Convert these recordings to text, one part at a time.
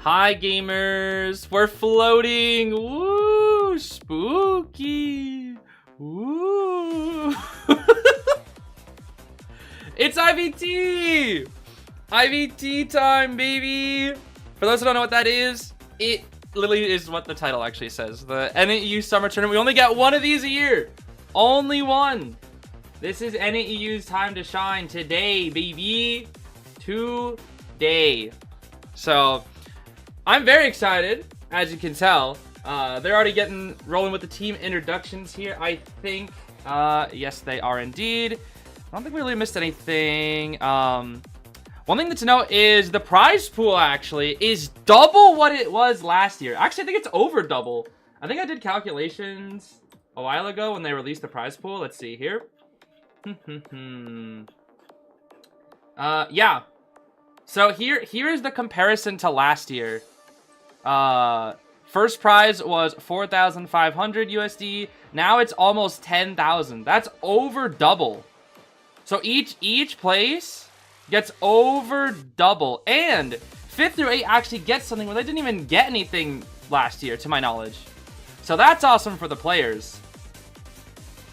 Hi, gamers. We're floating. Woo! Spooky. Woo! It's IVT! IVT time, baby! For those who don't know what that is, it literally is what the title actually says. The NAEU Summer Tournament. We only get one of these a year. Only one. This is NAEU's time to shine today, baby. Today. So, I'm very excited, as you can tell. They're already getting rolling with the team introductions here, I think. Yes, they are indeed. I don't think we really missed anything. One thing to note is the prize pool actually is double what it was last year. Actually, I think it's over double. I think I did calculations a while ago when they released the prize pool. Let's see here. Yeah. So here's the comparison to last year. First prize was 4,500 USD. Now it's almost 10,000. That's over double. So each place gets over double. And 5th through 8 actually gets something where they didn't even get anything last year, to my knowledge. So that's awesome for the players.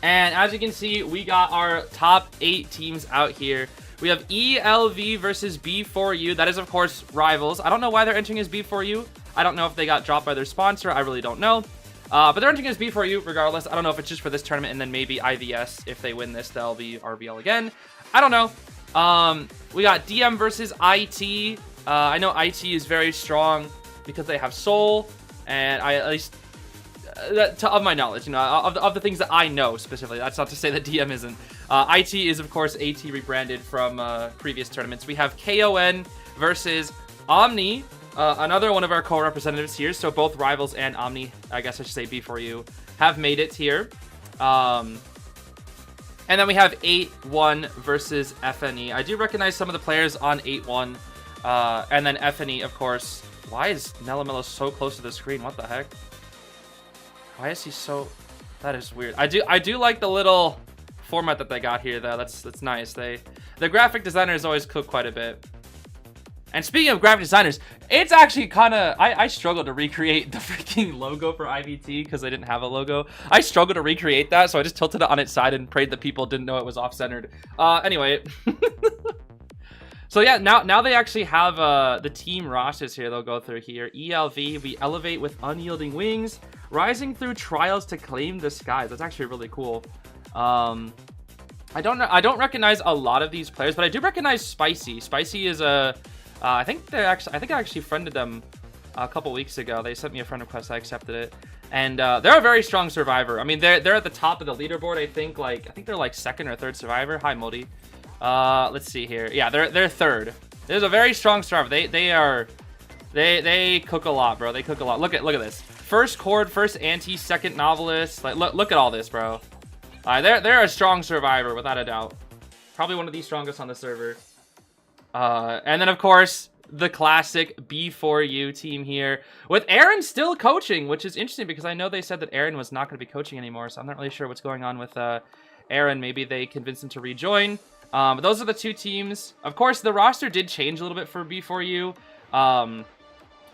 And as you can see, we got our top 8 teams out here. We have ELV versus B4U. That is, of course, rivals. I don't know why they're entering as B4U. I don't know if they got dropped by their sponsor. I really don't know. But they're entering as B4U regardless. I don't know if it's just for this tournament, and then maybe IVS. If they win this, they'll be RVL again. I don't know. We got DM versus IT. I know IT is very strong because they have Soul, and at least of my knowledge, you know, of the things that I know specifically. That's not to say that DM isn't. IT is, of course, AT rebranded from previous tournaments. We have KON versus Omni. Another one of our co-representatives here, so both Rivals and Omni, I guess I should say B4U, have made it here. And then we have 8-1 versus FNE. I do recognize some of the players on 8-1. And then FNE, of course. Why is Nellamelo so close to the screen? What the heck? Why is he so... That is weird. I do like the little format that they got here, though. That's nice. The graphic designers always cook quite a bit. And speaking of graphic designers, it's actually kind of... I struggled to recreate the freaking logo for IVT because I didn't have a logo. I struggled to recreate that, so I just tilted it on its side and prayed that people didn't know it was off-centered. Anyway. So yeah, now they actually have the team rosters here. They'll go through here. ELV, we elevate with unyielding wings, rising through trials to claim the skies. That's actually really cool. I don't recognize a lot of these players, but I do recognize Spicy. Spicy is a... I think I actually friended them a couple weeks ago. They sent me a friend request. I accepted it, and they're a very strong survivor. I mean, they're at the top of the leaderboard. I think they're like 2nd or 3rd survivor. Hi, Modi. Let's see here. Yeah, they're 3rd. There's a very strong survivor. They cook a lot, bro. They cook a lot. Look at this. First chord, first anti, 2nd novelist. Like look at all this, bro. They're a strong survivor without a doubt. Probably one of the strongest on the server. And then, of course, the classic B4U team here with Aaron still coaching, which is interesting because I know they said that Aaron was not going to be coaching anymore. So I'm not really sure what's going on with Aaron. Maybe they convinced him to rejoin. But those are the 2 teams. Of course, the roster did change a little bit for B4U.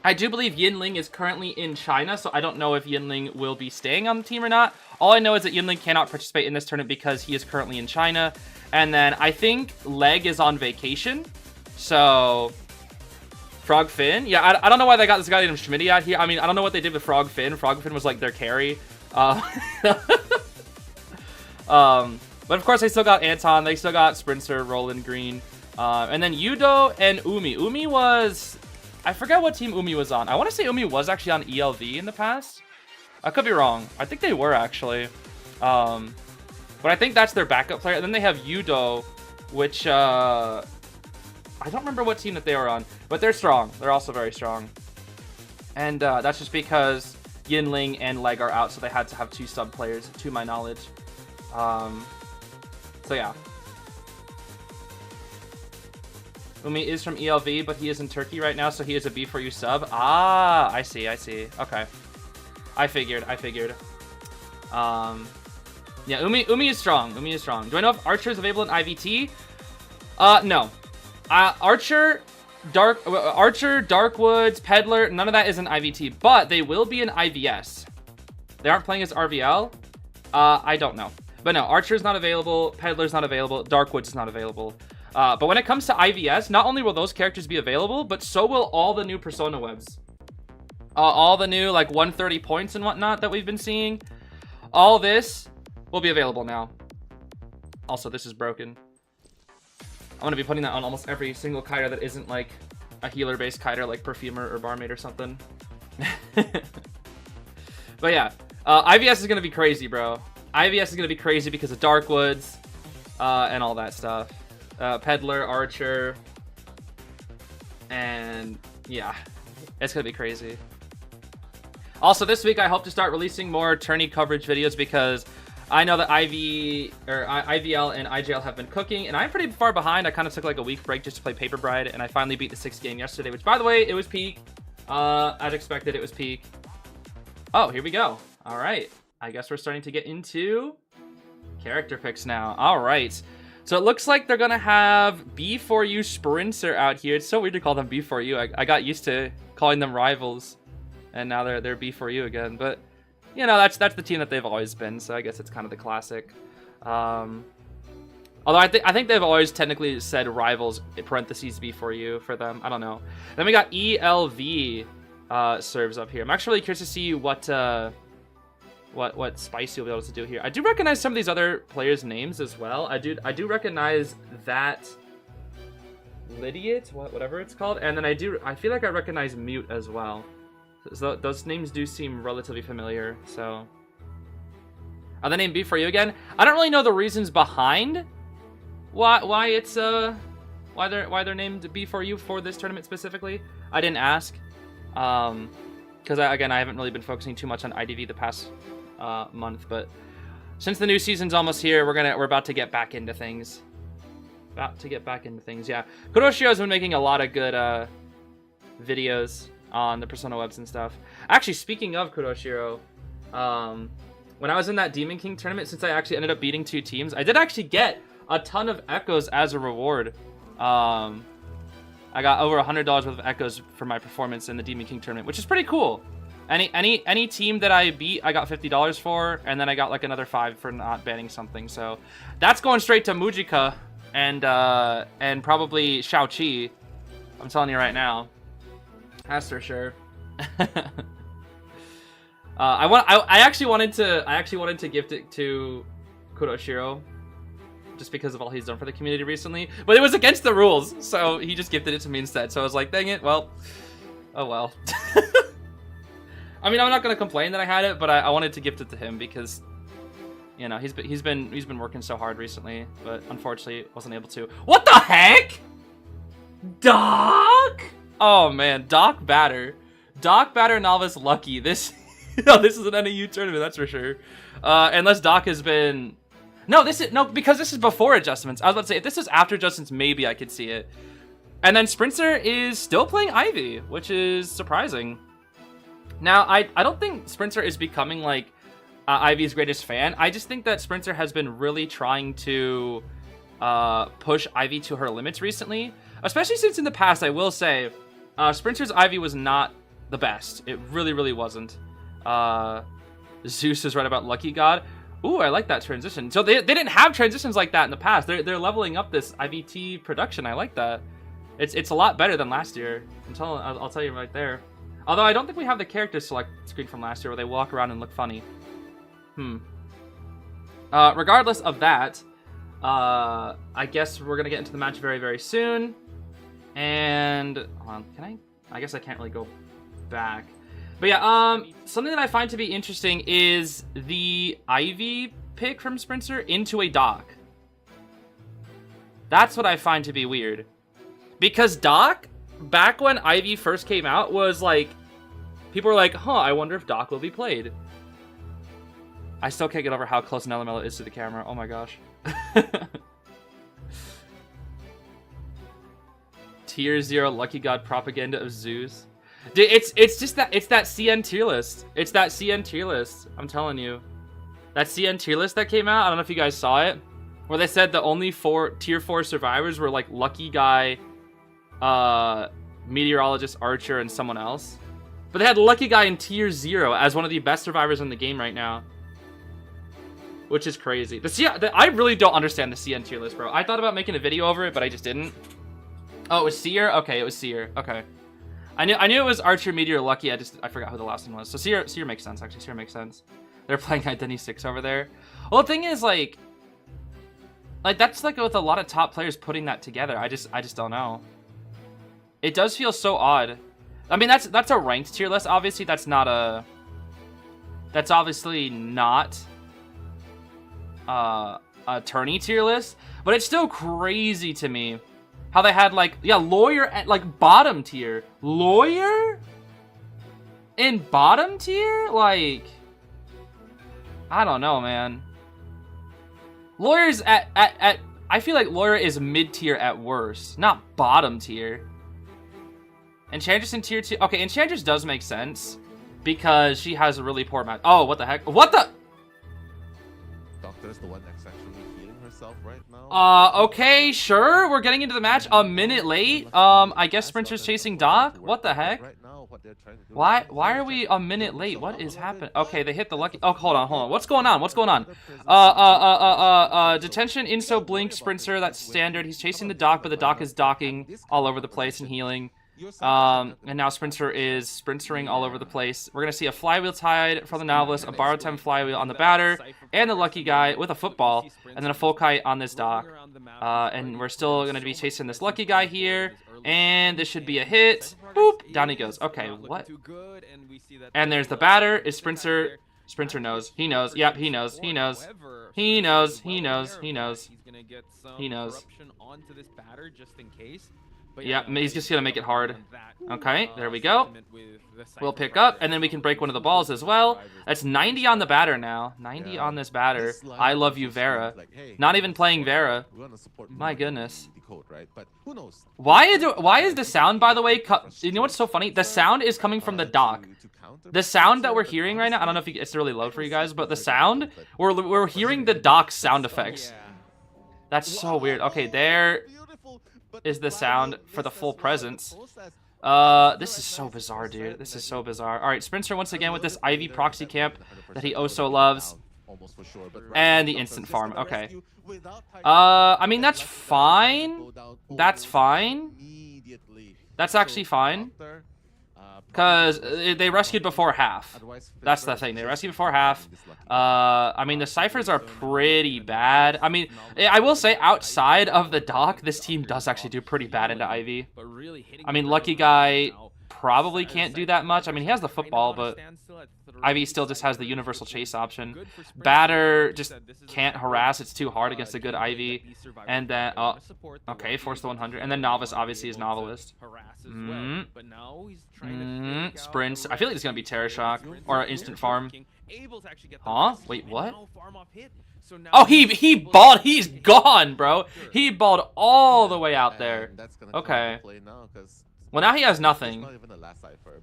I do believe Yinling is currently in China, so I don't know if Yinling will be staying on the team or not. All I know is that Yinling cannot participate in this tournament because he is currently in China. And then I think Leg is on vacation. So, Frogfin. Yeah, I don't know why they got this guy named Schmitty out here. I mean, I don't know what they did with Frogfin. Frogfin was like their carry. But of course, they still got Anton. They still got Sprinter, Roland Green. And then Yudo and Umi. Umi was... I forget what team Umi was on. I want to say Umi was actually on ELV in the past. I could be wrong. I think they were, actually. But I think that's their backup player. And then they have Yudo, which... I don't remember what team that they were on, but they're strong. They're also very strong. And that's just because Yinling and Leg are out, so they had to have 2 sub players, to my knowledge. So yeah. Umi is from ELV, but he is in Turkey right now, so he is a B4U sub. Ah, I see. Okay. I figured. Yeah, Umi is strong. Do I know if Archer is available in IVT? No. Archer, Archer, Darkwoods, Peddler, none of that is an IVT, but they will be in IVS. They aren't playing as RVL. I don't know. But no, Archer's not available, Peddler's not available, Darkwoods is not available. But when it comes to IVS, not only will those characters be available, but so will all the new Persona webs. All the new, like, 130 points and whatnot that we've been seeing. All this will be available now. Also, this is broken. I'm going to be putting that on almost every single kiter that isn't, like, a healer-based kiter, like Perfumer or Barmaid or something. But yeah, IVS is going to be crazy, bro. IVS is going to be crazy because of Darkwoods and all that stuff. Peddler, Archer, and yeah, it's going to be crazy. Also, this week I hope to start releasing more tourney coverage videos because I know that IVL and IGL have been cooking, and I'm pretty far behind. I kind of took like a week break just to play Paper Bride, and I finally beat the 6th game yesterday, which, by the way, it was peak. As expected, it was peak. Oh, here we go. All right. I guess we're starting to get into character picks now. All right. So it looks like they're going to have B4U Sprinter out here. It's so weird to call them B4U. I got used to calling them rivals, and now they're B4U again. But you know, that's the team that they've always been, so I guess it's kind of the classic. Although I think they've always technically said rivals, in parentheses, B4U for them. I don't know. Then we got ELV serves up here. I'm actually really curious to see what Spicy will be able to do here. I do recognize some of these other players' names as well. I do recognize that Lydiot, whatever it's called, and then I feel like I recognize Mute as well. So those names do seem relatively familiar. So, are they named B4U again? I don't really know the reasons behind why it's why they're named B4U for this tournament specifically. I didn't ask, because again I haven't really been focusing too much on IDV the past month. But since the new season's almost here, we're about to get back into things. Yeah, Kuroshiro's been making a lot of good videos on the Persona webs and stuff. Actually, speaking of Kuroshiro, when I was in that Demon King tournament, since I actually ended up beating 2 teams, I did actually get a ton of echoes as a reward. I got over $100 worth of echoes for my performance in the Demon King tournament, which is pretty cool. Any team that I beat, I got $50 for, and then I got like another 5 for not banning something. So that's going straight to Mujika and probably Xiaoqi. I'm telling you right now. That's for sure. I actually wanted to gift it to Kuroshiro, just because of all he's done for the community recently. But it was against the rules, so he just gifted it to me instead. So I was like, dang it, well, oh well. I mean, I'm not gonna complain that I had it, but I wanted to gift it to him because, you know, he's been working so hard recently, but unfortunately wasn't able to. What the heck? Doc? Oh man, Doc Batter Novice Lucky. This this is an NAU tournament, that's for sure. Unless Doc has been because this is before adjustments. I was about to say, if this is after adjustments, maybe I could see it. And then Sprinter is still playing Ivy, which is surprising. Now, I don't think Sprinter is becoming like Ivy's greatest fan. I just think that Sprinter has been really trying to push Ivy to her limits recently. Especially since in the past, I will say, Sprinter's Ivy was not the best. It really, really wasn't. Zeus is right about Lucky God. Ooh, I like that transition. So they didn't have transitions like that in the past. They're leveling up this IVT production. I like that. It's a lot better than last year. I'll tell you right there. Although I don't think we have the character select screen from last year where they walk around and look funny. Regardless of that, I guess we're gonna get into the match very, very soon. And hold on, I guess I can't really go back. But yeah, something that I find to be interesting is the Ivy pick from Sprinter into a Doc. That's what I find to be weird. Because Doc, back when Ivy first came out, was like, people were like, huh, I wonder if Doc will be played. I still can't get over how close Nellamelo is to the camera. Oh my gosh. Tier 0 Lucky God propaganda of Zeus. Dude, it's just that, it's that CN tier list. It's that CN tier list. I'm telling you. That CN tier list that came out, I don't know if you guys saw it, where they said the only tier 4 survivors were like Lucky Guy, Meteorologist, Archer, and someone else. But they had Lucky Guy in tier 0 as one of the best survivors in the game right now. Which is crazy. I really don't understand the CN tier list, bro. I thought about making a video over it, but I just didn't. Oh, it was Seer? Okay, it was Seer. Okay. I knew it was Archer, Meteor, Lucky. I forgot who the last one was. So Seer makes sense, actually. Seer makes sense. They're playing Identity 6 over there. Well, the thing is, like that's like with a lot of top players putting that together. I just don't know. It does feel so odd. I mean, that's a ranked tier list. Obviously, that's obviously not a tourney tier list, but it's still crazy to me how they had like, yeah, lawyer at like bottom tier. Lawyer in bottom tier? Like, I don't know, man. Lawyer's at I feel like lawyer is mid tier at worst, not bottom tier. Enchantress in tier 2. Okay, Enchantress does make sense because she has a really poor match. Oh, what the heck? What the? Doctor is the one that's actually healing herself right now. Okay, sure. We're getting into the match a minute late. I guess Sprinter's chasing Doc. What the heck? Why are we a minute late? What is happening? Okay, they hit the lucky. Oh, hold on. What's going on? Detention, Inso, Blink, Sprinter. That's standard. He's chasing the Doc, but the Doc is docking all over the place and healing. And now Sprinter is sprintering all over the place. We're going to see a flywheel tied from the Novelist, a borrowed time flywheel on the batter, and the Lucky Guy with a football, and then a full kite on this Doc. And we're still going to be chasing this Lucky Guy here, and this should be a hit. Boop! Down he goes. Okay, what? And there's the batter. Is Sprinter... Sprinter knows. He knows. Yep, he knows. He knows. He knows. He knows. He knows. He knows. Yeah, he's just gonna make it hard. Okay, there we go. We'll pick up, and then we can break one of the balls as well. That's 90 on the batter now. 90 on this batter. I love you, Vera. Not even playing Vera. My goodness. Why is the sound, by the way, you know what's so funny? The sound is coming from the dock. The sound that we're hearing right now, I don't know if it's really loud for you guys, but the sound, we're hearing the dock sound effects. That's so weird. Okay, there is the sound for the full presence. This is so bizarre, dude. This is so bizarre. All right, Sprinter once again with this Ivy proxy camp that he oh so loves. And the instant farm. Okay. I mean, that's fine. That's fine. That's actually fine. Because they rescued before half. That's the thing. They rescued before half. I mean, the ciphers are pretty bad. I mean, I will say, outside of the dock, this team does actually do pretty bad into Ivy. I mean, Lucky Guy probably can't do that much. I mean, he has the football, but Ivy still just has the universal chase option. Batter just can't harass. It's too hard against a good Ivy. And then, okay, force the 100. And then Novice obviously is Novelist. Sprints. I feel like it's going to be Terror Shock or Instant Farm. Huh? Wait, what? Oh, he balled. He's gone, bro. He balled all the way out there. Okay. Well, now he has nothing.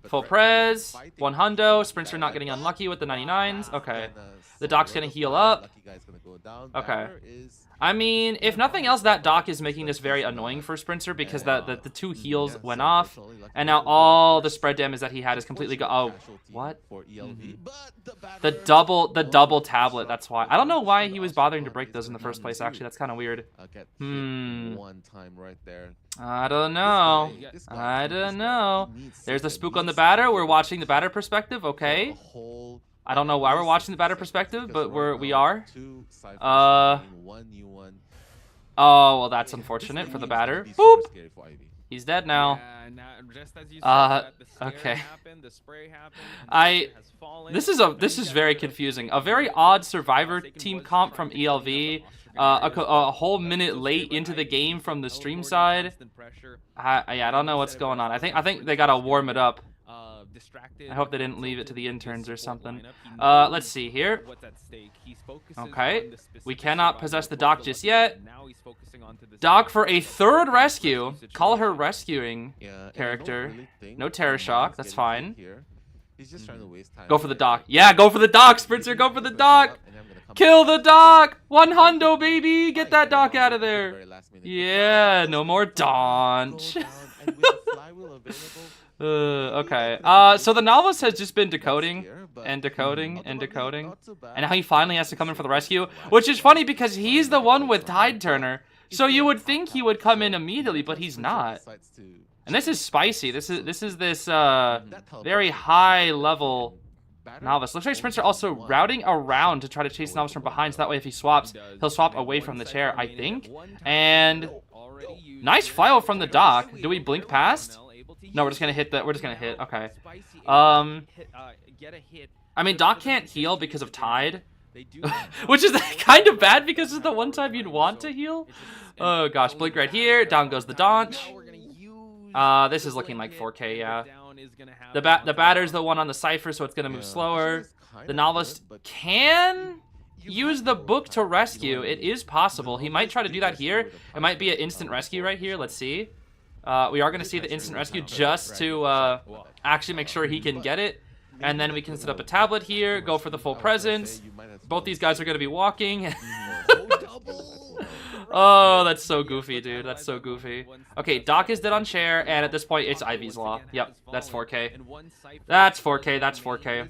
Full Prez, 1 hundo. Sprinter not getting unlucky with the 99s. Okay. The Doc's going to heal up. Okay. I mean, if nothing else, that Doc is making this very annoying for Sprinter because the 2 heals went off. And now all the spread damage that he had is completely gone. Oh, what? The double tablet, that's why. I don't know why he was bothering to break those in the first place, actually. That's kind of weird. I don't know. I don't know. There's the spook on the batter. We're watching the batter perspective. Okay. I don't know why we're watching the batter perspective, but we are. Oh, well, that's unfortunate for the batter. Boop. He's dead now. Okay. This is very confusing. A very odd survivor team comp from ELV. A whole minute late into the game from the stream side. I don't know what's going on. I think they gotta warm it up. I hope they didn't leave it to the interns or something. Let's see here. Okay. We cannot possess the Doc just yet. Doc for a 3rd rescue. Call her rescuing character. No Terror Shock. That's fine. Go for the Doc. Yeah, go for the Doc, Sprinter. Go for the Doc. Kill the Doc. 1 hundo, baby. Get that Doc out of there. Yeah, no more Daunch. with the flywheel available, Okay. So the novelist has just been decoding and decoding and decoding, and now he finally has to come in for the rescue, which is funny because he's the one with Tide Turner. So you would think he would come in immediately, but he's not. And this is spicy. This is this very high level novice. Looks like Spencer also routing around to try to chase novice from behind, so that way if he swaps, he'll swap away from the chair, I think. And nice file from the dock. Do we blink past? No, we're just gonna hit that. We're just gonna hit. Okay. I mean, Doc can't heal because of Tide, which is kind of bad because it's the one time you'd want to heal. Oh gosh, blink right here. Down goes the Daunch. This is looking like 4K, yeah. The batter's the one on the Cypher, so it's gonna move slower. The novelist can use the book to rescue. It is possible. He might try to do that here. It might be an instant rescue right here. Let's see. We are gonna see the instant rescue just to actually make sure he can get it. And then we can set up a tablet here, go for the full presence. Both these guys are gonna be walking. Oh, that's so goofy, dude. That's so goofy. Okay, Doc is dead on chair, and at this point, it's Ivy's Law. Yep, that's 4K. That's 4K, that's 4K.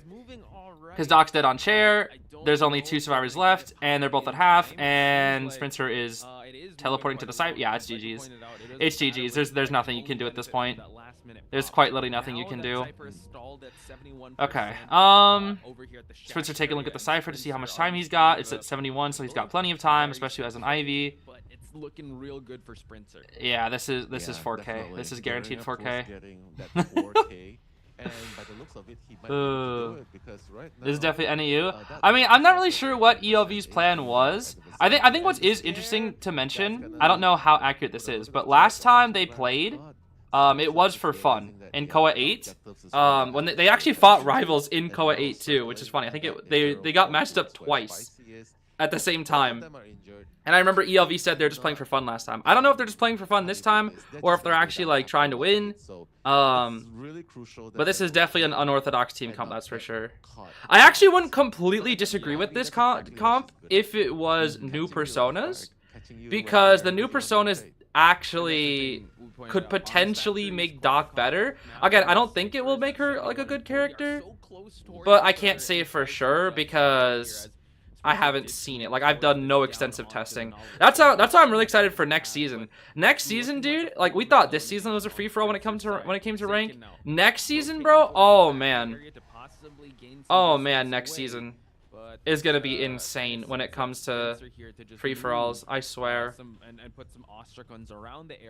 Because Doc's dead on chair, there's only 2 survivors left, and they're both at half, and Spencer is teleporting to the side. Yeah, it's GG's. It's GG's. There's nothing you can do at this point. There's quite literally nothing you can do. Okay, Spencer taking a look at the Cypher to see how much time he's got. It's at 71, so he's got plenty of time, especially as an Ivy. It's looking real good for Spencer. Yeah, this is 4K. Definitely. This is guaranteed 4K. And by the looks of it, he might do it because right now, This is definitely NEU. I mean, I'm not really sure what ELV's plan was. I think what is interesting to mention, I don't know how accurate this is, but last time they played, it was for fun in KOA 8. When they actually fought rivals in KOA 8 too, which is funny. I think they got matched up twice at the same time. And I remember ELV said they're just playing for fun last time. I don't know if they're just playing for fun this time or if they're actually like trying to win. But this is definitely an unorthodox team comp, that's for sure. I actually wouldn't completely disagree with this comp if it was new personas, because the new personas actually could potentially make Doc better. Again, I don't think it will make her like a good character, but I can't say for sure because I haven't seen it. Like, I've done no extensive testing. That's how I'm really excited for next season. Next season, dude, like, we thought this season was a free-for-all when it came to rank. Next season, bro, oh man, next season is gonna be insane when it comes to free-for-alls. I swear,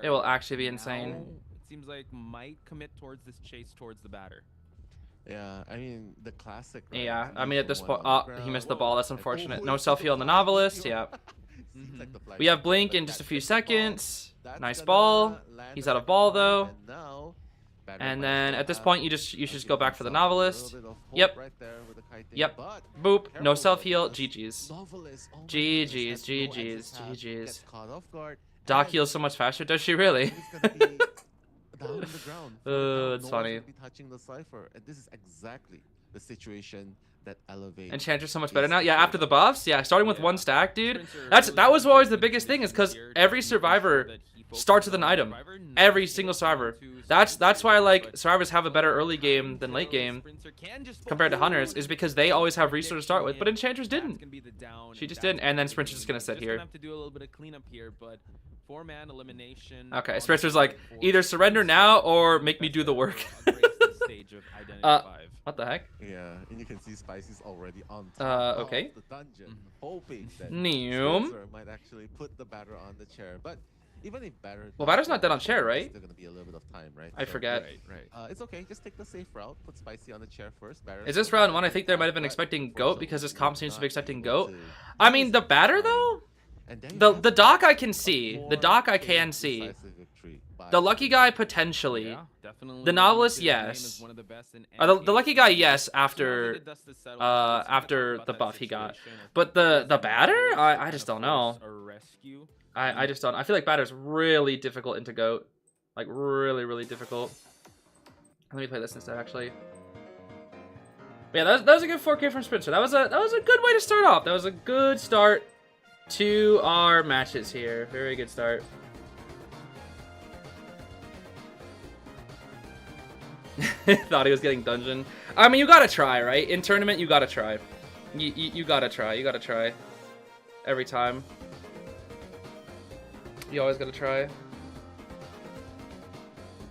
it will actually be insane. It seems like might commit towards this chase towards the batter. Yeah, I mean, the classic. Right? Yeah, I mean, at this point, he missed the ball. That's unfortunate. No self-heal on the novelist. Yeah. We have blink in just a few seconds. Nice ball. He's out of ball though. And then at this point, you should just go back for the novelist. Yep. Yep. Boop. No self-heal. GG's. GG's. GG's. GG's. Doc heals so much faster. Does she really? Down on the ground. It's funny. Touching the Cypher, and this is exactly the situation that elevates. Enchanter's so much better now. Yeah, after the buffs. Yeah, starting with 1 stack, dude. That was always the biggest thing, is because every survivor starts with an item. Every single survivor. That's why like survivors have a better early game than late game compared to hunters, is because they always have resources to start with. But Enchantress didn't. She just didn't. And then Sprinter's just gonna sit here. Okay, Spencer's like, either surrender now or make me do the work. What the heck? Yeah, and you can see Spicy's already on top okay. of the dungeon, hoping that Neum Spencer might actually put the batter on the chair. But even if batter, well, batter's not dead on chair, right? Still gonna be a little bit of time, right? I forget. Right. It's okay. Just take the safe route. Put Spicy on the chair first. Batter. Is this round 1? I think they might have been expecting Goat because this comp seems to be expecting Goat. I mean, the batter though. The Doc I can see. The Doc I can see. The Lucky Guy potentially. Yeah, definitely. The Novelist, yes. The Lucky Guy, yes. After the buff he got. But the batter, I just don't know. I just don't. I feel like batter's really difficult into Goat. Like really difficult. Let me play this instead, actually. But yeah, that was a good 4K from Spencer. That was a good way to start off. That was a good start to our matches here. Very good start. Thought he was getting dungeon. I mean, you gotta try, right? In tournament, you gotta try. You gotta try. You gotta try. Every time. You always gotta try.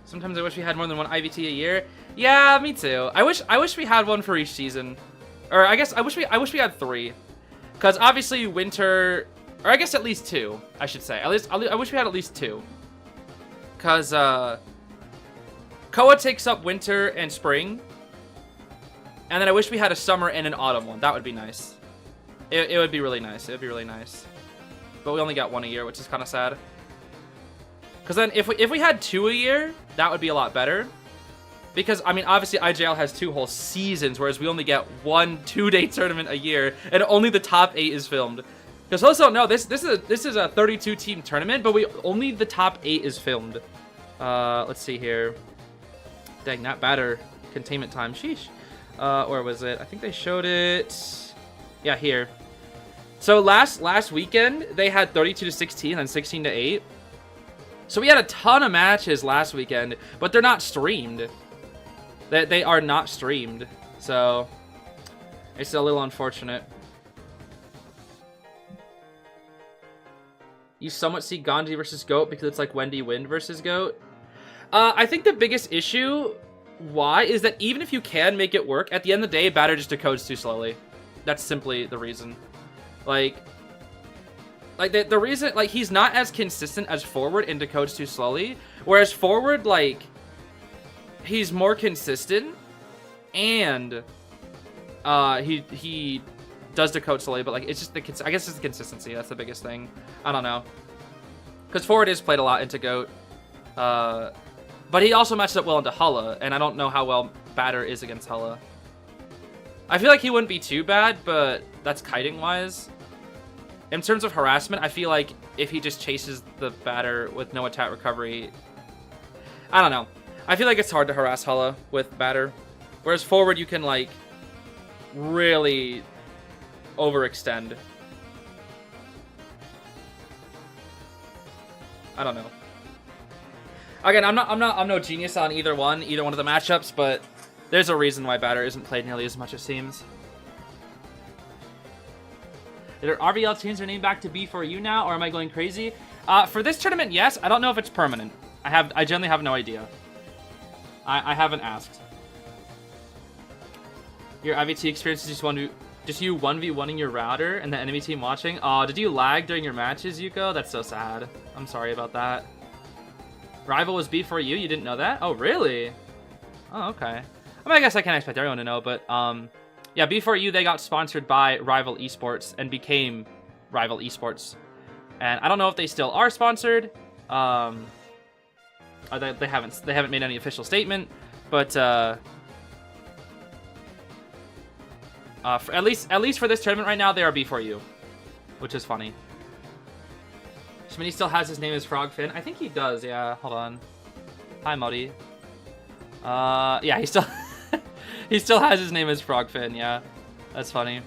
Sometimes I wish we had more than one IVT a year. Yeah, me too. I wish we had one for each season. Or I guess I wish we had 3. Cause obviously winter, or I guess at least 2, I should say. At least I wish we had at least 2. Cause Koa takes up winter and spring. And then I wish we had a summer and an autumn one. That would be nice. It would be really nice. It would be really nice. But we only got 1 a year, which is kind of sad. Because then if we had 2 a year, that would be a lot better. Because, I mean, obviously IJL has 2 whole seasons, whereas we only get 1 2-day tournament a year, and only the top 8 is filmed. Because those don't know, this is a 32-team tournament, but only the top 8 is filmed. Let's see here. Dang, not batter. Containment time. Sheesh. Where was it? I think they showed it. Yeah, here. So last weekend they had 32-16 and 16-8. So we had a ton of matches last weekend, but they're not streamed. They are not streamed. So it's a little unfortunate. You somewhat see Gandhi versus Goat because it's like Wendy Wind versus Goat. I think the biggest issue why is that even if you can make it work, at the end of the day, batter just decodes too slowly. That's simply the reason. Like the reason, like, he's not as consistent as forward and decodes too slowly. Whereas forward, like, he's more consistent and he does decode slowly, but like it's just I guess it's the consistency. That's the biggest thing. I don't know, because forward is played a lot into Goat, but he also matches up well into Hulla, and I don't know how well batter is against Hulla. I feel like he wouldn't be too bad, but that's kiting wise. In terms of harassment, I feel like if he just chases the batter with no attack recovery, I don't know. I feel like it's hard to harass Hulla with batter, whereas forward you can like really overextend. I don't know. Again, I'm no genius on either one of the matchups, but there's a reason why batter isn't played nearly as much as seems. Did our RVL change their name back to B4U now, or am I going crazy? For this tournament, yes. I don't know if it's permanent. I generally have no idea. I haven't asked. Your IVT experience is just you 1v1ing your router and the enemy team watching. Oh, did you lag during your matches, Yuko? That's so sad. I'm sorry about that. Rival was B4U? You didn't know that? Oh, really? Oh, okay. I mean, I guess I can't expect everyone to know, but yeah, B4U, they got sponsored by Rival Esports and became Rival Esports. And I don't know if they still are sponsored. They haven't made any official statement, but at least for this tournament right now, they are B4U, which is funny. Schmitty still has his name as Frogfin. I think he does. Yeah, hold on. Hi, Muddy. Yeah, he still he still has his name as Frogfin. Yeah, that's funny.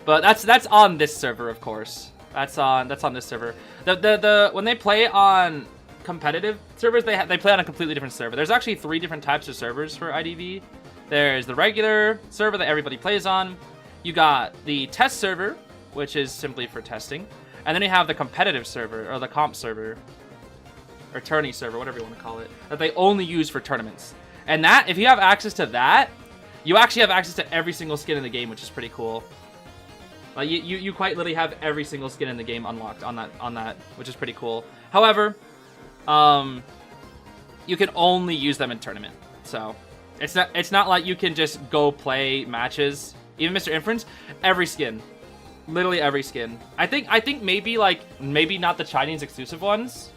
But that's on this server, of course. That's on this server. The when they play on competitive servers, they play on a completely different server. There's actually 3 different types of servers for IDV. There's the regular server that everybody plays on. You got the test server, which is simply for testing. And then you have the competitive server, or the comp server, or tourney server, whatever you want to call it, that they only use for tournaments. And that, if you have access to that, you actually have access to every single skin in the game, which is pretty cool. Like you quite literally have every single skin in the game unlocked on that, which is pretty cool. However, you can only use them in tournament. So it's not like you can just go play matches. Even Mr. Inference, every skin. Literally every skin. I think maybe not the Chinese exclusive ones,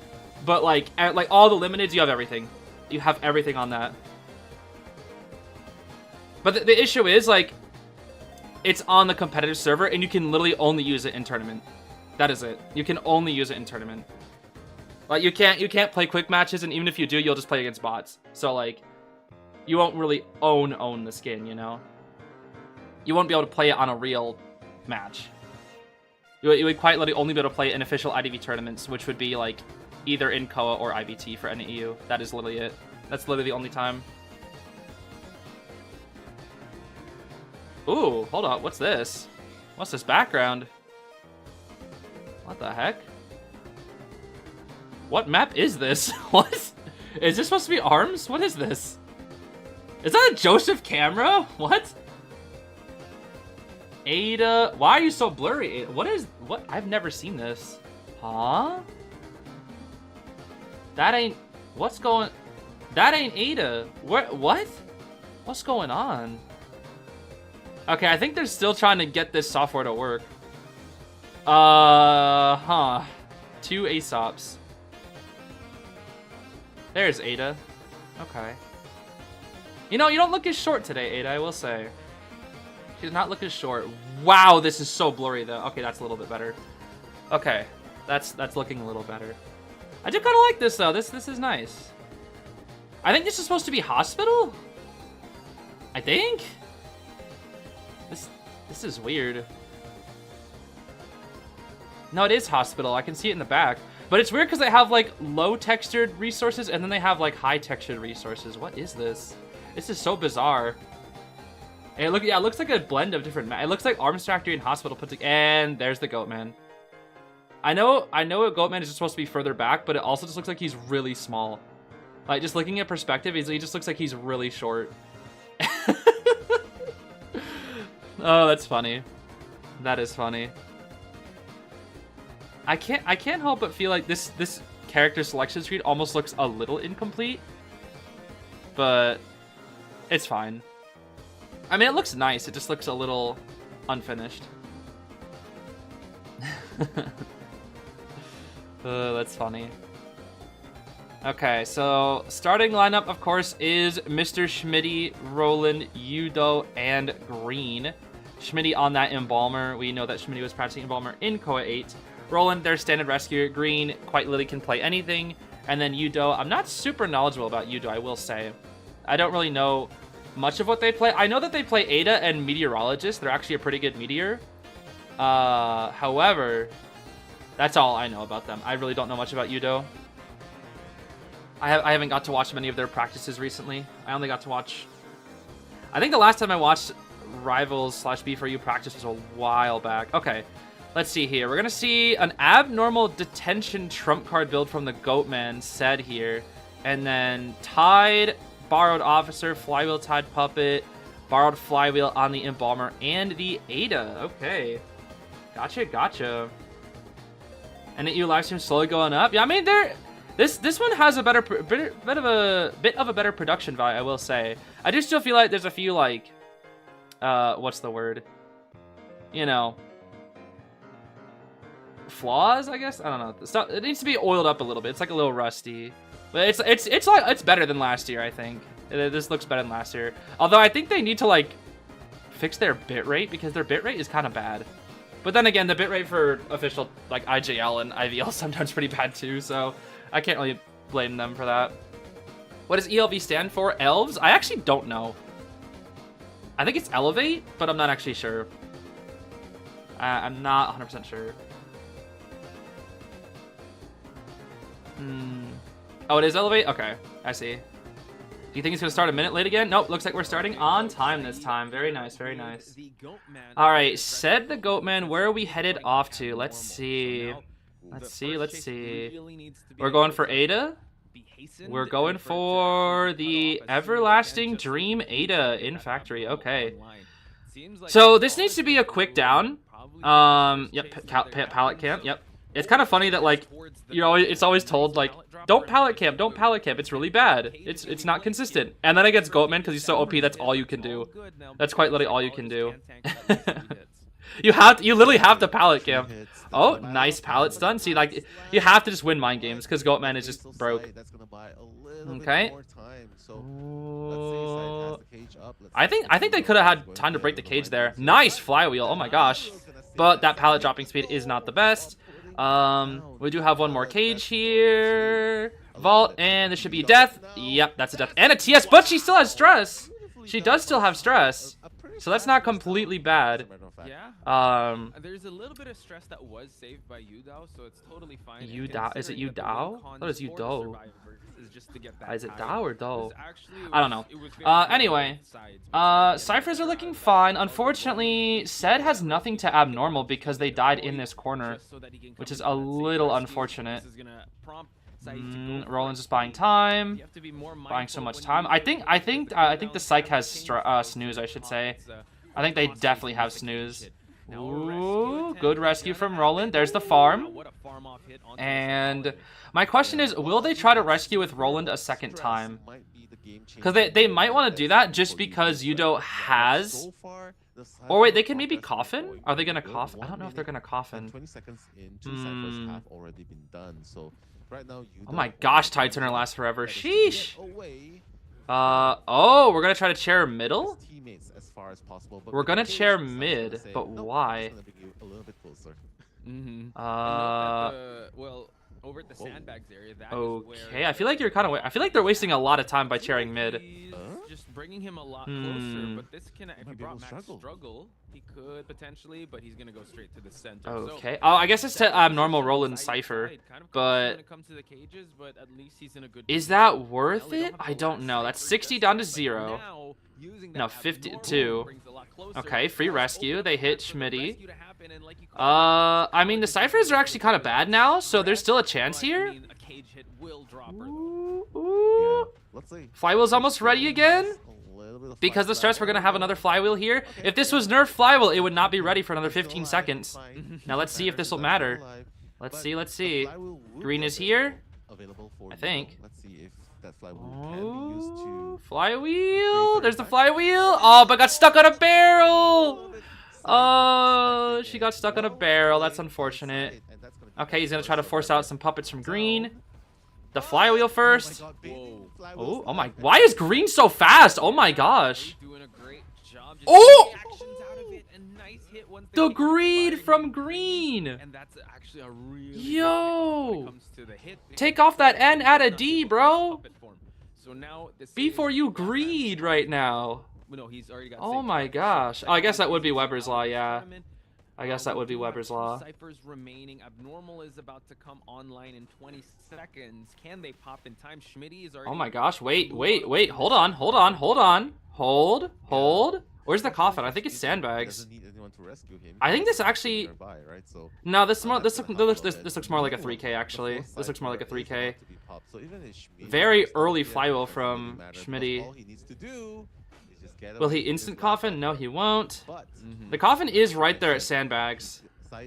but like all the limiteds, you have everything. You have everything on that. But the issue is like it's on the competitive server and you can literally only use it in tournament. That is it. You can only use it in tournament. Like you can't play quick matches, and even if you do, you'll just play against bots. So like you won't really own the skin, you know? You won't be able to play it on a real match. You would quite literally only be able to play in official IDV tournaments, which would be like either in KOA or IVT for any EU. That is literally it. That's literally the only time. Ooh, hold up. What's this? What's this background? What the heck? What map is this? What? Is this supposed to be ARMS? What is this? Is that a Joseph camera? What? Ada. Why are you so blurry? Ada? What? I've never seen this. Huh? That ain't. What's going? That ain't Ada. What? What's going on? Okay, I think they're still trying to get this software to work. Huh. 2 Aesops. There's Ada. Okay. You know, you don't look as short today, Ada, I will say. She does not look as short. Wow, this is so blurry, though. Okay, that's a little bit better. Okay, that's looking a little better. I do kind of like this, though. This is nice. I think this is supposed to be hospital? I think? This is weird. No, it is hospital. I can see it in the back. But it's weird because they have, like, low textured resources and then they have, like, high textured resources. What is this? This is so bizarre. And it looks like a blend of different. It looks like Arms Factory and Hospital put together. And there's the Goatman. I know a Goatman is just supposed to be further back, but it also just looks like he's really small. Like, just looking at perspective, he just looks like he's really short. Oh, that's funny. That is funny. I can't help but feel like this character selection screen almost looks a little incomplete, but it's fine. I mean, it looks nice. It just looks a little unfinished. That's funny. Okay, so starting lineup, of course, is Mr. Schmitty, Roland, Yudo, and Green. Schmitty on that Embalmer. We know that Schmitty was practicing Embalmer in Koa 8. Roland, their standard rescuer. Green, quite literally can play anything. And then Yudo, I'm not super knowledgeable about Yudo, I will say. I don't really know much of what they play. I know that they play Ada and Meteorologist. They're actually a pretty good meteor. However, that's all I know about them. I really don't know much about Yudo. I haven't got to watch many of their practices recently. I only got to watch... I think the last time I watched Rivals / B4U practice was a while back. Okay, let's see here. We're going to see an abnormal detention trump card build from the Goatman said here. And then Tide, Borrowed Officer, Flywheel Tide Puppet, Borrowed Flywheel on the Embalmer, and the Ada. Okay. Gotcha. And the EU live stream slowly going up. Yeah, I mean, this one has a bit of a better production value, I will say. I do still feel like there's a few, like, what's the word? You know, flaws, I guess. I don't know. It needs to be oiled up a little bit. It's like a little rusty, but it's better than last year. I think this looks better than last year. Although I think they need to like fix their bitrate because their bitrate is kind of bad. But then again, the bitrate for official like IJL and IVL is sometimes pretty bad too. So I can't really blame them for that. What does ELV stand for? Elves? I actually don't know. I think it's Elevate, but I'm not actually sure. I'm not 100% sure. Oh, it is Elevate? Okay, I see. Do you think it's going to start a minute late again? Nope, looks like we're starting on time this time. Very nice, very nice. All right, said the Goatman, where are we headed off to? Let's see. Let's see. We're going for Ada. We're going for the Everlasting Dream Ada in Factory. Okay. So this needs to be a quick down. Yep, pallet camp. Yep. It's kind of funny that like it's always told like don't pallet camp. It's really bad. It's not consistent. And then it gets Goatman because he's so OP. That's all you can do. That's quite literally all you can do. You literally have to pallet camp. Oh, nice pallet stun. See, like you have to just win mind games because Goatman is just broke. Okay. I think they could have had time to break the cage there. Nice flywheel. Oh my gosh. But that pallet dropping speed is not the best. We do have one more cage here. Vault, and this should be death. Yep, that's a death. And a TS, but she still has stress. She does still have stress. So that's not completely bad. Yeah. There's a little bit of stress that was saved by Yudao, so it's totally fine. Yudao? Is it Yudao? What is Yudao? is just to get that. Is it tire. dour though? 'Cause actually I don't know. it was very Anyway, both sides, but Cyphers are looking fine. Unfortunately, Sed has nothing to abnormal because they died in this corner, just so that he can which come is into a that safe little rescue. unfortunate. This is gonna prompt Zeez to go for Roland's it. just buying time. You have to be more Buying so mindful much when time. you I use think it, I because think the I think the cooldown psych has simultaneously snooze, I should say. it's a I think they constantly definitely have use the snooze. cage hit. Now a rescue Ooh, attempt good is rescue gonna from happen. Roland. There's the Wow, farm. what a farm off hit onto the And solid. my question is, will they try to rescue with Roland a second time? Because they might want to do that just because Yudo has... Or wait, they can maybe coffin? Are they going to coffin? I don't know if they're going to coffin. 20 seconds in, 2 ciphers have already been done. So right now, Oh my gosh, Tide Turner lasts forever. Sheesh. Oh, we're going to try to chair middle? We're going to chair mid, but why? Mm-hmm. Well, over at the sandbags area, that is Okay, where I feel like you're kind of... I feel like they're wasting a lot of time by chairing mid. he's just bringing him a lot closer, but this can, if he brought Max struggle, he could potentially, but he's gonna go straight to the center. Okay. Oh, I guess it's to abnormal Roland Cypher, but... when it comes to the cages, but at least he's in a good Is position. that worth Now we it? don't have I the don't last know. That's Cypher 60 just down to yet, but 0. now, using No, that 52. abnormal brings a lot closer. Okay, free Force rescue. open They the hit path for the Schmitty. rescue to happen, and like you called I mean, the Cyphers are actually kind of bad now, so there's still a chance but, I here. mean, a cage hit will drop her, though. Ooh, ooh. Flywheel's almost ready again. Because of stress, we're going to have another flywheel here. If this was nerfed flywheel, it would not be ready for another 15 seconds. Now let's see if this will matter. Let's see, let's see. Green is here. I think. Let's see if that flywheel can be used Oh, to... flywheel. There's the flywheel. Oh, but got stuck on a barrel. Oh, she got stuck on a barrel. That's unfortunate. Okay, he's going to try to force out some puppets from green. The flywheel first. Oh, oh my. Why is green so fast? Oh my gosh. Doing a great job just Oh! getting actions out of it, and nice hit once The cage is greed firing from in. green. And that's actually a really good Yo. pick when it comes to the hit. Take off that N, He's add a not D, able to bro. puppet form. So now this Before is you one time greed right now. No, he's already got Oh saved my twice. gosh. Oh, I guess that would be Weber's Law, yeah. Tournament. I guess that We would be do have Weber's 2 Law. ciphers remaining. Abnormal is about to come online in 20 seconds. Can they pop in time? Schmitty is already... Oh my gosh. Wait. Hold on. Hold. Where's the coffin? I think it's sandbags. I think this actually... No, this looks more like a 3K actually. This looks more like a 3K. Very early flywheel from Schmitty. Will he instant coffin? No, he won't. The coffin is right there at sandbags.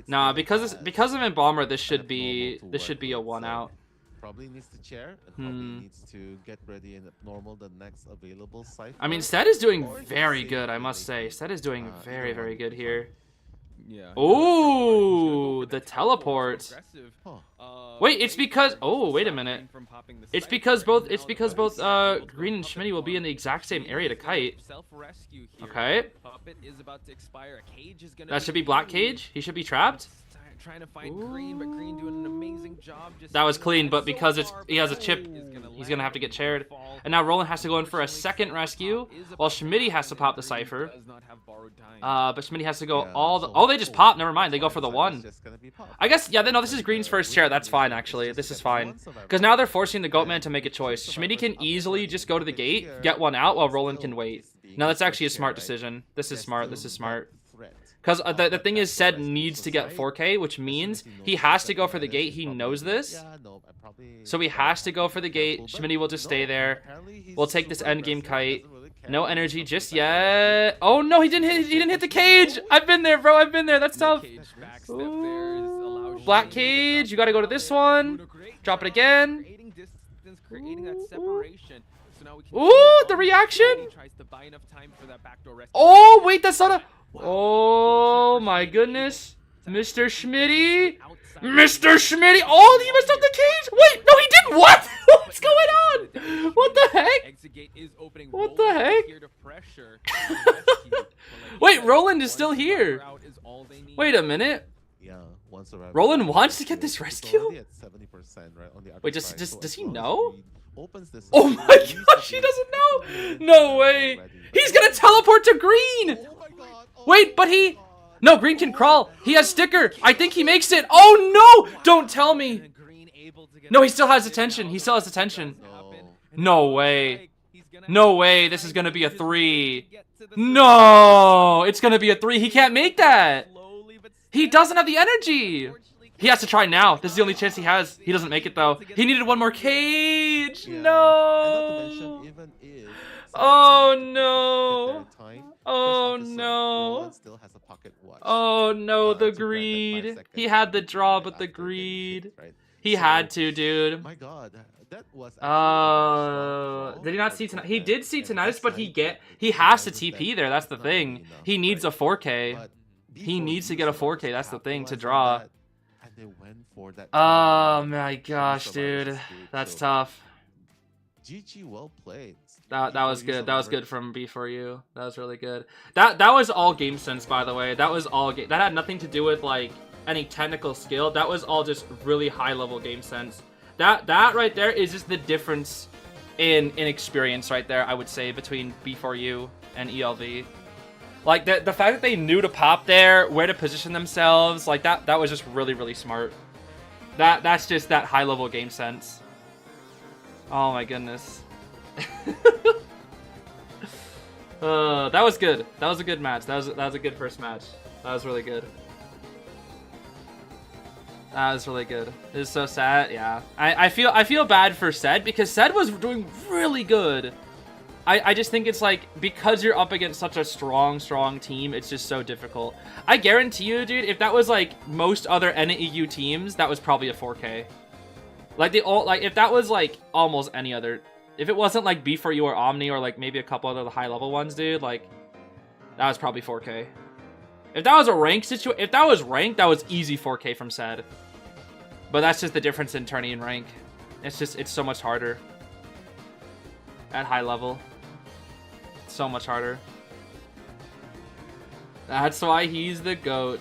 Nah, because of Embalmer, this should be a 1 out. Probably needs to chair and probably needs to get ready and normal the next available cipher. I mean, Sed is doing very good, I must say. Sed is doing very, very good here. Yeah. Ooh, the teleport. Wait, it's because... Oh, wait a minute. It's because both Green and Schmitty will be in the exact same area to kite. Okay. That should be Black Cage. He should be trapped. Trying to find Green, but Green doing an amazing job. Just That was clean, but so because far, he has a chip, he's gonna have to get chaired. And now Roland has to go in for a second rescue, while Schmitty has to pop the Cypher. But Schmitty has to go all the... Oh, they just pop. Never mind. They go for the 1. I guess, yeah, no, this is Green's first chair. That's fine, actually. This is fine. Because now they're forcing the Goatman to make a choice. Schmitty can easily just go to the gate, get 1 out, while Roland can wait. No, that's actually a smart decision. This is smart. Because the thing is, Sed needs to get 4K, which means he has to go for the gate. He knows this. So he has to go for the gate. Schmitty will just stay there. We'll take this endgame kite. No energy just yet. Oh no, he didn't hit the cage. I've been there, bro. That's tough. Ooh. Black cage. You got to go to this one. Drop it again. Ooh, the reaction. Oh, wait, that's not a... Oh my goodness. Mr. Schmitty. Oh, he messed up the cage. Wait, no, he didn't. What? What's going on? What the heck? What the heck? Wait, Roland is still here. Wait a minute. Roland wants to get this rescue? Wait, does he know? Oh my gosh, he doesn't know. No way. He's gonna teleport to green. Wait, but he... No, green can crawl. He has sticker. I think he makes it. Oh, no. Don't tell me. No, he still has attention. No way. No way. This is going to be a 3. No. It's going to be a 3. He can't make that. He doesn't have the energy. He has to try now. This is the only chance he has. He doesn't make it, though. He needed one more cage. Yeah. No. And not to mention, even if Oh, Zeez no. hit their time, Oh, First Officer no. Roland still has a pocket watch, Oh, no. to The grant that 5 greed. seconds He had the draw, right but the after getting greed. hit, right? He So, had to, dude. My God, that was actually a strong Did he not draw see for tonight? He Roland, did see and tinnitus, this but time, he has to realizes that TP there. That's the it's not gonna be thing. enough, He needs right? a 4K. But He before needs to you get a supposed 4K. That's the thing to capitalize on draw. that, and they went for that Oh turn my to gosh, survive dude. this dude. That's So, tough. GG, well played. That was B4U good. That was survivor. good from B4U. That was really good. That was all game sense, by the way. That was all that had nothing to do with like any technical skill. That was all just really high level game sense. That right there is just the difference in experience right there, I would say, between B4U and ELV. Like the fact that they knew to pop there, where to position themselves, like that was just really smart. That's just that high level game sense. Oh my goodness. That was good. That was a good match. That was a good first match. That was really good. That was really good. It is so sad. Yeah, I feel bad for Sed because Sed was doing really good. I just think it's like because you're up against such a strong team, it's just so difficult. I guarantee you, dude, if that was like most other NEU teams, that was probably a 4K. Like if that was like almost any other, if it wasn't like B4U or Omni or like maybe a couple other high level ones, dude, like that was probably 4K. If that was a ranked situation, if that was ranked, that was easy 4K from Sed. But that's just the difference in Tourney and rank. It's so much harder at high level. So much harder. That's why he's the GOAT.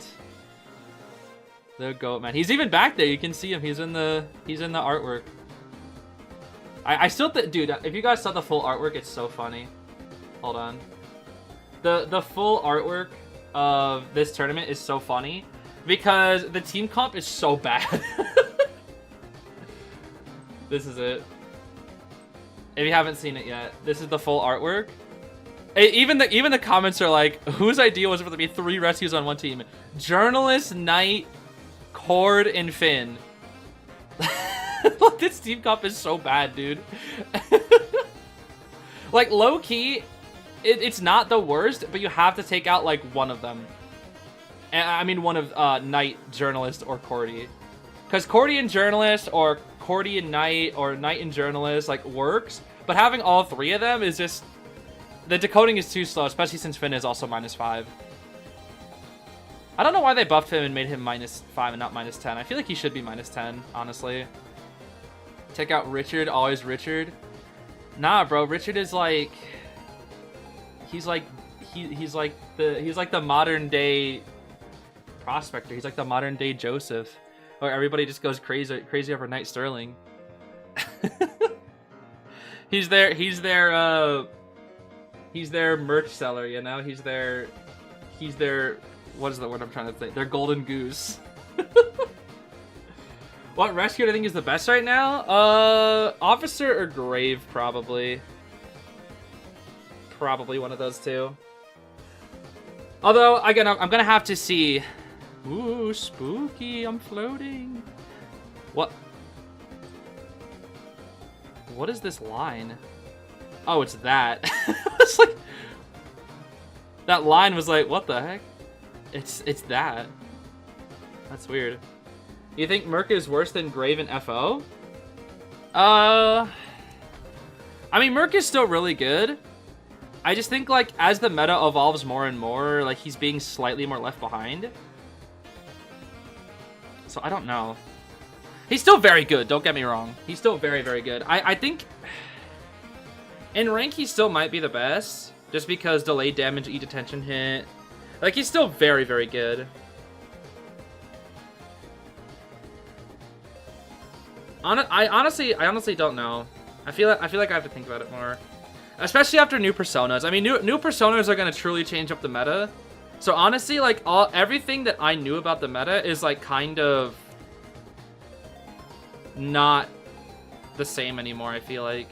The GOAT, man. He's even back there. You can see him. He's in the artwork. I still think, dude, if you guys saw the full artwork, it's so funny. Hold on. The full artwork of this tournament is so funny because the team comp is so bad. This is it. If you haven't seen it yet, this is the full artwork. Even the comments are like, whose idea was it for there to be 3 rescues on one team? Journalist, Knight, Cord, and Finn. This team comp is so bad, dude. Like, low-key, it's not the worst, but you have to take out, like, one of them. And, I mean, one of Knight, Journalist, or Cordy. Because Cordy and Journalist, or Cordy and Knight, or Knight and Journalist, like, works. But having all 3 of them is just... The decoding is too slow, especially since Finn is also -5. I don't know why they buffed him and made him -5 and not -10. I feel like he should be -10, honestly. Take out Richard, always Richard. Nah, bro, Richard is like... He's like the modern day prospector. He's like the modern day Joseph. Where everybody just goes crazy over Knight Sterling. He's their merch seller, you know? He's their what is the word I'm trying to think? Their golden goose. What rescue do I think is the best right now? Officer or Grave, probably. Probably one of those two. Although, again, I'm gonna have to see. Ooh, spooky, I'm floating. What is this line? Oh, it's that. It's like that line was like, what the heck? It's that. That's weird. You think Merc is worse than Grave and FO? I mean, Merc is still really good. I just think, like, as the meta evolves more and more, like, he's being slightly more left behind. So, I don't know. He's still very good, don't get me wrong. He's still very good. I think... In rank, he still might be the best, just because delayed damage, E-detention hit. Like, he's still very good. I honestly don't know. I feel like I have to think about it more, especially after new personas. I mean, new personas are gonna truly change up the meta. So honestly, like everything that I knew about the meta is like kind of not the same anymore. I feel like.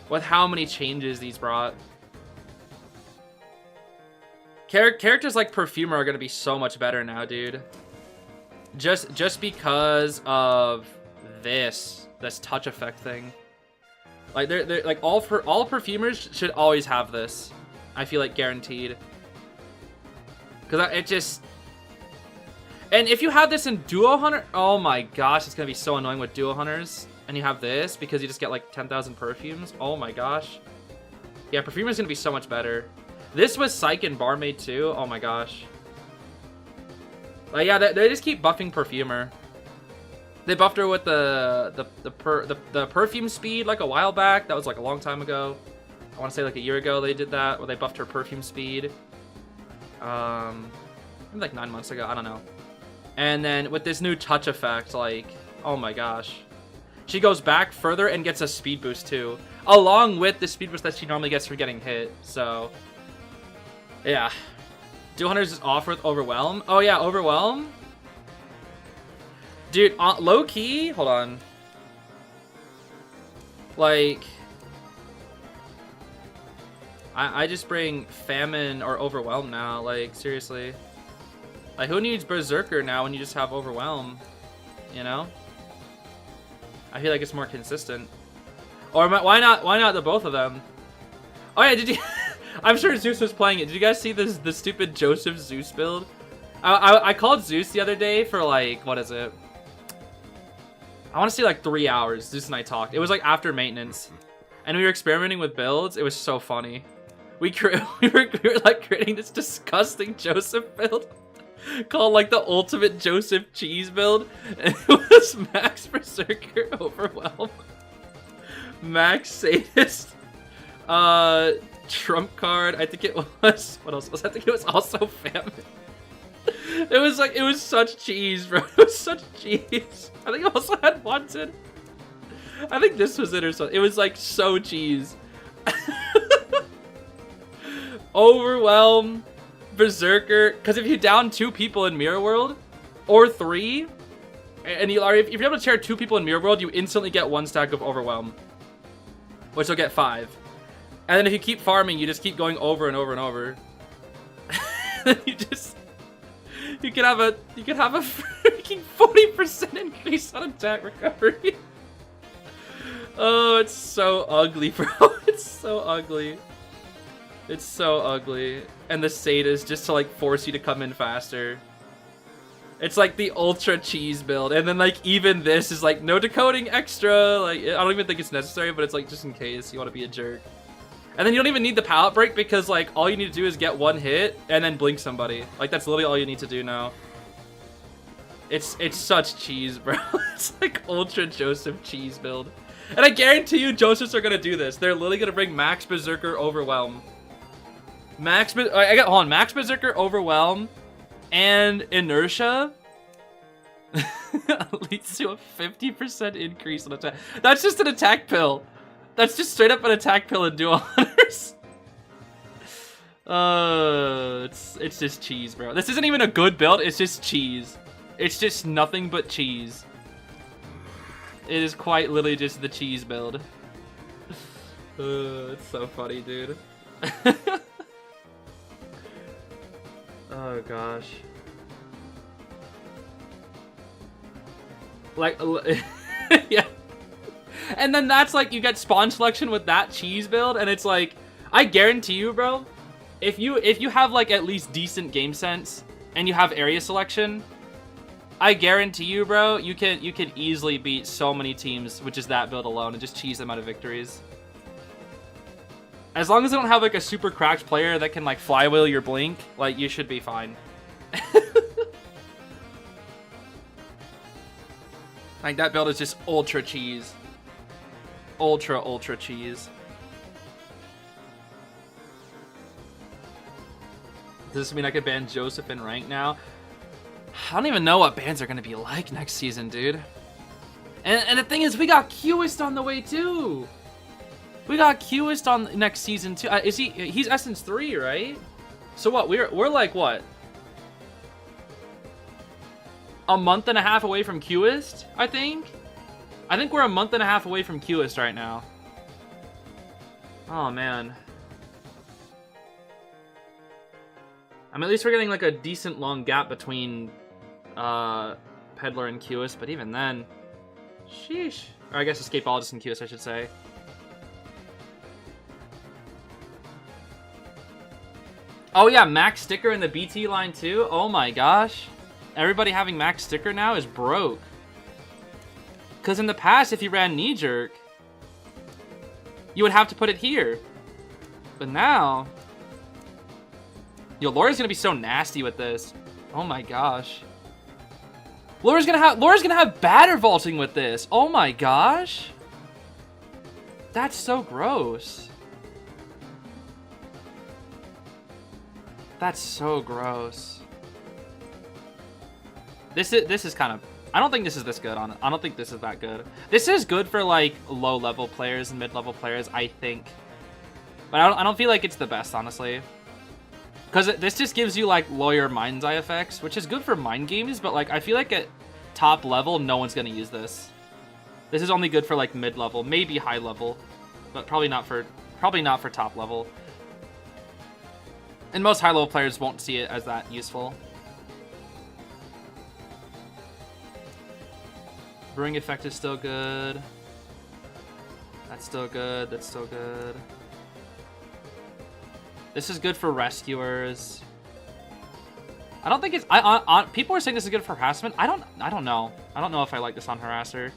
with how many changes these brought. Characters like Perfumer are gonna be so much better now, dude. Just because of this touch effect thing. Like they're like all perfumers should always have this. I feel like guaranteed. Cause it just. And if you have this in Duo Hunter, oh my gosh, it's gonna be so annoying with Duo Hunters. And you have this because you just get like 10,000 perfumes. Oh my gosh. Yeah, Perfumer's gonna be so much better. This was Psyche and Barmaid too. Oh my gosh. Like yeah, they just keep buffing Perfumer. They buffed her with the perfume speed like a while back. That was like a long time ago. I want to say like a year ago they did that, where they buffed her perfume speed. Maybe like 9 months ago. I don't know. And then with this new touch effect, like, oh my gosh. She goes back further and gets a speed boost too, along with the speed boost that she normally gets for getting hit. So, yeah. Duo Hunters is off with Overwhelm. Oh yeah, Overwhelm. Dude, low key. Hold on. Like, I just bring Famine or Overwhelm now. Like seriously. Like who needs Berserker now when you just have Overwhelm? You know. I feel like it's more consistent. Or why not the both of them? Oh yeah, did you? I'm sure Zeus was playing it. Did you guys see the stupid Joseph Zeus build? I called Zeus the other day for like, what is it? I want to say like 3 hours. Zeus and I talked. It was like after maintenance, and we were experimenting with builds. It was so funny. We were like creating this disgusting Joseph build called like the ultimate Joseph cheese build, and it was Max Berserker Overwhelm, Max Sadist, Trump card. I think it was, what else was? I think it was also Famine. It was such cheese, bro. It was such cheese. I think it also had Wanted. I think this was it or something. It was like so cheese. Overwhelm, Berserker, because if you down 2 people in Mirror World, or 3, and if you're able to chair 2 people in Mirror World, you instantly get 1 stack of Overwhelm, which will get 5. And then if you keep farming, you just keep going over and over and over. Then you can have a freaking 40% increase on attack recovery. Oh, it's so ugly, bro. It's so ugly. It's so ugly. And the Sadist just to like force you to come in faster. It's like the ultra cheese build. And then like even this is like no decoding extra. Like I don't even think it's necessary, but it's like just in case you want to be a jerk. And then you don't even need the pallet break because like all you need to do is get 1 hit and then blink somebody. Like that's literally all you need to do now. It's such cheese, bro. It's like ultra Joseph cheese build. And I guarantee you Josephs are gonna do this. They're literally gonna bring Max Berserker Overwhelm. Max Berserker Overwhelm and Inertia leads to a 50% increase in attack. That's just an attack pill. That's just straight up an attack pill in Duo Hunters. It's just cheese, bro. This isn't even a good build. It's just cheese. It's just nothing but cheese. It is quite literally just the cheese build. It's so funny, dude. Oh gosh. Like, yeah. And then that's like you get spawn selection with that cheese build, and it's like, I guarantee you, bro, if you have like at least decent game sense and you have area selection, I guarantee you, bro, you can easily beat so many teams with just that build alone and just cheese them out of victories. As long as they don't have like a super cracked player that can like flywheel your blink, like you should be fine. Like that build is just ultra cheese. Ultra cheese. Does this mean I could ban Joseph in rank now? I don't even know what bans are gonna be like next season, dude. And the thing is, we got Qist on the way too. We got Qist on next season too. He's Essence 3, right? So what? We're like what? A month and a half away from Qist, I think. I think we're a month and a half away from Qist right now. Oh, man. I mean, at least we're getting, like, a decent long gap between Peddler and Qus, but even then... Sheesh. Or I guess Escapologist and Qus, I should say. Oh, yeah, Max Sticker in the BT line, too? Oh, my gosh. Everybody having Max Sticker now is broke. Because in the past, if you ran Knee Jerk, you would have to put it here. But now... Yo, Laura's gonna be so nasty with this. Oh my gosh. Laura's gonna have batter vaulting with this. Oh my gosh. That's so gross. That's so gross. This is kind of... I don't think this is this good on it. I don't think this is that good. This is good for like low-level players and mid-level players, I think. But I don't feel like it's the best, honestly. Because this just gives you like lawyer mind's eye effects, which is good for mind games, but like I feel like at top level, no one's gonna use this. This is only good for like mid-level, maybe high level, but probably not for top level. And most high-level players won't see it as that useful. Brewing effect is still good. That's still good. That's still good. This is good for rescuers. I don't think it's... people are saying this is good for harassment. I don't know. I don't know if I like this on harasser.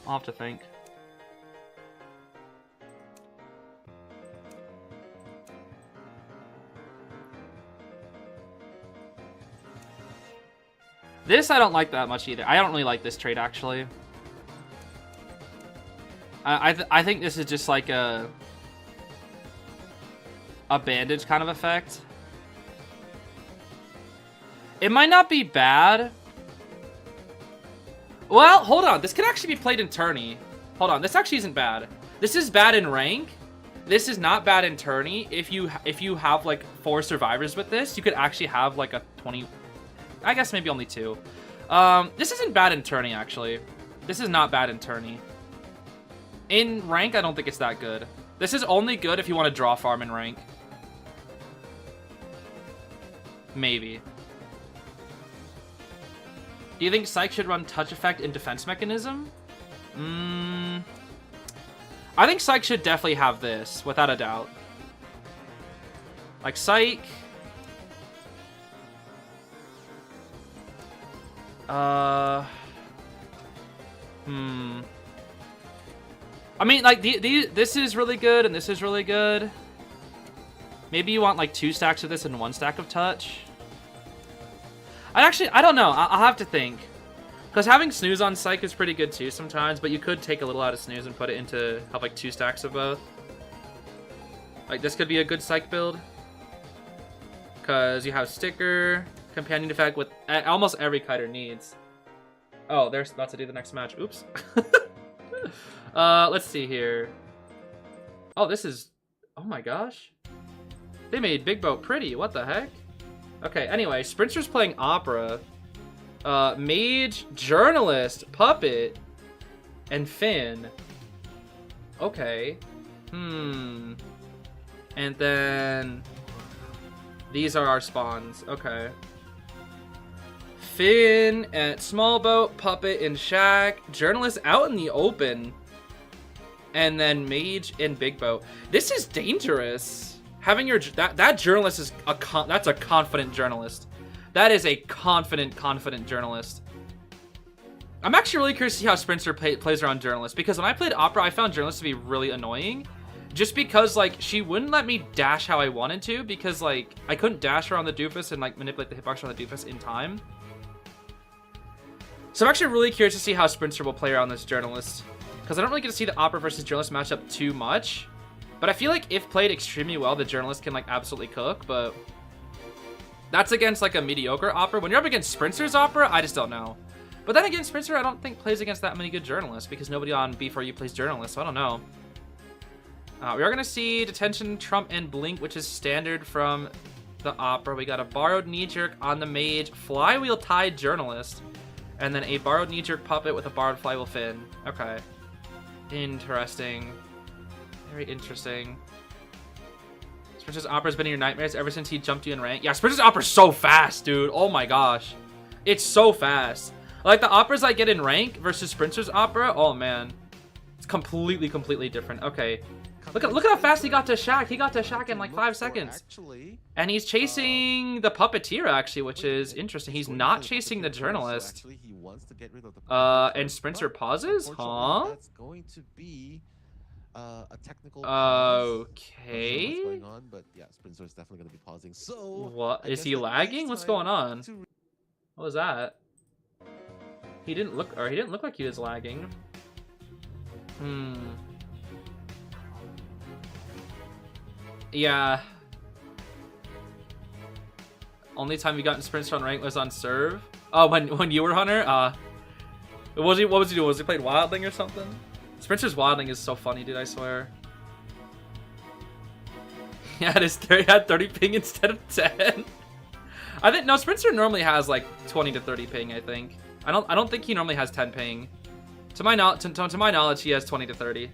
I'll have to think. This I don't like that much either. I don't really like this trait, actually. I think this is just like a bandage kind of effect. It might not be bad. Well, hold on. This could actually be played in Tourney. Hold on. This actually isn't bad. This is bad in rank. This is not bad in Tourney. If you have like 4 survivors with this, you could actually have like a 20... I guess maybe only 2. This isn't bad in Tourney, actually. This is not bad in Tourney. In rank, I don't think it's that good. This is only good if you want to draw farm in rank. Maybe. Do you think Psych should run touch effect in defense mechanism? I think Psych should definitely have this, without a doubt. Like, Psych... I mean, like, this is really good, and this is really good. Maybe you want, like, 2 stacks of this and 1 stack of touch. I don't know. I'll have to think. Because having Snooze on Psych is pretty good, too, sometimes. But you could take a little out of Snooze and put it into, have, like, 2 stacks of both. Like, this could be a good Psych build. Because you have Sticker, Companion Effect with almost every kiter needs. Oh, they're about to do the next match. Oops. Let's see here. Oh, this is... Oh my gosh. They made Big Boat pretty. What the heck? Okay, anyway. Sprinter's playing Opera. Mage, Journalist, Puppet, and Finn. Okay. And then... These are our spawns. Okay. Finn at Small Boat, Puppet in Shack, Journalist out in the open, and then Mage in Big Boat. This is dangerous. Having your that Journalist is that's a confident Journalist. That is a confident Journalist. I'm actually really curious to see how Sprinter plays around Journalist, because when I played Opera, I found Journalist to be really annoying. Just because, like, she wouldn't let me dash how I wanted to, because, like, I couldn't dash around the doofus and, like, manipulate the hitbox around the doofus in time. So I'm actually really curious to see how Sprinter will play around this Journalist, because I don't really get to see the Opera versus Journalist matchup too much. But I feel like if played extremely well, the Journalist can, like, absolutely cook, but that's against, like, a mediocre Opera. When you're up against Sprinter's Opera, I just don't know. But then again, Sprinter, I don't think plays against that many good Journalists, because nobody on B4U plays Journalist, so I don't know. We are going to see Detention, Trump, and Blink, which is standard from the Opera. We got a Borrowed Knee Jerk on the Mage, Flywheel Tied Journalist, and then a Borrowed Knee Jerk Puppet with a Borrowed Flywheel Fin. Okay. Interesting. Very interesting. Sprinter's Opera's been in your nightmares ever since he jumped you in rank. Yeah, Sprinter's Opera's so fast, dude. Oh my gosh. It's so fast. Like the Operas I get in rank versus Sprinter's Opera. Oh man. It's completely different. Okay. Look at how fast he got to Shaq. He got to Shaq in like 5 seconds. And he's chasing the Puppeteer actually, which is interesting. He's not chasing the Journalist. And Sprinter pauses? Huh? That's going to be a technical okay. What's going on, but yeah, Sprinter is definitely going to be pausing. So what is he lagging? What's going on? What was that? He didn't look like he was lagging. Yeah. Only time he got in Sprinter on rank was on serve. Oh, when you were Hunter? What was he doing? Was he playing Wildling or something? Sprinter's Wildling is so funny, dude, I swear. He had 30 ping instead of 10. I think no, Sprinter normally has like 20 to 30 ping, I think. I don't think he normally has 10 ping. To my knowledge, he has 20 to 30.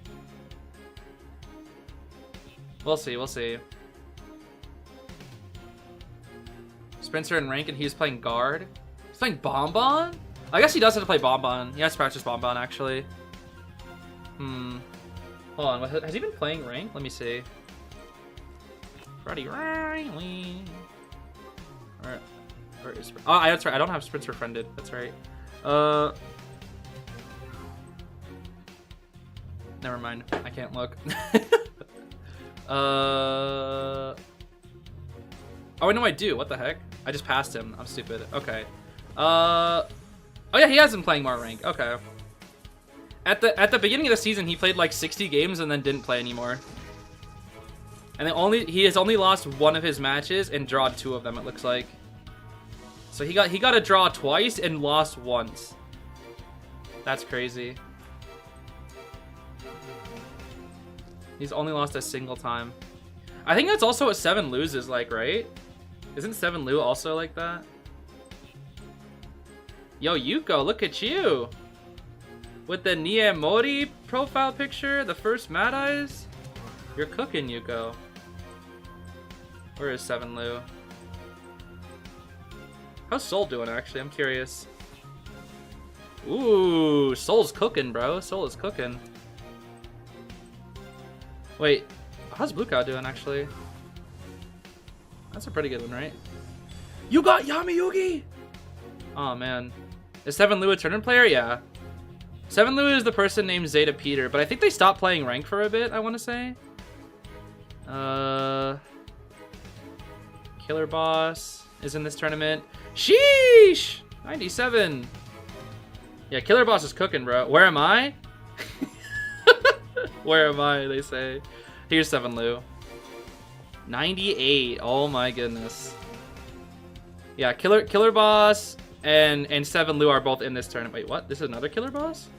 We'll see, we'll see. Sprinter in rank and he's playing guard. He's playing Bonbon? I guess he does have to play Bonbon. He has to practice Bonbon actually. Hold on, has he been playing rank? Let me see. Freddie Riley. Where is? Oh, that's right. I don't have Sprinter friended. That's right. Never mind. I can't look. Oh, no, I do. What the heck? I just passed him. I'm stupid. Okay. Oh yeah, he has been playing more rank. Okay. At the beginning of the season, he played like 60 games and then didn't play anymore. And then he has only lost one of his matches and drawed 2 of them. It looks like. So he got a draw twice and lost once. That's crazy. He's only lost a single time. I think that's also what 7 loses like, right? Isn't 7 Lu also like that? Yo, Yuko, look at you! With the Niemori profile picture, the first Mad Eyes? You're cooking, Yuko. Where is 7 Lu? How's Soul doing, actually? I'm curious. Ooh, Soul's cooking, bro. Soul is cooking. Wait, how's Blue Cow doing, actually? That's a pretty good one, right? You got Yami Yugi! Oh, man. Is 7 Lu a tournament player? Yeah. 7 Lu is the person named Zeta Peter, but I think they stopped playing rank for a bit, I want to say. Killer Boss is in this tournament. Sheesh! 97. Yeah, Killer Boss is cooking, bro. Where am I? Where am I, they say. Here's 7 Lu. 98. Oh my goodness. Yeah, Killer Boss and 7 Lu are both in this tournament. Wait, what? This is another Killer Boss?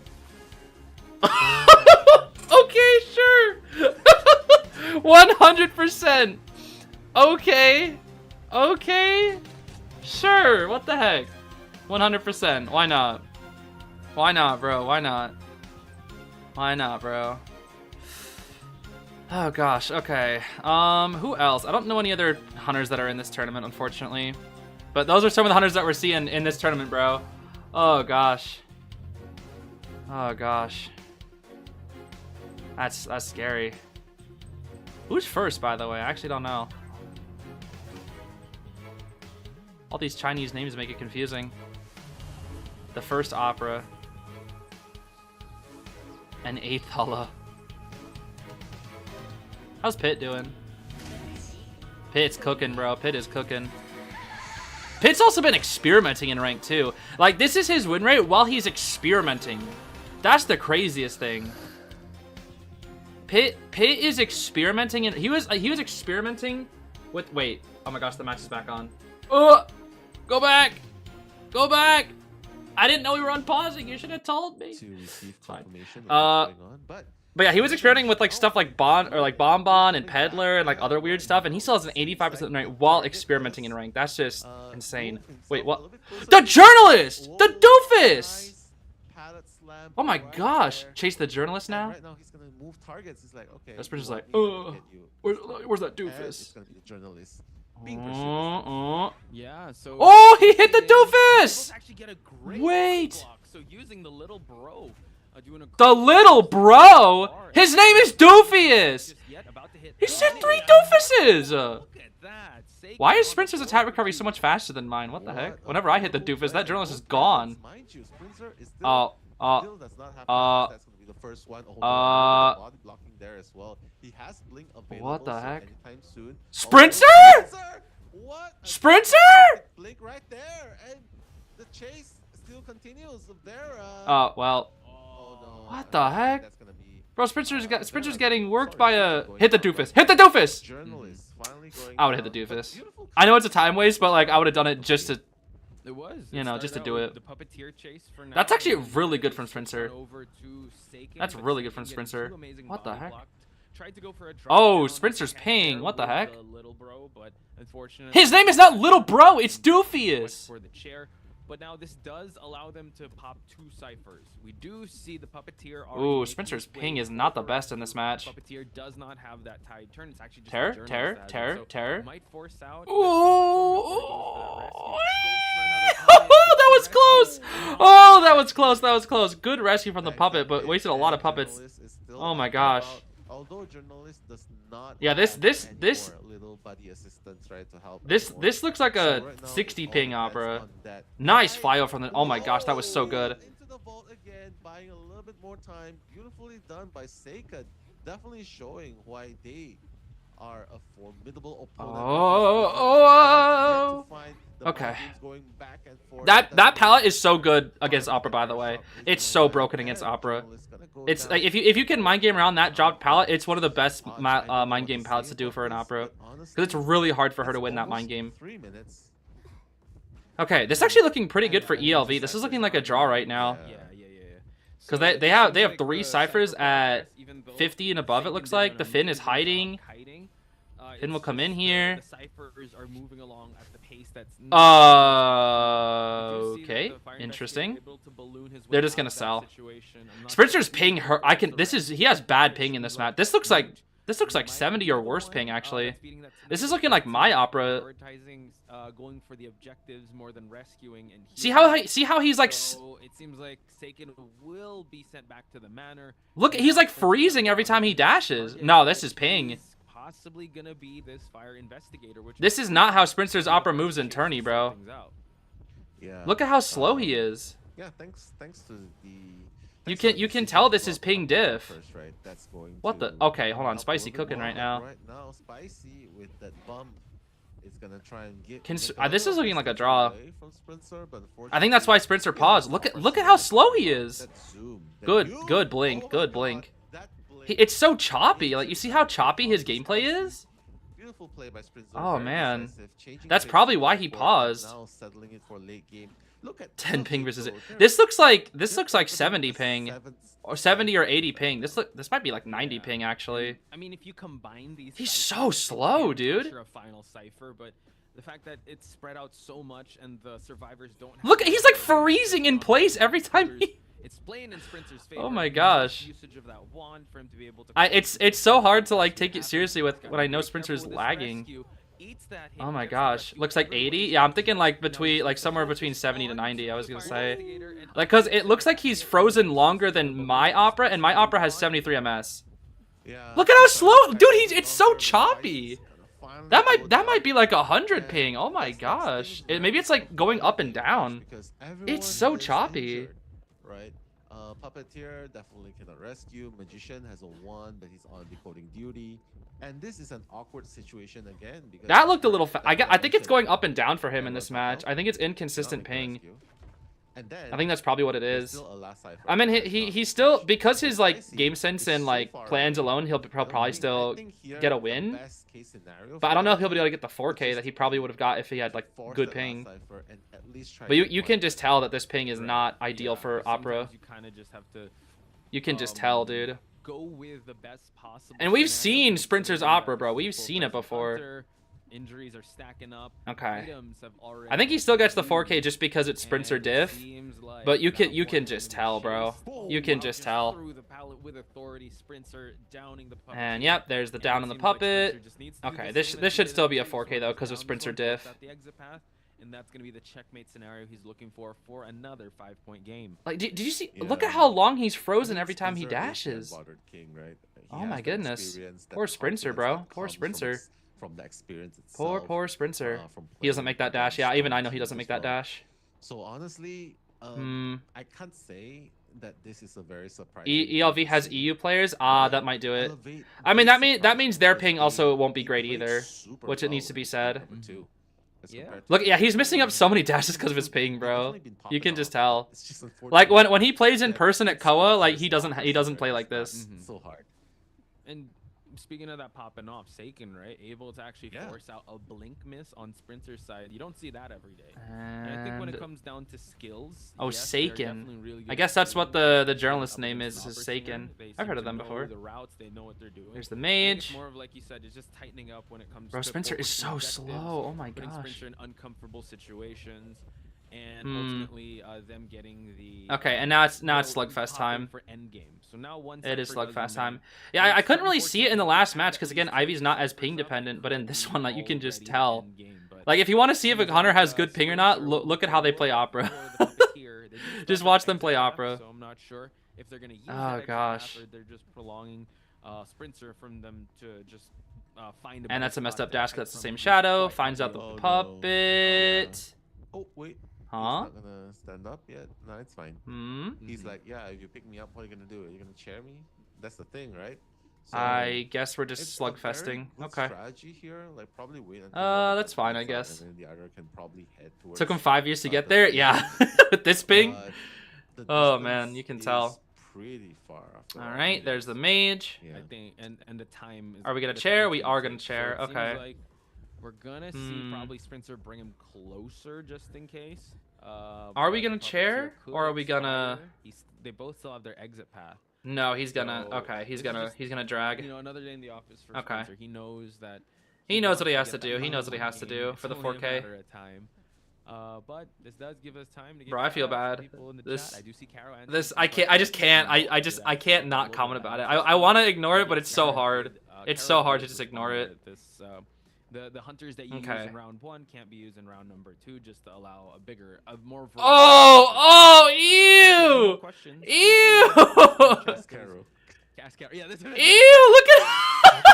Okay, sure. 100%. Okay. Okay. Sure. What the heck? 100%. Why not? Why not, bro? Why not? Why not, bro? Oh gosh, okay. Who else? I don't know any other hunters that are in this tournament, unfortunately. But those are some of the hunters that we're seeing in this tournament, bro. Oh gosh. Oh gosh. That's scary. Who's first, by the way? I actually don't know. All these Chinese names make it confusing. The first opera. And 8th Hala. How's Pitt doing? Pitt's cooking, bro. Pitt is cooking. Pitt's also been experimenting in rank too. Like, this is his win rate while he's experimenting. That's the craziest thing. Pitt is experimenting, and he was experimenting with. Wait, oh my gosh, the match is back on. Oh, go back, go back. I didn't know we were unpausing. You should have told me. To receive confirmation of what's going on, but yeah, he was experimenting with like stuff like Bonbon and Peddler and like other weird stuff, and he still has an 85% rank while experimenting in rank. That's just insane. Wait, what? The journalist, the doofus. lamp. Oh my right gosh. there. Chase the journalist And now? right now he's gonna move targets. He's like, okay. That Sprinter's you like, want me, I'm gonna get you. where's that And it's doofus? gonna be the journalist being pursued. Yeah, so Oh, he hit the doofus! actually get a great Wait. block. So using the little bro, doing a The little bro? His name is Doofius! He said 3 doofuses! Look at that. Why is Sprinter's attack recovery so much faster than mine? What the heck? Whenever I hit the doofus, that journalist is gone. Mind you, Sprinter is Oh, still does not have that's gonna be the first one. Body blocking there as well. He has blink available. What the so heck? anytime soon. Sprinter? What? Sprinter? Blink right there, and the chase still continues of their. Well. Oh no. What the heck? That's gonna be. Bro, Sprinter's getting worked by a... Hit the doofus! Hit the doofus! Journalist finally going I would hit the down, but doofus. beautiful I know it's a time waste, but like I would have done it just to... It was. You know, just to do it. The puppeteer chase for now. That's actually really good from Sprinter. Over to Seiken, That's but really good Seiken from getting Sprinter. two amazing What the body heck? blocked. Tried to go for a drop Oh, down, Sprinter's can't ping. there What the with heck? the little bro, but unfortunately, His name is not Little Bro, it's Doofius! for the chair. But now this does allow them to pop 2 ciphers. We do see the puppeteer. already Ooh, making Sprinter's his way ping is not the over best in to this match. Puppeteer does not have that tide turn. It's actually just Terror, the terror, journalist terror, has it, so terror. might force out. Ooh! That was close! Oh, that was close, that was close. Good rescue from the puppet, but wasted a lot of puppets. Oh my gosh. Although journalist does not. Yeah, this little buddy assistants, right, to help. this looks like a 60 ping opera. Nice file from the... Oh my gosh, that was so good. Into the vault again, buying a little bit more time. Beautifully done by Seiken. Definitely showing why they are a formidable opponent. Okay. That palette is so good against Opera, by the way. It's so broken against Opera. It's like if you can mind game around that dropped palette, it's one of the best mind game palettes to do for an Opera, because it's really hard for her to win that mind game. Okay, this is actually looking pretty good for ELV. This is looking like a draw right now. Yeah. Because they have 3 ciphers at 50 and above. It looks like the Finn is hiding. Finn will come in here. The ciphers are moving along at the pace that's okay, interesting. They're just gonna sell. Sprinter's ping her. He has bad ping in this match. This looks like 70 or worse ping actually. This is looking like my Opera. Going for the objectives more than rescuing and See how he's like. So it seems like Seiken will be sent back to the manor. Look, he's like freezing every time he dashes. No, this is ping. Possibly gonna be this fire investigator. Which this is not how Sprinter's Opera moves in Tourney, bro. Yeah. Look at how slow he is. Yeah, thanks to the. You can tell this is ping diff. Right? That's going what the? Okay, hold on. Spicy cooking right now. Right now, Spicy with that bump is gonna try and get. This is looking like a draw. I think that's why Sprinter paused. Look at how slow he is. Good blink. Good blink. It's so choppy. Like, you see how choppy his gameplay is? Beautiful play by Sprinter. Oh man, that's probably why he paused. Now settling it for late game. Look at 10 ping versus it. This looks like 70 ping, or 70 or 80 ping. This might be like 90 ping actually. I mean, if you combine these, he's so slow, dude. A final cipher, but the fact that it's spread out so much and the survivors don't. Look, he's like freezing in place every time he. It's playing in Sprinter's favor. Oh my gosh. Usage of that wand for him to be able to it's so hard to like take it seriously when I know Sprinter's lagging. Oh my gosh. Looks like 80? Yeah, I'm thinking like somewhere between 70 to 90, I was gonna say. Like, cause it looks like he's frozen longer than my Opera, and my Opera has 73 MS. Look at how slow, dude, it's so choppy. That might be like 100 ping. Oh my gosh. Maybe it's like going up and down. It's so choppy. Right, Puppeteer definitely cannot rescue. Magician has a 1, but he's on decoding duty, and this is an awkward situation again because that looked a little. I think it's going up and down for him in this match. I think it's inconsistent ping. I think that's probably what it is. I mean, he's still, because his like game sense and like plans alone, he'll probably still get a win. But I don't know if he'll be able to get the 4K that he probably would have got if he had like good ping. But you can just tell that this ping is not ideal for Opera. You can just tell, dude. Go with the best possible. And we've seen Sprinter's Opera, bro. We've seen it before. Injuries are stacking up. Okay. Items have already I think he still gets the been 4K just because it's sprinter and it diff. seems like But you that can one's just gonna be tell, bro. chased. You can Wow, just tell. through the pallet with authority. Sprinter downing the puppet. And yep, there's the And down it on the seems like puppet. Sprinter just needs to do Okay, the this same this as he should did still in be a the previous 4K one, though just because of down sprinter before he diff. gets out the exit path, and that's going to be the checkmate scenario he's looking for another 5-point game. Like, did you see? Yeah. Look at how long he's I frozen mean, every time he Spencer is the dashes. unbothered king, right? He Oh has my that goodness. experience, that Poor Sprinter, confidence bro. that Poor comes Sprinter. from the experience itself. Poor Sprinter. from He doesn't playing make that dash. against Yeah, even strong I know he teams doesn't as make that well. dash. So honestly, Hmm. I can't say that this is a very surprising. ELV has EU players. Ah, that might do it. Elevate I mean, did that surprise means me their because ping also he- won't be he great played either, super which it well needs to be in said. number two as Yeah. compared to Look, yeah, he's the missing up other so many ones. dashes because of his He's ping, bro. definitely been You popping can just off. tell. It's just Like unfortunate when he plays in that person at it's Koa, the like first he doesn't opposite, play right? like It's this. not so hard. And speaking of that popping off, Seiken, right? Able to actually Yeah. force out a blink miss on Sprinter's side. You don't see that every day. And I think when it And comes down to skills, oh, yes, they're Seiken. definitely really good I at guess that's what shooting, the but journalist's up name against is an upper Seiken. tier, they I've seem heard of to them know before. The routes, they know what they're doing. There's the I think mage. it's more of, like you said, it's just tightening up when it comes Bro, to Sprinter is so focusing slow. objectives, Oh my putting gosh. Sprinter in uncomfortable situations, and Hmm. ultimately them getting the Okay, and now it's well, slugfest popping time. for endgame. So now once It is Cypher does slugfest win, time. Yeah, I couldn't really see it in the last match because again, Ivy's not as ping dependent, but in this one, like you can just tell. Like if you want to see if a hunter has good ping or not, look at how they play opera. Just watch them play opera. So I'm not sure if they're gonna use Oh, that exit gosh. path or they're just prolonging Sprinter from them to just find. And that's a messed up dash 'cause that's the same He's shadow. quite Finds out the Oh, no. puppet. Oh wait, Huh? he's not gonna stand up yet. No, it's fine. Hmm. He's like, yeah, if you pick me up, what are you gonna do? Are you gonna chair me? That's the thing, right? So, I guess we're just it's a very slugfesting. good Okay. Strategy here, like probably wait until one That's of them fine, I picks up, guess. And then the other can probably head towards. Took him 5 years to get the there. finish. Yeah, with this ping. But the Oh, man, distance you can is tell. Pretty far. After All all. right, there's the mage. Yeah. I think, and the time. Is, Are we gonna the chair? time We is are gonna gonna take. chair, So it seems okay. like we're gonna see Hmm. probably Sprinter bring him closer just in case. Are we but gonna Puppeteer chair, could or are we gonna- expire. They both still have their exit path. No, he's gonna. So, Okay, he's this is gonna. just, He's gonna drag. You know, another day in the office for Okay. Sprinter. He knows that. He knows wants what he has get to that do. He knows what he final has to game. do It's for the only a 4K. matter of time. But this does give us time to get Bro, I feel shout-outs to bad. people in the This- chat. I do see Caro and This Steve I can't. I just can't. I can't not comment about it. I want to ignore it, but it's so hard. It's so hard to just ignore it. This, the hunters that you use Okay. in round 1 can't be used in round number 2, just to allow a more. Oh! More Ew! questions. Ew! Cascaro. Cascaro. Yeah, this is. Ew! Look at.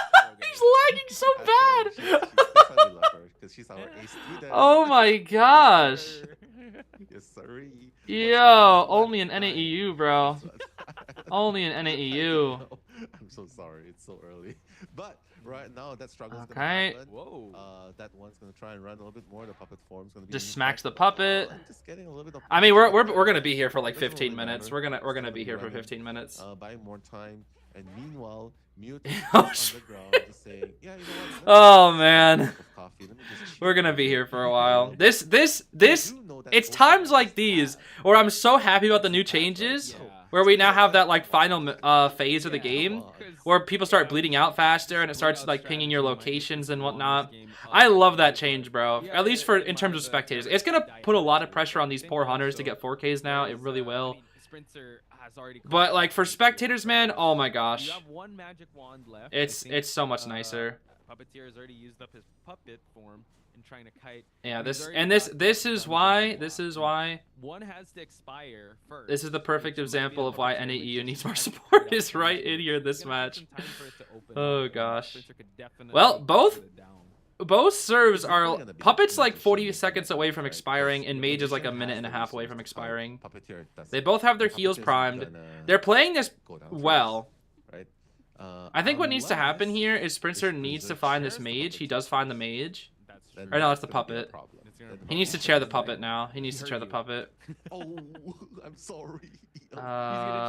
He's lagging so bad. That's why we love her, because she's our A student. Oh my gosh. Yes, sir. Yo, only in NAEU, bro. Only in NAEU. I'm so sorry. It's so early. But right now, that struggle's Okay. gonna happen. Whoa. That one's gonna try and run a little bit more. The puppet form's gonna be Just in smacks the back. puppet. I'm just getting a little bit of. I mean, we're gonna be here for like Doesn't 15 really minutes. matter. We're gonna It's be here for running, 15 minutes. Buying more time, and meanwhile, Mute is Oh, on the ground, just saying, yeah, you know what? let me Oh, just man. have a cup of coffee. Let me just We're chill gonna out be a here bit." for a while. You This do know that it's open times is like these bad. where I'm so happy about the new changes, Yeah. where we now have that like final phase of the Yeah, game Come on. where people start bleeding out faster and it starts like pinging your locations and whatnot. I love that change, bro. At least for in terms of spectators. It's gonna put a lot of pressure on these poor hunters to get 4Ks now. It really will. But like for spectators, man, oh my gosh, You have one magic wand left. it's so much nicer. Puppeteer has already used up his puppet form in trying to kite. Yeah, He's this already and got this the is dungeon why unlocked. One has to expire first. this is the perfect which might be example the of why Puppeteer, NAEU which needs is more actually support. right Is up right front. in here this It's gonna take match. some time for it to open Oh, up, gosh. Sprinter could definitely Well, put both- it down. Both serves are Definitely gonna be puppets like Intermission 40 making seconds it, away from right? expiring, 'Cause and the mage is like a Intermission minute has and a the half away from resources, but expiring. Puppeteer doesn't. They both have their Puppeteer's heals primed. gonna They're playing this go down first, well. right? I think what needs to happen Unless here is Sprinter this needs to Blizzard find this shares the mage. He puppet does find the mage. That's then true. Or no, that's the gonna be a puppet. problem. It's gonna Then be He needs to puppet chair the is puppet like, now. He needs to heard chair the you. puppet. Oh, I'm sorry. He's gonna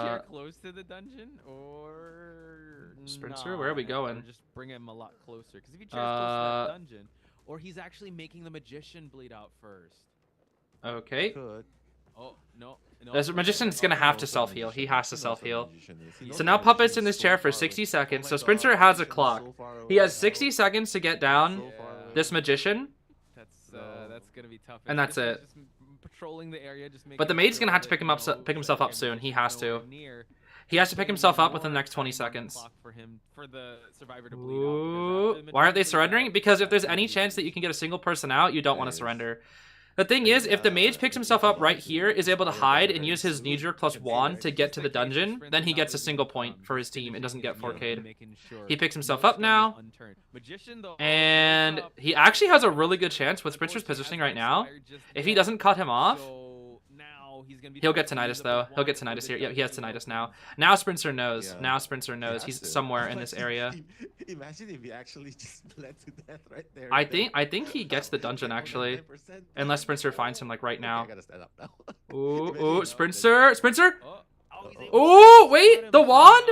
chair Uh, close to the dungeon, or Sprinter, where are we not, going? or just bring him a lot closer. Because if he chairs close to that dungeon, or he's actually making the magician bleed out first. Okay. Could. Oh, no. The Magician's gonna have to self-heal. He has to self-heal. So now Puppet's in this chair for 60 seconds. So Sprinter has a clock. He has 60 seconds to get down this Magician. That's gonna be tough. And that's it. Just patrolling the area, just But the Mage's gonna have to pick himself up soon. He has to. He has to pick himself up within the next 20 seconds. Ooh. Why aren't they surrendering? Because if there's any chance that you can get a single person out, you don't want to surrender. The thing is, if the Mage picks himself up right here, is able to hide and use his knee-jerk plus wand to get to the dungeon, then he gets a single point for his team and doesn't get 4K'd. He picks himself up now, and he actually has a really good chance with Sprinter's positioning right now. If he doesn't cut him off, he'll get Tinnitus, though. He'll get Tinnitus here. Yeah, he has Tinnitus now. Now Sprinter knows. Yeah. Now Sprinter knows. He's somewhere in this area. Imagine if he actually just bled to death right there. I think he gets the dungeon, actually. Unless Sprinter finds him, like, right now. I gotta stand up now. Ooh, Sprinter! Sprinter! Oh, wait! The wand?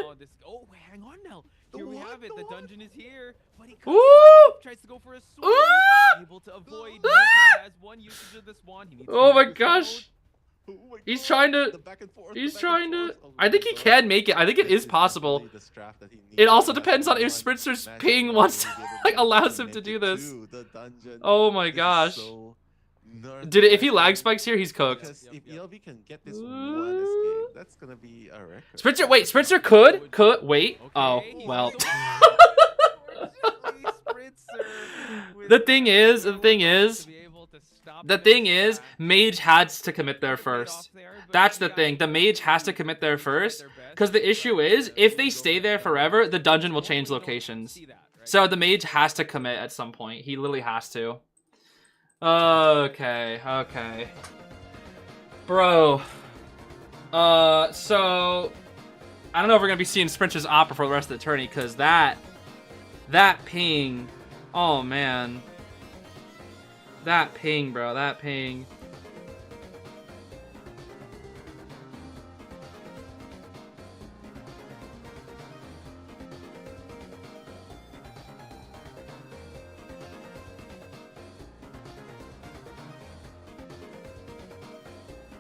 Oh, hang on now. Here we have it. The dungeon is here. But he Ooh! tries to go for a swing. Ooh! Able to avoid. Ah! Has one usage of this wand. He needs Oh my to gosh! Oh my He's God, trying to. the back and forth, He's the back and trying to. forth. Oh I think he my can God. make it. I think it is possible. The strap that he needs It also to depends on if one Sprinter's match ping point wants to to, be able like, to allows him make to it do this. to the dungeon. Oh my This is gosh. so Dude, if he lag spikes here, he's cooked. Because if ELB can get this one escape, that's gonna be a record. Sprinter, wait, Sprinter could, wait. Oh, well. The thing is, Mage has to commit there first. That's the thing. The Mage has to commit there first. Because the issue is, if they stay there forever, the dungeon will change locations. So the Mage has to commit at some point. He literally has to. Okay. Bro. So... I don't know if we're going to be seeing Sprinter's Opera for the rest of the tourney, because that ping... Oh, man. That ping, bro. That ping.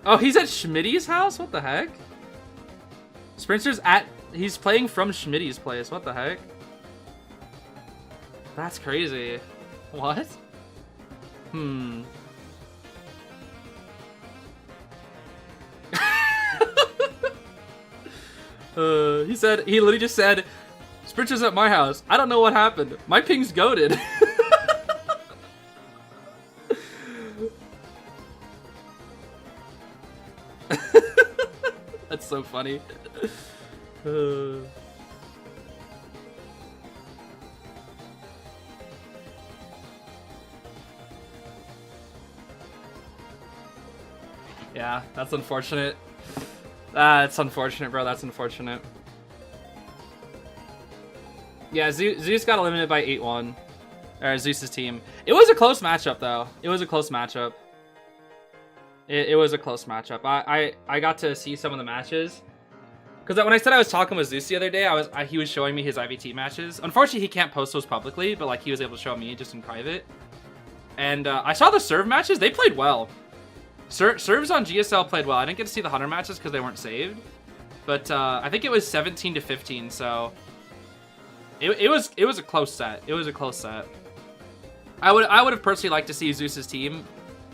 Oh, he's at Schmitty's house? What the heck? Sprinter's at... He's playing from Schmitty's place. What the heck? That's crazy. What? He literally just said, Sprinter's at my house. I don't know what happened. My ping's goated. That's so funny. Yeah, that's unfortunate. That's unfortunate, bro. That's unfortunate. Yeah, Zeus got eliminated by 8-1. Or Zeus's team. It was a close matchup, though. It was a close matchup. It was a close matchup. I got to see some of the matches. Because when I said I was talking with Zeus the other day, he was showing me his IVT matches. Unfortunately, he can't post those publicly, but like he was able to show me just in private. And I saw the serve matches. They played well. Serves on GSL played well. I didn't get to see the Hunter matches because they weren't saved. But I think it was 17-15, so... It was a close set. It was a close set. I would have personally liked to see Zeus's team.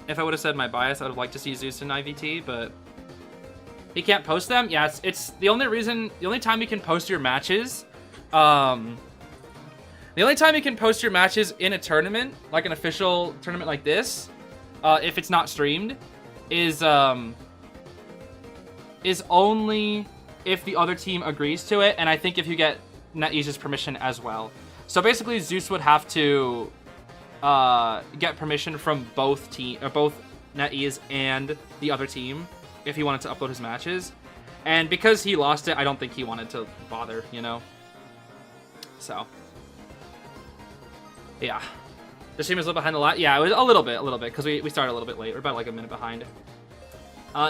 If I would have said my bias, I would have liked to see Zeus in IVT, but he can't post them. Yeah, it's the only time you can post your matches. The only time you can post your matches in a tournament, like an official tournament like this, if it's not streamed, is only if the other team agrees to it, and I think if you get NetEase's permission as well. So basically, Zeus would have to get permission from both NetEase and the other team if he wanted to upload his matches. And because he lost it, I don't think he wanted to bother, you know? So. Yeah. The stream is a little behind a lot. Yeah, it was a little bit, because we started a little bit late. We're about like a minute behind.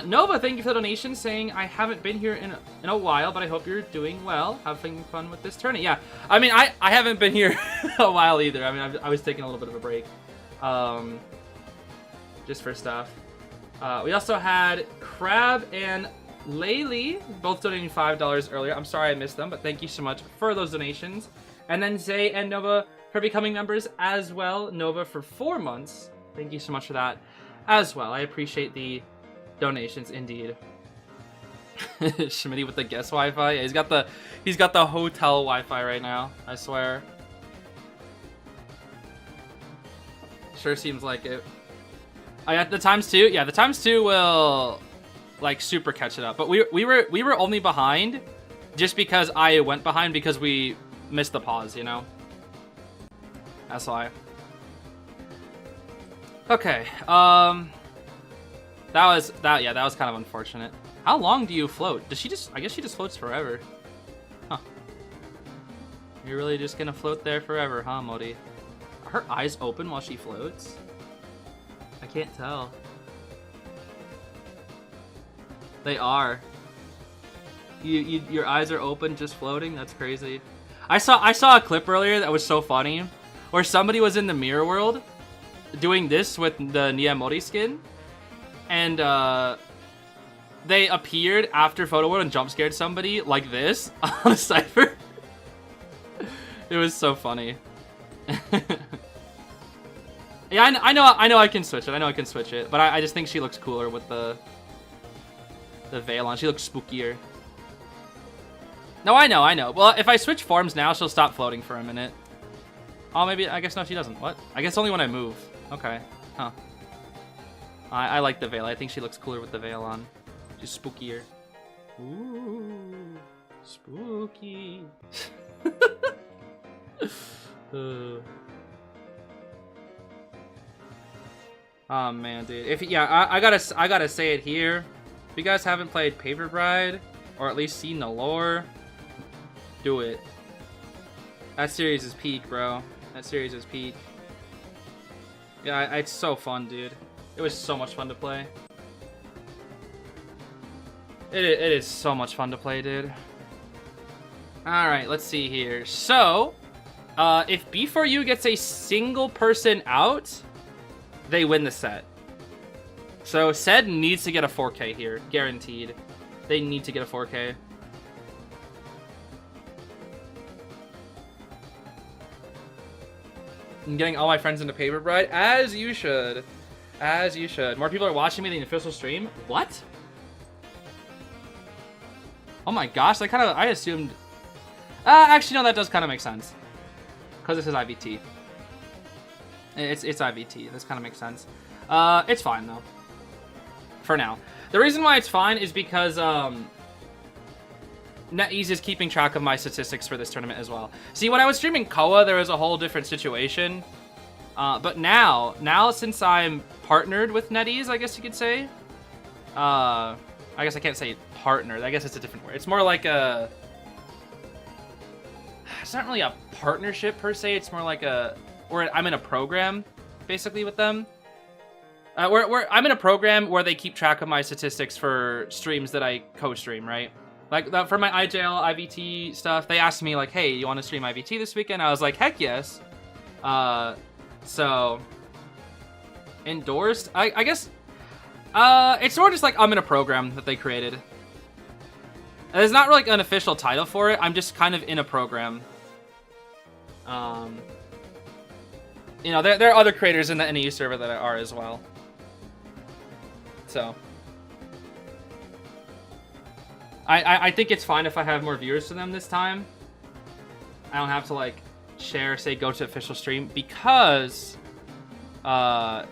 Nova, thank you for the donation, saying, I haven't been here in a while, but I hope you're doing well, having fun with this tourney. Yeah, I mean, I haven't been here a while either. I mean, I was taking a little bit of a break, just for stuff. We also had Crab and Laylee, both donating $5 earlier. I'm sorry I missed them, but thank you so much for those donations. And then Zay and Nova for becoming members as well. Nova for 4 months. Thank you so much for that as well. I appreciate the donations indeed. Schmitty with the guest Wi-Fi. Yeah, he's got the hotel Wi-Fi right now. I swear. Sure seems like it. The ×2. Yeah, the ×2 will like super catch it up. But we were only behind just because I went behind because we missed the pause, you know. That's why. Okay. That was kind of unfortunate. How long do you float? Does she just? I guess she just floats forever. Huh. You're really just gonna float there forever, huh, Modi? Are her eyes open while she floats? I can't tell. They are. Your eyes are open, just floating. That's crazy. I saw a clip earlier that was so funny, where somebody was in the mirror world, doing this with the Nia Modi skin, and they appeared after photo world and jump scared somebody like this on a cipher. It was so funny. Yeah, I know I can switch it. But I just think she looks cooler with the veil on. She looks spookier. No, I know. Well, if I switch forms now, she'll stop floating for a minute. Oh, maybe, I guess no, she doesn't. What? I guess only when I move. Okay. Huh. I like the veil. I think she looks cooler with the veil on. She's spookier. Ooh, spooky. Oh man, dude. I gotta say it here. If you guys haven't played Paper Bride, or at least seen the lore, do it. That series is peak, bro. That series is peak. Yeah, it's so fun, dude. It was so much fun to play. It is so much fun to play, dude. Alright, let's see here. So, if B4U gets a single person out, they win the set. So, Sed needs to get a 4K here. Guaranteed. They need to get a 4K. I'm getting all my friends into Paper Bride, as you should. As you should. More people are watching me than the official stream? What? Oh my gosh, I assumed... actually, no, that does kind of make sense. Because this is IVT. It's IVT. This kind of makes sense. It's fine, though. For now. The reason why it's fine is because, NetEase is keeping track of my statistics for this tournament as well. See, when I was streaming Koa, there was a whole different situation. But now since I'm partnered with NetEase, I guess you could say. I guess I can't say partnered. I guess it's a different word. It's more like a... It's not really a partnership per se. It's more like a... Where I'm in a program, basically, with them. Where I'm in a program where they keep track of my statistics for streams that I co-stream, right? Like, for my IJL, IVT stuff, they asked me, like, hey, you want to stream IVT this weekend? I was like, heck yes. So... Endorsed? I guess... it's more just like I'm in a program that they created. There's not really like an official title for it. I'm just kind of in a program. You know, there are other creators in the NEU server that are as well. So... I think it's fine if I have more viewers to them this time. I don't have to, like, share, say, go to official stream, because I'm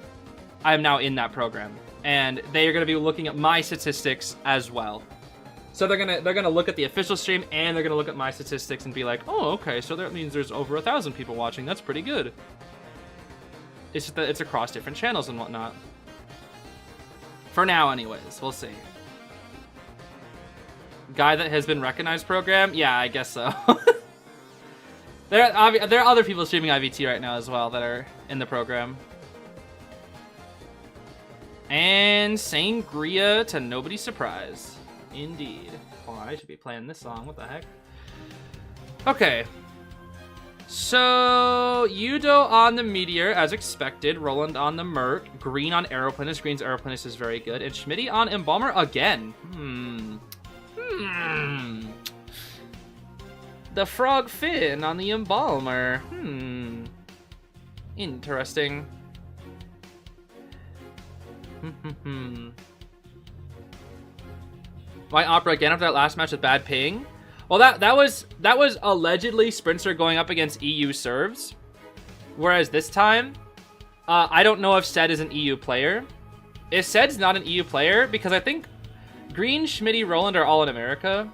now in that program. And they are going to be looking at my statistics as well. So they're gonna look at the official stream, and they're gonna look at my statistics and be like, oh, okay, so that means there's over 1,000 people watching. That's pretty good. It's just that it's across different channels and whatnot. For now, anyways, we'll see. Guy that has been recognized program? Yeah, I guess so. There are other people streaming IVT right now as well that are in the program. And Sangria to nobody's surprise. Indeed. Hold on, I should be playing this song. What the heck? Okay. So, Yudo on the Meteor, as expected. Roland on the Merc. Green on Aeroplanus. Green's Aeroplanus is very good. And Schmitty on Embalmer again. The Frog Fin on the Embalmer. Interesting. Why Opera again after that last match with bad ping? Well, that was allegedly Sprinter going up against EU serves, whereas this time, I don't know if Sed is an EU player. If Sed's not an EU player, because I think Green, Schmitty, Roland are all in America.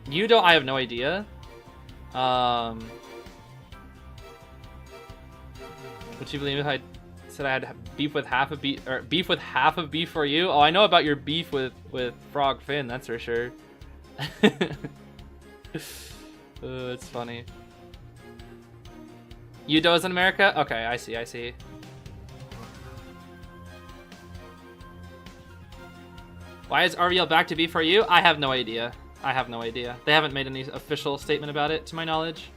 Yudo, I have no idea. Would you believe if I said I had beef with half of beef, or beef with half of beef for you? Oh, I know about your beef with Frog Finn, that's for sure. It's funny. Yudo's in America? Okay, I see. Why is RVL back to be for you? I have no idea. They haven't made any official statement about it, to my knowledge.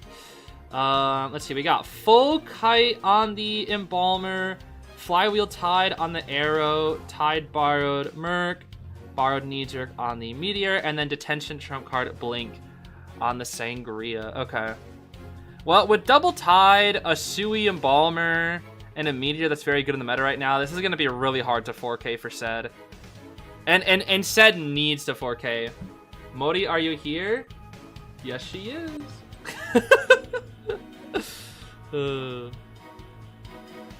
Let's see. We got full kite on the Embalmer, flywheel tide on the Arrow, tide borrowed Merc, borrowed knee jerk on the Meteor, and then detention trump card blink on the Sangria. Okay. Well, with double tide, a Sui Embalmer, and a Meteor that's very good in the meta right now, this is gonna be really hard to 4K for Sed. And Sed needs to 4K. Modi, are you here? Yes, she is.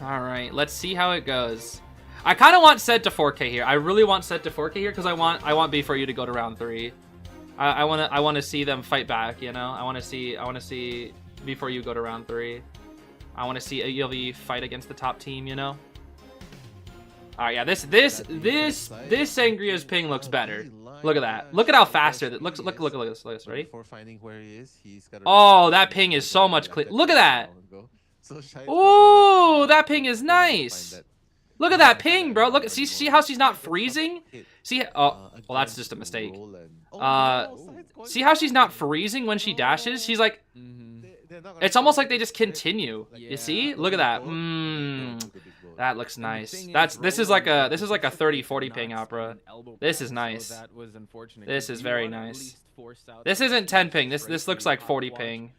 Alright, let's see how it goes. I kind of want Sed to 4K here. I really want Sed to 4K here because I want B4U to go to round 3. I want to see them fight back, you know? I want to see B4U go to round 3. I want to see ELV fight against the top team, you know? Alright, yeah, this Sangria's ping looks better. Look at that. Look at how faster that looks. Look at this. Ready? Oh, that ping is so much clear. Look at that. Oh, that ping is nice. Look at that ping, bro. Look, see how she's not freezing? See, oh, well, that's just a mistake. See how she's not freezing when she dashes? She's like, it's almost like they just continue. You see? Look at that. That looks nice. This is like a 30-40 ping Opera. This is nice. This is very nice. This isn't 10 ping. This looks like 40 ping.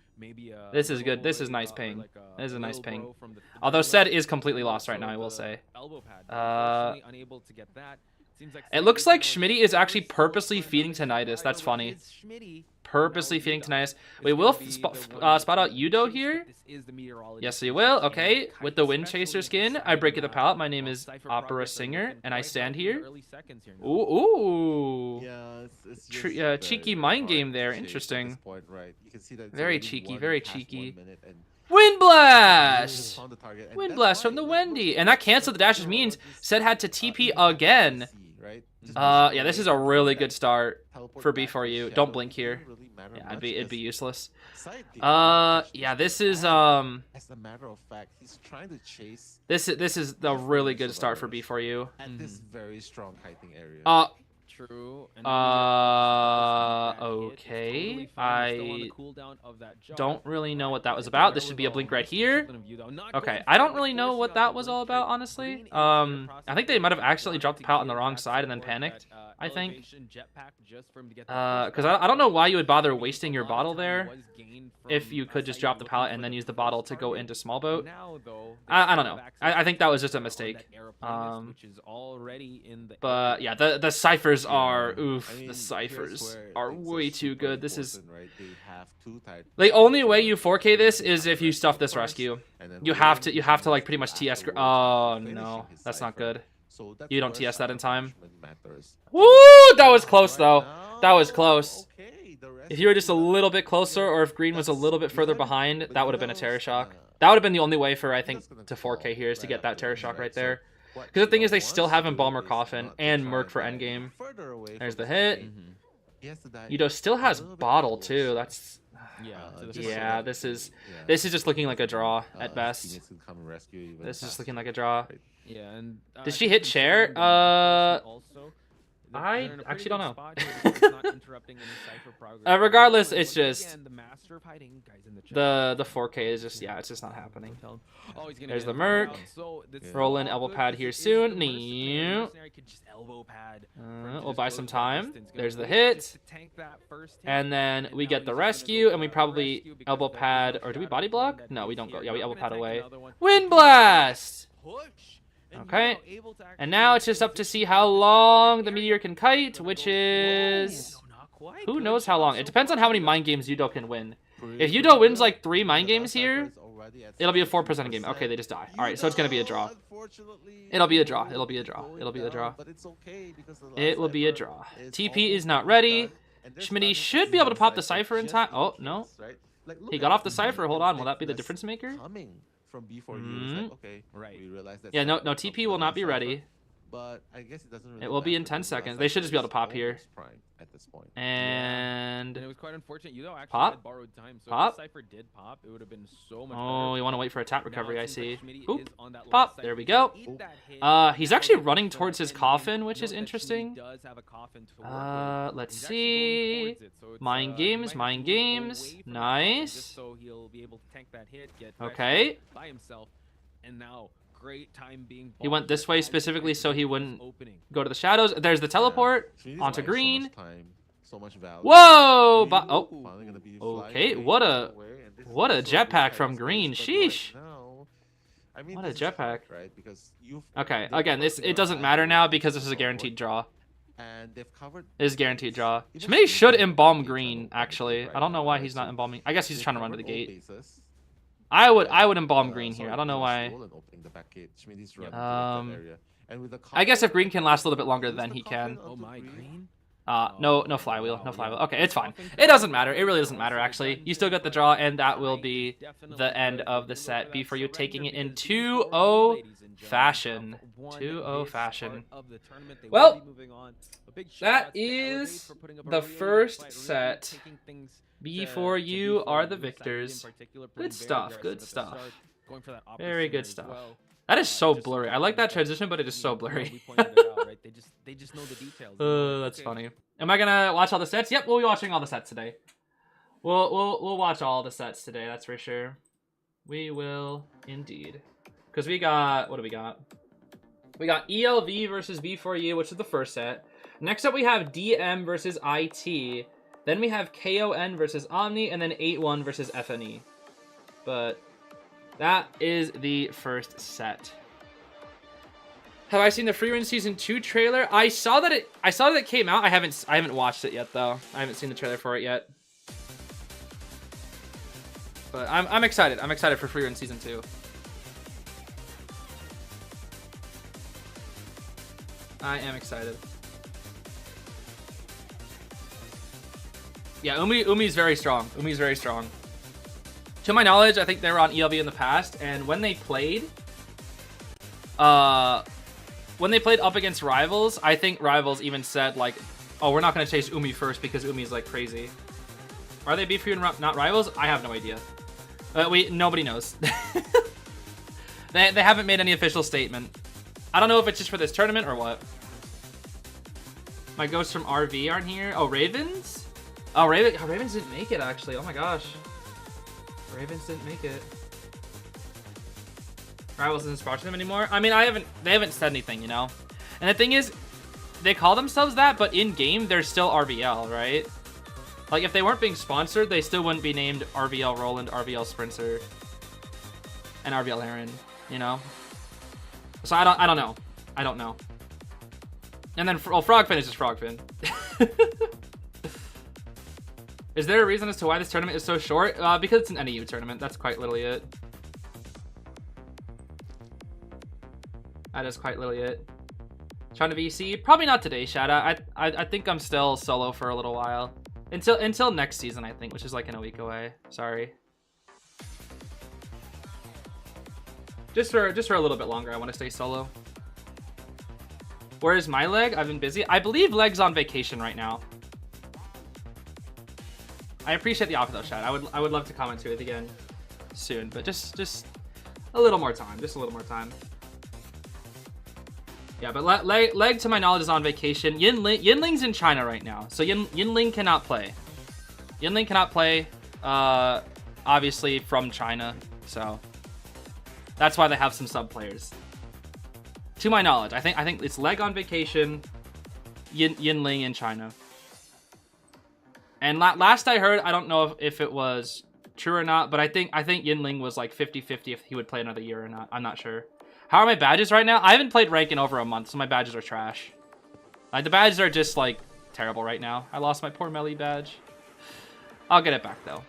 This is good. This is nice ping. This is a nice ping. Although Sed is completely lost right now, I will say. It looks like Schmitty is actually purposely feeding Tinnitus. That's funny. Purposely feeding Tinnitus. We will spot out Yudo here. Yes, we will. Okay. With the Wind Chaser skin, I break the palette. My name is Opera Singer, and I stand here. Ooh. Cheeky mind game there. Interesting. Very cheeky. Very cheeky. Wind Blast! Wind Blast from the Wendy. And that canceled the dashes means Sed had to TP again. Yeah, this is a really good start for B4U. Don't blink here. Yeah, it'd be useless. Yeah, this is As a matter of fact, he's trying to chase. This is a really good start for B4U. At this very strong kiting area. True. Okay. I don't really know what that was about. This should be a blink right here. Okay, I don't really know what that was all about, honestly. I think they might have accidentally dropped the pallet on the wrong side and then panicked, I think. Because I don't know why you would bother wasting your bottle there if you could just drop the pallet and then use the bottle to go into small boat. I don't know. I think that was just a mistake. But yeah, the ciphers are the ciphers are way too good. This is the only way you 4K this is if you stuff this rescue. You have to like pretty much TS. Oh no, that's not good. You don't TS that in time. Woo! That was close though. That was close. If you were just a little bit closer, or if Green was a little bit further behind, that would have been a Terror Shock. That would have been the only way for, I think, to 4K here is to get that Terror Shock right there. Because the thing is, they still have Embalmer Coffin and Merc for endgame. There's the hit. Yudo still has Bottle too. That's yeah. This is just looking like a draw at best. This is just looking like a draw. Yeah, and did she hit chair? I they're in a actually pretty don't good know. spot here because it's not interrupting any cipher progress. Regardless, Once it's just again, the master of hiding, guys in the chat. the 4K is just, yeah, it's just not happening. Oh, he's gonna There's get the him Merc. out. So this is Roll in all elbow good pad 'cause here it is soon. the mercenary could just elbow pad for him to We'll just buy go some that time. distance. Gonna There's the wait hit. just to tank that first hit, And then we now get he's the just gonna rescue, go and we for that probably rescue because elbow there is no pad, or do we shadow body pulling block? that No, we base don't go. here. Yeah, we Not elbow gonna pad tank away. another one. Wind But blast! push. And Okay. now able to And now it's just up to see how long the meteor can kite, which is... No, not quite. Who Good knows how job long? so It depends on far, how many Yudo. mind games Yudo can win. Pretty If good Yudo wins job. like 3 mind The games here, Cypher is already at it'll be a 4% game. 62%. Okay, they just die. Alright, so it's gonna be a draw. Unfortunately, It'll be a draw. will It'll be a draw. going It'll be a down, draw. But it's okay because the last It will be a Cypher draw. is TP is almost not ready. done, and they're Schmitty starting should to be able to see pop the Cypher in just time. in Oh, no. case, right? Like, look He at got off the speed Cypher. Hold and on. Will that be the quickness difference maker? coming from before you. It's like, okay, Right. we realize that Yeah, no Cypher TP comes will from not be Cypher, ready. But I guess it doesn't really It will be in matter 10 because the last seconds. They should just be able to Cypher pop is here. almost prime at this point. And... And it was quite unfortunate. Yudo actually Pop. had borrowed time, so Pop. if the Cypher did pop, it would have been so much Oh, better. you want to wait for a tap Now recovery, it I seems see. like Schmitty Oop. is on that Pop. last There we Cypher. go. Eat that hit. He's Now actually get running the towards his endgame. coffin, which Note is that Schmitty interesting. does have a coffin to work with. Let's He's actually going see. towards it, so it's, Mind he games, might mind move games. away from the coffin Nice. just so he'll be able to tank that hit, get Okay. rescued by himself, and now great time being He went bought this way as specifically so he is wouldn't opening. go to the shadows. There's the teleport Schmitty's onto buying green. So much time, so much value. Whoa! Green Oh, finally gonna be okay, flying what away, a- away, and this is what a also jetpack good from time Green. space, but right Sheesh. now, I mean, What a this is jetpack. correct, right? Because okay. they've Again, this covered it doesn't the matter ground now with because this is a so guaranteed draw. and they've covered. It is guaranteed draw. Even Schmitty should Schmitty embalm is green. trying to Actually, open the I don't know gate why right he's now, not so embalming. I guess he's they've trying to run to covered the all gate. bases. I would embalm green here. Sorry, I don't know why. Roland opening the back gate. Schmitty's running Um, to that area. And with the I guess if coffin, green can last a little bit longer, use then the he coffin can. Oh onto my, green? No flywheel, no wow, flywheel. yeah. Okay, it's fine. Coffin It doesn't could matter. It really doesn't matter, also actually. done You still get the but draw, and that will time be is definitely the end good. of the Look for set. that Be for you surrender taking it in because before 2-0 ladies and gentlemen, fashion. have won 2-0 this fashion. part of the tournament. They Well, will be moving on. A big that shout out to is Elevate for putting up a the really first good fight, really set. taking things Before to you B4 are the Side in victors. particular, playing Good very stuff, aggressive good at the stuff. start, going for that Very opportunity good as stuff. well. That is so Just blurry. so I like that that transition, but it is so we blurry. pointed it out, right? They just know the details. They know, That's okay, funny. Am I gonna watch all the sets? Yep, we'll be watching all the sets today. We'll watch all the sets today. That's for sure. We will indeed. Because we got, what do we got? We got ELV versus B4U, which is the first set. Next up, we have DM versus IT. Then we have KON versus Omni, and then 8-1 versus FNE. But that is the first set. Have I seen the Free Run Season 2 trailer? I saw that it came out. I haven't watched it yet though. I haven't seen the trailer for it yet. But I'm excited. I'm excited for Free Run Season 2. I am excited. Yeah, Umi's very strong. Umi's very strong. To my knowledge, I think they were on ELV in the past, and when they played up against Rivals, I think Rivals even said like, oh, we're not going to chase Umi first because Umi's like crazy. Are they B4 and not Rivals? I have no idea. Nobody knows. They haven't made any official statement. I don't know if it's just for this tournament or what. My ghosts from RV aren't here. Oh, Ravens? Oh, Ravens didn't make it, actually. Oh my gosh. Ravens didn't make it. Rivals isn't sponsoring them anymore. I mean, they haven't said anything, you know? And the thing is, they call themselves that, but in-game, they're still RVL, right? Like, if they weren't being sponsored, they still wouldn't be named RVL Roland, RVL Sprinter, and RVL Aaron, you know? So I don't know. I don't know. And then, well, Frogfin is just Frogfin. Is there a reason as to why this tournament is so short? Because it's an NEU tournament. That's quite literally it. That is quite literally it. Trying to VC? Probably not today, Shada. I think I'm still solo for a little while. Until next season, I think, which is like in a week away. Sorry. Just for a little bit longer, I want to stay solo. Where is my leg? I've been busy. I believe Leg's on vacation right now. I appreciate the offer though, Shad. I would love to comment to it again soon, but just a little more time. Just a little more time. Yeah, but Leg, to my knowledge, is on vacation. Yinling's in China right now, so Yinling cannot play. Yinling cannot play, obviously from China, so that's why they have some sub players. To my knowledge, I think it's Leg on vacation, Yinling in China. And last I heard, I don't know if it was true or not, but I think Yinling was like 50-50 if he would play another year or not. I'm not sure. How are my badges right now? I haven't played rank in over a month, so my badges are trash. Like, the badges are just, like, terrible right now. I lost my poor Melee badge. I'll get it back, though.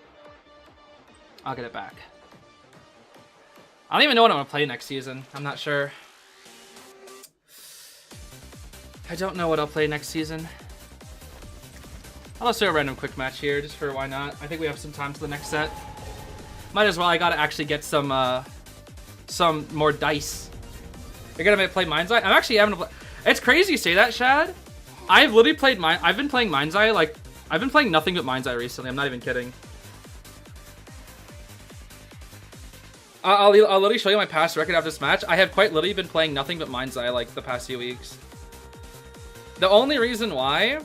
I'll get it back. I don't even know what I'm going to play next season. I'm not sure. I don't know what I'll play next season. I'll just do a random quick match here, just for why not. I think we have some time to the next set. Might as well. I got to actually get some more dice. You're gonna play Mind's Eye? I'm actually having to play. It's crazy you say that, Shad. I've literally played I've been playing Mind's Eye, like, I've been playing nothing but Mind's Eye recently. I'm not even kidding. I'll literally show you my past record after this match. I have quite literally been playing nothing but Mind's Eye, like, the past few weeks. The only reason why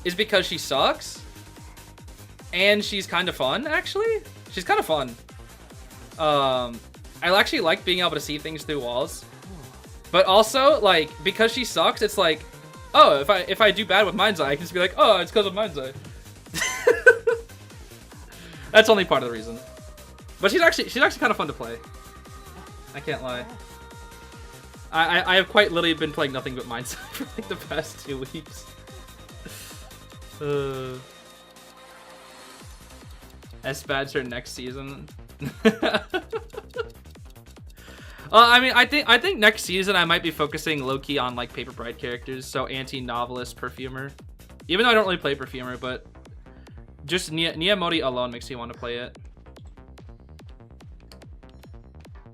is because she sucks. And she's kind of fun, actually. She's kind of fun. I actually like being able to see things through walls. But also, like, because she sucks, it's like, oh, if I do bad with Mind's Eye, I can just be like, oh, it's because of Mind's Eye. That's only part of the reason. But she's actually kind of fun to play. I can't lie. I have quite literally been playing nothing but Mind's Eye for like the past 2 weeks. S-Badge her next season. I mean, I think next season I might be focusing low-key on like Paper Bride characters, so anti-novelist, perfumer. Even though I don't really play perfumer, but just Nia Modi alone makes me want to play it.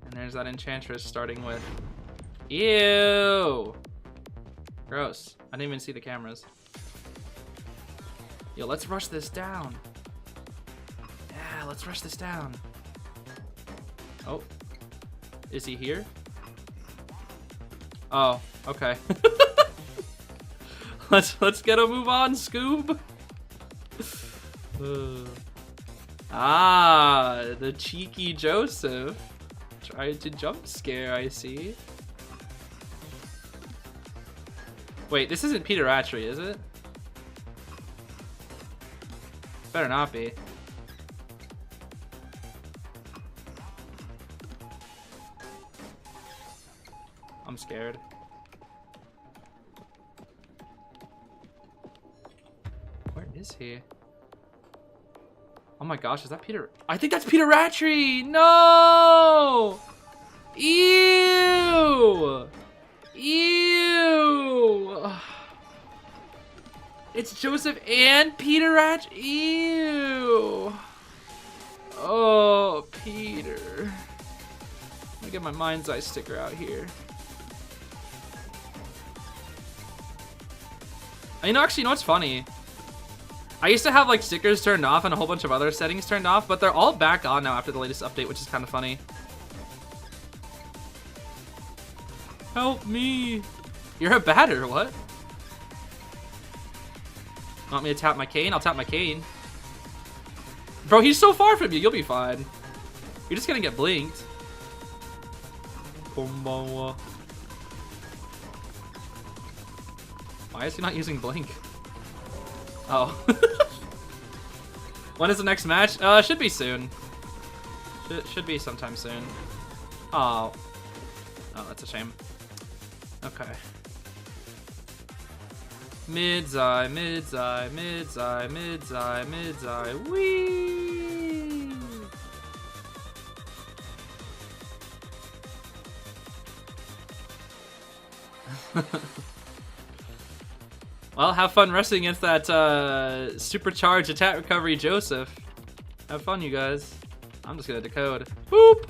And there's that Enchantress starting with. Ew! Gross. I didn't even see the cameras. Yo, let's rush this down. Yeah, let's rush this down. Oh. Is he here? Oh, okay. let's get a move on, Scoob. The cheeky Joseph tried to jump scare, I see. Wait, this isn't Peter Attrey, is it? Better not be. I'm scared. Where is he? Oh my gosh, is that Peter? I think that's Peter Rattree! No! Ew! Ew! It's Joseph and Peter Rattree. Ew! Oh, Peter. Let me get my Mind's Eye sticker out here. You know, actually, you know what's funny? I used to have like stickers turned off and a whole bunch of other settings turned off, but they're all back on now after the latest update, which is kind of funny. Help me! You're a batter, what? Want me to tap my cane? I'll tap my cane. Bro, he's so far from you, you'll be fine. You're just gonna get blinked. Konbanwa. Why is he not using blink? Oh. When is the next match? Should be soon. Should be sometime soon. Oh. Oh, that's a shame. Okay. Mid-eye, mid-eye, mid-eye, mid-eye, mid-eye. Whee! Well, have fun wrestling against that supercharged attack recovery Joseph. Have fun, you guys. I'm just gonna decode. Boop!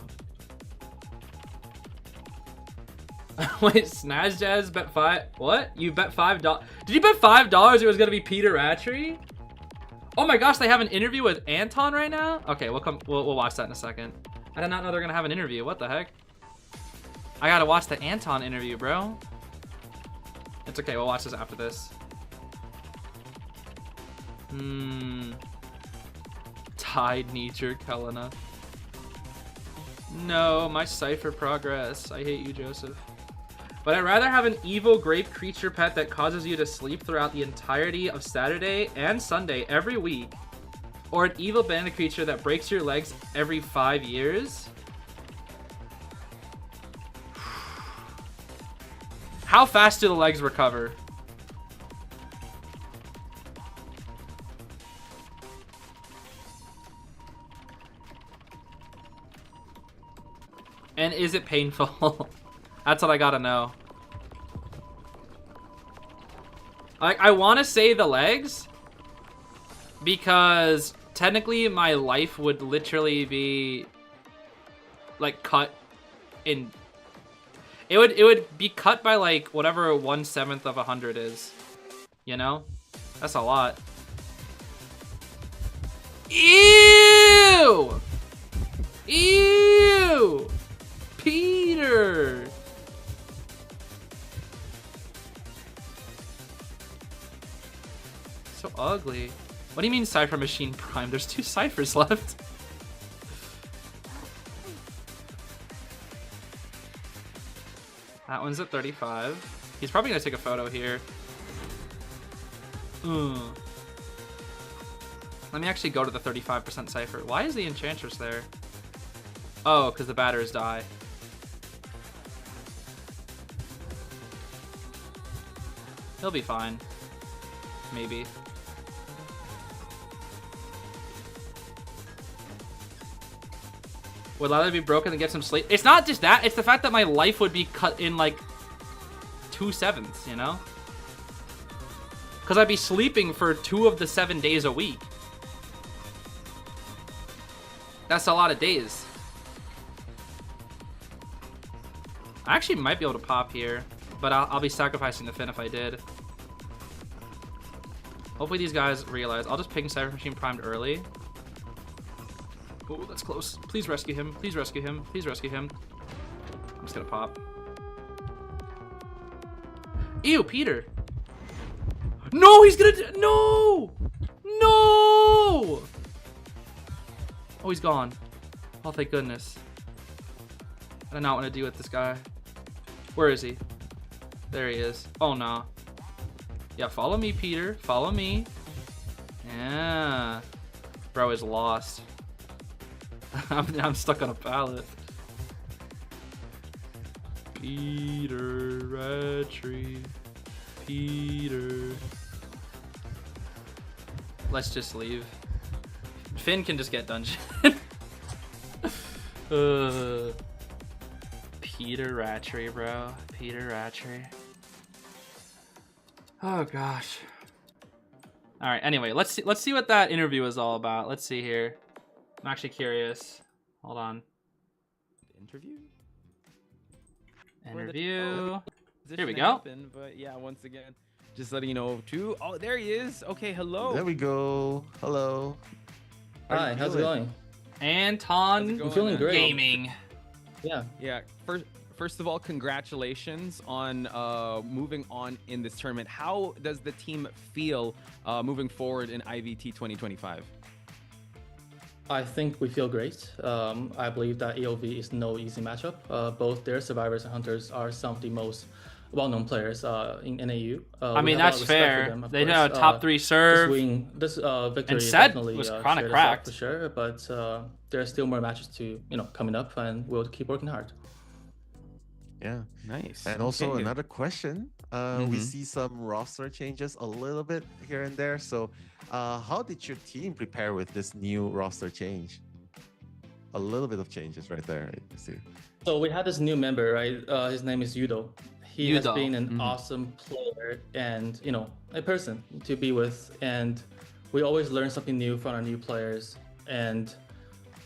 Wait, Snaz Jazz bet 5. What? You bet $5? Did you bet $5 it was gonna be Peter Rattree? Oh my gosh, they have an interview with Anton right now? Okay, we'll watch that in a second. I did not know they're gonna have an interview. What the heck? I gotta watch the Anton interview, bro. It's okay. We'll watch this after this. Tide Nature Helena. No, my Cypher progress. I hate you, Joseph. But I'd rather have an evil grape creature pet that causes you to sleep throughout the entirety of Saturday and Sunday every week. Or an evil bandit creature that breaks your legs every 5 years. How fast do the legs recover? And is it painful? That's what I gotta know. Like, I want to say the legs because technically my life would literally be like cut in. It would be cut by like whatever 1/7 of 100 is. You know, that's a lot. Ew! Ew! Peter! So ugly. What do you mean Cypher Machine Prime? There's 2 Cyphers left. That one's at 35. He's probably gonna take a photo here. Let me actually go to the 35% Cypher. Why is the Enchantress there? Oh, because the batters die. He'll be fine. Maybe. Would Lila be broken and get some sleep? It's not just that. It's the fact that my life would be cut in like 2/7, you know? Because I'd be sleeping for 2 of the 7 days a week. That's a lot of days. I actually might be able to pop here, but I'll be sacrificing the Finn if I did. Hopefully these guys realize. I'll just ping Cypher Machine primed early. Oh, that's close. Please rescue him. Please rescue him. Please rescue him. I'm just gonna pop. Ew, Peter. No, he's gonna no! No! Oh, he's gone. Oh, thank goodness. I do not want to deal with this guy. Where is he? There he is. Oh, no. Yeah, follow me, Peter. Follow me. Yeah. Bro is lost. I'm stuck on a pallet. Peter Rattray. Peter. Let's just leave. Finn can just get dungeon. Peter Rattray, bro. Peter Rattray. Oh gosh. All right. Anyway, let's see what that interview is all about. Let's see here. I'm actually curious. Hold on. Interview. Here we go. But yeah, once again, just letting you know too. Oh, there he is. Okay, hello. There we go. Hello. Hi, how's it going? Anton I'm feeling great. Gaming. Yeah. Yeah. First of all, congratulations on moving on in this tournament. How does the team feel moving forward in IVT 2025? I think we feel great. I believe that EOV is no easy matchup. Both their survivors and hunters are some of the most well-known players in NAU. I mean, that's fair. They know top 3 serve. This victory and is Set definitely was chronic cracked for sure. But there are still more matches to coming up, and we'll keep working hard. Yeah, nice. And also another question. We see some roster changes a little bit here and there. So how did your team prepare with this new roster change? A little bit of changes right there, I see. So we had this new member, right? His name is Yudo. He has been an awesome player and, a person to be with. And we always learn something new from our new players. And,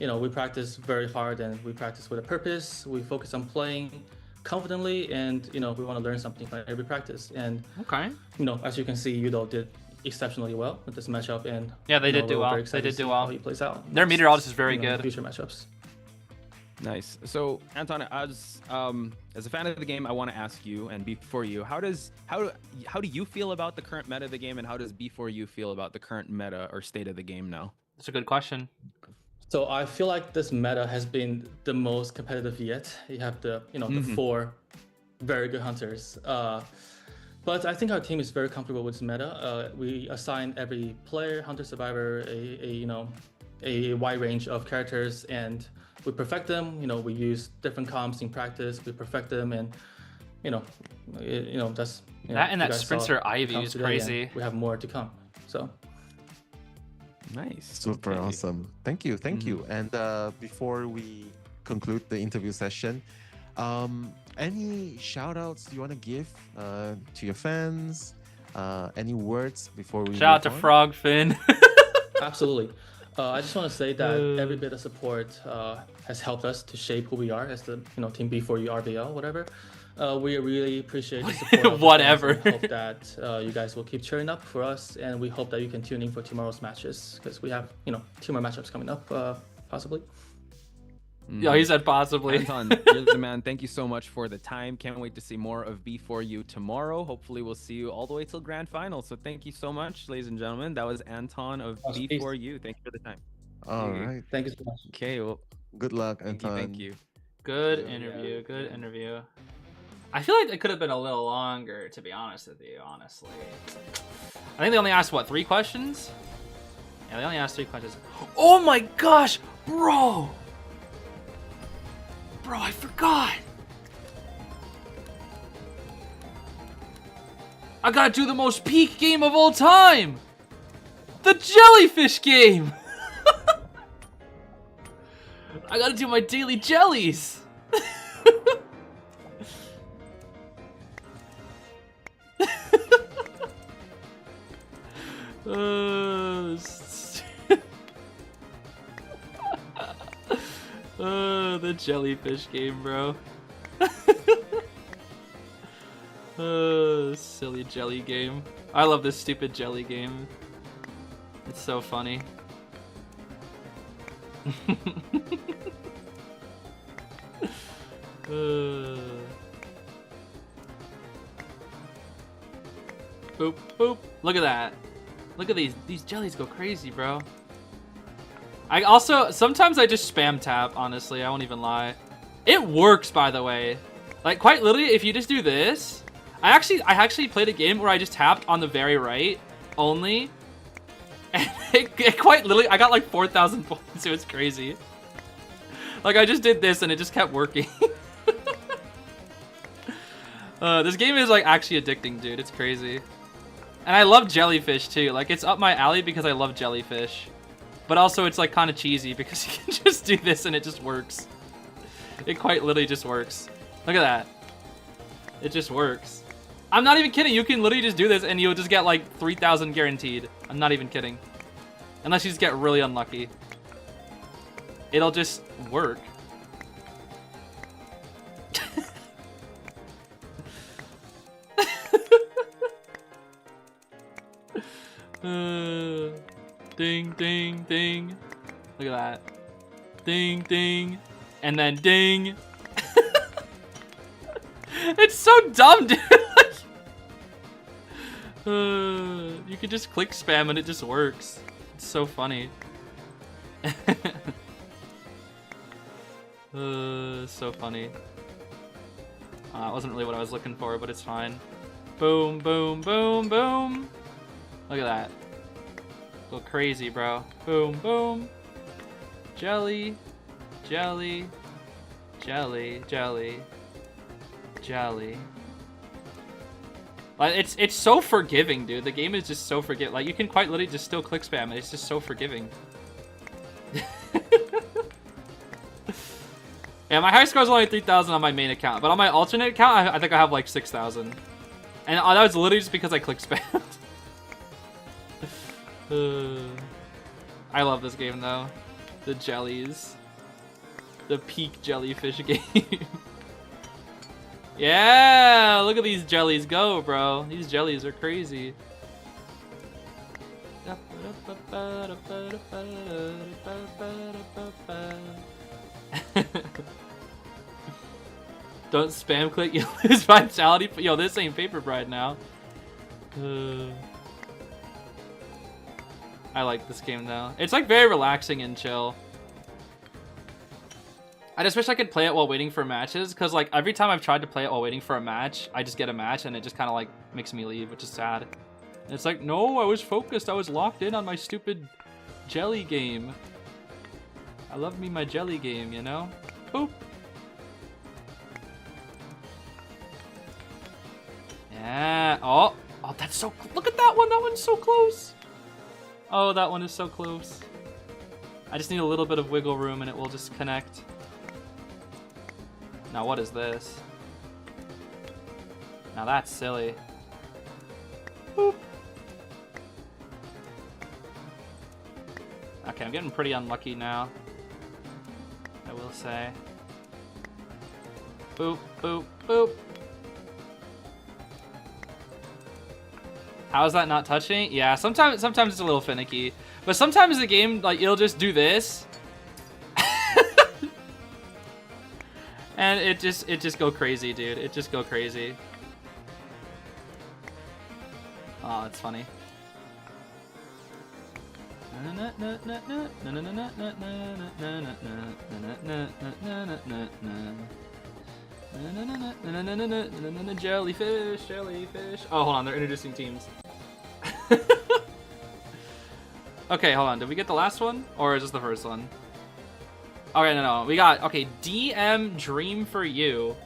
we practice very hard and we practice with a purpose. We focus on playing confidently and, we want to learn something from every practice. And, as you can see, Yudo did exceptionally well with this matchup. And yeah, they did do well. They did do well. How he plays out. Their meteorologist is very good. Future matchups. Nice. So Anton, as a fan of the game, I want to ask you, and before you, how do you feel about the current meta of the game, and how does before you feel about the current meta or state of the game now? That's a good question. So I feel like this meta has been the most competitive yet. You have the the 4 very good hunters. But I think our team is very comfortable with this meta. We assign every player, hunter, survivor, a wide range of characters, and we perfect them. We use different comps in practice. We perfect them, and that's that Sprinter Ivy is crazy. We have more to come. So nice, super awesome. Thank you. And before we conclude the interview session, any shout outs you want to give to your fans? Any words before we shout out to Frogfin? Absolutely. I just want to say that every bit of support has helped us to shape who we are as the Team B4U RBL, whatever. We really appreciate the support. Whatever. We hope that you guys will keep cheering up for us, and we hope that you can tune in for tomorrow's matches, because we have 2 more matchups coming up, possibly. Yeah, he said possibly. Anton, you're the man. Thank you so much for the time. Can't wait to see more of B4U tomorrow. Hopefully, we'll see you all the way till grand final. So thank you so much, ladies and gentlemen. That was Anton of B4U. Thank you for the time. All right. Thank you so much. Okay. Well, good luck, Anton. Thank you. Good interview. Good interview. I feel like it could have been a little longer, to be honest with you. Honestly, I think they only asked 3 questions. Yeah, they only asked 3 questions. Oh my gosh, bro! Bro, I forgot. I gotta do the most peak game of all time. The jellyfish game. I gotta do my daily jellies. The jellyfish game, bro. Silly jelly game. I love this stupid jelly game. It's so funny. Boop, boop. Look at that. Look at these jellies go crazy, bro. I also, sometimes I just spam tap, honestly. I won't even lie. It works, by the way. Like, quite literally, if you just do this. I actually played a game where I just tapped on the very right only. And it quite literally, I got like 4,000 points. It was crazy. Like, I just did this and it just kept working. This game is like actually addicting, dude. It's crazy. And I love jellyfish too. Like, it's up my alley because I love jellyfish. But also it's like kind of cheesy because you can just do this and it just works. It quite literally just works. Look at that. It just works. I'm not even kidding. You can literally just do this and you'll just get like 3,000 guaranteed. I'm not even kidding. Unless you just get really unlucky. It'll just work. Ding, ding, ding. Look at that. Ding, ding. And then ding. It's so dumb, dude. You can just click spam and it just works. It's so funny. So funny. It wasn't really what I was looking for, but it's fine. Boom, boom, boom, boom. Look at that. Go crazy, bro. Boom, boom. Jelly, jelly, jelly, jelly, jelly. Like, it's so forgiving, dude. The game is just so forgiving. Like, you can quite literally just still click spam, and it's just so forgiving. Yeah, my high score is only 3,000 on my main account, but on my alternate account, I think I have like 6,000. And that was literally just because I clicked spam. I love this game though. The jellies. The peak jellyfish game. Yeah, look at these jellies go, bro. These jellies are crazy. Don't spam click, you lose vitality. Yo, this ain't Paper Bride now. I like this game though. It's like very relaxing and chill. I just wish I could play it while waiting for matches, because like every time I've tried to play it while waiting for a match, I just get a match and it just kind of like makes me leave, which is sad. And it's like, no, I was focused. I was locked in on my stupid jelly game. I love me my jelly game, you know? Boop. Yeah. Oh, that's so. Look at that one. That one's so close. Oh, that one is so close. I just need a little bit of wiggle room and it will just connect. Now, what is this? Now, that's silly. Boop. Okay, I'm getting pretty unlucky now. I will say. Boop, boop, boop. How is that not touching? Yeah, sometimes it's a little finicky. But sometimes the game, like, it'll just do this. And it just go crazy, dude. It just go crazy. Oh, it's funny. Jellyfish, jellyfish. Oh, hold on, they're introducing teams. Okay, hold on. Did we get the last one? Or is this the first one? Okay, no. We got, okay, DM Dream for You.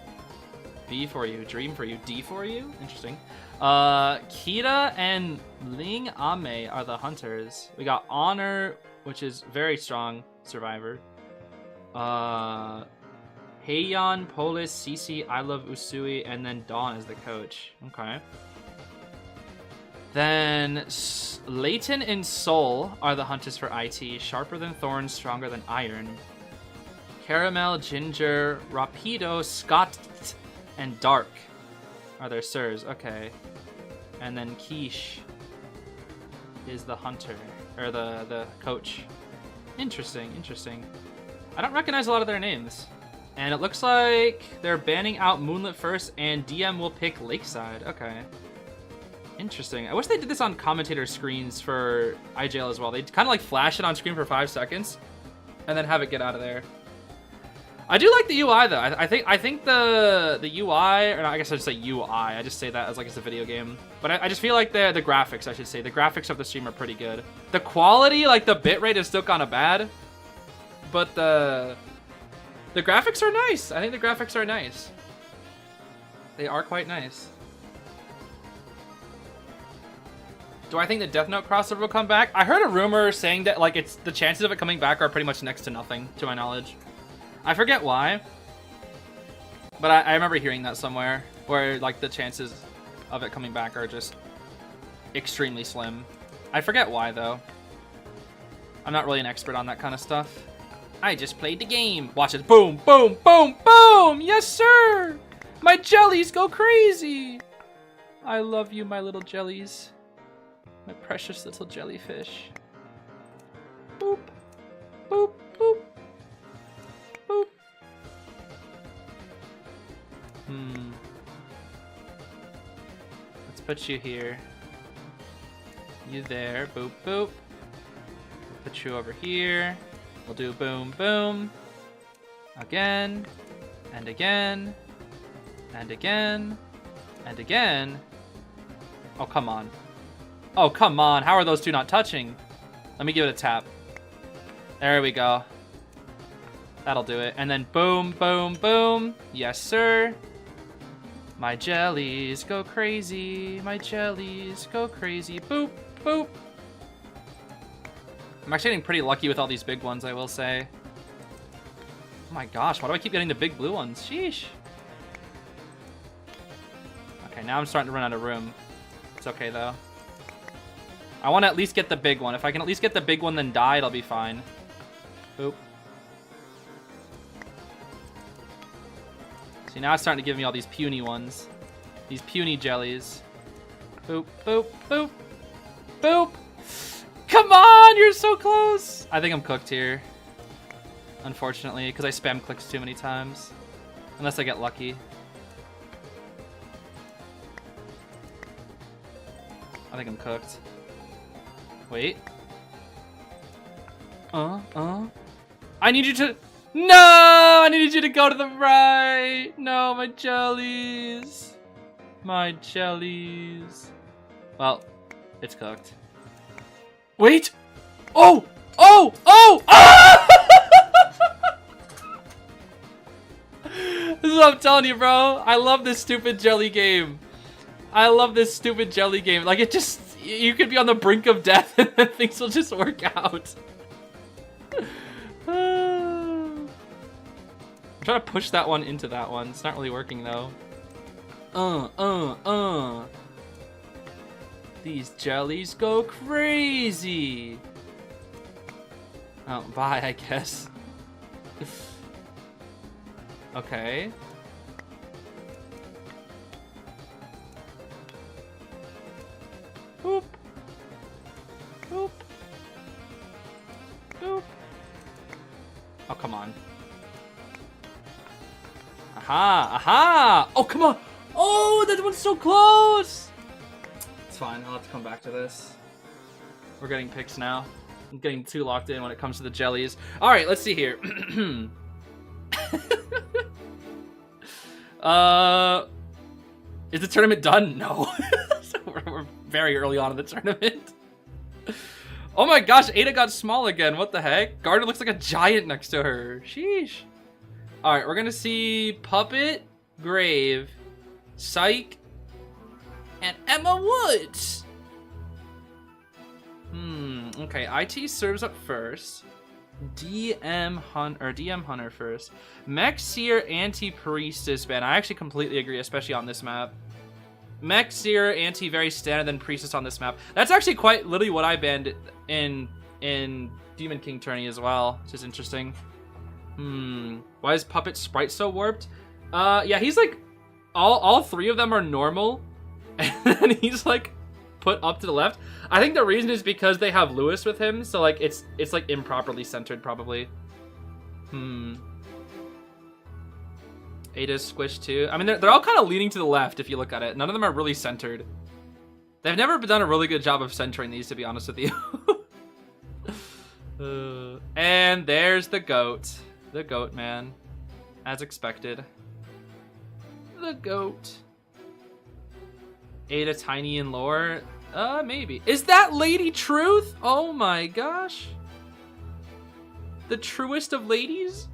B for you, Dream for You, D for you? Interesting. Kira and Ling Ame are the hunters. We got Honor, which is very strong survivor. Heian, Polis, Cece, I Love Usui, and then Dawn is the coach. Okay. Then Leighton and Soul are the hunters for IT. Sharper than thorns, stronger than iron. Caramel, Ginger, Rapido, Scott, and Dark are their sirs. Okay. And then Quiche is the hunter, or the coach. Interesting, interesting. I don't recognize a lot of their names. And it looks like they're banning out Moonlit first, and DM will pick Lakeside. Okay. Interesting. I wish they did this on commentator screens for IJL as well. They kind of like flash it on screen for 5 seconds, and then have it get out of there. I do like the UI though. I think the UI, or I guess I should say UI. I just say that as like it's a video game. But I just feel like the graphics, I should say, the graphics of the stream are pretty good. The quality, like the bitrate, is still kind of bad, but the graphics are nice. I think the graphics are nice. They are quite nice. Do I think the Death Note crossover will come back? I heard a rumor saying that like it's the chances of it coming back are pretty much next to nothing, to my knowledge. I forget why, but I remember hearing that somewhere, where like the chances of it coming back are just extremely slim. I forget why though. I'm not really an expert on that kind of stuff. I just played the game. Watch it. Boom, boom, boom, boom! Yes, sir! My jellies go crazy! I love you, my little jellies. My precious little jellyfish. Boop, boop, boop. Boop. Let's put you here. You there. Boop, boop. We'll put you over here. We'll do boom, boom. Again. And again. And again. And again. Oh, come on. Oh, come on. How are those two not touching? Let me give it a tap. There we go. That'll do it. And then boom, boom, boom. Yes, sir. My jellies go crazy. My jellies go crazy. Boop, boop. I'm actually getting pretty lucky with all these big ones, I will say. Oh my gosh, why do I keep getting the big blue ones? Sheesh. Okay, now I'm starting to run out of room. It's okay, though. I want to at least get the big one. If I can at least get the big one, then die, it'll be fine. Boop. See, now it's starting to give me all these puny ones. These puny jellies. Boop, boop, boop. Boop! Come on! You're so close! I think I'm cooked here. unfortunately, because I spam clicks too many times. Unless I get lucky. I think I'm cooked. Wait. I need you to... No! I needed you to go to the right! No, my jellies. My jellies. Well, it's cooked. Wait! Oh! Oh! Oh! Ah! This is what I'm telling you, bro. I love this stupid jelly game. I love this stupid jelly game. Like, it just... You could be on the brink of death and then things will just work out. I'm trying to push that one into that one. It's not really working, though. These jellies go crazy. Oh, bye, I guess. Okay. Boop. Boop. Boop. Oh, come on. Aha! Aha! Oh, come on! Oh, that one's so close! It's fine. I'll have to come back to this. We're getting picks now. I'm getting too locked in when it comes to the jellies. All right, let's see here. Is the tournament done? No. We're very early on in the tournament. Oh my gosh, Ada got small again. What the heck? Gardner looks like a giant next to her. Sheesh. All right, we're gonna see Puppet, Grave, Psych, and Emma Woods. Okay, IT serves up first. DM Hunter first. Mech Seer, Anti-Priestess ban. I actually completely agree, especially on this map. Mech Seer, Anti very standard, then Priestess on this map. That's actually quite literally what I banned in Demon King Tourney as well, which is interesting. Why is Puppet Sprite so warped? Yeah, he's like all three of them are normal, and he's like put up to the left. I think the reason is because they have Lewis with him, so like it's like improperly centered probably. Ada's squished too. I mean, they're all kind of leaning to the left if you look at it. None of them are really centered. They've never done a really good job of centering these, to be honest with you. And there's the goat. The goat, man. As expected. The goat. Ada tiny and lore? Maybe. Is that Lady Truth? Oh my gosh. The truest of ladies?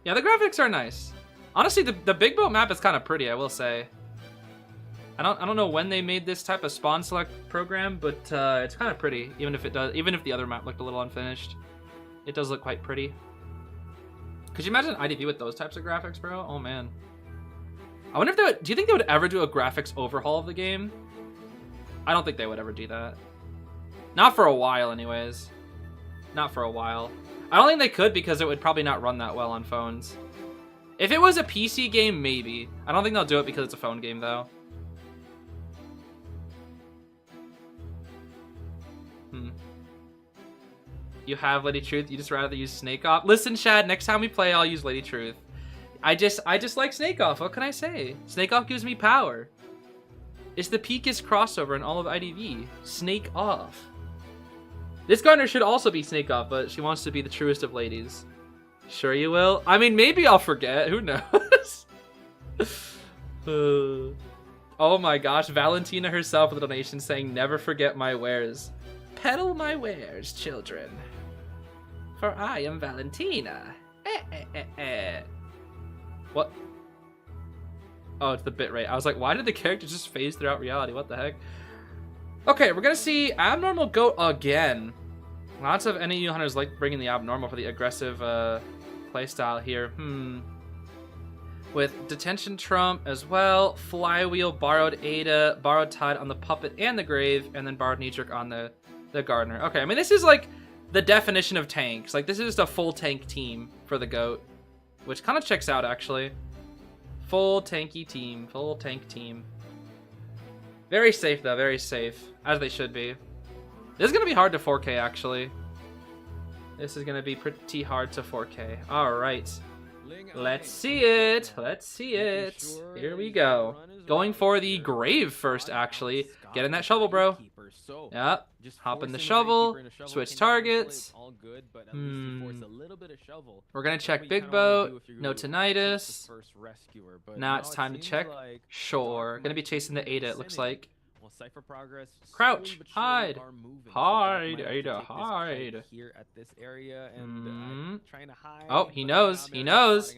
Yeah, the graphics are nice. Honestly, the Big Boat map is kind of pretty, I will say. I don't know when they made this type of spawn select program, but it's kind of pretty. Even if the other map looked a little unfinished, it does look quite pretty. Could you imagine IDV with those types of graphics, bro? Oh man. I wonder if they would. Do you think they would ever do a graphics overhaul of the game? I don't think they would ever do that. Not for a while, anyways. Not for a while. I don't think they could because it would probably not run that well on phones. If it was a PC game, maybe. I don't think they'll do it because it's a phone game, though. You have Lady Truth. You just rather use Snake Off. Listen, Shad. Next time we play, I'll use Lady Truth. I just like Snake Off. What can I say? Snake Off gives me power. It's the peakest crossover in all of IDV. Snake Off. This Gardner should also be Snake Off, but she wants to be the truest of ladies. Sure you will? I mean, maybe I'll forget. Who knows? Oh my gosh. Valentina herself with a donation saying, never forget my wares. Peddle my wares, children. For I am Valentina. What? Oh, it's the bitrate. I was like, why did the character just phase throughout reality? What the heck? Okay, we're gonna see Abnormal Goat again. Lots of NAU hunters like bringing the Abnormal for the aggressive playstyle here. With Detention Trump as well, Flywheel, Borrowed Ada, Borrowed Tide on the Puppet and the Grave, and then Borrowed Nitric on the Gardener. Okay, I mean, this is like the definition of tanks. Like, this is just a full tank team for the Goat, which kind of checks out, actually. Full tanky team, full tank team. Very safe, though, very safe, as they should be. This is going to be hard to 4K, actually. This is gonna be pretty hard to 4K. All right, let's see it. Let's see it. Here we go. Going for the grave first, actually. Get in that shovel, bro. Yep. Hop in the shovel. Switch targets. We're gonna check big boat. No tinnitus. Now it's time to check shore. Gonna be chasing the Ada, it looks like. Crouch, hide, hide, Ada, hide. Oh, he knows, he knows.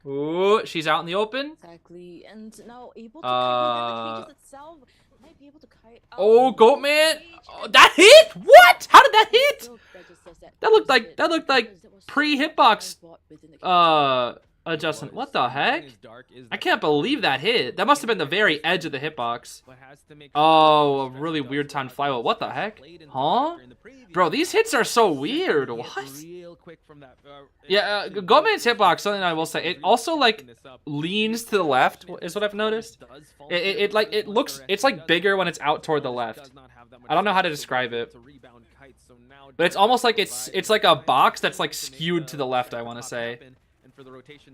Ooh, she's out in the open. Exactly, and now able to kite within the cages itself. Might be able to kite out Oh, the Goatman! cage. Oh, that hit? What? How did that hit? Still registers That looked like because there was so pre-hitbox much within the cage. adjustment. What the heck? I can't believe that hit. That must have been the very edge of the hitbox. Oh, a really weird timed flywheel. What the heck? Huh? Bro, these hits are so weird. What? Yeah, Goatman's hitbox, something I will say, it also like leans to the left, is what I've noticed. It looks, it's like bigger when it's out toward the left. I don't know how to describe it. But it's almost like it's like a box that's like skewed to the left, I want to say.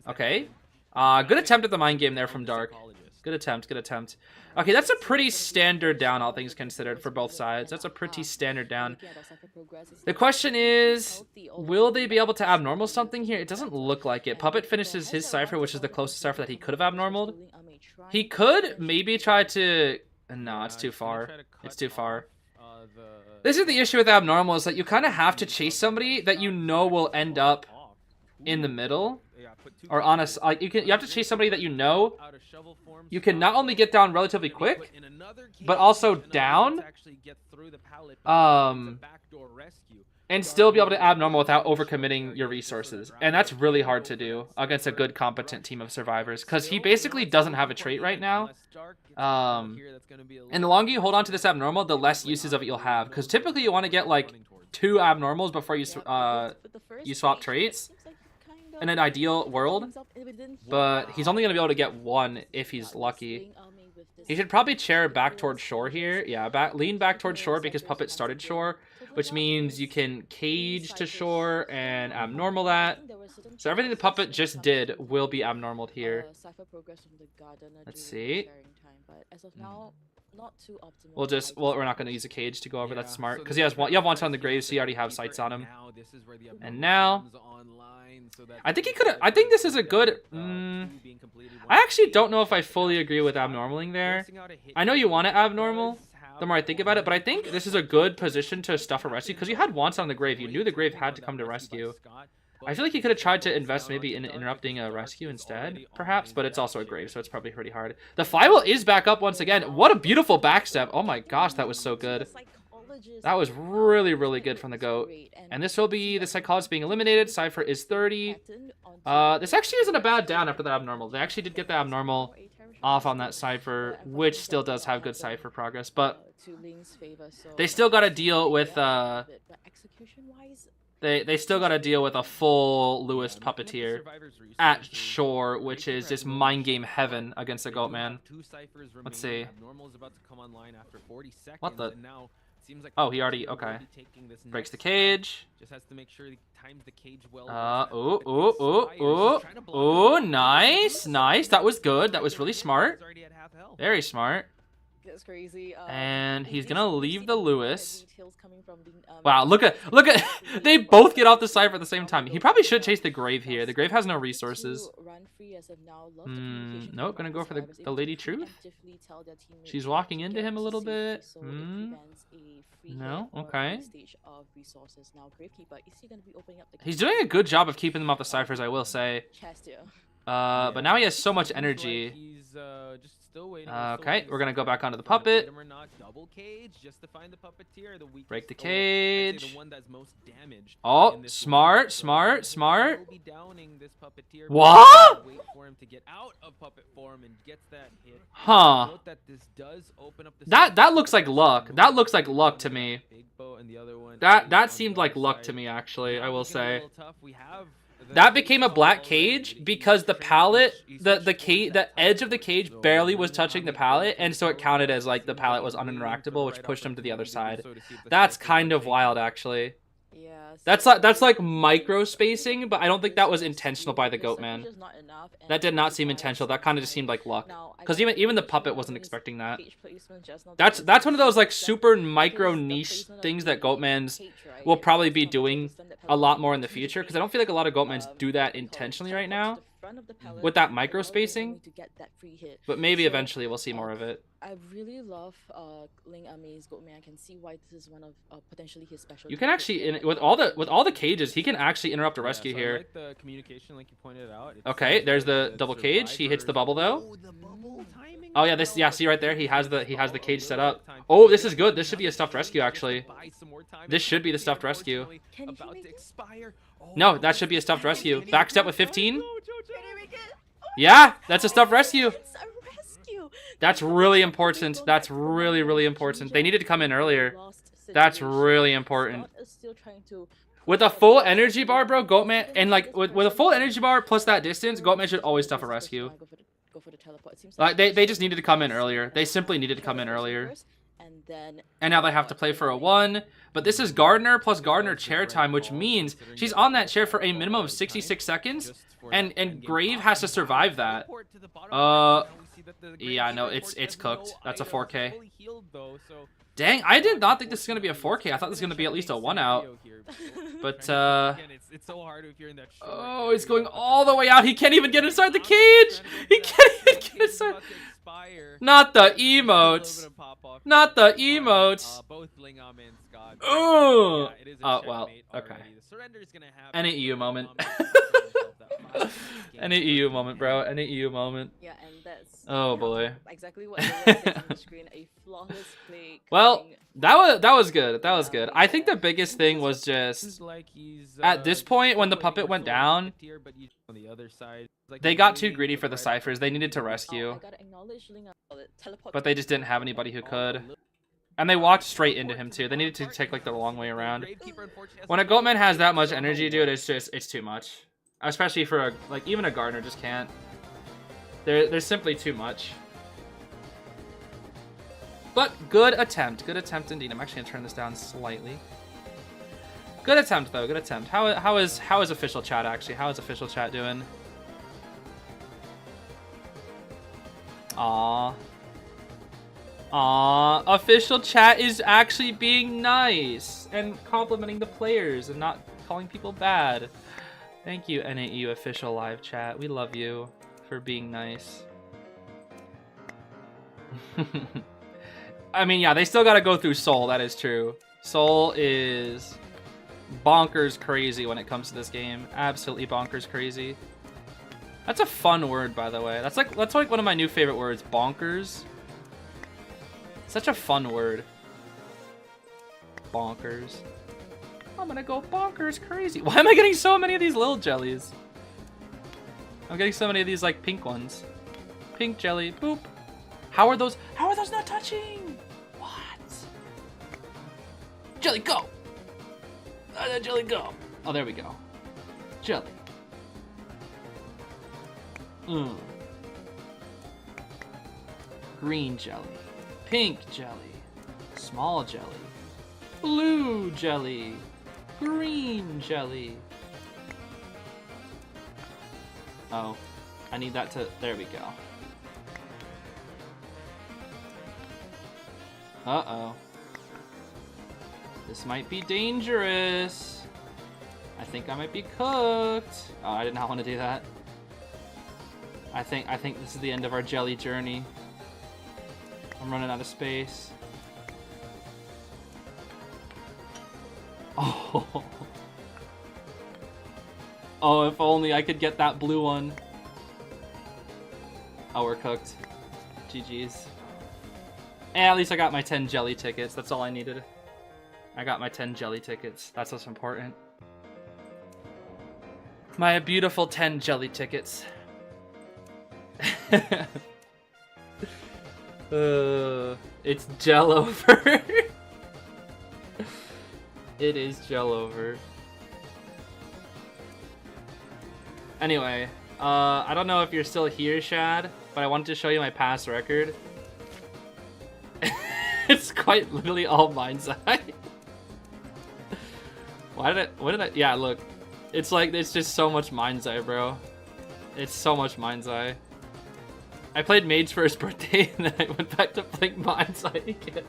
Okay. Good attempt at the mind game there from Dark. Good attempt, good attempt. Okay, that's a pretty standard down, all things considered, for both sides. That's a pretty standard down. The question is, will they be able to abnormal something here? It doesn't look like it. Puppet finishes his Cypher, which is the closest Cypher that he could have abnormaled. He could maybe try to... No, it's too far. It's too far. This is the issue with abnormal, is that you kind of have to chase somebody that you know will end up in the middle. Or on a... you have to chase somebody that you know you can not only get down relatively quick, but also down, and still be able to abnormal without overcommitting your resources. And that's really hard to do against a good, competent team of survivors, because he basically doesn't have a trait right now. And the longer you hold on to this abnormal, the less uses of it you'll have, because typically you want to get like 2 abnormals before you swap traits in an ideal world, but he's only going to be able to get 1 if he's lucky. He should probably chair back towards shore here. Yeah, lean back towards shore because Puppet started shore, which means you can cage to shore and abnormal that. So everything the Puppet just did will be abnormaled here. Let's see. Well, we're not going to use a cage to go over. That's smart, because you have one on the grave, so you already have sights on him. And now I think he could have... I think this is a good... I actually don't know if I fully agree with abnormaling there. I know you want to abnormal the more I think about it, but I think this is a good position to stuff a rescue, because you had wants on the grave. You knew the grave had to come to rescue. I feel like he could have tried to invest maybe in interrupting a rescue instead, perhaps, but it's also a grave, so it's probably pretty hard. The flywheel is back up once again. What a beautiful backstep. Oh my gosh, that was so good. That was really, really good from the GOAT. And this will be the psychologist being eliminated. Cypher is 30. This actually isn't a bad down after the abnormal. They actually did get the abnormal off on that Cypher, which still does have good Cypher progress, but they still got to deal with they still got to deal with a full Lewis puppeteer at shore, which is just mind game heaven against the Goatman. Let's see. What the? Oh, he already... Okay. Breaks the cage. Ooh, nice. Nice. That was good. That was really smart. Very smart. That's crazy. And he's gonna leave the Lewis. Wow, look at they both get off the Cypher at the same time. He probably should chase the grave here. The grave has no resources. Nope, gonna go for the Lady Truth. She's walking into him a little bit. No, okay. He's doing a good job of keeping them off the Cyphers, I will say. But now he has so much energy. Okay, we're gonna go back onto the puppet. Break the cage. Oh, smart. What? Huh. That looks like luck. That looks like luck to me. That seemed like luck to me, actually, I will say. That became a black cage because the pallet, the edge of the cage barely was touching the pallet, and so it counted as like the pallet was uninteractable, which pushed him to the other side. That's kind of wild, actually. Yeah. That's like micro spacing, but I don't think that was intentional by the goat man. That did not seem intentional. That kind of just seemed like luck. Because even the puppet wasn't expecting that. That's one of those like super micro niche things that Goatmans will probably be doing a lot more in the future. Because I don't feel like a lot of Goatmans do that intentionally right now with that micro spacing. But maybe eventually we'll see more of it. I really love Ling Amin's Goatman. I can see why this is one of potentially his special. You can actually with all the cages, he can actually interrupt a rescue so here. I like the communication, like you pointed out. Okay, there's the double cage. He hits the bubble though. Oh yeah, see right there. He has the cage set up. Oh, this is good. This should be a stuffed rescue actually. This should be the stuffed rescue. No, that should be a stuffed rescue. Backstep with 15. Yeah, that's a stuffed rescue. That's really important. That's really important. They needed to come in earlier. That's really important. With a full energy bar, bro, Goatman, and like with a full energy bar plus that distance, Goatman should always stuff a rescue. Like they just needed to come in earlier. They simply needed to come in earlier. And now they have to play for a 1. But this is Gardner plus Gardner chair time, which means she's on that chair for a minimum of 66 seconds. And Grave has to survive that. Yeah, no, it's cooked. That's a 4K. Dang, I did not think this was gonna be a 4K. I thought this was gonna be at least a 1 out. But oh, he's going all the way out. He can't even get inside the cage. He can't even get inside. Not the emotes. Not the emotes. Oh, well, okay. Any EU moment. Any EU moment, bro. Any EU moment. Yeah, and that's oh boy. Exactly what they were on the screen. A flawless play. Well, that was good. That was good. I think the biggest thing was just at this point when the puppet went down, they got too greedy for the ciphers. They needed to rescue, but they just didn't have anybody who could. And they walked straight into him too. They needed to take like the long way around. When a Goatman has that much energy, dude, it's too much. Especially for like even a Gardner just can't. There's simply too much. But good attempt indeed. I'm actually gonna turn this down slightly. Good attempt though, good attempt. How is official chat actually? How is official chat doing? Aww. Aww, official chat is actually being nice and complimenting the players and not calling people bad. Thank you, NAU official live chat. We love you for being nice. I mean, yeah, they still gotta go through Soul, that is true. Soul is bonkers crazy when it comes to this game. Absolutely bonkers crazy. That's a fun word, by the way. That's like one of my new favorite words, bonkers. Such a fun word. Bonkers. I'm gonna go bonkers crazy. Why am I getting so many of these little jellies? I'm getting so many of these like pink ones. Pink jelly, boop. How are those not touching? What? Jelly, go! Jelly, go! Oh, there we go. Jelly. Green jelly. Pink jelly. Small jelly. Blue jelly. Green jelly. Oh, I need that to... There we go. Uh-oh. This might be dangerous. I think I might be cooked. Oh, I did not want to do that. I think this is the end of our jelly journey. I'm running out of space. Oh. Oh, if only I could get that blue one. Oh, we're cooked. GG's. And at least I got my 10 jelly tickets. That's all I needed. I got my 10 jelly tickets. That's what's important. My beautiful 10 jelly tickets. It's gel over. It is gel over. Anyway, I don't know if you're still here, Shad, but I wanted to show you my past record. It's quite literally all Mindside. What did I? Yeah, look. It's like, it's just so much Mind's Eye, bro. It's so much Mind's Eye. I played Mage for his birthday, and then I went back to playing Mind's Eye again.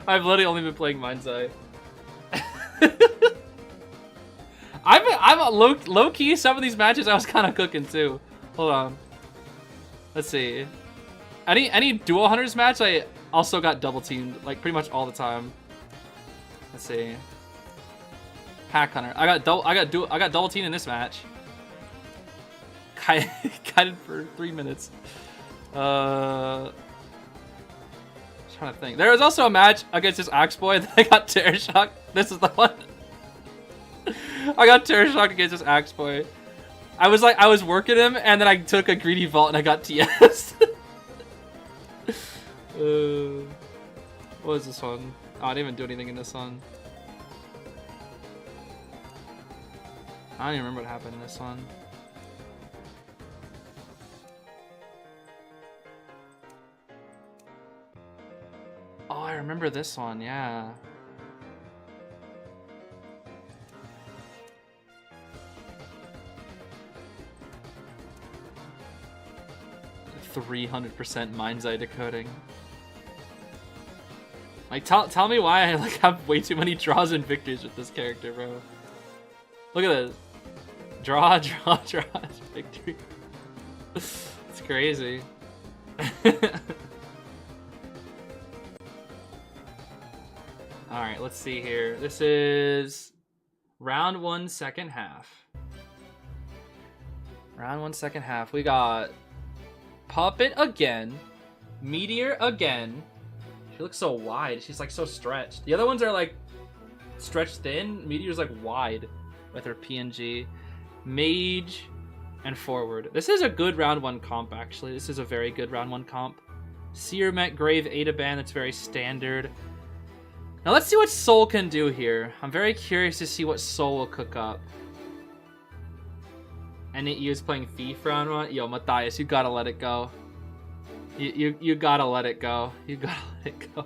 I've literally only been playing Mind's Eye. I'm low key. Some of these matches I was kind of cooking too. Hold on. Let's see. Any dual hunters match, I also got double teamed like pretty much all the time. Let's see. Pack hunter. I got double teamed in this match. Kited for 3 minutes. Trying to think. There was also a match against this Axe Boy that I got terror shock. This is the one. I got terror shock against this Axe Boy. I was working him, and then I took a greedy vault and I got TS. What was this one? Oh, I didn't even do anything in this one. I don't even remember what happened in this one. Oh, I remember this one, yeah. %300 Mind's Eye decoding. Like, tell me why I like have way too many draws and victories with this character, bro. Look at this. Draw, victory. It's crazy. Alright, let's see here. This is round 1, second half. Round 1, second half. We got Puppet again. Meteor again. She looks so wide. She's like so stretched. The other ones are like stretched thin. Meteor's like wide with her PNG. Mage and forward. This is a good round 1 comp, actually. This is a very good round 1 comp. Seer Met Grave Ada Band, that's very standard. Now let's see what Soul can do here. I'm very curious to see what Soul will cook up. And he was playing Thief round 1. Yo, Matthias, you gotta let it go. You gotta let it go. You gotta let it go.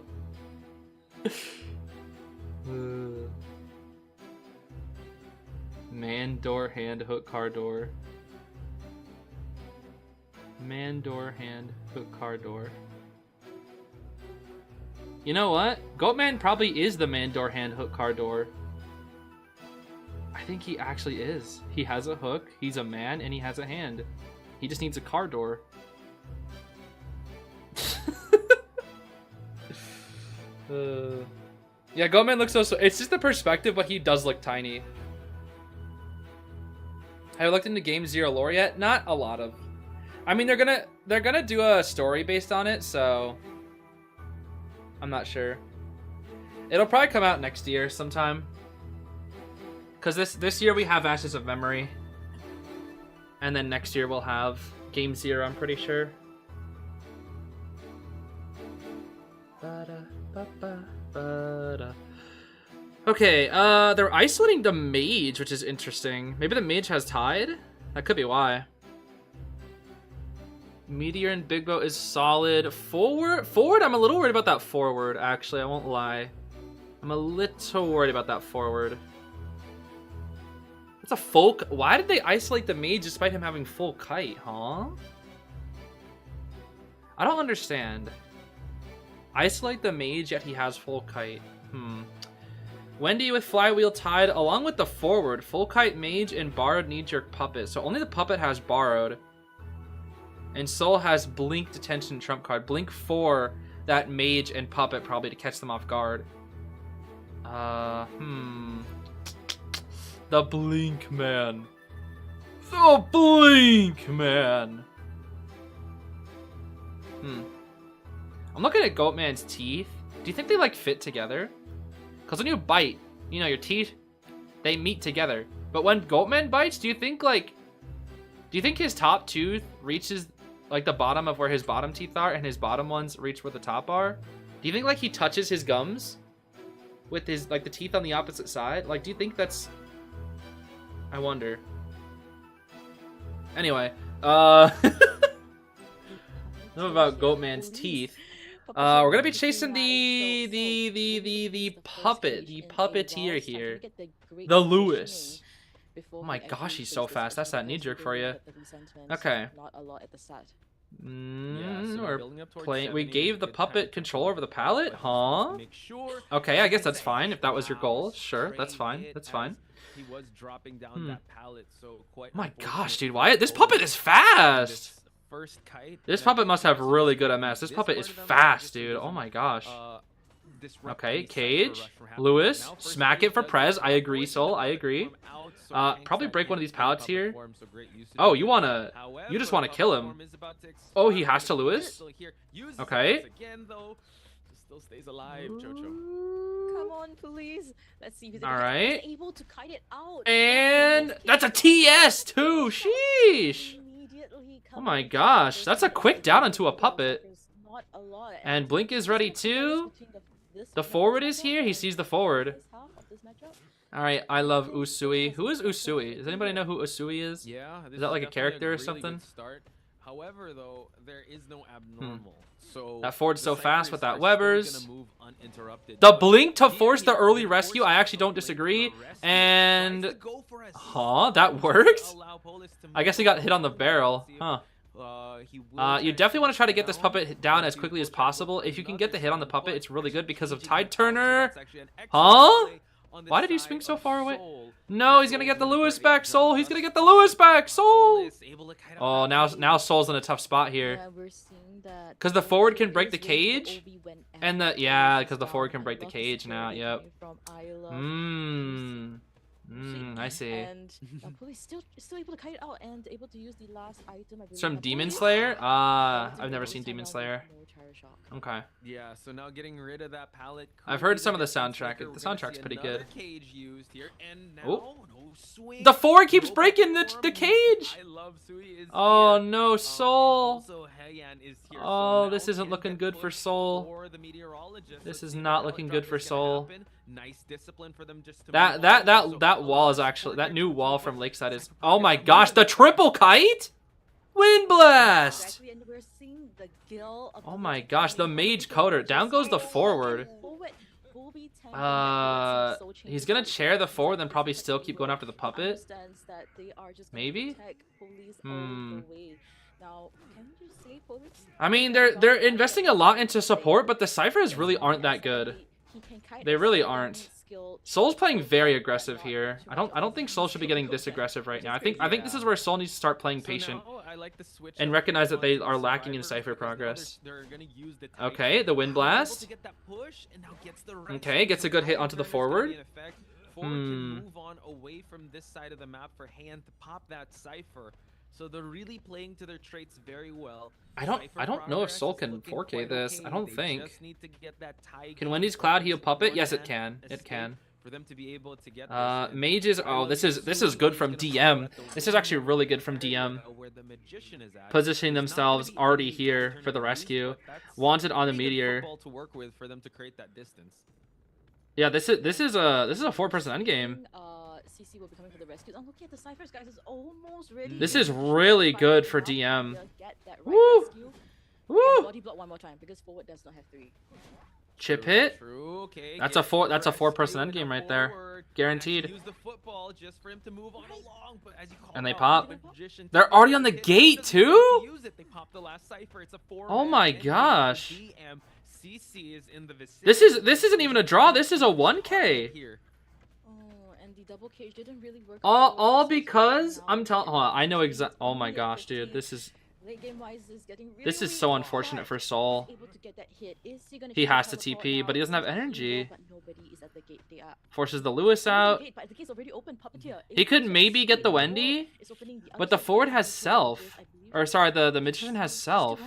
Man, door, hand, hook, car, door. Man, door, hand, hook, car, door. You know what? Goatman probably is the man, door, hand, hook, car, door. I think he actually is. He has a hook, he's a man, and he has a hand. He just needs a car door. Yeah, Goatman looks so... It's just the perspective, but he does look tiny. Have you looked into Game Zero lore yet? Not a lot of. I mean, they're gonna do a story based on it, so I'm not sure. It'll probably come out next year sometime. Cause this year we have Ashes of Memory, and then next year we'll have Game Zero. I'm pretty sure. Okay, they're isolating the mage, which is interesting. Maybe the mage has Tide? That could be why. Meteor and Big Bow is solid. Forward, I'm a little worried about that forward, actually. I won't lie. I'm a little worried about that forward. It's a full... Why did they isolate the mage despite him having full kite, huh? I don't understand. Isolate the mage, yet he has full kite. Wendy with Flywheel Tide, along with the forward, Full Kite Mage, and Borrowed Knee-Jerk Puppet. So only the Puppet has Borrowed. And Soul has Blink Detention Trump card. Blink for that Mage and Puppet, probably, to catch them off guard. The Blink Man. The Blink Man. I'm looking at Goatman's teeth. Do you think they, like, fit together? Because when you bite, you know, your teeth, they meet together. But when Goatman bites, do you think his top tooth reaches, like, the bottom of where his bottom teeth are, and his bottom ones reach where the top are? Do you think, like, he touches his gums with his, like, the teeth on the opposite side? Like, do you think that's... I wonder. Anyway, enough about Goatman's teeth. We're gonna be chasing the puppet, the puppeteer here, the Lewis. Oh my gosh, he's so fast. That's that knee jerk for you. Okay. We gave the puppet control over the pallet, huh? Okay, I guess that's fine if that was your goal. Sure, that's fine. That's fine. He was dropping down that pallet, so quite. My gosh, dude, why this puppet is fast? This puppet must have really good MS. This puppet is fast, dude. Oh my gosh. Okay, Cage, Lewis, smack it for Prez. I agree, Soul. I agree. Probably break one of these pallets here. Oh, you just wanna kill him. Oh, he has to Lewis. Okay. Still stays alive, Jojo. Come on, please. Let's see if he's able to kite it out. And that's a TS too. Sheesh. Oh my gosh, that's a quick down into a puppet. And Blink is ready too. The forward is here. He sees the forward. Alright, I love Usui. Who is Usui? Does anybody know who Usui is? Yeah. Is that like a character or something? However, though, there is no abnormal. So that forward's so fast with that Weber's. The Blink to force the early rescue, I actually don't disagree. And huh, that worked? I guess he got hit on the barrel. Huh. You definitely want to try to get this puppet down as quickly as possible. If you can get the hit on the puppet, it's really good because of Tide Turner. Huh? Why did you swing so far away? No, he's gonna get the Lewis back, Soul. He's gonna get the Lewis back, Soul. Oh, now Soul's in a tough spot here. Because the forward can break the cage, and because the forward can break the cage now. Yep. I see. And Police still able to kite it out and able to use the last item. It's from Demon Slayer. I've never seen Demon Slayer. Okay. Yeah, so now getting rid of that pallet. I've heard some of the soundtrack. The soundtrack's pretty good. Cage used here, and now, oh. The forward keeps breaking the cage. Oh no, Soul. Oh, this isn't looking good for Soul. This is not looking good for Soul. That wall is actually, that new wall from Lakeside is, oh my gosh, the triple kite? Wind Blast! Oh my gosh, the Mage Coder. Down goes the forward. He's gonna chair the forward, then probably still keep going after the puppet. Maybe? I mean, they're investing a lot into support, but the ciphers really aren't that good. They really aren't. Soul's playing very aggressive here. I don't think Soul should be getting this aggressive right now. I think this is where Soul needs to start playing patient and recognize that they are lacking in cipher progress. Okay, the Wind Blast. Okay, gets a good hit onto the forward. Move on away from this side of the map for Hand to pop that cipher. So they're really playing to their traits very well. I don't know if Soul can 4K this. I don't think. Can Wendy's Cloud heal puppet? Yes, it can. It can. For them to be able to get mages. Oh, this is good from DM. This is actually really good from DM. Positioning themselves already here for the rescue. Wanted on the meteor. Yeah, this is a 4% endgame. CC will be coming for the rescue. I'm looking at the ciphers, guys. It's almost ready. This is really good for DM. Woo! Woo! Body block one more time because forward does not have 3. Chip hit. That's a 4% endgame right there. Guaranteed. And they pop. They're already on the gate too? Oh my gosh. This isn't even a draw. This is a 1K. Double cage didn't really work. All because I'm telling. I know exactly. Oh my gosh, dude, this is so unfortunate for Soul. He has to TP, but he doesn't have energy. Forces the Lewis out. He could maybe get the Wendy, but the forward has self. Or sorry, the magician has self.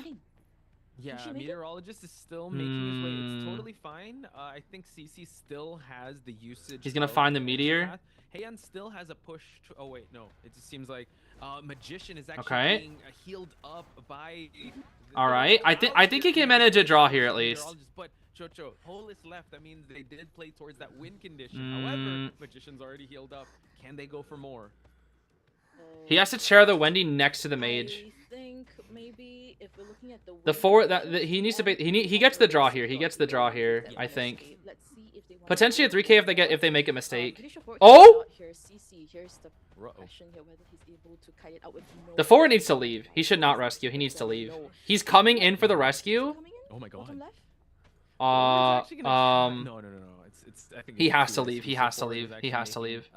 Yeah, Meteorologist is still making his way. It's totally fine. I think CC still has the usage. He's gonna find the meteor. Heian still has a push. Oh wait, no. It just seems like Magician is actually being healed up by. All right, I think he can manage a draw here at least. But Chocho, hole is left. That means they did play towards that win condition. However, Magician's already healed up. Can they go for more? He has to chair the Wendy next to the mage. I think think maybe if we're looking at the The forward he needs to be he gets the draw here. He gets the draw here, I think. Let's see if they want Potentially a 3K if they make a mistake. pretty sure forward Oh! out here, CC. Here's the question here, whether he's able to kite it out with no The forward needs to leave. He should not rescue. He needs to leave. He's coming in for the rescue. Coming in? Oh my god. Bottom left? No. It's I think He it's has too to risky. leave. He So has to forward leave. is He actually has to making, leave.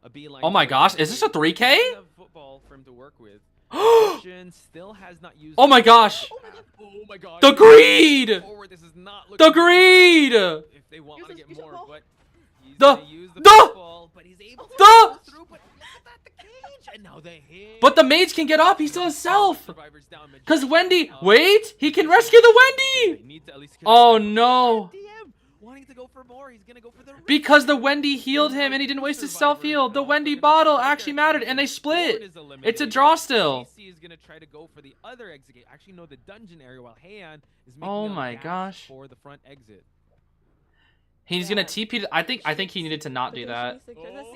A beeline Oh my towards gosh, the is this a field. 3K? There's enough football for him to work with. Oh Christian still has not used. my gosh. Oh my god. The greed! Forward, this is not The looking good. greed! If they want to get Use more, the- but he's The- gonna use the the- football, but he's able to the- go through, but not at the cage. And now they hit. But the mage can get up. He still has self. Survivors down, Magician Because Wendy... up. Wait! He can rescue the They Wendy! need to at least Oh connect. no. DM wanting to go for more. He's gonna go for the Because the Wendy healed him and he didn't waste his self heal. The Wendy bottle actually mattered and they split. It's a draw still. CC is gonna try to go for the other exit gate. Actually, no, the dungeon area. While Heian is making Oh a my dash gosh. for the front exit. He's gonna TP. I think he needed to not do that. Potentially secure. Let's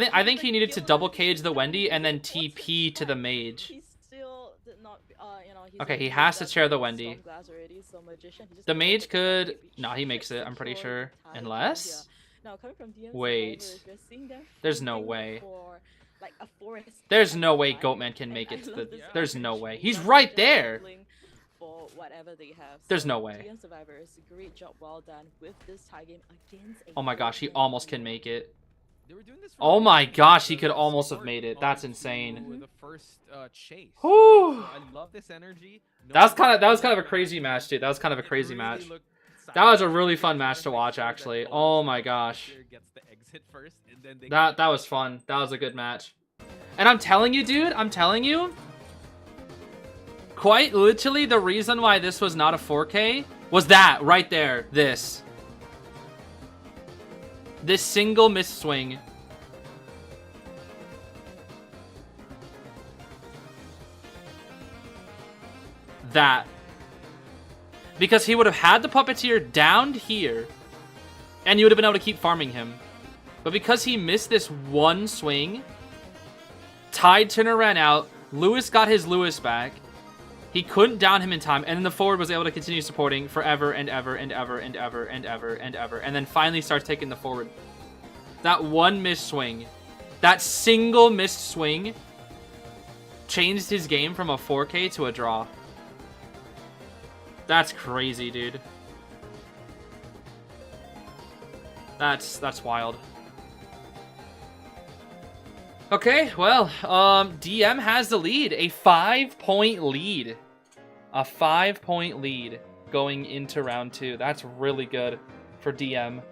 see, the I think he Magician needed to killed double him. cage the Wendy and then What's his TP to the plan? mage. He still did not, you know, he's Okay, he already has to used chair that the storm Wendy. glass already, so Magician, he just The needs to mage take could... advantage. No, he makes it. I'm pretty Secure sure. the tie Unless... here. Now, coming from DM Wait. survivors, we're seeing them There's no fighting way. for, like, a forest There's no way tie. Goatman can And make I it to love the... this There's no strategy. way. He's They're right just there. gambling for whatever they have. There's So, no way. DM survivors, great job, well done with this tie game against a Oh my gosh, he Goatman almost team. can make it. They were doing this for Oh a my while. gosh, he could The almost have support made it. That's onto insane. The first chase. Whew. So I love this energy. That was kind of a crazy match, dude. That was kind of a crazy match. That was a really fun match to watch, actually. Oh my gosh. That was fun. That was a good match. And I'm telling you, dude, I'm telling you, quite literally the reason why this was not a 4K was that right there. This single miss swing. That. Because he would have had the puppeteer down here, and you would have been able to keep farming him. But because he missed this one swing, Tide Turner ran out, Lewis got his Lewis back, he couldn't down him in time, and then the forward was able to continue supporting forever and ever and ever and ever and ever and ever, and then finally starts taking the forward. That one missed swing, that single missed swing, changed his game from a 4K to a draw. That's crazy, dude. That's wild. Okay, well, DM has the lead. A 5-point lead. A 5-point lead going into round 2. That's really good for DM.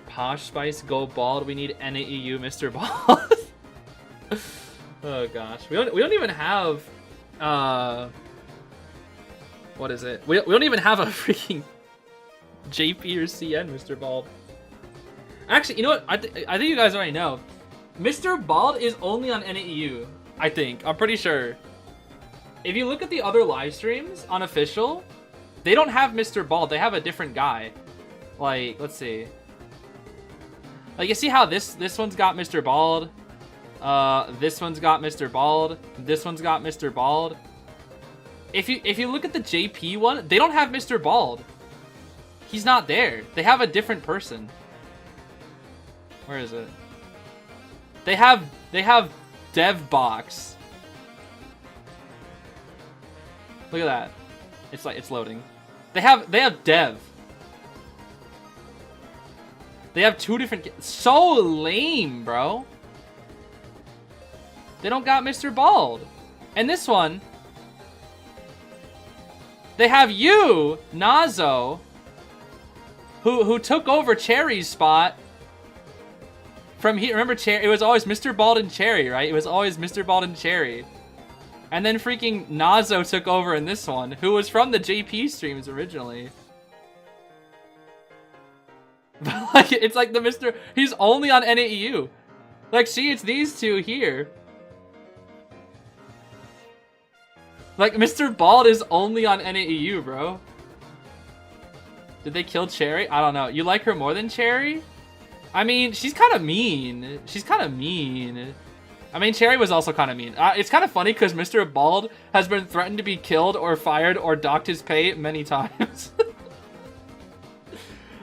Posh Spice, go bald. We need NAEU, Mr. Bald. Oh gosh, we don't even have what is it? We don't even have a freaking JP or CN, Mr. Bald. Actually, you know what? I think you guys already know. Mr. Bald is only on NAEU. I think. I'm pretty sure. If you look at the other live streams on official, they don't have Mr. Bald. They have a different guy. Like, let's see. Like, you see how this one's got Mr. Bald. This one's got Mr. Bald. This one's got Mr. Bald. If you look at the JP one, they don't have Mr. Bald. He's not there. They have a different person. Where is it? They have DevBox. Look at that. It's loading. They have Dev. They have two different. So lame, bro. They don't got Mr. Bald. And this one, they have you, Nazo, who took over Cherry's spot from here. Remember, Cherry? It was always Mr. Bald and Cherry, right? It was always Mr. Bald and Cherry. And then freaking Nazo took over in this one, who was from the JP streams originally. But like, it's like the Mr. He's only on NAEU. Like, see, it's these two here. Like, Mr. Bald is only on NAEU, bro. Did they kill Cherry? I don't know. You like her more than Cherry? I mean, she's kind of mean. She's kind of mean. I mean, Cherry was also kind of mean. It's kind of funny because Mr. Bald has been threatened to be killed or fired or docked his pay many times.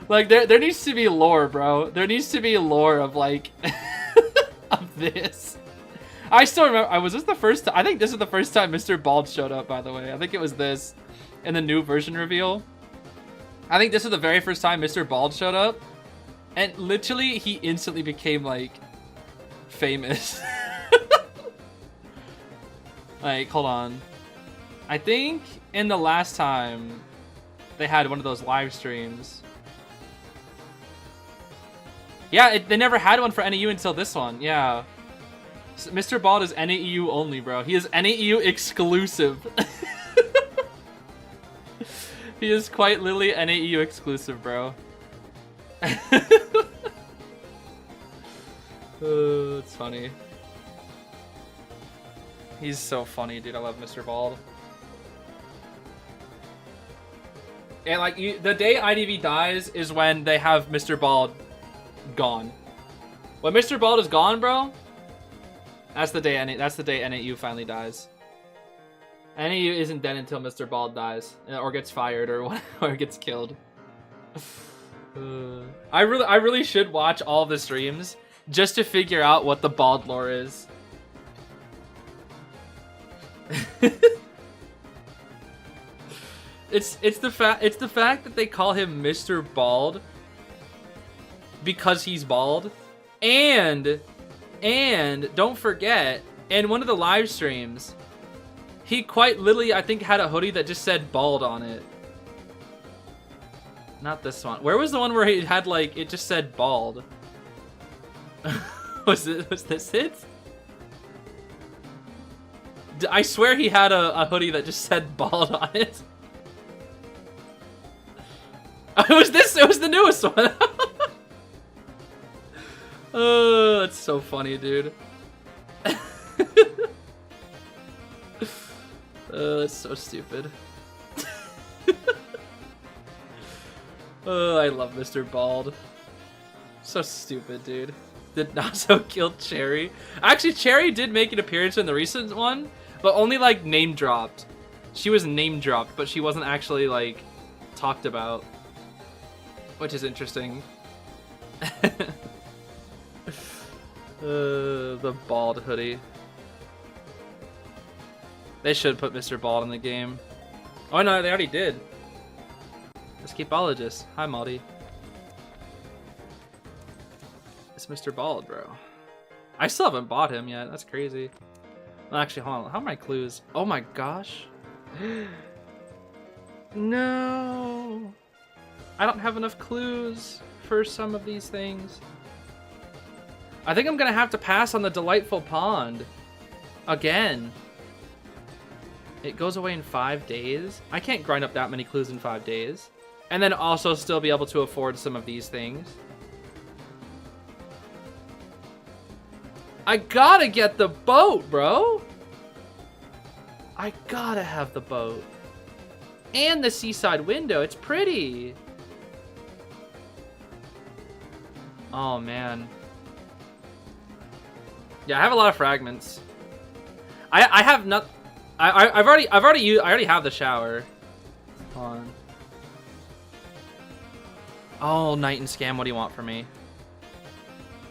Like, there needs to be lore, bro. There needs to be lore of, like, of this. I still remember, was this the first time? I think this is the first time Mr. Bald showed up, by the way. I think it was this in the new version reveal. I think this is the very first time Mr. Bald showed up. And literally, he instantly became, like, famous. Like, hold on. I think in the last time they had one of those live streams. Yeah, they never had one for NAU until this one. Yeah. So Mr. Bald is NAU only, bro. He is NAU exclusive. He is quite literally NAU exclusive, bro. Oh, it's funny. He's so funny, dude. I love Mr. Bald. And like, the day IDV dies is when they have Mr. Bald gone. When Mr. Bald is gone, bro, that's the day NAU finally dies. NAU isn't dead until Mr. Bald dies or gets fired or gets killed. I really should watch all the streams just to figure out what the Bald lore is. It's the fact that they call him Mr. Bald because he's bald, and don't forget, in one of the live streams, he quite literally, I think, had a hoodie that just said bald on it. Not this one. Where was the one where he had, like, it just said bald? Was this it? I swear he had a hoodie that just said bald on it. It was the newest one. Oh, that's so funny, dude. That's so stupid. Oh, I love Mr. Bald. So stupid, dude. Did not so kill Cherry. Actually, Cherry did make an appearance in the recent one, but only like name dropped. She was name dropped, but she wasn't actually like talked about, which is interesting. The bald hoodie. They should put Mr. Bald in the game. Oh no, they already did. Escapologist. Hi, Maldi. It's Mr. Bald, bro. I still haven't bought him yet. That's crazy. Well, actually, hold on. How are my clues? Oh my gosh. No. I don't have enough clues for some of these things. I think I'm gonna have to pass on the Delightful Pond. Again. It goes away in 5 days. I can't grind up that many clues in 5 days. And then also still be able to afford some of these things. I gotta get the boat, bro. I gotta have the boat. And the seaside window. It's pretty. Oh, man. Yeah, I have a lot of fragments. I have not. I already have the shower. Hold on. Oh, Night and Scam. What do you want from me?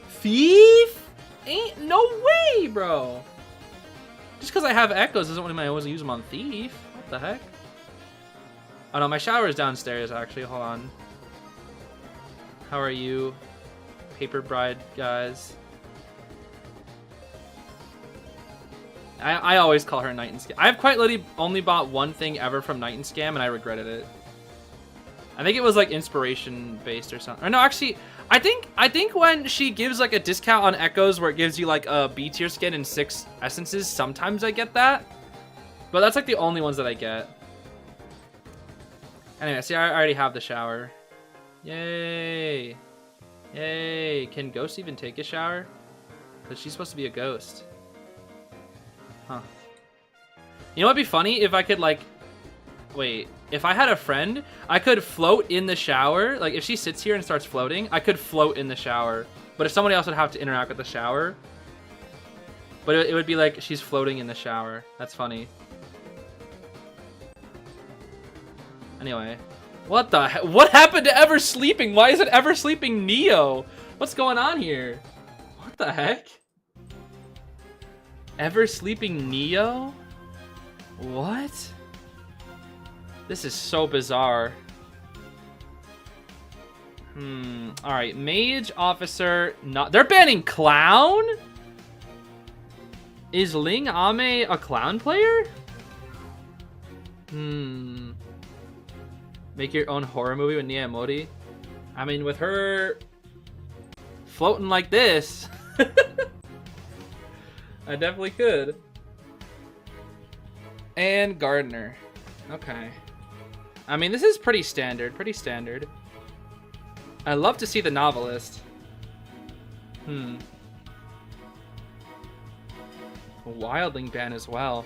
Thief? Ain't no way, bro. Just because I have echoes doesn't mean I always use them on Thief. What the heck? Oh no, my shower is downstairs actually. Hold on. How are you, Paper Bride guys? I always call her Night and Scam. I've quite literally only bought one thing ever from Night and Scam, and I regretted it. I think it was like inspiration based or something. Or no, actually, I think when she gives like a discount on echoes where it gives you like a B tier skin and 6 essences, sometimes I get that. But that's like the only ones that I get. Anyway, see, I already have the shower. Yay. Yay. Can Ghost even take a shower? Because she's supposed to be a ghost. Huh. You know what'd be funny? If I could like... Wait. If I had a friend, I could float in the shower. Like, if she sits here and starts floating, I could float in the shower. But if somebody else would have to interact with the shower... But it would be like she's floating in the shower. That's funny. Anyway. What the heck? What happened to Ever Sleeping? Why is it Ever Sleeping Neo? What's going on here? What the heck? Ever Sleeping Neo? What? This is so bizarre. Alright, Mage, Officer, not... They're banning Clown? Is Ling Ame a Clown player? Make your own horror movie with Nia Modi? I mean, with her floating like this, I definitely could. And Gardner. Okay. I mean, this is pretty standard. Pretty standard. I love to see the novelist. Wildling ban as well.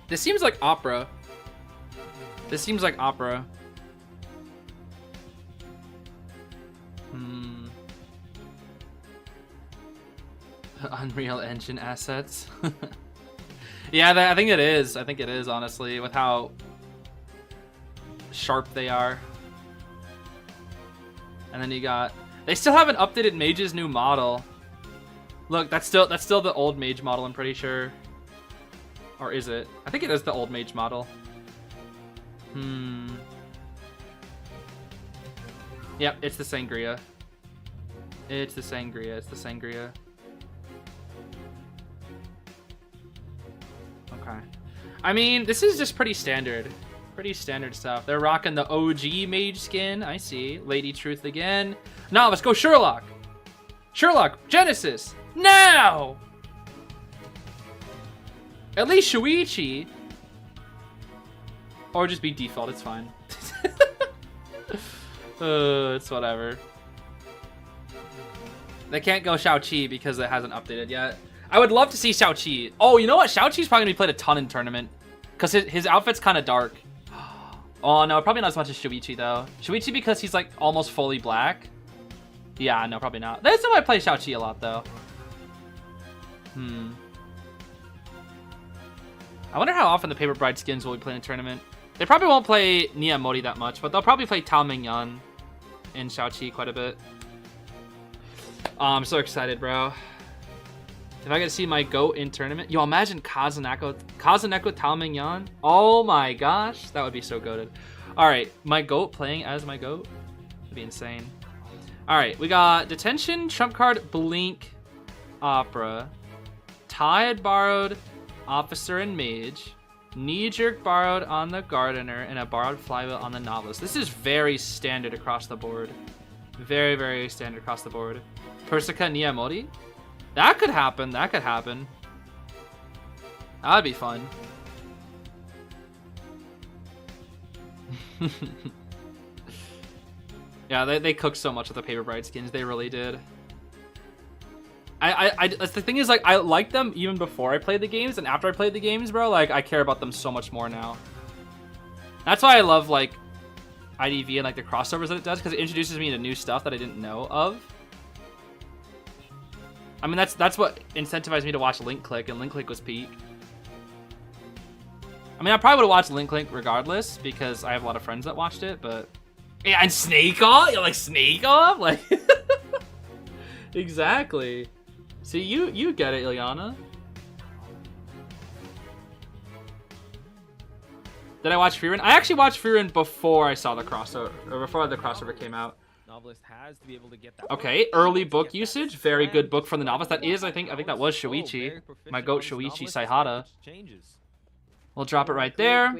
This seems like opera. This seems like opera. Unreal Engine assets. Yeah, I think it is. I think it is, honestly, with how sharp they are. And then you got... They still haven't updated Mage's new model. Look, that's still the old Mage model, I'm pretty sure. Or is it? I think it is the old Mage model. Yep, it's the Sangria. It's the Sangria. It's the Sangria. Okay. I mean, this is just pretty standard. Pretty standard stuff. They're rocking the OG Mage skin. I see. Lady Truth again. Now let's go Sherlock. Sherlock, Genesis, now! At least Shuichi. Or just be default, it's fine. It's whatever. They can't go Shao-Chi because it hasn't updated yet. I would love to see Shao-Chi. Oh, you know what? Shao-Chi's probably going to be played a ton in tournament. Because his outfit's kind of dark. Oh, no, probably not as much as Shuichi, though. Shuichi because he's, like, almost fully black. Yeah, no, probably not. They still might play Shao-Chi a lot, though. I wonder how often the Paper Bride skins will be played in tournament. They probably won't play Nia Modi that much, but they'll probably play Tao Mingyan and Shao-Chi quite a bit. Oh, I'm so excited, bro. If I get to see my GOAT in tournament... Yo, imagine Kazuneko Tao Mingyan. Oh my gosh. That would be so goated. Alright, my GOAT playing as my GOAT. That'd be insane. Alright, we got Detention, Trump Card, Blink, Opera. Tide borrowed Officer and Mage. Knee Jerk borrowed on the Gardener, and a borrowed Flywheel on the Novelist. This is very standard across the board. Very, very standard across the board. Persica Nia Modi? That could happen. That could happen. That'd be fun. Yeah, they cooked so much with the Paper Bride skins. They really did. The thing is, like, I liked them even before I played the games, and after I played the games, bro, like, I care about them so much more now. That's why I love, like, IDV and, like, the crossovers that it does, because it introduces me to new stuff that I didn't know of. I mean, that's what incentivized me to watch Link Click, and Link Click was peak. I mean, I probably would have watched Link Click regardless, because I have a lot of friends that watched it, but... Yeah, and Snake Off? You're like, Snake Off? Like... Exactly. See, you get it, Ilyana. Did I watch Freerun? I actually watched Freerun before I saw the crossover, or before the crossover came out. Novelist has to be able to get that. Okay, early book usage. Very good book from the novelist. That is, I think that was Shuichi. My GOAT Shuichi Saihara. We'll drop it right there.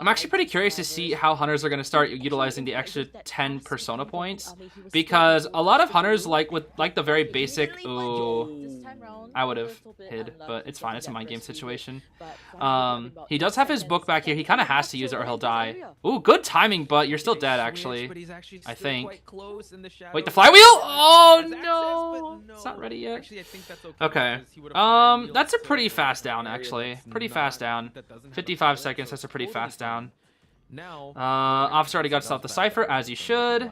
I'm actually pretty curious to see how hunters are going to start utilizing the extra 10 persona points, because a lot of hunters like the very basic. Ooh, I would have hid, but it's fine. It's a mind game situation. He does have his book back here. He kind of has to use it or he'll die. Ooh, good timing, but you're still dead actually. I think. Wait, the flywheel? Oh no, it's not ready yet. Okay. That's a pretty fast down actually. Pretty fast down. 55 seconds, that's a pretty fast down. Officer already got to stop the cipher, as you should.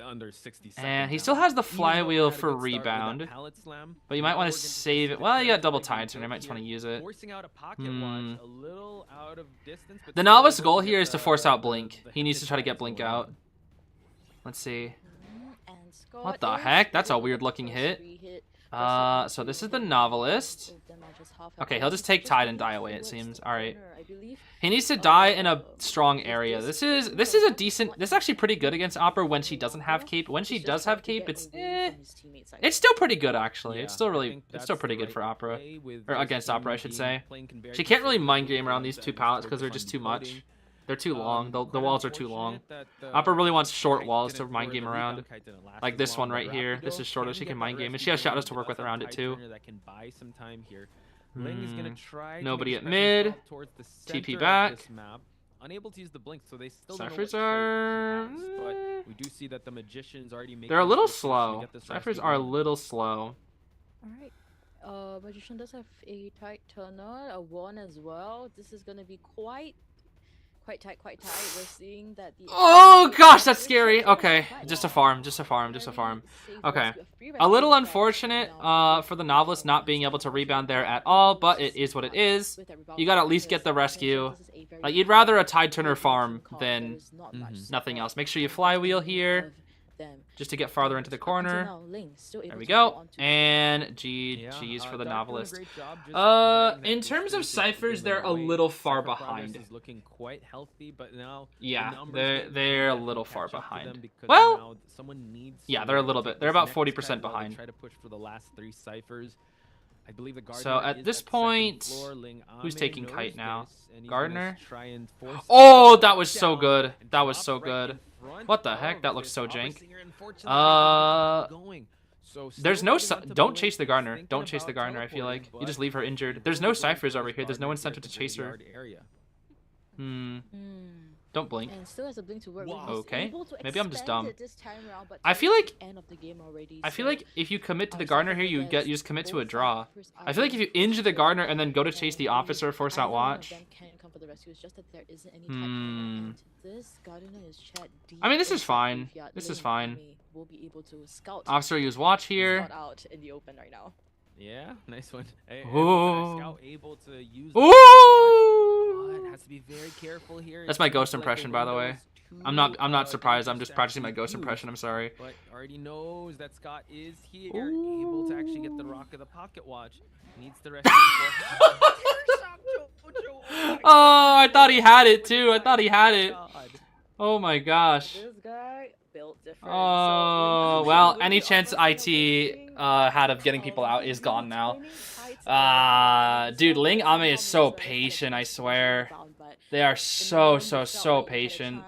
under 60 seconds. And he now. still has the Even though he flywheel had a for good start with that rebound. pallet slam, But you might now want we're to gonna save see it. the Well, you got trend double that tide, he so you might built just want to here, use it. forcing out a pocket watch a little out of distance. But The still novice able goal to here get is to force out Blink. the He needs to hit try to get shots Blink going. out. Let's see. And Scott What the is heck? That's a able to weird get the looking first hit. free hit. So this is the novelist. Okay, he'll just take Tide and die away, it seems. Alright. He needs to die in a strong area. This is a decent... This is actually pretty good against Opera when she doesn't have cape. When she does have cape, it's it's still pretty good, actually. It's still really... It's still pretty good for Opera. Or against Opera, I should say. She can't really mind game around these two pallets because they're just too much. They're too long. The walls are too long. Opera really wants short walls to mind game around. Like this one right here. This is shorter. She can mind game. And she has shadows to work with around it too. Nobody at mid. TP back. Unable to use the blink, so they still Cyphers don't know what are... strategy she has, but we do see that the magician's already making They're a little the push to slow. get this Cyphers rescue are a going. little slow. Alright. Magician does have a tight turner, a wand as well. This is gonna be quite tight. We're seeing that the... Oh gosh, that's scary. Okay, just a farm. Okay. A little unfortunate for the novelist not being able to rebound there at all, but it is what it is. You gotta at least get the rescue. Like, you'd rather a tide turner farm than nothing else. Make sure you flywheel here just to get farther into the corner. There we go. And GG's for the novelist. In terms of ciphers, they're a little far behind. Looking quite healthy, but now yeah, they're a little far behind. Well, yeah, they're a little bit. They're about 40% behind. Try to push for the last 3 ciphers. I believe the so at this point, who's taking kite now? Gardner? Oh, Oh, that was so good. That was so good. What the heck? That looks so jank. There's no... Don't chase the Gardner. Don't chase the Gardner, I feel like. You just leave her injured. There's no ciphers over here. There's no incentive to chase her. Don't blink. And still has a blink to work with. Okay. Able to Maybe I'm just extend dumb. it this time around, but I feel like... end of the game already, I feel so like if you commit to the our Gardner second here, you best just commit to a both draw. first I feel like if you injure the Gardner and then go to chase the officer, force out either one of watch. them can come for the rescue. It's just that there isn't any type of and this Gardener is chat deep I mean, this is inside fine. graveyard. This is Lane fine. Army will be able to scout Officer use watch here. scout out in the open right now. Yeah, nice one. Ooh. Scout able to use Ooh! but has to be very careful here. That's my ghost impression, by the way. I'm not surprised. I'm just practicing my ghost impression. I'm sorry. But already knows that Scott is here, able to actually get the rock of the pocket watch. Needs the rescue. Oh, I thought he had it too. I thought he had it. Oh my gosh. This guy built different. Oh, so well, any chance IT had of getting people out is gone now. Dude, Ling Ame is so patient, I swear. They are so patient.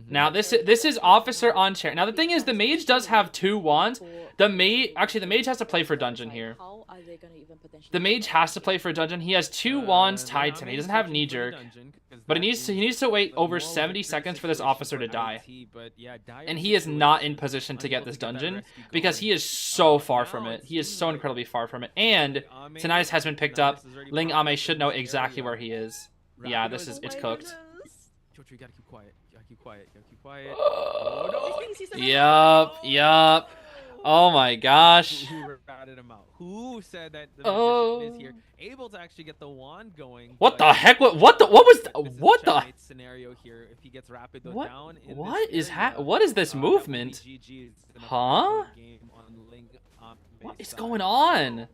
Now this is officer on chair. Now the thing is, the mage does have 2 wands. The mage has to play for dungeon here. The mage has to play for dungeon. He has 2 wands tied to him. He doesn't have knee jerk, but he needs to wait over 70 seconds for this officer to die. And he is not in position to get this dungeon because he is so far from it. He is so incredibly far from it. And Tinnitus has been picked up. Ling Ame should know exactly where he is. Yeah, it's cooked. You gotta keep quiet. You gotta keep quiet. You gotta keep quiet. Yup. Oh my gosh. Who ratted him out? Who said that the magician is here, able to actually get the wand going? What the heck? What the scenario here? If he gets rapid what? down in What this is area, what is this movement? Huh? What is going on?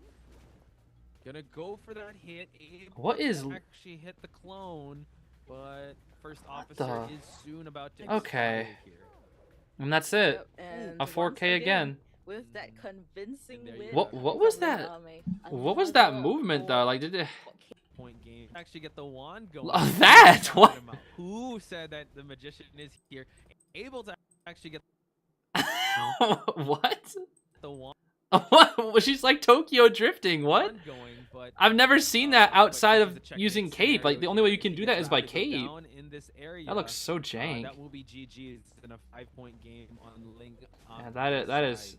Gonna go for that hit. What is actually hit the clone? But first officer the... is soon about to Okay. here. And that's it. And A 4K again. With that convincing win. What was from that? Ling Ame. What was that Another movement though? Like did it... Point game. Actually get the wand going. That? What? Who said that the magician is here, able to actually get What? the wand What? She's like Tokyo drifting. What? going? But I've never seen that outside of using cape. Like the only way you can do that is by cape. That looks so jank. That will be GG. It's in a 5-point game on Ling. Yeah, that is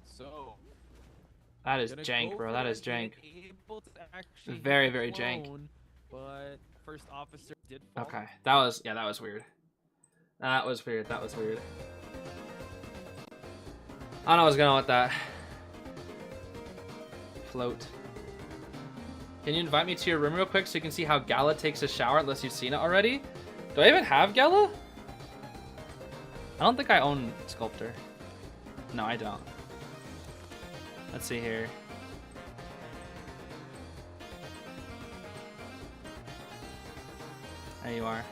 jank, bro. That is jank. Very jank. But first officer did fall. Okay, that was weird. That was weird. I don't know what's going on with that. Float. Can you invite me to your room real quick so you can see how Gala takes a shower unless you've seen it already? Do I even have Gala? I don't think I own Sculptor. No, I don't. Let's see here. There you are.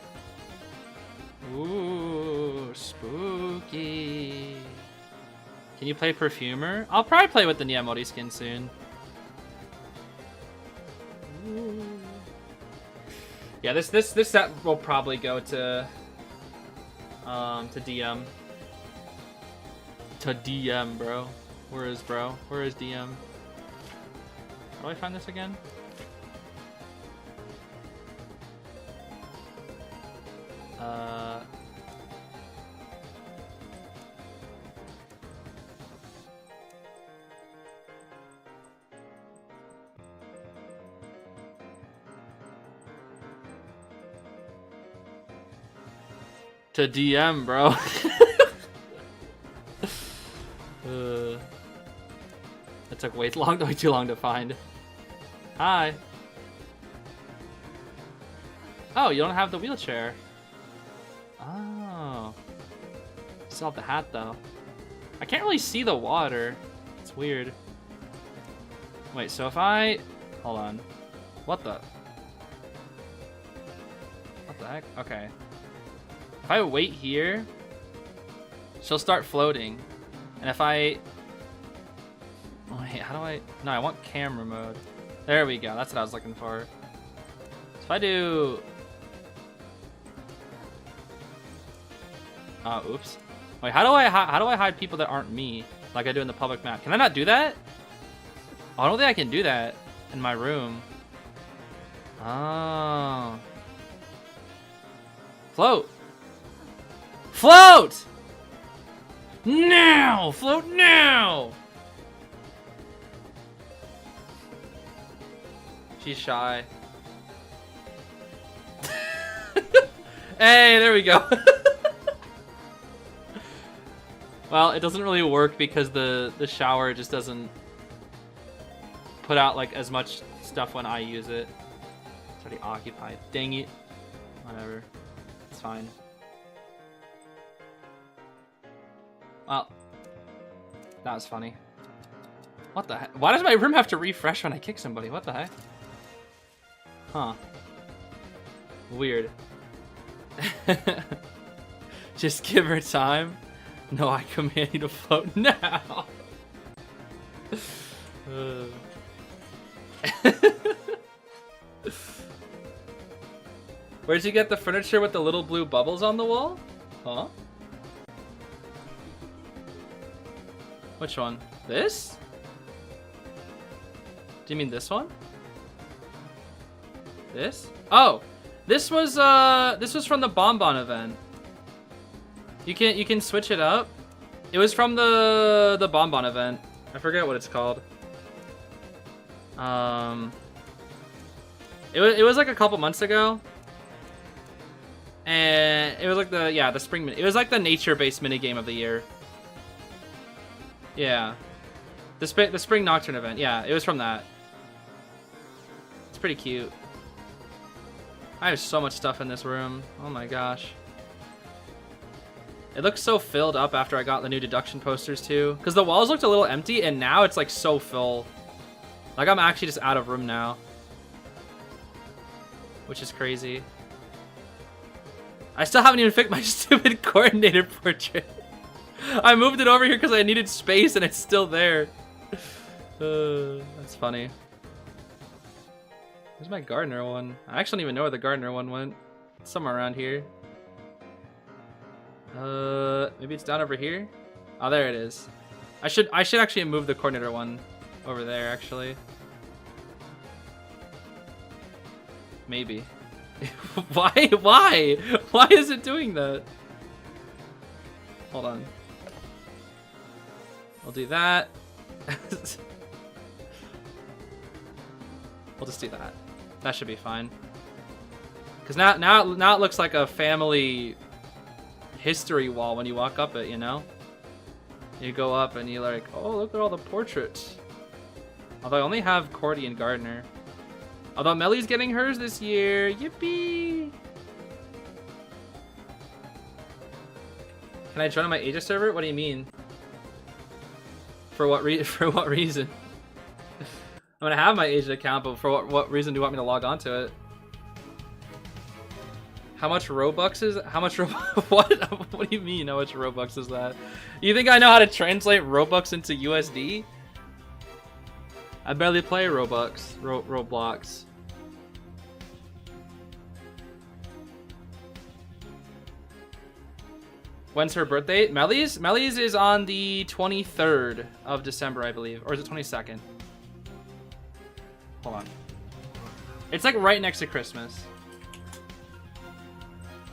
Ooh, spooky. Can you play Perfumer? I'll probably play with the Niamori skin soon. Ooh. Yeah, this set will probably go to DM. To DM, bro. Where is bro? Where is DM? How do I find this again? To DM, bro. That took way too long to find. Hi. Oh, you don't have the wheelchair. Oh. Still have the hat though. I can't really see the water. It's weird. Wait, so if I... Hold on. What the heck? Okay. If I wait here, she'll start floating. And if I... Oh, wait, how do I... No, I want camera mode. There we go. That's what I was looking for. So if I do... Oops. Wait, how do I hide people that aren't me? Like I do in the public map. Can I not do that? Oh, I don't think I can do that in my room. Oh. Float. Float! Now! Float now! She's shy. Hey, there we go. Well, it doesn't really work because the shower just doesn't put out like as much stuff when I use it. It's already occupied. Dang it. Whatever. It's fine. Well, that was funny. What the heck? Why does my room have to refresh when I kick somebody? What the heck? Huh. Weird. Just give her time. No, I command you to float now. Where'd you get the furniture with the little blue bubbles on the wall? Huh? Which one? This? Do you mean this one? This? Oh, this was from the Bonbon event. You can switch it up. It was from the Bonbon event. I forget what it's called. It was like a couple months ago. And it was like the spring it was like the nature-based minigame of the year. Yeah. The spring nocturne event. Yeah, it was from that. It's pretty cute. I have so much stuff in this room. Oh my gosh. It looks so filled up after I got the new deduction posters too. Because the walls looked a little empty and now it's like so full. Like I'm actually just out of room now. Which is crazy. I still haven't even fixed my stupid coordinator portrait. I moved it over here because I needed space and it's still there. That's funny. Where's my gardener one? I actually don't even know where the gardener one went. It's somewhere around here. Maybe it's down over here? Oh, there it is. I should actually move the coordinator one over there, actually. Maybe. Why? Why is it doing that? Hold on. We'll do that. We'll just do that. That should be fine. Because now it looks like a family history wall when you walk up it, you know? You go up and you're like, oh, look at all the portraits. Although I only have Cordy and Gardner. Although Melly's getting hers this year. Yippee! Can I join on my Aegis server? What do you mean? For what reason? I'm gonna have my Aegis account, but for what reason do you want me to log on to it? How much Robux is? How much what? What do you mean? How much Robux is that? You think I know how to translate Robux into USD? I barely play Roblox. When's her birthday? Melly's is on the 23rd of December, I believe. Or is it 22nd? Hold on. It's like right next to Christmas.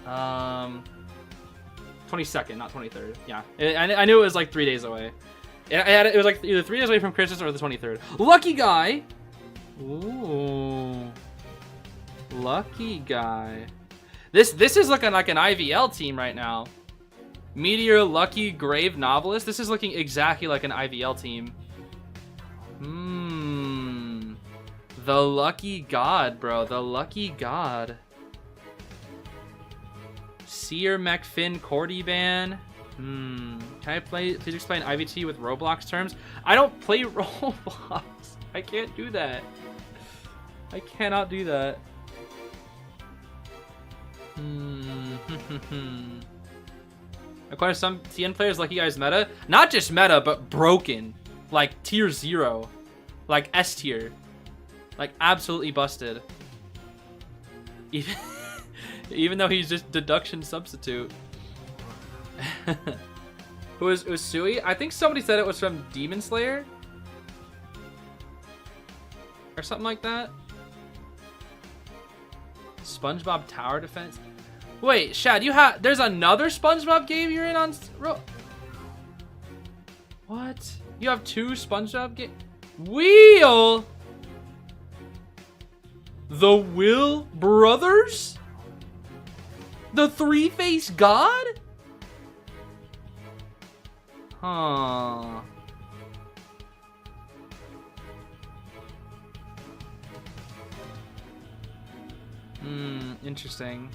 22nd, not 23rd. Yeah. I knew it was like 3 days away. It was like either 3 days away from Christmas or the 23rd. Lucky guy! Ooh. Lucky guy. This is looking like an IVL team right now. Meteor, Lucky, Grave, Novelist. This is looking exactly like an IVL team. The Lucky God, bro. The Lucky God. Seer, McFinn, Cordy Ban. Can I please explain IVT with Roblox terms? I don't play Roblox. I can't do that. I cannot do that. According to some TN players, Lucky Guy's meta. Not just meta, but broken. Like tier 0. Like S tier. Like absolutely busted. Even though he's just deduction substitute. Who is Usui? I think somebody said it was from Demon Slayer. Or something like that. SpongeBob Tower Defense. Wait, Shad, there's another SpongeBob game you're in on what? You have 2 SpongeBob games? Wheel! The Will Brothers? The Three-Faced God? Huh. Interesting.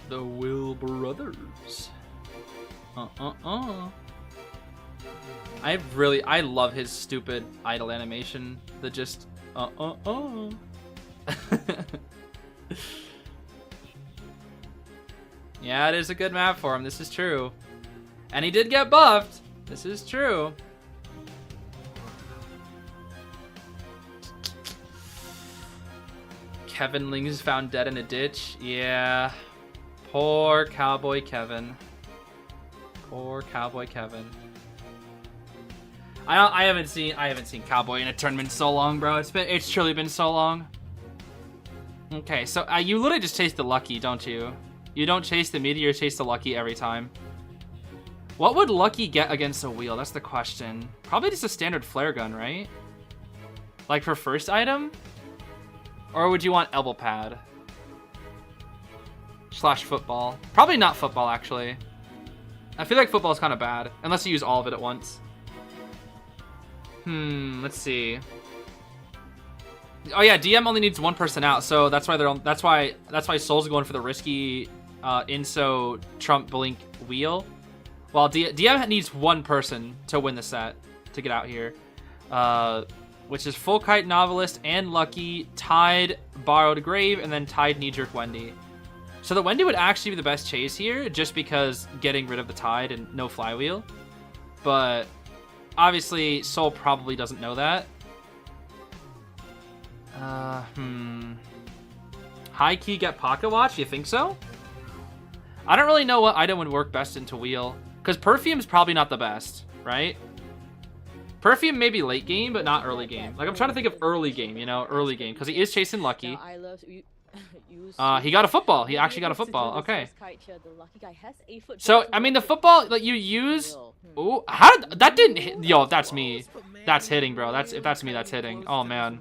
The Will Brothers. I love his stupid idle animation. The just Yeah, it is a good map for him. This is true. And he did get buffed. This is true. Kevin Ling's found dead in a ditch. Yeah. Poor Cowboy Kevin. Poor Cowboy Kevin. I haven't seen Cowboy in a tournament so long, bro. It's truly been so long. Okay, so you literally just chase the Lucky, don't you? You don't chase the Meteor, you chase the Lucky every time. What would Lucky get against a wheel? That's the question. Probably just a standard flare gun, right? Like for first item? Or would you want elbow pad? / football. Probably not football, actually. I feel like football is kind of bad, unless you use all of it at once. Let's see. Oh yeah, DM only needs 1 person out, so that's why Soul's going for the risky Inso Trump Blink wheel. While DM needs 1 person to win the set to get out here. Which is Full Kite, Novelist, and Lucky, Tide, Borrowed Grave, and then Tide, Knee-Jerk, Wendy. So the Wendy would actually be the best chase here, just because getting rid of the Tide and no flywheel. But obviously, Soul probably doesn't know that. High key get Pocket Watch? You think so? I don't really know what item would work best into wheel. Because Perfume's probably not the best, right? Perfume may be late game, but not early game. Like, I'm trying to think of early game, you know? Early game. Because he is chasing Lucky. He got a football. He actually got a football. Okay. So, I mean, the football that you use... Ooh, that didn't hit... Yo, that's me. That's hitting, bro. If that's me, that's hitting. Oh, man.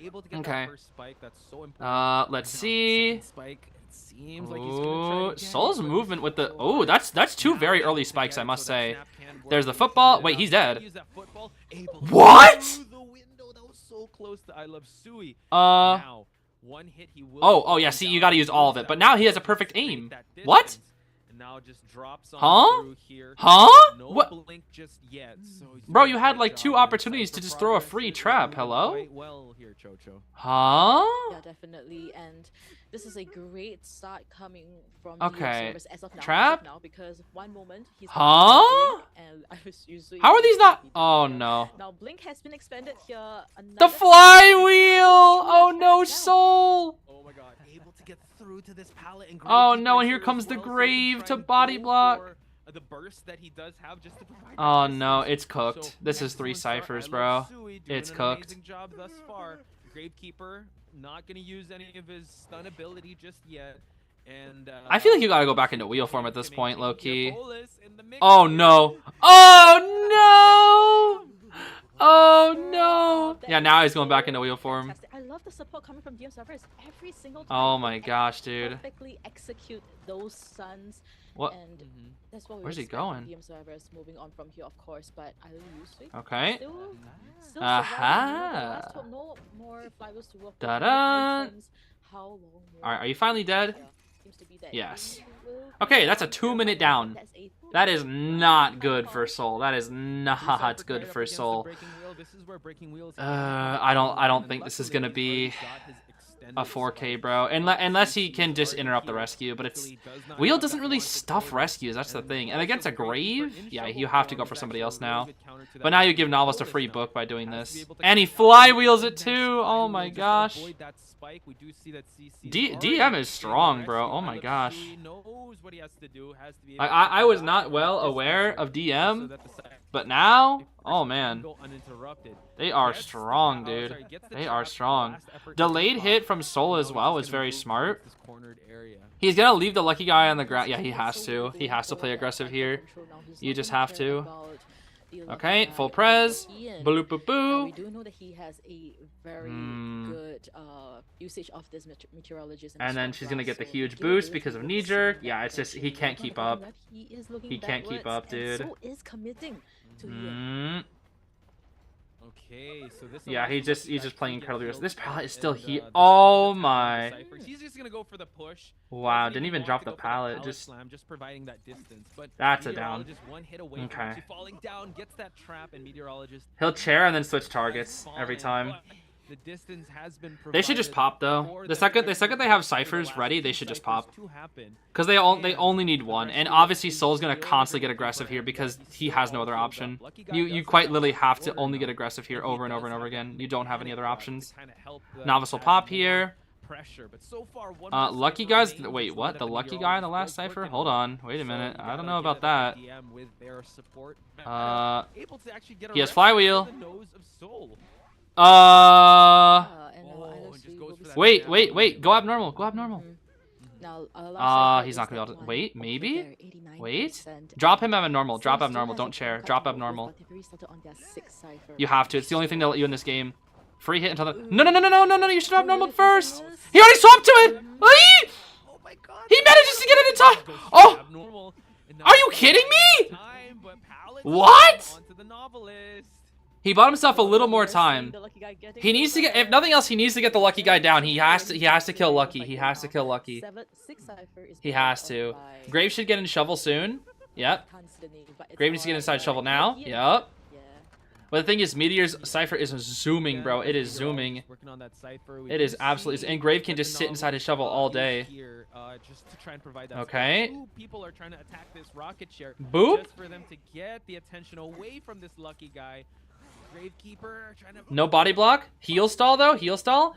able to get Okay. that first spike. That's so important. Let's Now, see. second spike. It seems like he's gonna try it again, Soul's but movement with the. so Oh, hard. that's two Now very able early to spikes, get, I must so that say. snap can work. There's the He's gonna football. get Wait, out. he's He's gonna dead. use that football, able to What? get through the window. That was so close to I Love Sui. Uh. Now, one hit he will Oh, yeah. come See, down you got to and use all of use it. But that now he has a football to perfect create aim. that What? distance. And now just drops on Huh? through here. Huh? No What? blink just yet. So he's Bro, doing you a had great like two job, and opportunities to Cypher just throw a progress free is trap. moving Hello? quite well here, Chocho. Huh? Yeah, definitely. And this is a great start coming from Okay. the service as of now. Trap? As of now, because one moment he's Huh? Blink, and I was usually How are these not? happy Oh here. no. Now Blink has been expanded here. The Another flywheel! Oh no, Soul! Oh my god, able to get through to this pallet and Oh, Gravekeeper no, and is here as comes the well, so he grave can to try and body go block. for, the burst that he does have just to provide Oh that no, distance. it's cooked. So, This is 3 excellent start. ciphers, I bro. love Sui doing It's an cooked. amazing job thus far. Gravekeeper not gonna use any of his stun ability just yet. And I feel like you gotta go back into wheel form at this point, low key. Bolus in the mix Oh here. no. Oh no! Oh no! Yeah, now he's going back into wheel form. Fantastic. I love the support coming from DM servers every single time. Oh they my gosh, dude. Perfectly execute those stuns. What? And Mhm. that's what we Where's he expect from going? DM servers moving on from here, of course. But I will use it. Okay. Still Aha. surviving. No more flywheels to work with. Da-da. How long more? Alright, are you finally dead? Yeah, seems to be that Yes. he will Okay, be that's a down. 2-minute down. That's a That is 2-minute not down. good for Soul. That is not Cypher good tied up for against the Soul. breaking wheel. This is where breaking wheels I don't think this is gonna be a 4K, bro. Unless he can just interrupt the rescue, but it's wheel doesn't really stuff rescues. That's the thing. And against a grave, yeah, you have to go for somebody else now. But now you give Novelist a free book by doing this, and he flywheels it too. Oh my gosh. DM is strong, bro. Oh my gosh. I was not well aware of DM, but now, oh man, they are strong, dude. They are strong. Delayed hit from Soul as well was very smart. He's gonna leave the lucky guy on the ground. Yeah, he has to. He has to play aggressive here. You just have to. Okay, full prez. Bloop boop Now, we boop. do know that he has a very good usage of this meteorologist. And then strong she's gonna blast, get the so huge we do boost believe because he of will knee see jerk. that Yeah, it's just he first can't hit. keep On top of up. that, he is looking He can't keep backwards, up, dude. And so is committing to heal. Mm. Okay, so this Yeah, he's allows just Lucky playing to get incredibly healed aggressive. This pallet is still and, here. this Oh is a my. Cypher. He's just gonna go for the push. Wow, Doesn't didn't even want drop to the go for pallet. Just slam, just providing that distance. But That's a down. Meteorologist one hit away from Okay. actually falling down, gets that trap, and Meteorologist he'll chair and then switch targets fallen, every time. but the distance has been They should just provided pop though. for The them second to they have for the ciphers last ready, two they should just ciphers pop. to happen. Because they only need one, and obviously Soul's gonna Lucky constantly Guy get aggressive here because he's he still has no all other healed option. up. Lucky Guy You does quite have literally that have to order only now, get aggressive here but he over and does over and have over that again. You don't have any other mechanic to options. kinda help the Novice will add pop more here. pressure, but so far, one Lucky more guys. cipher Wait, remains. what? It's The limited lucky guy in the last Meteorologist cipher? was Hold working on. Wait a so minute. you I gotta don't know give about it that. DM with their support. Able to actually get a He has rest flywheel. to the nose of Soul. And now Oh, Isla and just Sui goes will for be that Wait, snap. wait, wait. Go abnormal. Go abnormal. Mhm. Now, He's not gonna be able to. Wait, maybe. Wait. Drop him abnormal. Drop abnormal. Don't chair. Drop abnormal. You have to. It's the only thing they'll let you in this game. Free hit until the. No, no, no, no, no, no, no. You should have abnormal first. He already swapped to it. Eee! Oh my god. He manages to get it in time. Goes Oh, abnormal, and now are you it's kidding me? time, but Pallet What? onto the Novelist. he bought himself a little more time. He needs to get. If nothing else, he needs to get the lucky guy down. He has to. He has to kill Lucky. He has to kill Lucky. He has to. Grave should get in shovel soon. Yep. Grave needs to get inside shovel now. Yep. Yeah. But the thing is, Meteor's cipher is zooming, bro. It is zooming. Working on that cipher. We It do is absolutely. see And Grave can that just the sit inside his Novelist, shovel all is day. here, just to try and provide that Okay. support. Two people are trying to attack this rocket share. Boop. Just for them to get the attention away from this lucky guy. Gravekeeper trying to. No body block. Heal stall though. Heal stall.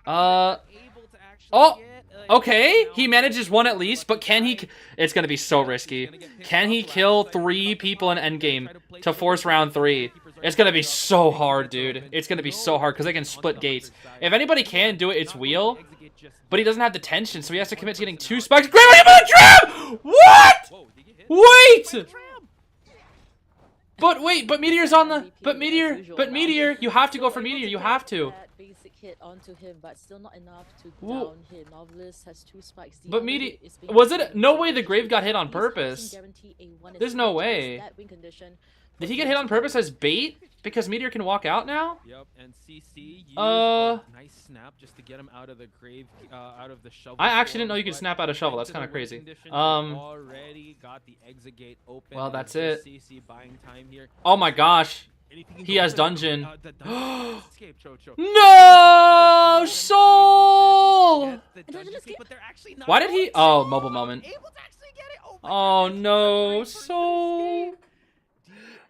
Able to actually Oh, get, okay. now He manages one at least, but can he? It's gonna be so risky. Can he kill 3 people in endgame to force round 3? It's gonna be so hard, dude. It's gonna be so hard because they can split gates. If anybody can do it, it's Wheel. But he doesn't have the tension, so he has to commit to getting 2 spikes. Grave, are you about to trap? What? Wait! But wait, but Meteor's on the. But Meteor, you have to go for Meteor. You have to. hit onto him, but still not enough to Whoa. down him. Novelist has 2 spikes. The But other Meteor, hit is being was it? taken No from way the Grave got hit on He's forcing purpose. guarantee a 1 There's no advantage way. as that win condition Did for he get hit on DM's purpose member. as bait? Because Meteor can walk out now? Yep, and CC used Uh, a nice snap just to get him out of the grave, out of the shovel. I actually didn't know form, you could but snap out a shovel. That's into kind of the win crazy. conditions, already got the exit gate open. Well, and that's it's it. just CC buying time here. Oh my gosh. And if can He go has for dungeon. the dungeon escape, Chocho. No! Soul! Gets the dungeon escape, but they're actually not Why did he? going to. Oh, mobile moment. Able to actually get it. Oh, my Oh goodness, no, great first Soul. escape.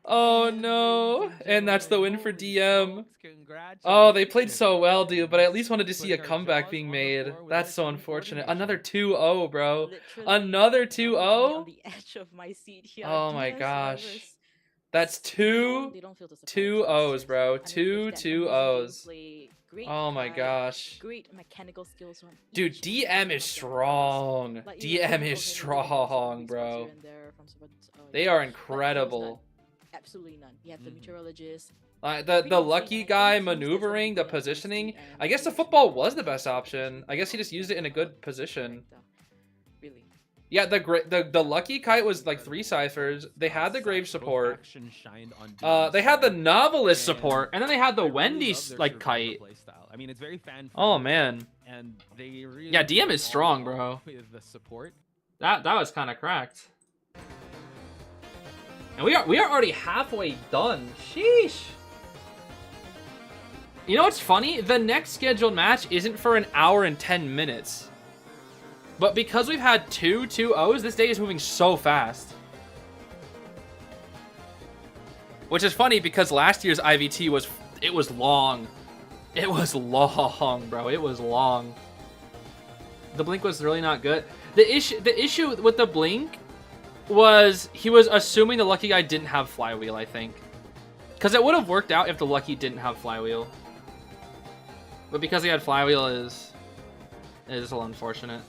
Oh DM, no. ladies And that's the win gentlemen. for Holy DM. smokes, Oh, they played congratulations. so well, dude, but I at least wanted to see a Putting our comeback jaws being on the made. floor with That's our so team unfortunate. coordination. Another 2-0, bro. Literally, Another I'm literally 2-0? on the edge of my seat here. Oh my DM's gosh. drivers, That's two they don't feel the surprise, 2-0s, bro. and with Two that 2-0s. amazing gameplay, great Oh my kite, gosh. Great mechanical skills from Dude, each DM one is of their strong. members. Like, DM is okay, maybe some strong, weak spots bro. here and there from some, They yeah, are but there was incredible. none. Absolutely none. You have the meteorologist. The lucky guy maneuvering, the positioning. I guess the football was the best option. I guess he just used it in a good position. Really. Yeah, the lucky kite was like 3 ciphers. They had the grave support. Action shined on They had the DM's novelist And support, and then they had the I really Wendy's love their like survivor kite. playstyle. I mean, it's very fan. Oh man, And they really Yeah, DM go is strong, all bro. out With the support. that was kind of cracked. And we are already halfway done. Sheesh. You know what's funny? The next scheduled match isn't for an hour and 10 minutes. But because we've had 2 2-0s, this day is moving so fast. Which is funny because last year's IVT was long. It was long, bro. It was long. The blink was really not good. The issue with the blink was he was assuming the lucky guy didn't have flywheel, I think. Because it would have worked out if the lucky didn't have flywheel. But because he had flywheel is a little unfortunate.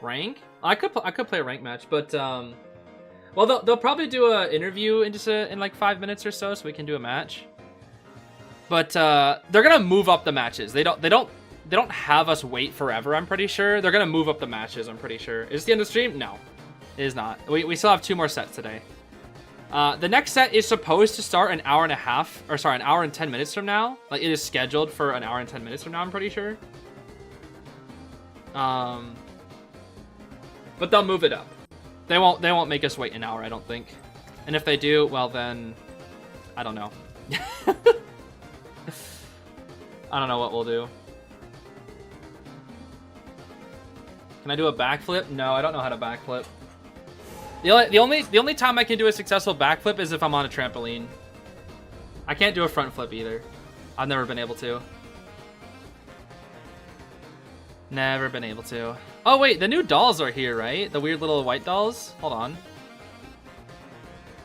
Rank? I could play a rank match, but well they'll probably do an interview in like 5 minutes or so we can do a match. But they're gonna move up the matches. They don't have us wait forever, I'm pretty sure. They're gonna move up the matches, I'm pretty sure. Is this the end of the stream? No. It is not. We still have 2 more sets today. The next set is supposed to start an hour and 10 minutes from now. Like, it is scheduled for an hour and 10 minutes from now, I'm pretty sure. But they'll move it up. They won't make us wait an hour, I don't think. And if they do, well then, I don't know. I don't know what we'll do. Can I do a backflip? No, I don't know how to backflip. The only time I can do a successful backflip is if I'm on a trampoline. I can't do a front flip either. I've never been able to. Never been able to. Oh wait, the new dolls are here, right? The weird little white dolls? Hold on.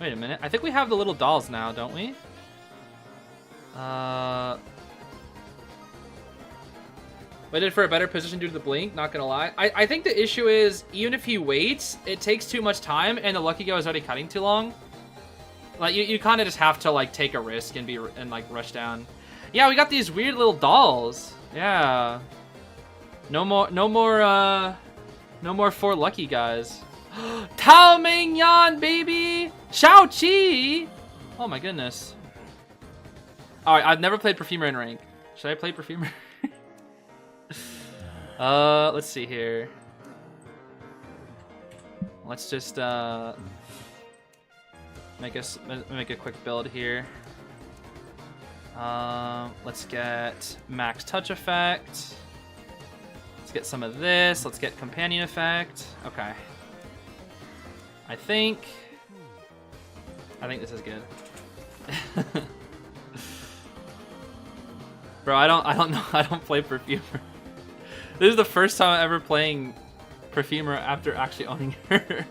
Wait a minute. I think we have the little dolls now, don't we? Waited for a better position due to the blink, not gonna lie. I think the issue is, even if he waits, it takes too much time, and the lucky guy is already cutting too long. Like, you kind of just have to, like, take a risk and like, rush down. Yeah, we got these weird little dolls. Yeah. No more 4 lucky guys. Tao Ming Yan, baby! Shao Chi! Oh my goodness. Alright, I've never played Perfumer in rank. Should I play Perfumer? Let's see here. Let's just make a quick build here. Let's get max touch effect. Let's get some of this. Let's get companion effect. Okay. I think this is good. Bro, I don't know. I don't play Perfumer. This is the first time I'm ever playing Perfumer after actually owning her.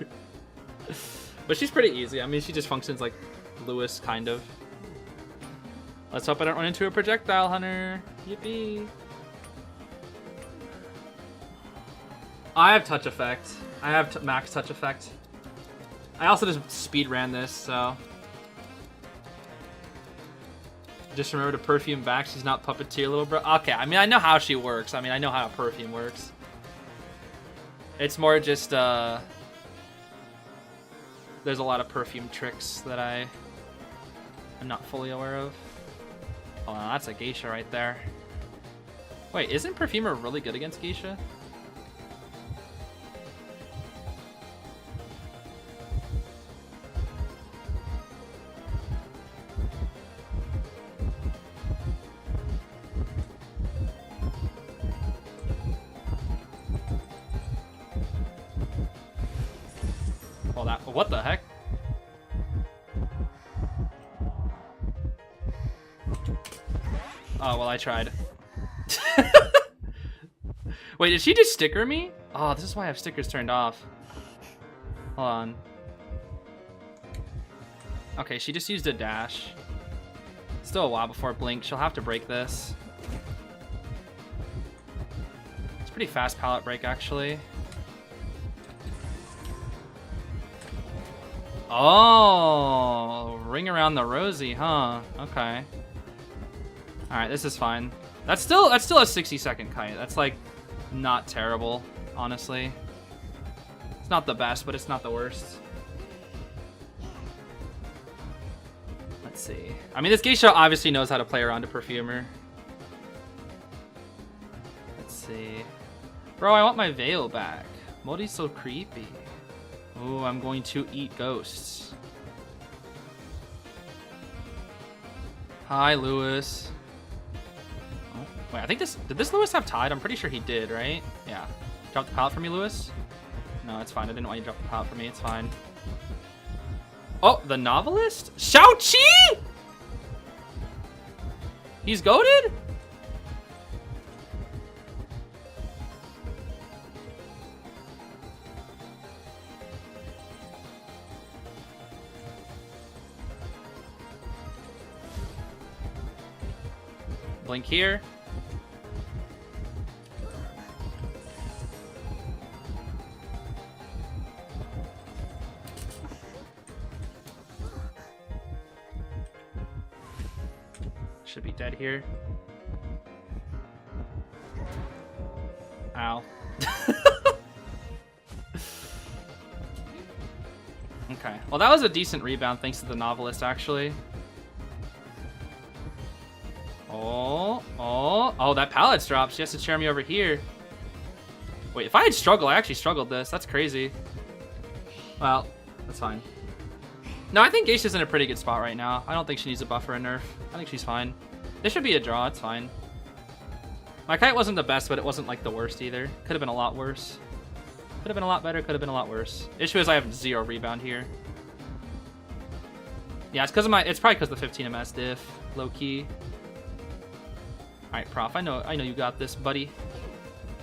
But she's pretty easy. I mean, she just functions like Lewis, kind of. Let's hope I don't run into a projectile hunter. Yippee. I have touch effect. I have max touch effect. I also just speed ran this, so. Just remember to perfume back. She's not puppeteer, little bro. Okay, I mean, I know how she works. I mean, I know how a perfume works. It's more just, there's a lot of perfume tricks that I'm not fully aware of. Oh, that's a geisha right there. Wait, isn't Perfumer really good against geisha? Well, what the heck? Oh, well, I tried. Wait, did she just sticker me? Oh, this is why I have stickers turned off. Hold on. Okay, she just used a dash. Still a while before blink. She'll have to break this. It's pretty fast pallet break, actually. Oh, ring around the rosy, huh? Okay. All right, this is fine. That's still a 60-second kite. That's like not terrible, honestly. It's not the best, but it's not the worst. Let's see. I mean, this geisha obviously knows how to play around a perfumer. Let's see. Bro, I want my veil back. Modi's so creepy. Oh, I'm going to eat ghosts. Hi, Lewis. Oh, wait, I think did this Lewis have Tide? I'm pretty sure he did, right? Yeah. Drop the pallet for me, Lewis? No, it's fine. I didn't want you to drop the pallet for me. It's fine. Oh, the novelist? Shao-Chi? He's goated? Blink here. Should be dead here. Ow. Okay. Well, that was a decent rebound thanks to the novelist, actually. Oh, that pallet's dropped. She has to chair me over here. Wait, if I had struggled, I actually struggled this. That's crazy. Well, that's fine. No, I think Geisha's in a pretty good spot right now. I don't think she needs a buff or a nerf. I think she's fine. This should be a draw. It's fine. My kite wasn't the best, but it wasn't like the worst either. Could have been a lot worse. Could have been a lot better. Could have been a lot worse. Issue is I have 0 rebound here. Yeah, it's because of it's probably because of the 15 MS diff. Low key. All right, Prof. I know you got this, buddy.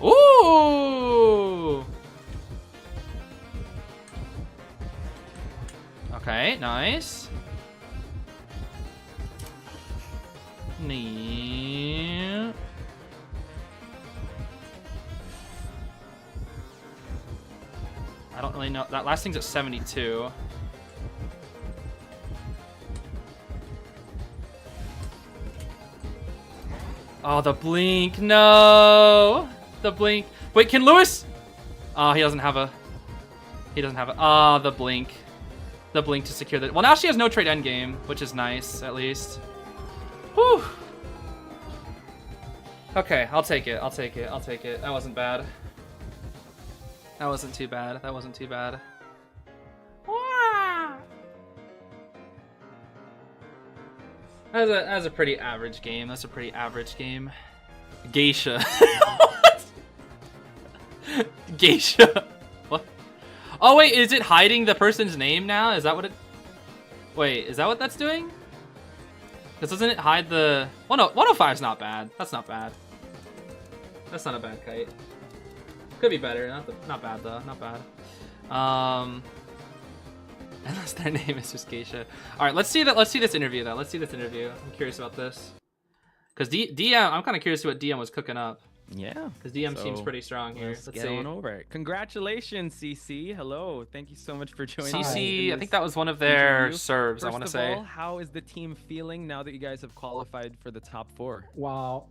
Ooh. Okay, nice. Nee. I don't really know. That last thing's at 72. Oh, the blink. No. The blink. Wait, can Lewis? Oh, he doesn't have a. Ah, the blink. The blink to secure the. Well, now she has no trade endgame, which is nice, at least. Whew. Okay, I'll take it. I'll take it. I'll take it. That wasn't bad. That wasn't too bad. That wasn't too bad. That's a pretty average game. That's a pretty average game. Geisha. What? Geisha. What? Oh wait, is it hiding the person's name now? Is that what it? Wait, is that what that's doing? Because doesn't it hide the? 105 is not bad. That's not bad. That's not a bad kite. Could be better. Not bad though. Not bad. Unless their name is just Geisha. All right, let's see that. Let's see this interview though. Let's see this interview. I'm curious about this. Cause DM, I'm kind of curious what DM was cooking up. Yeah. Because DM seems So, pretty strong here. Let's Let's get see. on over it. Congratulations, CC. Hello. Thank you so much for joining us. CC, in I think this that was one of their interview. serves, I First want to of say. all, how is the team feeling now that you guys have qualified for the top 4? Well,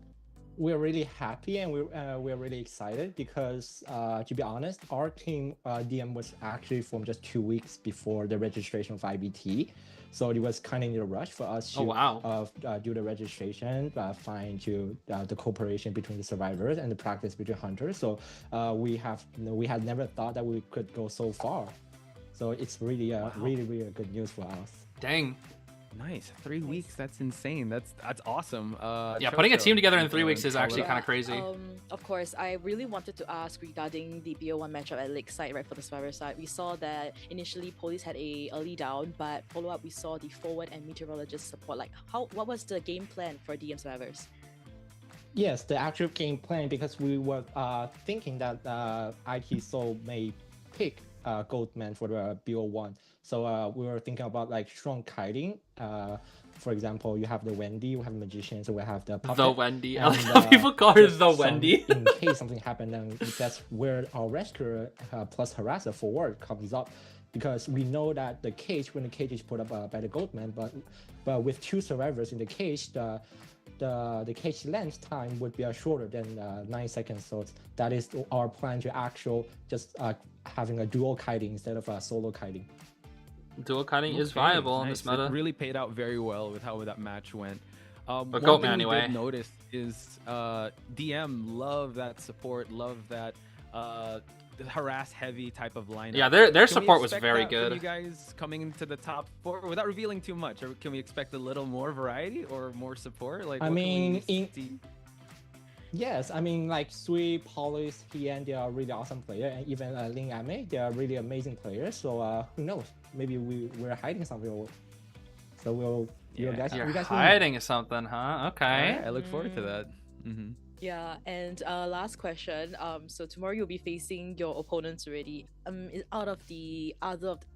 we're really happy and we're really excited because, to be honest, our team DM was actually formed just 2 weeks before the registration of IBT. So it was kind of in a rush for us to do the registration, find the cooperation between the survivors and the practice between hunters. So we had never thought that we could go so far. So it's really really good news for us. Dang. Nice. 3 weeks. That's insane. That's awesome. Yeah, putting a Chocho, team together in you 3 wanna weeks is call it actually out? kind of crazy. Of course, I really wanted to ask regarding the BO1 matchup at Lakeside, right, for the Survivor side. We saw that initially Police had a early down, but follow-up we saw the forward and meteorologist support. Like, what was the game plan for DM Survivors? Yes, the actual game plan, because we were thinking that IT Soul may pick Goldman for the BO1. So we were thinking about like strong kiting. For example, you have the Wendy, we have Magician, so we have the puppet. The Wendy. I And, like how people call her just the Wendy. in case something happened, then that's where our rescuer plus harasser forward comes up. Because we know that the cage, when the cage is put up by the Goldman, but with 2 survivors in the cage, the cage length time would be shorter than 9 seconds. So that is our plan to just having a dual kiting instead of a solo kiting. Dual cutting is Okay, viable in nice. this meta. It really paid out very well with how that match went. One Goatman thing we anyway. did notice is DM love that support, love that harass heavy type of lineup. Yeah, their Can we support was expect very that from good. you guys coming into the top 4 without revealing too much, or can we expect a little more variety or more support? Like, I what can mean, we see? Yes, I mean, like Sui, Polis, Hien, they are really awesome players, and even Ling Ame, they are really amazing players. So who knows? Maybe we're hiding something. So Yeah. you guys will know. Hiding something, huh? Okay. Alright, I look forward to that. Yeah, and last question. So tomorrow you'll be facing your opponents already. Out of the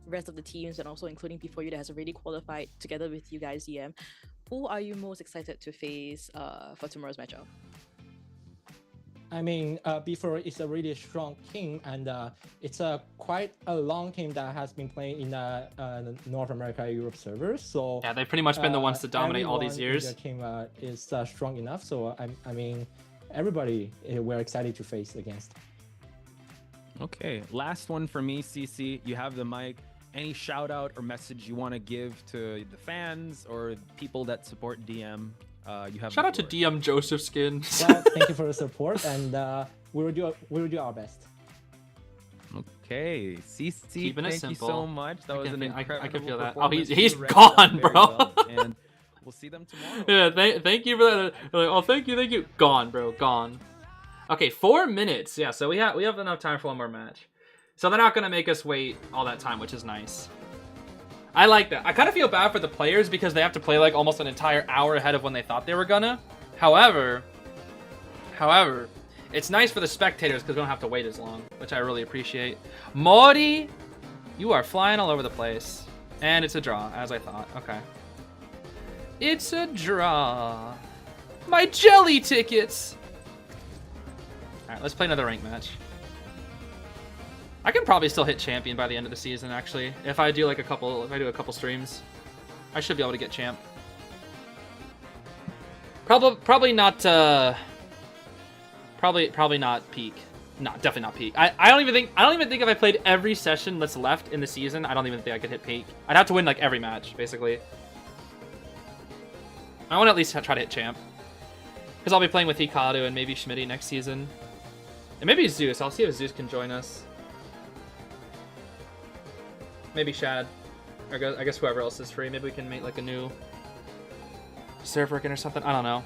rest of the teams, and also including P4U that has already qualified together with you guys, EM, who are you most excited to face for tomorrow's matchup? I mean, before it's a really strong team, and it's quite a long team that has been playing in North America, Europe servers. So Yeah, they've pretty much been the ones to dominate all these everyone in years. the team is strong enough. So I mean, everybody we're excited to face against. Okay, last one for me, CC. You have the mic. Any shout out or message you want to give to the fans or people that support DM? You have Shout the out to floor. DM Joseph Skin. Well, thank you for the support, and we will do our best. Okay, CC, Keeping it thank you simple. so much. That was can an feel- I incredible can feel that. Oh, performance. he's You wrapped it gone, up very bro. well, and we'll see them tomorrow. Yeah, thank you for that. Like, oh, thank you. Gone, bro, gone. Okay, 4 minutes. Yeah, so we have enough time for one more match. So they're not gonna make us wait all that time, which is nice. I like that. I kind of feel bad for the players because they have to play like almost an entire hour ahead of when they thought they were gonna. However, it's nice for the spectators because we don't have to wait as long, which I really appreciate. Mori, you are flying all over the place. And it's a draw, as I thought. Okay. It's a draw. My jelly tickets! Alright, let's play another rank match. I can probably still hit champion by the end of the season, actually. If I do a couple streams, I should be able to get champ. Probably not. Probably not peak. No, definitely not peak. I don't even think if I played every session that's left in the season, I don't even think I could hit peak. I'd have to win like every match, basically. I want to at least try to hit champ, because I'll be playing with Hikaru and maybe Schmitty next season, and maybe Zeus. I'll see if Zeus can join us. Maybe Shad, or I guess whoever else is free. Maybe we can make like a new server again or something. I don't know.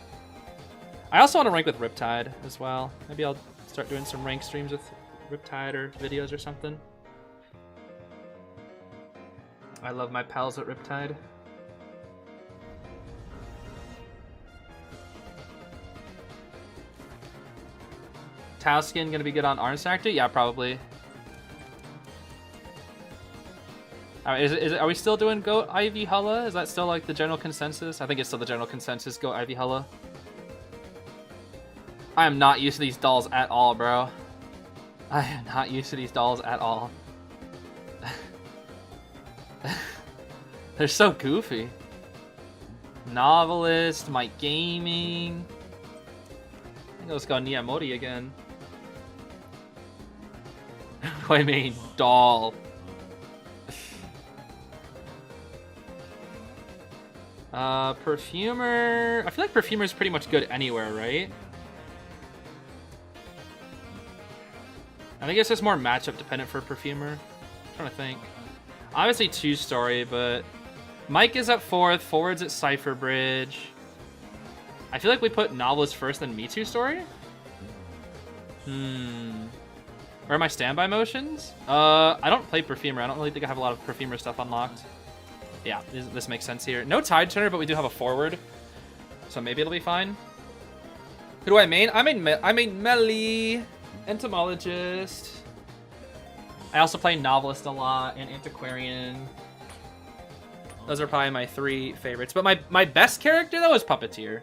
I also want to rank with Riptide as well. Maybe I'll start doing some rank streams with Riptide or videos or something. I love my pals at Riptide. Tauskin gonna be good on Arnsactor? Yeah, probably. Alright, are we still doing Goat Ivy Hulla? Is that still like the general consensus? I think it's still the general consensus, Goat Ivy Hulla. I am not used to these dolls at all, bro. I am not used to these dolls at all. They're so goofy. Novelist, Mike Gaming. I think let's go Niamori again. What I mean, doll. Perfumer. I feel like Perfumer is pretty much good anywhere, right? I think it's just more matchup dependent for Perfumer. I'm trying to think. Obviously 2-story, but Mike is at 4th, Forward's at Cypher Bridge. I feel like we put Novelist first, then me 2-story? Where are my standby motions? I don't play Perfumer. I don't really think I have a lot of Perfumer stuff unlocked. Yeah, this makes sense here. No Tide Turner, but we do have a Forward. So maybe it'll be fine. Who do I main? I main Melly, Entomologist. I also play Novelist a lot and Antiquarian. Those are probably my 3 favorites. But my best character, though, is Puppeteer.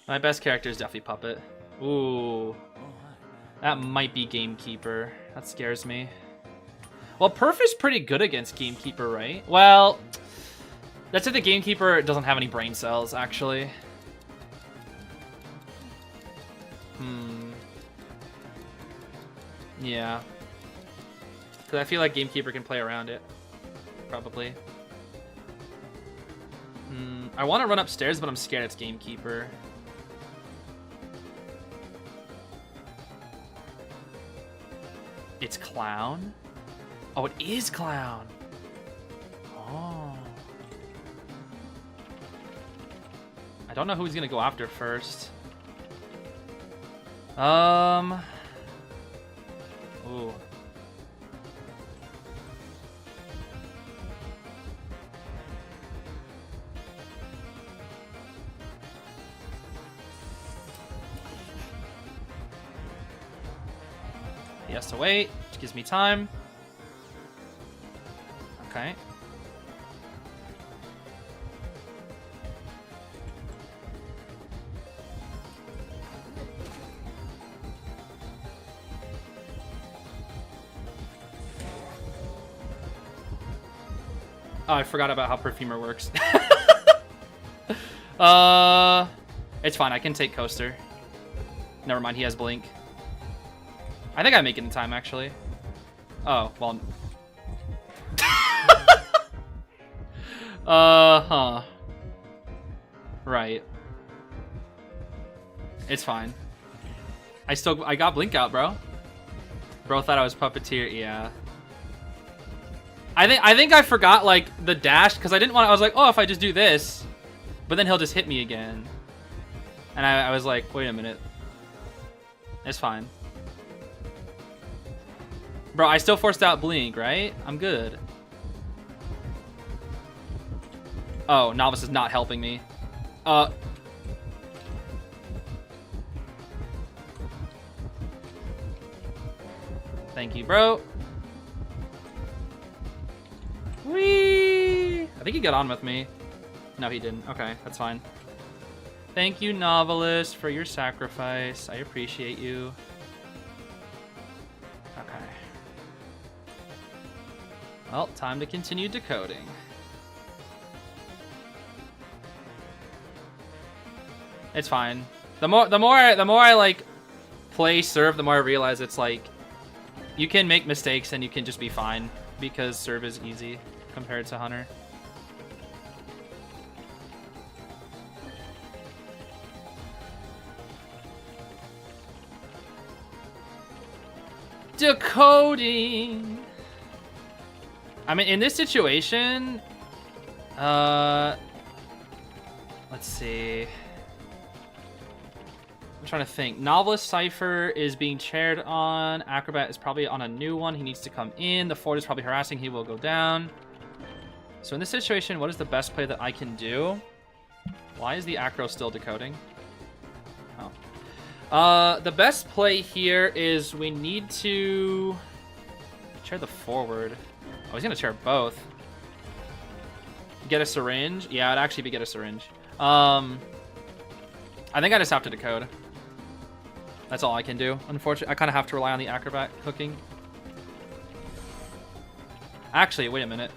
My best character is definitely Puppet. Ooh. That might be Gamekeeper. That scares me. Well, Perf is pretty good against Gamekeeper, right? Well, that's if the Gamekeeper doesn't have any brain cells, actually. Yeah. Because I feel like Gamekeeper can play around it. Probably. I want to run upstairs, but I'm scared it's Gamekeeper. It's Clown? Oh, it is Clown. Oh. I don't know who he's gonna go after first. Ooh. He has to wait, which gives me time. Okay. Oh, I forgot about how Perfumer works. It's fine. I can take Coaster. Never mind. He has Blink. I think I make it in time, actually. Oh, well. Huh. Right. It's fine. I got Blink out, bro. Bro thought I was Puppeteer. Yeah. I think I forgot, like, the dash, because I didn't want to, I was like, oh, if I just do this, but then he'll just hit me again. And I was like, wait a minute. It's fine. Bro, I still forced out Blink, right? I'm good. Oh, Novice is not helping me. Thank you, bro. Whee! I think he got on with me. No, he didn't. Okay, that's fine. Thank you, Novelist, for your sacrifice. I appreciate you. Okay. Well, time to continue decoding. It's fine. The more I like play Serve, the more I realize it's like you can make mistakes and you can just be fine because Serve is easy compared to Hunter. Decoding. I mean, in this situation, let's see. I'm trying to think. Novelist Cypher is being chaired on. Acrobat is probably on a new one. He needs to come in. The Ford is probably harassing. He will go down. So in this situation, what is the best play that I can do? Why is the Acro still decoding? Oh. The best play here is we need to chair the Forward. Oh, he's going to chair both. Get a syringe? Yeah, it'd actually be get a syringe. I think I just have to decode. That's all I can do. Unfortunately, I kind of have to rely on the acrobat hooking. Actually, wait a minute.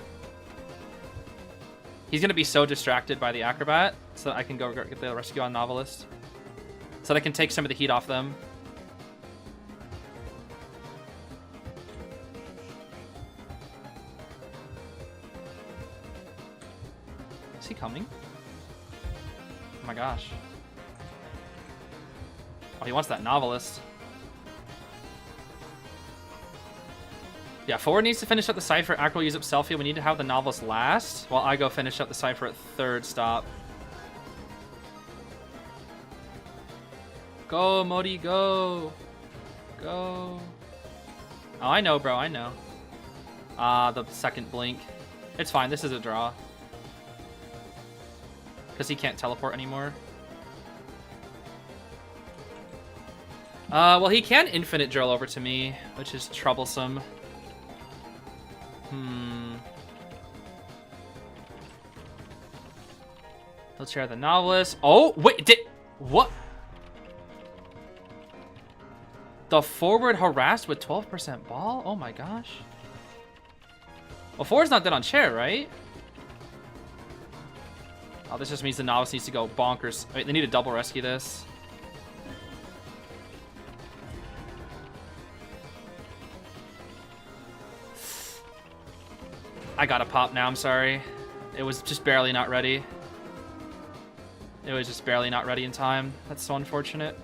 He's gonna be so distracted by the acrobat, so that I can go get the rescue on novelist, so that I can take some of the heat off them. Is he coming? Oh my gosh. Oh, he wants that novelist. Yeah, forward needs to finish up the Cypher. Acro will use up Selfie. We need to have the novelist last, while I go finish up the Cypher at third stop. Go, Modi, go. Go. Oh, I know, bro, I know. The second blink. It's fine, this is a draw. Because he can't teleport anymore. Well, he can infinite drill over to me, which is troublesome. Let's share the novelist. Oh, wait, what? The forward harassed with 12% ball? Oh my gosh. Well, forward's not dead on chair, right? Oh, this just means the novice needs to go bonkers. Wait, they need to double rescue this. I gotta pop now, I'm sorry. It was just barely not ready. It was just barely not ready in time. That's so unfortunate.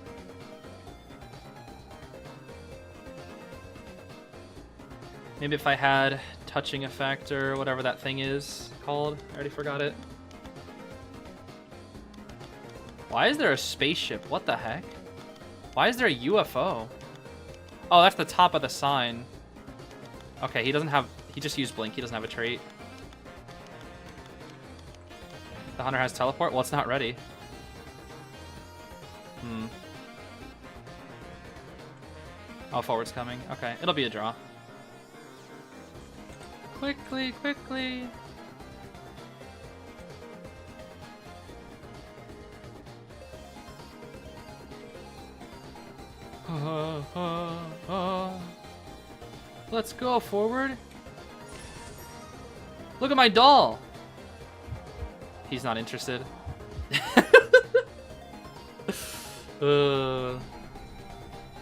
Maybe if I had touching effect or whatever that thing is called. I already forgot it. Why is there a spaceship? What the heck? Why is there a UFO? Oh, that's the top of the sign. Okay, he doesn't have... He just used Blink. He doesn't have a trait. The Hunter has teleport? Well, it's not ready. Oh, forward's coming. Okay, it'll be a draw. Quickly, quickly. Let's go forward. Look at my doll. He's not interested.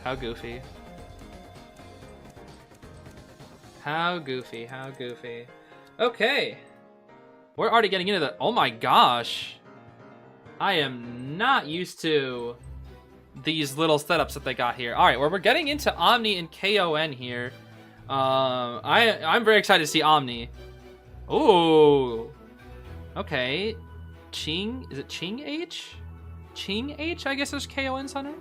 How goofy. How goofy, how goofy. Okay. We're already getting into the... Oh my gosh. I am not used to these little setups that they got here. All right, well, we're getting into Omni and KON here. I'm very excited to see Omni. Ooh. Okay. Ching, is it Ching H? Ching H, I guess is KON's Hunter.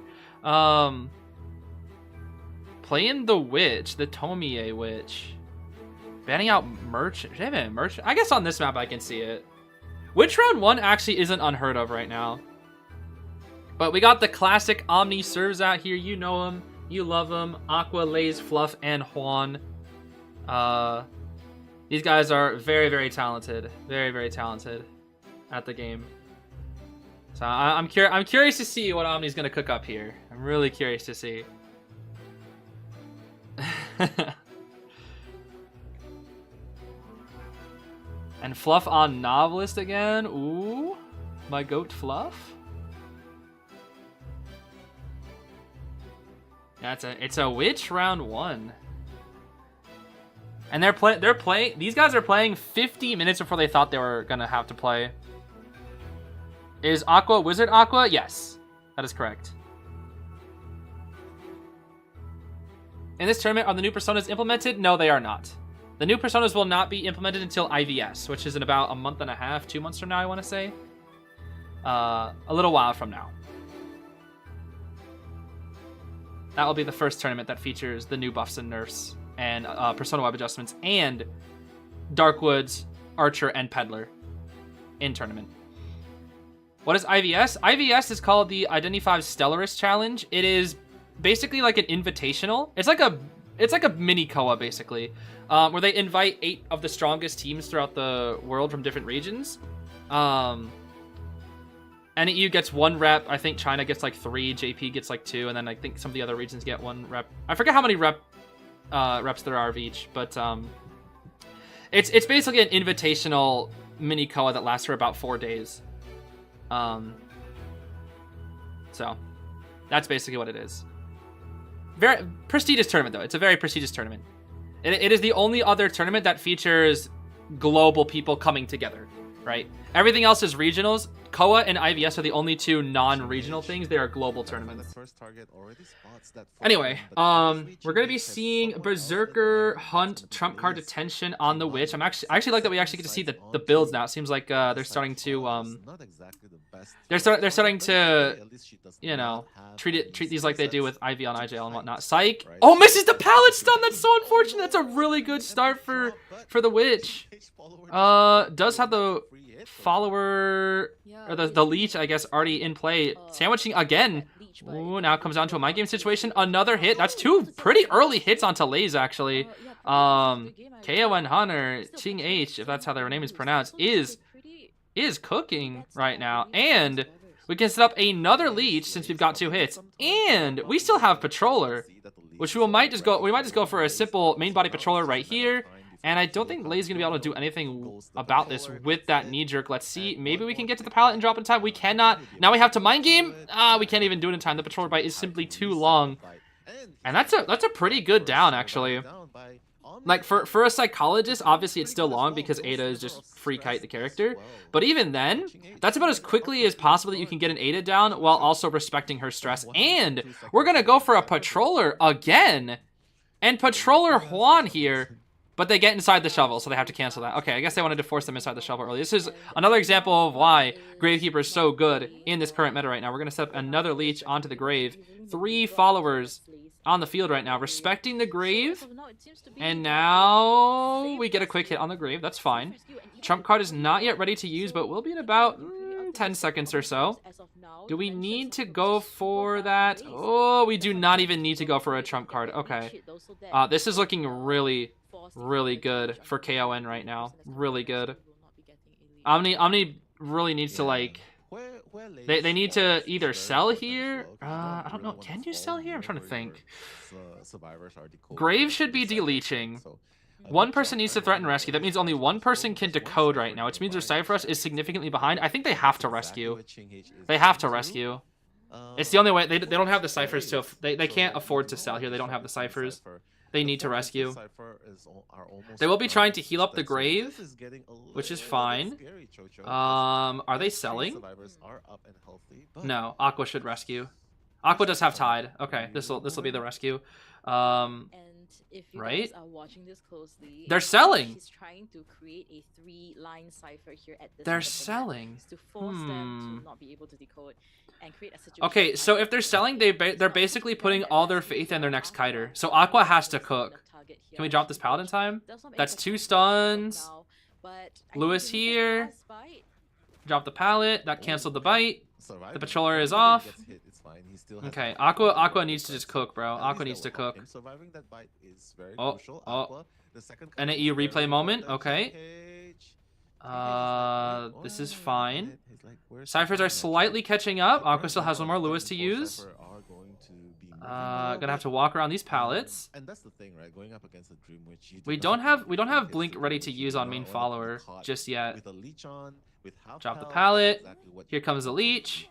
Playing the Witch, the Tomie Witch. Banning out Merchant. Merchant. I guess on this map I can see it. Witch round 1 actually isn't unheard of right now. But we got the classic Omni serves out here. You know him. You love him. Aqua, Lays, Fluff, and Juan. These guys are very, very talented. Very, very talented at the game. So I'm curious to see what Omni's going to cook up here. I'm really curious to see. And Fluff on Novelist again. Ooh, my goat Fluff. Yeah, it's a Witch round 1. And they're playing. These guys are playing 50 minutes before they thought they were gonna have to play. Is Aqua Wizard Aqua? Yes, that is correct. In this tournament, are the new personas implemented? No, they are not. The new personas will not be implemented until IVS, which is in about a month and a half, 2 months from now, I want to say. A little while from now. That will be the first tournament that features the new buffs and nerfs and persona web adjustments and Darkwoods, Archer, and Peddler in tournament. What is IVS? IVS is called the Identify Stellarist Challenge. It is basically like an invitational. It's like a mini KOA basically, where they invite 8 of the strongest teams throughout the world from different regions. NEU gets 1 rep. I think China gets like 3. JP gets like 2, and then I think some of the other regions get 1 rep. I forget how many reps there are of each, but it's basically an invitational mini Koa that lasts for about 4 days. So that's basically what it is. Very prestigious tournament, though. It's a very prestigious tournament. It is the only other tournament that features global people coming together, right? Everything else is regionals. Koa and IVS are the only 2 non-regional things. They are global tournaments. Anyway, we're gonna be seeing Berserker, Hunt, Trump Card Detention on the Witch. I actually like that we actually get to see the builds now. It seems like they're starting to they're starting to, you know, treat these like they do with IV on IJL and whatnot. Psych. Oh, misses the pallet stun. That's so unfortunate. That's a really good start for the Witch. Does have the follower or the leech, I guess, already in play. Sandwiching again. Ooh, now it comes down to a mind game situation. Another hit. That's 2 pretty early hits onto Lays, actually. KON Hunter, Ching H, if that's how their name is pronounced, is cooking right now. And we can set up another leech since we've got 2 hits. And we still have Patroller, which we might just go for a simple main body Patroller right here. And I don't think Lay's going to be able to do anything about this with that knee jerk. Let's see. Maybe we can get to the pallet and drop in time. We cannot. Now we have to mind game. We can't even do it in time. The Patroller bite is simply too long. And that's a pretty good down, actually. Like, for a psychologist, obviously it's still long because Ada is just free kite the character. But even then, that's about as quickly as possible that you can get an Ada down while also respecting her stress. And we're going to go for a Patroller again. And Patroller Juan here. But they get inside the shovel, so they have to cancel that. Okay, I guess they wanted to force them inside the shovel early. This is another example of why Gravekeeper is so good in this current meta right now. We're going to set up another leech onto the grave. 3 followers on the field right now, respecting the grave. And now we get a quick hit on the grave. That's fine. Trump card is not yet ready to use, but will be in about 10 seconds or so. Do we need to go for that? Oh, we do not even need to go for a trump card. Okay. This is looking really good for KON right now. Really good. Omni really needs to, like... They need to either sell here. I don't know. Can you sell here? I'm trying to think. Grave should be deleaching. 1 person needs to threaten rescue. That means only 1 person can decode right now, which means their Cypher is significantly behind. I think they have to rescue. They have to rescue. It's the only way. They don't have the ciphers to. They can't afford to sell here. They don't have the ciphers. They need to rescue. They will be trying to heal up the grave, which is fine. Are they selling? No, Aqua should rescue. Aqua does have Tide. Okay, this will be the rescue. If you right? guys are watching this closely, they're selling. He's trying to create a 3-line cipher here at this. They're selling to force them to not be able to decode and create a situation. Okay, so if they're selling, they're basically putting all their faith in their next kiter. So Aqua has to cook. Can we drop this paladin time? That's 2 stuns. Lewis here. Drop the pallet. That canceled the bite. The patroller is off. Okay, Aqua needs to just cook, bro. Aqua needs to cook. Oh. NAE replay moment. Okay. This is fine. Ciphers are slightly catching up. Aqua still has 1 more Lewis to use. Gonna have to walk around these pallets. And that's the thing, right? Going up against a Dream Witch, we don't have Blink ready to use on main follower just yet. Drop the pallet. Here comes the leech.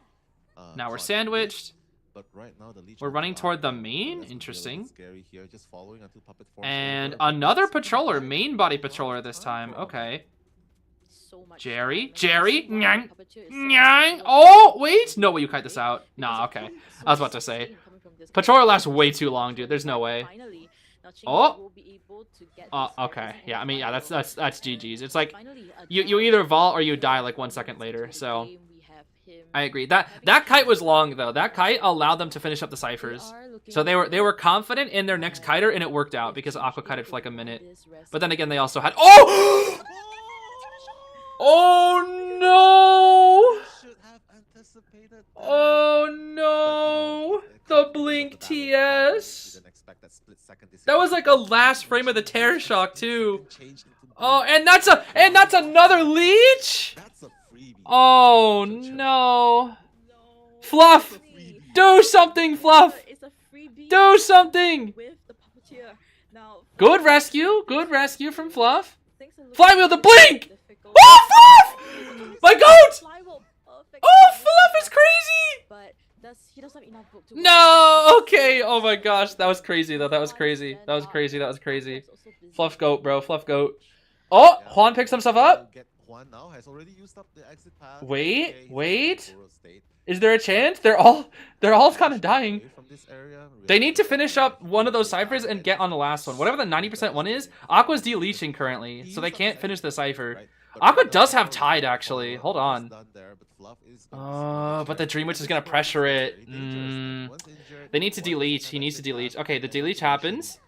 Now we're sandwiched. But right now, we're running toward the main. Interesting. And another patroller, main body patroller this time. Okay. Jerry. Nyang. Oh, wait. No way you kite this out. Nah, okay. I was about to say. Patroller lasts way too long, dude. There's no way. Oh. Okay. Yeah, I mean, yeah, that's GG's. It's like you either vault or you die like 1 second later. So I agree. That kite was long though. That kite allowed them to finish up the ciphers. So they were confident in their next kiter, and it worked out because Aqua kited for like a minute. But then again, they also had oh no! Oh no! The Blink TS. That was like a last frame of the Terror Shock too. Oh, and that's another leech. Oh no! Fluff! Do something, Fluff! It's a freebie. Do something! With the puppeteer. Now, Good rescue. Good rescue from Fluff. things are looking Flywheel the blink! difficult. Oh, Fluff! My goat! Flywheel, perfect. Oh, Fluff is crazy! But he doesn't have enough book to No! Okay. Oh my gosh. That was crazy, though. That was crazy. That was crazy. That was crazy. Fluff goat, bro. Fluff goat. Oh, Juan picks himself up. Juan now has already used up the exit path. Wait, Okay, he's wait. in a state. Is there a chance? They're all kind of dying. Away from this area, They need to finish up one of those ciphers and get on the last one. Whatever the 90% one is, Aqua's deleting currently, so they can't finish the cipher. Right, but Aqua right does now, have Tide, actually. Hold on. done there, but Fluff is gonna see But the chair. Dream Witch is This gonna one pressure is it. very dangerous. One's injured, They need to one is delete. in He an needs to exit delete. path, Okay, the and delete Intermission. happens.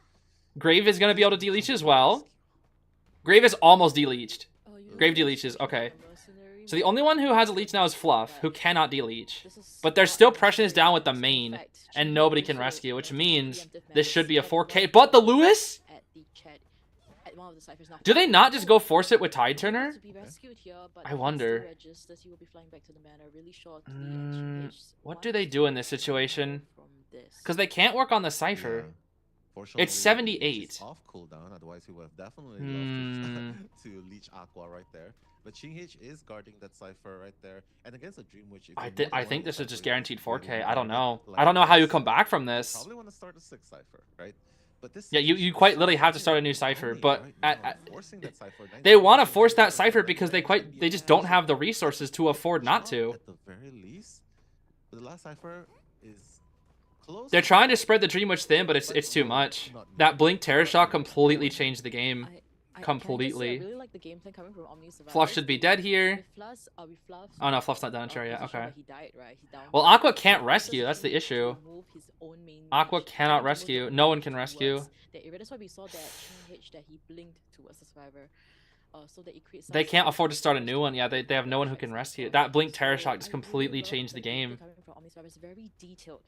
Grave is gonna be able to delete as well. Grave is almost deleted. Grave deletes. Okay. So the only one who has a leech now is Fluff, who cannot delete. But they're still pressing this down with the main, and nobody can rescue, which means this should be a 4K. But the Lewis? Do they not just go force it with Tide Turner? I wonder. What do they do in this situation? Because they can't work on the cipher. Yeah. Fortunately, It's 78. It's off cooldown, otherwise he would have definitely Hmm. loved to leech Aqua right there. But Ching H is guarding that cipher right there. And against a Dream Witch, if I you know think the one this is cipher, just you guaranteed really 4K. wanna I don't guard it know. like I don't know how you this. come back from this. Probably want to start a 6 cipher, right? But this Yeah, you quite literally have to start a new cipher, Omni, but right? Forcing that cipher, they want to 90% force that of cipher the because time, they just don't have the resources to afford not to. At the very least, the last cipher is close. They're trying to spread the Dream Witch thin, but it's too much. That Blink Terror Shot completely changed the game. Completely. I really like the gameplay coming from Omni Survivors. Fluff should be dead here. With Fluff, Oh no, Fluff's not done sure yet. pretty sure Okay. that he died, right? He downed. Well, Aqua can't rescue. That's the He issue. removed his own main Aqua mage, cannot trying to move rescue. the No one mage can rescue. towards the area. That's why we saw that Ching H that he blinked towards the survivor. So that it creates. They can't afford to start a new one. Yeah, they have no one who can rescue. That Blink Terror Shot just completely changed the game. Coming from Omni Survivors, very detailed,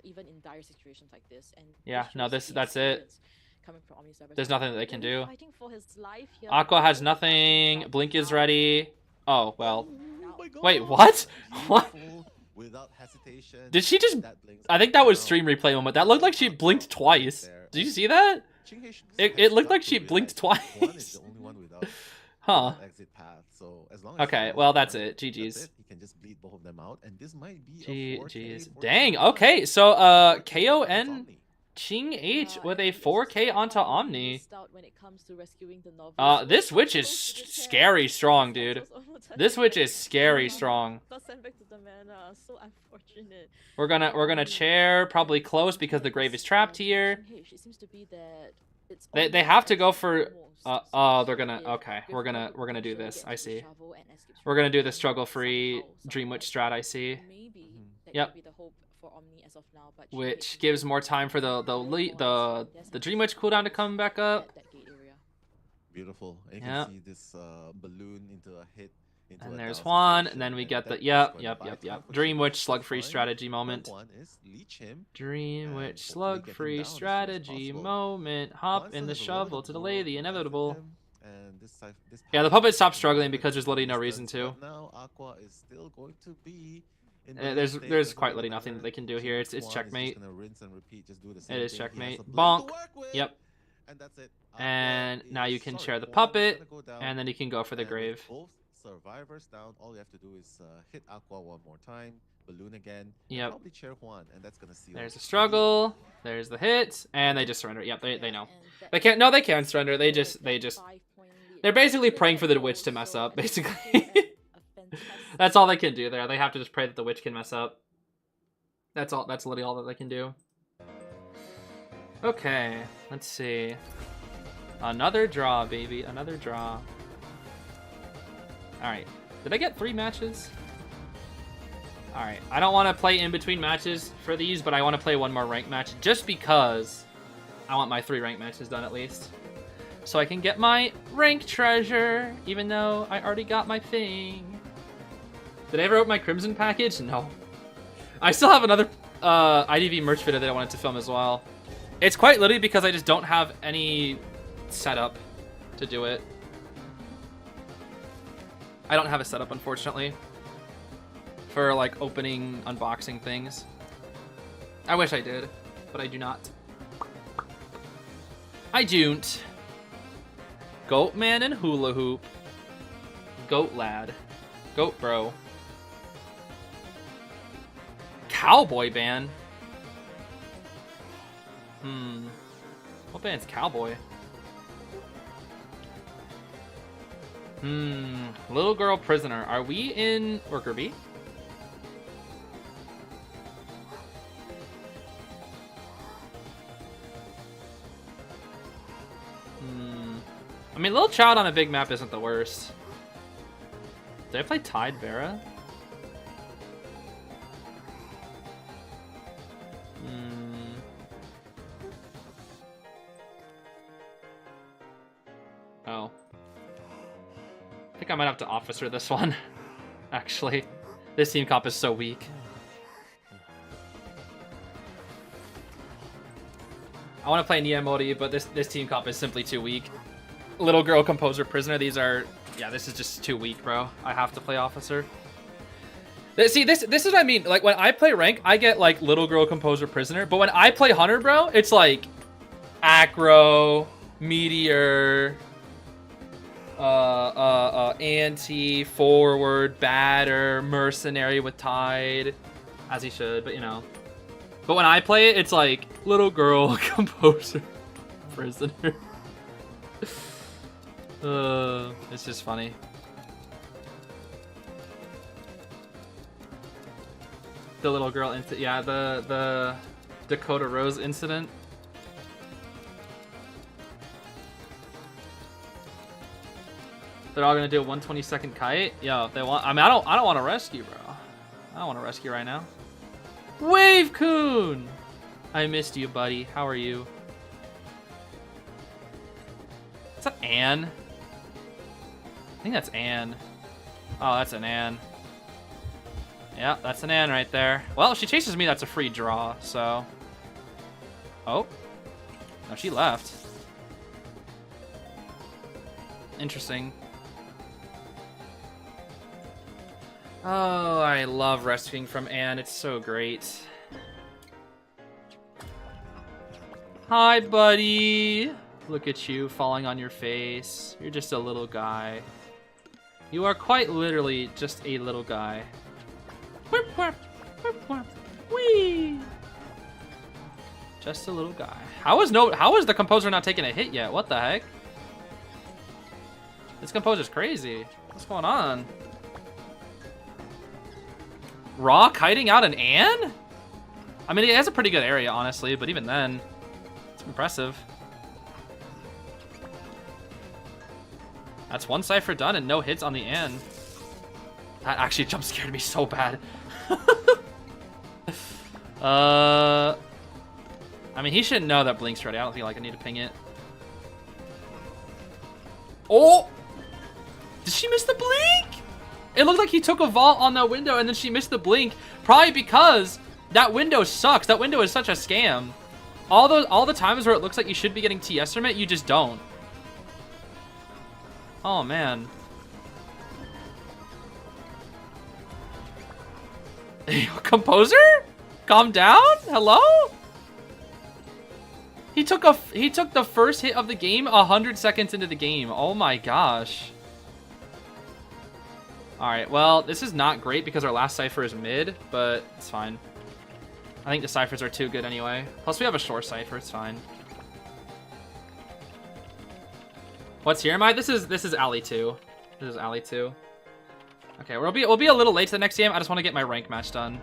even in dire situations like this. And Yeah, this no, shows the that's it. experience coming from Omni Survivors. There's nothing that they can Really do. fighting for his life here. Aqua has nothing. Blink is ready. Oh, well. Oh my God. Wait, what? What? Beautiful, without hesitation. Did she just... That blinks I think that was now. stream replay moment. That looked like she blinked twice. Did you see that? Ching H It looked has like got she to blinked realize Juan is twice. the only one without Huh. exit path. So as long as Okay, he well, knows that's Juan, it. GG's. it. He can just bleed both of them out, and this might be a 4K, GG's. 4K Dang, run. okay. So, 4K KO against and Omni. Ching H Yeah, with and a it's just 4K so onto how he Omni. missed out when it comes to rescuing the novice. This So witch is close to the chair. scary strong, dude. It was almost This witch is touching. scary strong. Got sent back to the mana. So unfortunate. We're gonna chair probably close because the grave is trapped here. It seems to be that it's They have to go for oh they're gonna okay we're gonna do this. I see. We're gonna do the struggle free Dream Witch strat. I see. Maybe that Yep. could be the hope for Omni as of now, but Which gives more time for the Dream Witch cooldown to come back up. that gate area. Beautiful. And you Yeah. can see this balloon into a hit. Into And a there's down Juan, situation, and then we and get the that is yep. gonna buy time for Dream Ching Witch H. slug free Fine. strategy Step moment. one is leech him. Dream and Witch hopefully slug get him free down as soon as strategy possible. moment. Juan Hop still in the has a little shovel bit to of delay power the left inevitable. with him, and this Yeah, the path puppet is stopped gonna struggling be because there's literally no distance, reason to. but now Aqua is still going to be in the There's state, there's doesn't quite really literally nothing matter. that they can do here. Ching It's H Juan is just checkmate. gonna rinse and repeat, just do the It same is thing. He has checkmate. a blink to Bonk. work with, Yep. And that's it. And Aqua now you is- can sorry, share the Juan is puppet, gonna go down, and then you can go for the and with grave. both survivors down, all you have to do is hit Aqua one more time, balloon again, and Yep. probably chair Juan, and that's gonna seal There's it. a struggle. There's the hit, and they just surrender. Yep, they know. And that They can't. No, they can surrender. They just. 5-point lead. They're basically With praying that for the goal, witch to mess so up, I think basically. a fantastic That's all they can do there. They have to just pray that the witch can mess up. That's all. That's literally all that they can do. Okay, let's see. Another draw, baby. Another draw. All right. Did I get 3 matches? All right. I don't want to play in between matches for these, but I want to play one more ranked match just because I want my 3 ranked matches done at least. So I can get my rank treasure, even though I already got my thing. Did I ever open my Crimson package? No. I still have another IDV merch video that I wanted to film as well. It's quite literally because I just don't have any setup to do it. I don't have a setup, unfortunately, for like opening, unboxing things. I wish I did, but I do not. I don't. Goat man and hula hoop. Goat lad. Goat bro. Cowboy band. What band's cowboy? Little girl prisoner. Are we in worker B? I mean, little child on a big map isn't the worst. Did I play Tide Vera? Oh. I think I might have to officer this one, actually. This team comp is so weak. I want to play Nia Modi, but this team comp is simply too weak. Little girl composer prisoner, these are... Yeah, this is just too weak, bro. I have to play officer. See, this is what I mean. Like, when I play rank, I get, like, little girl composer prisoner. But when I play hunter, bro, it's like... Acro, meteor... anti, forward, batter, mercenary with Tide. As he should, but you know. But when I play it, it's like little girl, composer, prisoner. It's just funny. The little girl incident, yeah, the Dakota Rose incident. They're all gonna do a 120-second kite. Yo, if they want, I mean, I don't want to rescue, bro. I don't want to rescue right now. Wave Coon, I missed you, buddy. How are you? Is that Anne? I think that's Anne. Oh, that's an Anne. Yeah, that's an Anne right there. Well, if she chases me, that's a free draw. So. Oh. No, she left. Interesting. Oh, I love rescuing from Anne. It's so great. Hi, buddy. Look at you falling on your face. You're just a little guy. You are quite literally just a little guy. Whip, whip, whip, whip. Whee! Just a little guy. How is the composer not taking a hit yet? What the heck? This composer's crazy. What's going on? Raw kiting out an Anne? I mean, it has a pretty good area, honestly, but even then, it's impressive. That's one cipher done and no hits on the Anne. That actually jump scared me so bad. I mean, he shouldn't know that Blink's ready. I don't think I need to ping it. Oh! Did she miss the blink? It looked like he took a vault on that window and then she missed the blink. Probably because that window sucks. That window is such a scam. All the times where it looks like you should be getting TS from it, you just don't. Oh, man. Composer? Calm down? Hello? He took the first hit of the game 100 seconds into the game. Oh my gosh. Alright, well, this is not great because our last cipher is mid, but it's fine. I think the ciphers are too good anyway. Plus we have a short cipher, it's fine. What's here? This is Alley 2. This is Alley 2. Okay, we'll be a little late to the next game. I just want to get my rank match done.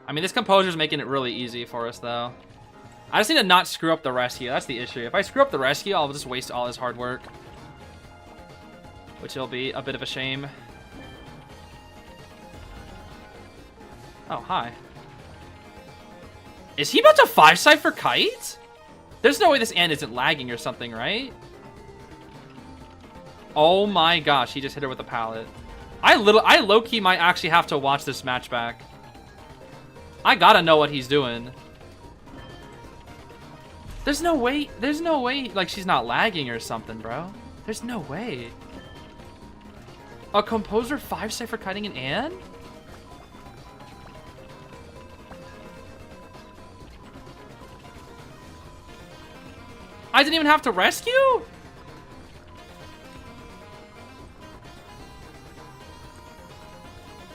I mean, this composer's making it really easy for us, though. I just need to not screw up the rescue. That's the issue. If I screw up the rescue, I'll just waste all his hard work. Which will be a bit of a shame. Oh, hi. Is he about to 5-cipher kite? There's no way this Anne isn't lagging or something, right? Oh my gosh, he just hit her with a pallet. I low-key might actually have to watch this match back. I gotta know what he's doing. There's no way, like, she's not lagging or something, bro. There's no way. A composer 5 cipher kiting an Anne? I didn't even have to rescue?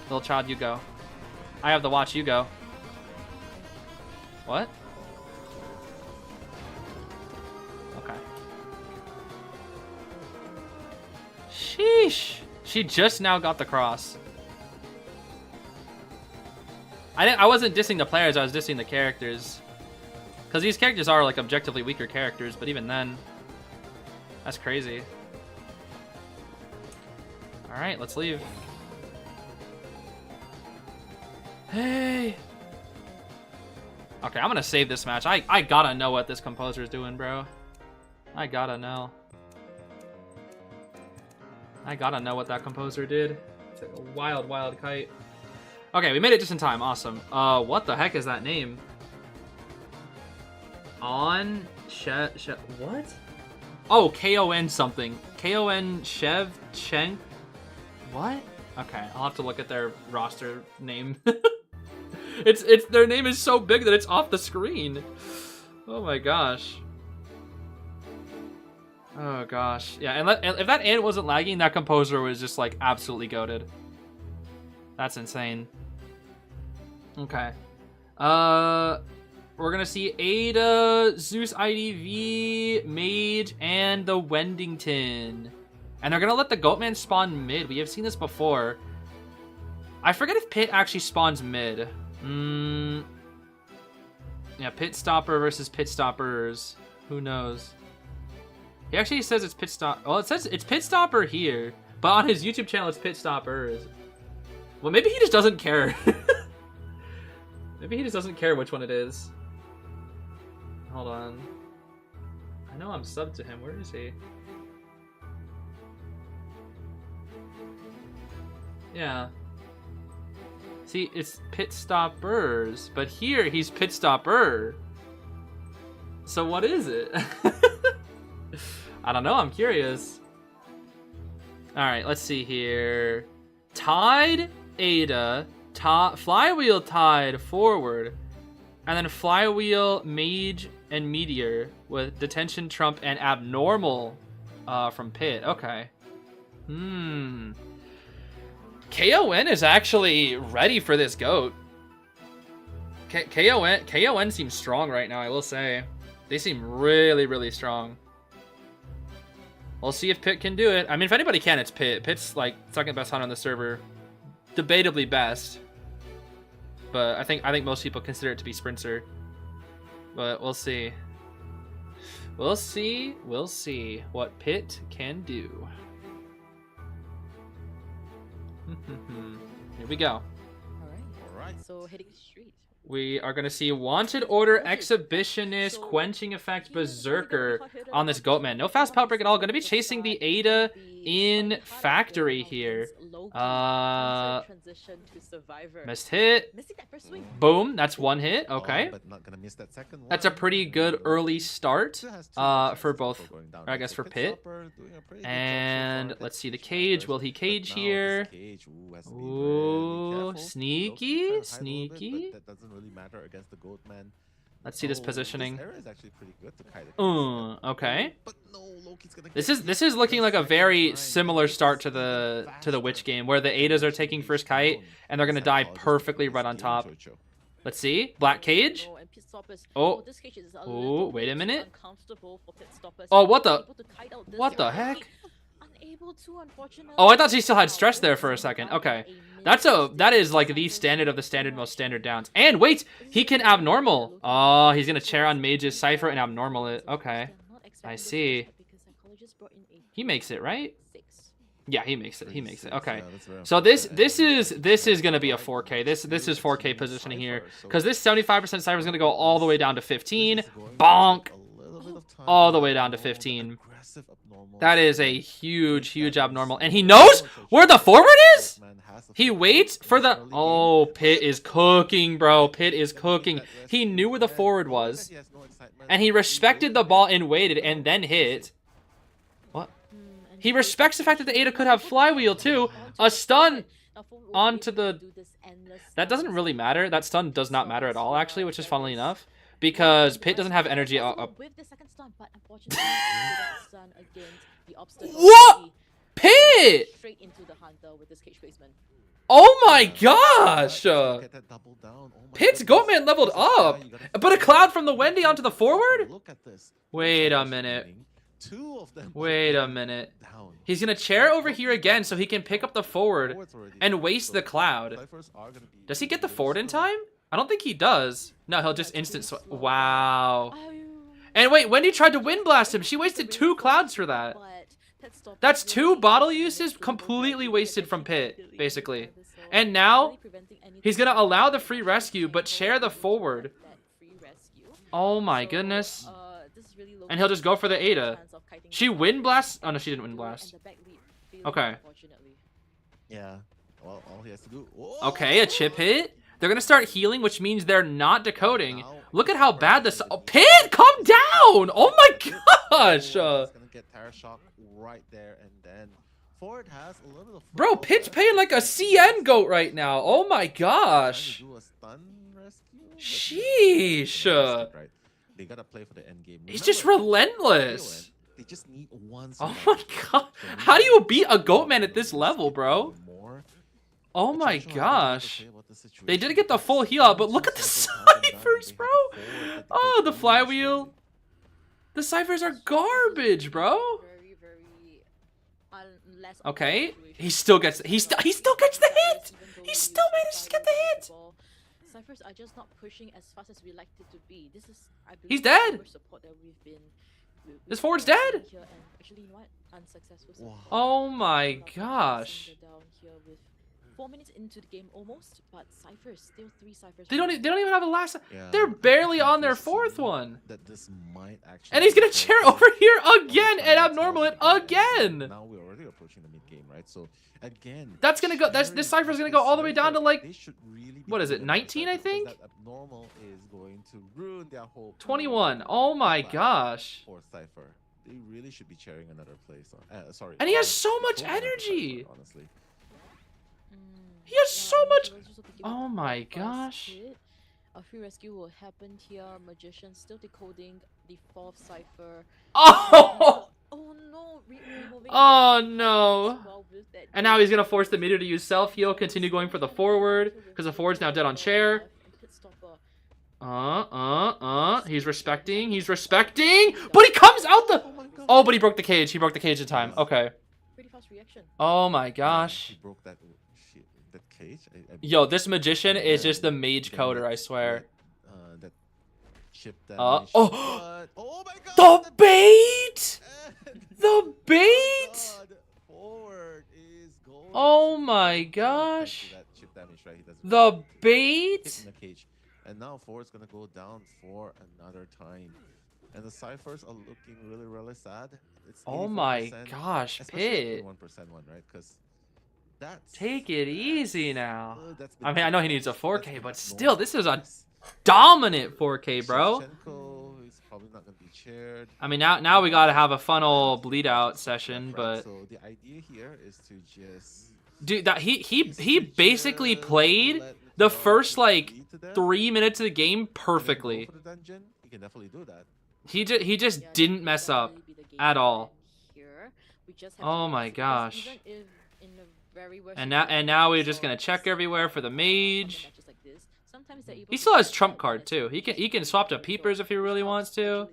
Little child, you go. I have the watch, you go. What? Okay. Sheesh. She just now got the cross. I wasn't dissing the players, I was dissing the characters. Because these characters are like objectively weaker characters, but even then, that's crazy. Alright, let's leave. Hey! Okay, I'm gonna save this match. I gotta know what this composer's doing, bro. I gotta know. I gotta know what that composer did. It's a wild, wild kite. Okay, we made it just in time. Awesome. What the heck is that name? What? Oh, KON something. KON Chev Chen. What? Okay, I'll have to look at their roster name. it's their name is so big that it's off the screen. Oh my gosh. Oh gosh. Yeah, and if that ant wasn't lagging, that composer was just like absolutely goated. That's insane. Okay. We're gonna see Ada, Zeus IDV, Mage, and the Wendington. And they're gonna let the Goatman spawn mid. We have seen this before. I forget if Pit actually spawns mid. Yeah, Pit Stopper versus Pit Stoppers. Who knows? He actually says it's Pit Stop. Well, it says it's Pit Stopper here, but on his YouTube channel it's Pit Stoppers. Well, maybe he just doesn't care. Maybe he just doesn't care which one it is. Hold on. I know I'm subbed to him. Where is he? Yeah. See, it's Pit Stoppers, but here he's Pit Stopper. So what is it? I don't know. I'm curious. All right, let's see here. Tide, Ada, Flywheel, Tide, forward, and then Flywheel, Mage, and Meteor with Detention, Trump, and Abnormal from Pit. Okay. KON is actually ready for this GOAT. KON seems strong right now, I will say. They seem really, really strong. We'll see if Pit can do it. I mean, if anybody can, it's Pit. Pit's like second best hunter on the server. Debatably best. But I think most people consider it to be Sprinter. But we'll see. We'll see what Pit can do. Here we go. All right. So heading straight. We are going to see Wanted Order, Exhibitionist, Quenching Effect, Berserker on this Goatman. No fast power break at all. Going to be chasing the Ada in Factory here. Missed hit. Boom. That's one hit. Okay. That's a pretty good early start for both, or I guess for Pit. And let's see the cage. Will he cage here? Ooh, sneaky, sneaky. Really matter against the Goatman. Let's see this positioning. This area is actually pretty good to kite. Okay. But no, Loki's gonna this is looking like a very similar start to the Witch game, where the Adas are taking first kite and they're gonna die perfectly right on top. Let's see. Black cage. Oh. Oh, wait a minute. Oh, what the heck? Oh, I thought she still had stress there for a second. Okay. That is like the standard of the standard, most standard downs. And wait, he can abnormal. Oh, he's gonna chair on Mage's Cypher and abnormal it. Okay. I see. He makes it, right? Yeah, he makes it. He makes it. Okay. So this is gonna be a 4K. This is 4K positioning here. Because this 75% Cypher is gonna go all the way down to 15. Bonk. All the way down to 15. That is a huge, huge abnormal. And he knows where the forward is? He waits for the... Oh, Pit is cooking, bro. Pit is cooking. He knew where the forward was. And he respected the ball and waited and then hit. What? He respects the fact that the Ada could have flywheel too. A stun onto the... That doesn't really matter. That stun does not matter at all, actually, which is funnily enough. Because Pit doesn't have energy up. What? Pit! Straight into the hunter with this cage placement. Oh my gosh! Get that double down. Oh my Pit's goodness. Goatman leveled This is why up. you gotta But a focus cloud on from the the Wendy onto the forward? Look at this. Wait a Both minute. winning. Two of them Wait a minute. down. He's gonna chair over here again so he can pick up the forward Forwards already and down, waste so the cloud. Cyphers are gonna be Does he get the really forward in strong. time? I don't think he does. No, he'll just instant sw- Wow. Oh. And wait, Wendy tried to wind blast him. She wasted 2 clouds for that. That's 2 bottle uses completely wasted from Pit, basically. And now, he's gonna allow the free rescue, but share the forward. Oh my goodness. And he'll just go for the Ada. She wind blasts? Oh no, she didn't wind blast. Okay. Yeah. Well, all he has to do. Whoa! Okay, a chip hit. They're gonna start healing, which means they're not decoding. Look at how bad this. Oh, Pit, calm down! Oh my gosh! It's gonna get Terra Shock right there, and then Ford has a little bit of. Bro, Pit's paying like a CN goat right now. Oh my gosh! Do a stun rescue, but Sheesh. Right. They gotta play for the end game. He's just Remember, relentless. They just need one. Oh survivor. my god. How do you beat a Goatman at this level, bro? More. Oh my But you know, I don't have to gosh. say about the They did situation get the because full heal out, but look at the Cyphers have been done, ciphers, they bro. have a forward that Oh, goes the really flywheel. straight. The ciphers are garbage, bro. Okay, he still gets he still gets the hit. He still manages to get the hit. Ciphers are just not pushing as fast as we like it to be. This is, I believe, He's dead. the worst support that we've been. This forward's dead. Here, and actually, you know what? Unsuccessful Wow. support. Oh my But gosh. they're down here with 4 minutes into the game almost, but ciphers still 3 ciphers. They don't even have a last. Yeah, They're I barely can on their foresee 4th one. That this might actually. And he's be gonna the chair fourth over one. here Of the again and final abnormal it toss. again. Now we're already approaching the mid game, right? So again, That's gonna go. This cipher's gonna go all the way down to like they should really be what is it, playing 19, I Cypher, because think? that abnormal is going to ruin their whole 21. Oh my plan gosh. for Cypher. They really should be chairing another place. Sorry. And he has so before much another energy. Cypher, honestly. He has so much. Oh my gosh. A free rescue will happen here. Magician still decoding the 4th cipher. Oh. Oh no! Removing Oh the no. as well with that And now he's gonna force the meter to use self heal. Continue going for the forward because the forward's now dead on chair. He's respecting. He's respecting. But he comes out the. Oh my god. Oh, but he broke the cage. He broke the cage in time. Okay. Pretty fast reaction. Oh my gosh. He broke that shit, that cage. Yo, this magician is just the mage coder, I swear. That chip Oh. damage. But- oh my god. The bait! And- The bait! God, forward is going Oh to- my Thanks to gosh. that chip damage, right? He doesn't The hit bait? in the cage. And now forward's gonna go down for another time. And the ciphers are looking really, really sad. It's Oh my 84%, gosh, especially Pit. the 1% one, right? Because that's Take it easy now. that's I mean, I know he needs a that's 4K, been but normal still, this is a practice. dominant 4K, bro. Shevchenko is probably not gonna be chaired. I mean, now we gotta have a fun old bleed out session, but So the idea here is to just dude, that he basically played the first like 3 minutes of the game perfectly. For the dungeon, he can definitely do that. He just didn't mess up at all. Oh my gosh. And now we're just gonna check everywhere for the mage. He still has trump card too. He can swap to peepers if he really wants to.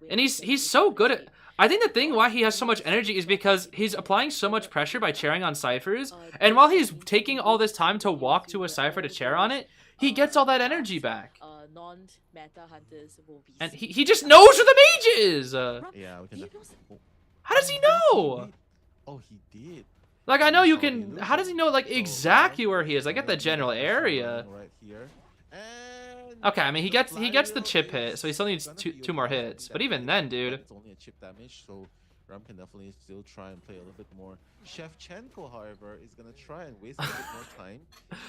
And he's so good at. I think the thing why he has so much energy is because he's applying so much pressure by chairing on ciphers. And while he's taking all this time to walk to a cipher to chair on it, he gets all that energy back. And he just knows where the mage is. Yeah, we can. How does he know? Oh, he did. Like I know you can. How does he know like exactly where he is? I get the general area. Right here. And Okay, I mean he gets the chip hit, so he still needs two more hits. But even then, dude. It's only a chip damage, so Ram can definitely still try and play a little bit more. Shevchenko, however, is gonna try and waste a bit more time.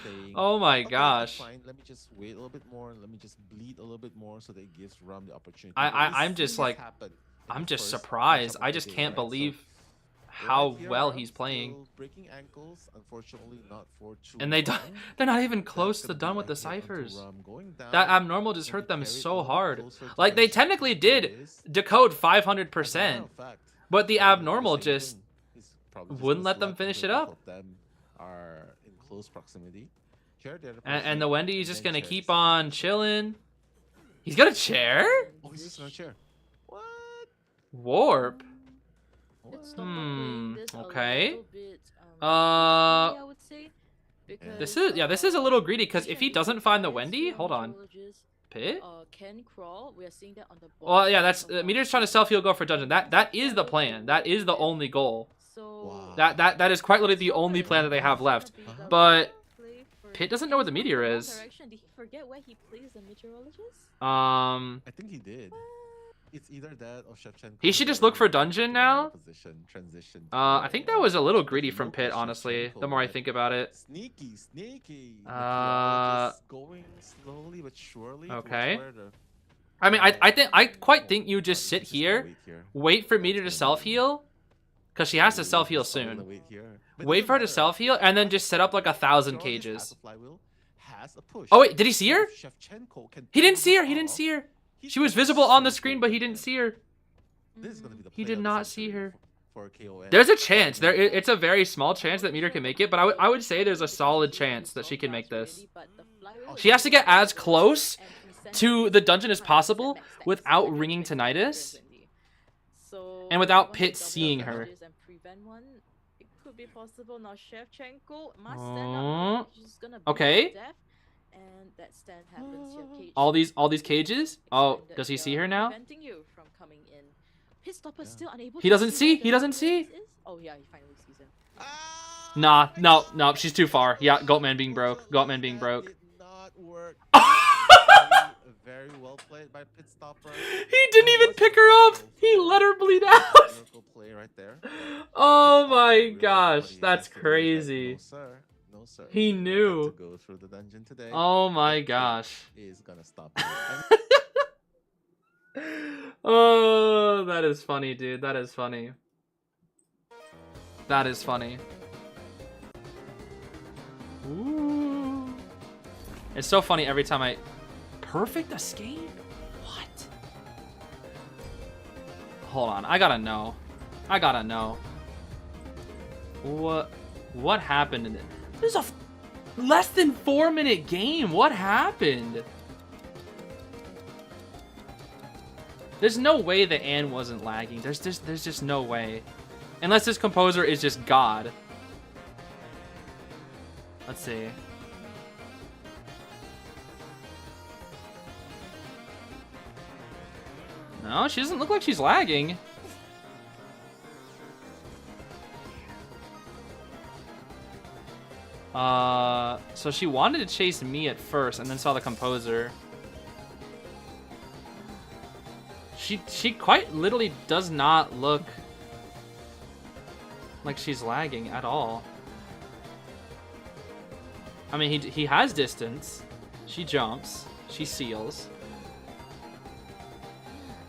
Saying, Oh my "Okay, gosh. fine, let me just wait a little bit more, and let me just bleed a little bit more, so that it gives Ram the opportunity. I'm We've just seen this like- happen I'm just first surprised. matchup of I the just day, can't right? So believe how right here, well Arm he's playing. still breaking ankles, unfortunately not for too And they long. they're not even close That's to gonna done be with a the hit onto ciphers. Rum going down. That abnormal just Gonna hurt be them carried a so little bit hard. closer to Like, they bench. technically Here did it is. decode As a matter 500%, of fact, but the they're gonna do abnormal same just thing. He's probably just wouldn't gonna let them select finish until it both up. of them are in close proximity. Chair the other And the person, Wendy's and just then gonna chair the keep second on person. chilling. He's got a chair? Oh, he's just gonna chair. What? Warp. It's What? not playing this Okay. a little bit, Uh, I would say. Because, this is a little greedy, because if he doesn't find the Wendy, Meteorologist, hold on. Pit? Can crawl. We are seeing that on the bottom. Well, yeah, that's Meteor's trying to self-heal, go for dungeon. That is the plan. That is the only goal. So Wow. That is quite literally the only plan that they have left. But Pit doesn't know where the meteor is. Did he forget where he plays the meteorologist? I think he did. It's either that or Shevchenko. He should just look for dungeon now. Transition. I think that was a little greedy from Pit, honestly. The more I think about it. Sneaky. Meteorologist going slowly but surely. Okay. towards where the- I mean, I quite think you just sit here, wait for Meteor to self-heal, because she has to self-heal soon. Wait for her to self-heal, and then just set up like 1,000 cages. Oh wait, did he see her? He didn't see her. He didn't see her. She was visible on the screen, but he didn't see her. He did not see her. There's a chance. It's a very small chance that Meteor can make it, but I would say there's a solid chance that she can make this. She has to get as close to the dungeon as possible without ringing tinnitus and without Pit seeing her. It could be possible now. Shevchenko must stand up. She's gonna be Okay. deaf, and that stand happens here. Cage All these cages? Oh, expanded does he see here, her now? preventing you from coming in. Pit stopper still unable He to doesn't see. where He the doesn't see. is. Oh yeah, he finally sees him. Nah, no, she's too far. Yeah, Goatman being broke. Goatman being broke. Did not work. Very well played by Pit Stopper. He didn't even pick her up. He let her bleed out. Miracle play right there. Oh my Really gosh, funny. that's He has to believe that, crazy. No sir. No sir. He You got knew. to go through the dungeon today. Oh my gosh. Is gonna stop you. Oh, that is funny, dude. That is funny. That is funny. Ooh. It's so funny every time I... Perfect escape? What? Hold on. I gotta know. I gotta know. What happened in it? This is a less than 4-minute game. What happened? There's no way the Anne wasn't lagging. There's just no way. Unless this composer is just God. Let's see. No, she doesn't look like she's lagging. So she wanted to chase me at first and then saw the composer. She quite literally does not look like she's lagging at all. I mean, he has distance. She jumps. She seals.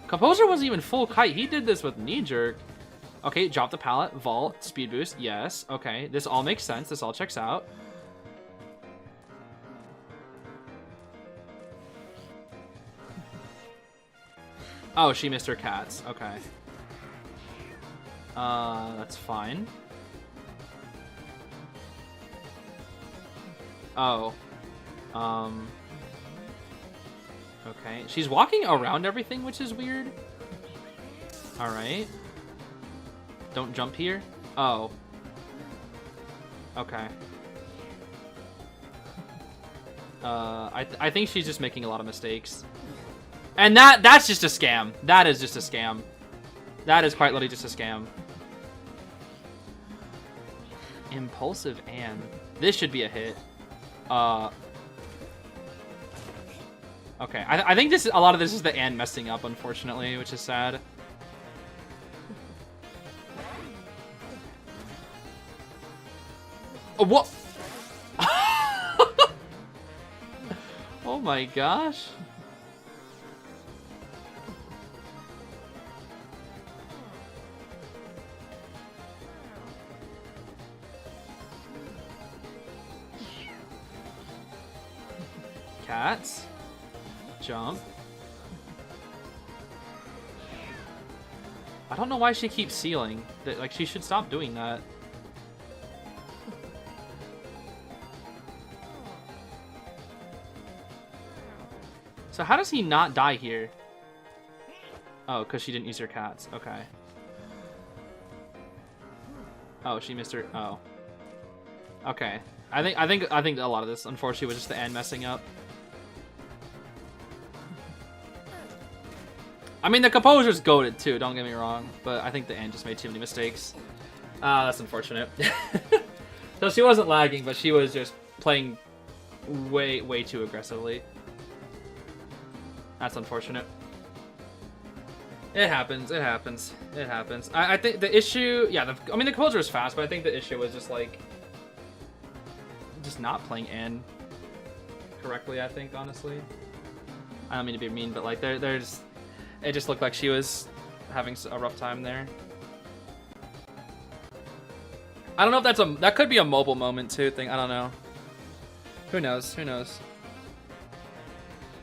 Composer wasn't even full kite. He did this with knee jerk. Okay, drop the pallet, vault, speed boost. Yes. Okay, this all makes sense. This all checks out. Oh, she missed her cats. Okay. That's fine. Oh. Okay. She's walking around everything, which is weird. Alright. Don't jump here. Oh. Okay. I think she's just making a lot of mistakes. And that's just a scam. That is just a scam. That is quite literally just a scam. Impulsive Anne. This should be a hit. Okay, I think a lot of this is the Anne messing up, unfortunately, which is sad. Oh, what? Oh my gosh. Cats. Jump. I don't know why she keeps sealing. Like, she should stop doing that. So how does he not die here? Oh, because she didn't use her cats. Okay. Oh, she missed her. Oh. Okay. I think a lot of this, unfortunately, was just the end messing up. I mean, the composer's goated too, don't get me wrong, but I think the end just made too many mistakes. That's unfortunate. So she wasn't lagging, but she was just playing way too aggressively. That's unfortunate. It happens. It happens. It happens. I think the issue, yeah, I mean, the composer was fast, but I think the issue was just like, just not playing Anne correctly, I think, honestly. I don't mean to be mean, but like, there's, it just looked like she was having a rough time there. I don't know if that could be a mobile moment too thing. I don't know. Who knows? Who knows?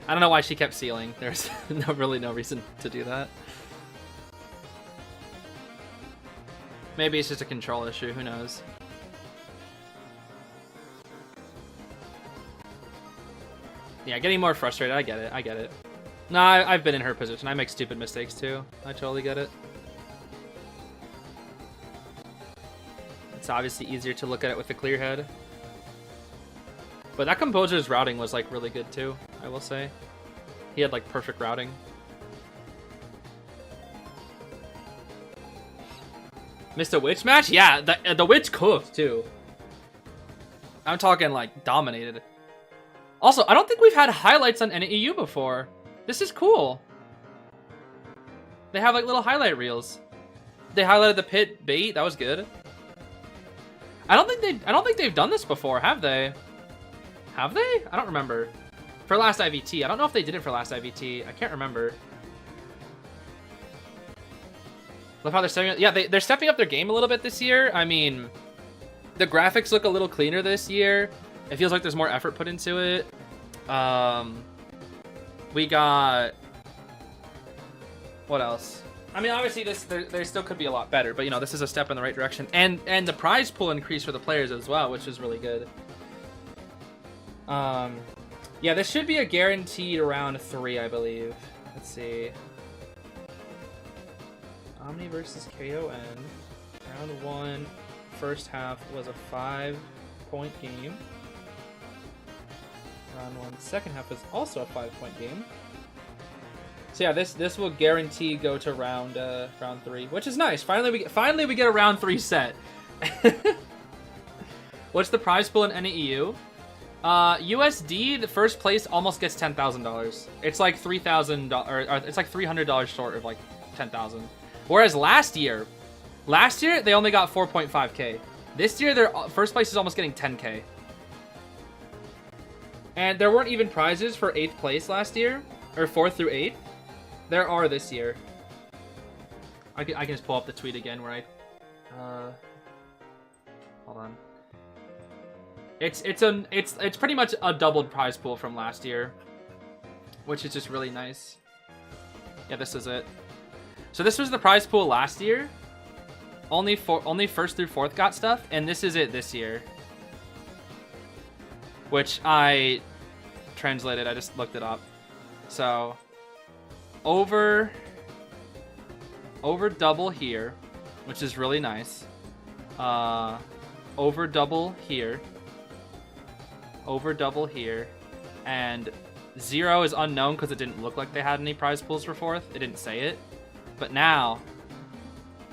I don't know why she kept sealing. There's really no reason to do that. Maybe it's just a control issue. Who knows? Yeah, getting more frustrated. I get it. I get it. No, I've been in her position. I make stupid mistakes too. I totally get it. It's obviously easier to look at it with a clear head. But that composer's routing was like really good too, I will say. He had like perfect routing. Missed a witch match? Yeah, the witch cooked too. I'm talking like dominated. Also, I don't think we've had highlights on NEU before. This is cool. They have like little highlight reels. They highlighted the pit bait. That was good. I don't think they've done this before, have they? Have they? I don't remember. For last IVT. I don't know if they did it for last IVT. I can't remember. Love how they're stepping up. Yeah, they're stepping up their game a little bit this year. I mean, the graphics look a little cleaner this year. It feels like there's more effort put into it. We got... What else? I mean, obviously, there still could be a lot better, but, you know, this is a step in the right direction. And the prize pool increased for the players as well, which is really good. Yeah, this should be a guaranteed round 3, I believe. Let's see. Omni versus KON. Round 1, first half was a 5-point game. Round 1, second half was also a 5-point game. So yeah, this will guarantee go to round 3, which is nice. Finally we get a round 3 set. What's the prize pool in NEU? USD, the first place almost gets $10,000. It's like $3,000, or it's like $300 short of like 10,000. Whereas last year they only got 4.5k. This year their first place is almost getting 10k. And there weren't even prizes for 8th place last year, or 4th through 8th. There are this year. I can just pull up the tweet again where I hold on. It's pretty much a doubled prize pool from last year, which is just really nice. Yeah, this is it. So this was the prize pool last year. Only 1st through 4th got stuff, and this is it this year. Which I translated. I just looked it up. So over double here, which is really nice. Over double here. Over double here, and 0 is unknown because it didn't look like they had any prize pools for 4th. It didn't say it, but now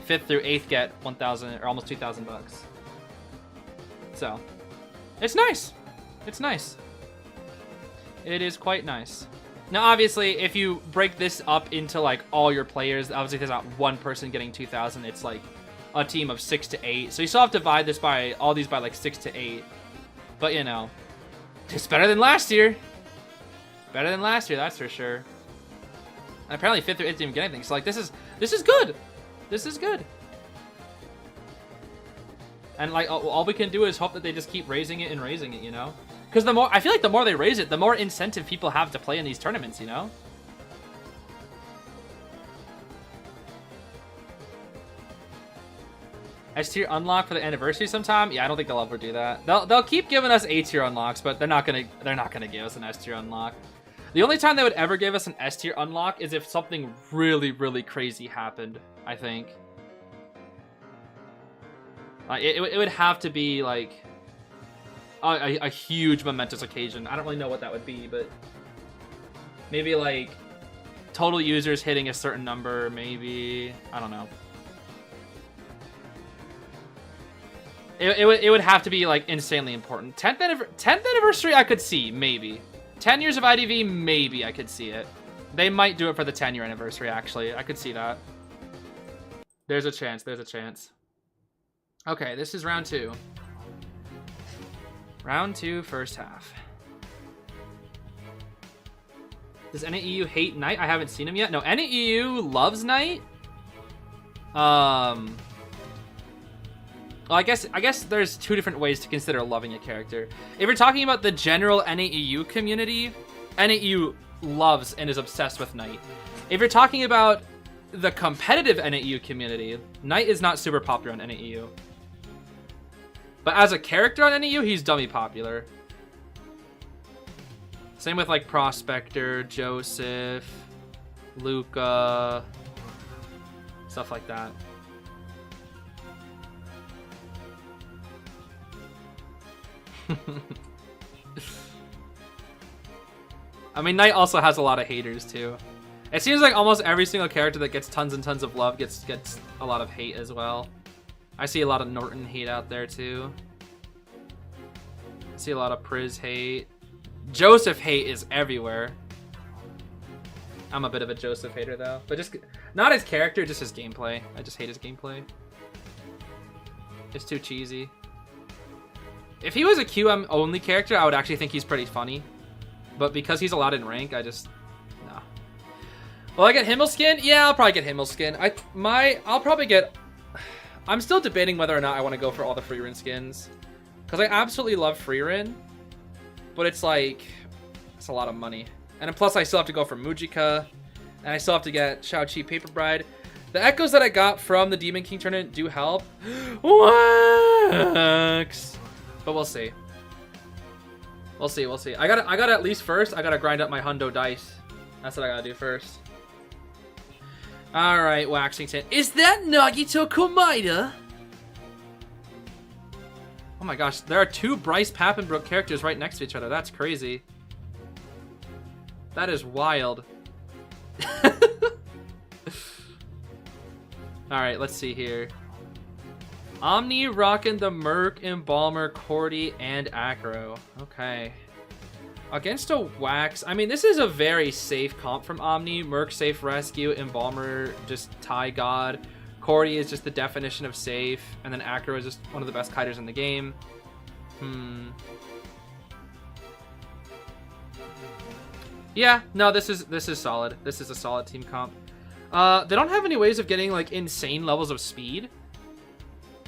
5th through 8th get 1,000 or almost 2,000 bucks. So it's nice. It's nice. It is quite nice. Now, obviously, if you break this up into like all your players, obviously there's not one person getting 2,000. It's like a team of 6 to 8. So you still have to divide this by all these by like 6 to 8. But you know. It's better than last year. Better than last year, that's for sure. And apparently 5th or 8th didn't even get anything. So like this is good. This is good. And like all we can do is hope that they just keep raising it and raising it, you know? Because the more, I feel like the more they raise it, the more incentive people have to play in these tournaments, you know? S tier unlock for the anniversary sometime? Yeah, I don't think they'll ever do that. They'll keep giving us A tier unlocks, but they're not gonna give us an S tier unlock. The only time they would ever give us an S tier unlock is if something really, really crazy happened, I think. It would have to be like a huge momentous occasion. I don't really know what that would be, but maybe like total users hitting a certain number, maybe. I don't know. It would have to be like insanely important. 10th anniversary I could see, maybe. 10 years of IDV, maybe I could see it. They might do it for the 10-year anniversary, actually. I could see that. There's a chance, there's a chance. Okay, this is round 2. Round 2, first half. Does any EU hate Knight? I haven't seen him yet. No, any EU loves Knight. Well, I guess there's two different ways to consider loving a character. If you're talking about the general NAEU community, NAEU loves and is obsessed with Knight. If you're talking about the competitive NAEU community, Knight is not super popular on NAEU. But as a character on NAEU, he's dummy popular. Same with like Prospector, Joseph, Luca, stuff like that. I mean, Knight also has a lot of haters too. It seems like almost every single character that gets tons and tons of love gets a lot of hate as well. I see a lot of Norton hate out there too. I see a lot of Priz hate. Joseph hate is everywhere. I'm a bit of a Joseph hater though, but just not his character, just his gameplay. I just hate his gameplay. It's too cheesy. If he was a QM only character, I would actually think he's pretty funny. But because he's a lot in rank, I just nah. Will I get Himmelskin? Yeah, I'll probably get Himmelskin. I'll probably get. I'm still debating whether or not I want to go for all the Freerin skins, because I absolutely love Freerin, but it's like it's a lot of money, and plus I still have to go for Mujika, and I still have to get Shao-Chi Paper Bride. The echoes that I got from the Demon King tournament do help. Wax. But we'll see. We'll see, we'll see. I gotta at least first, I gotta grind up my hundo dice. That's what I gotta do first. Alright, Waxington. Is that Nagito Komaeda? Oh my gosh, there are two Bryce Pappenbrook characters right next to each other. That's crazy. That is wild. Alright, let's see here. Omni rocking the Merc, Embalmer, Cordy, and Acro. Okay. Against a Wax. I mean, this is a very safe comp from Omni. Merc, safe rescue. Embalmer, just tie god. Cordy is just the definition of safe. And then Acro is just one of the best kiters in the game. Yeah, no, this is solid. This is a solid team comp. They don't have any ways of getting, like, insane levels of speed.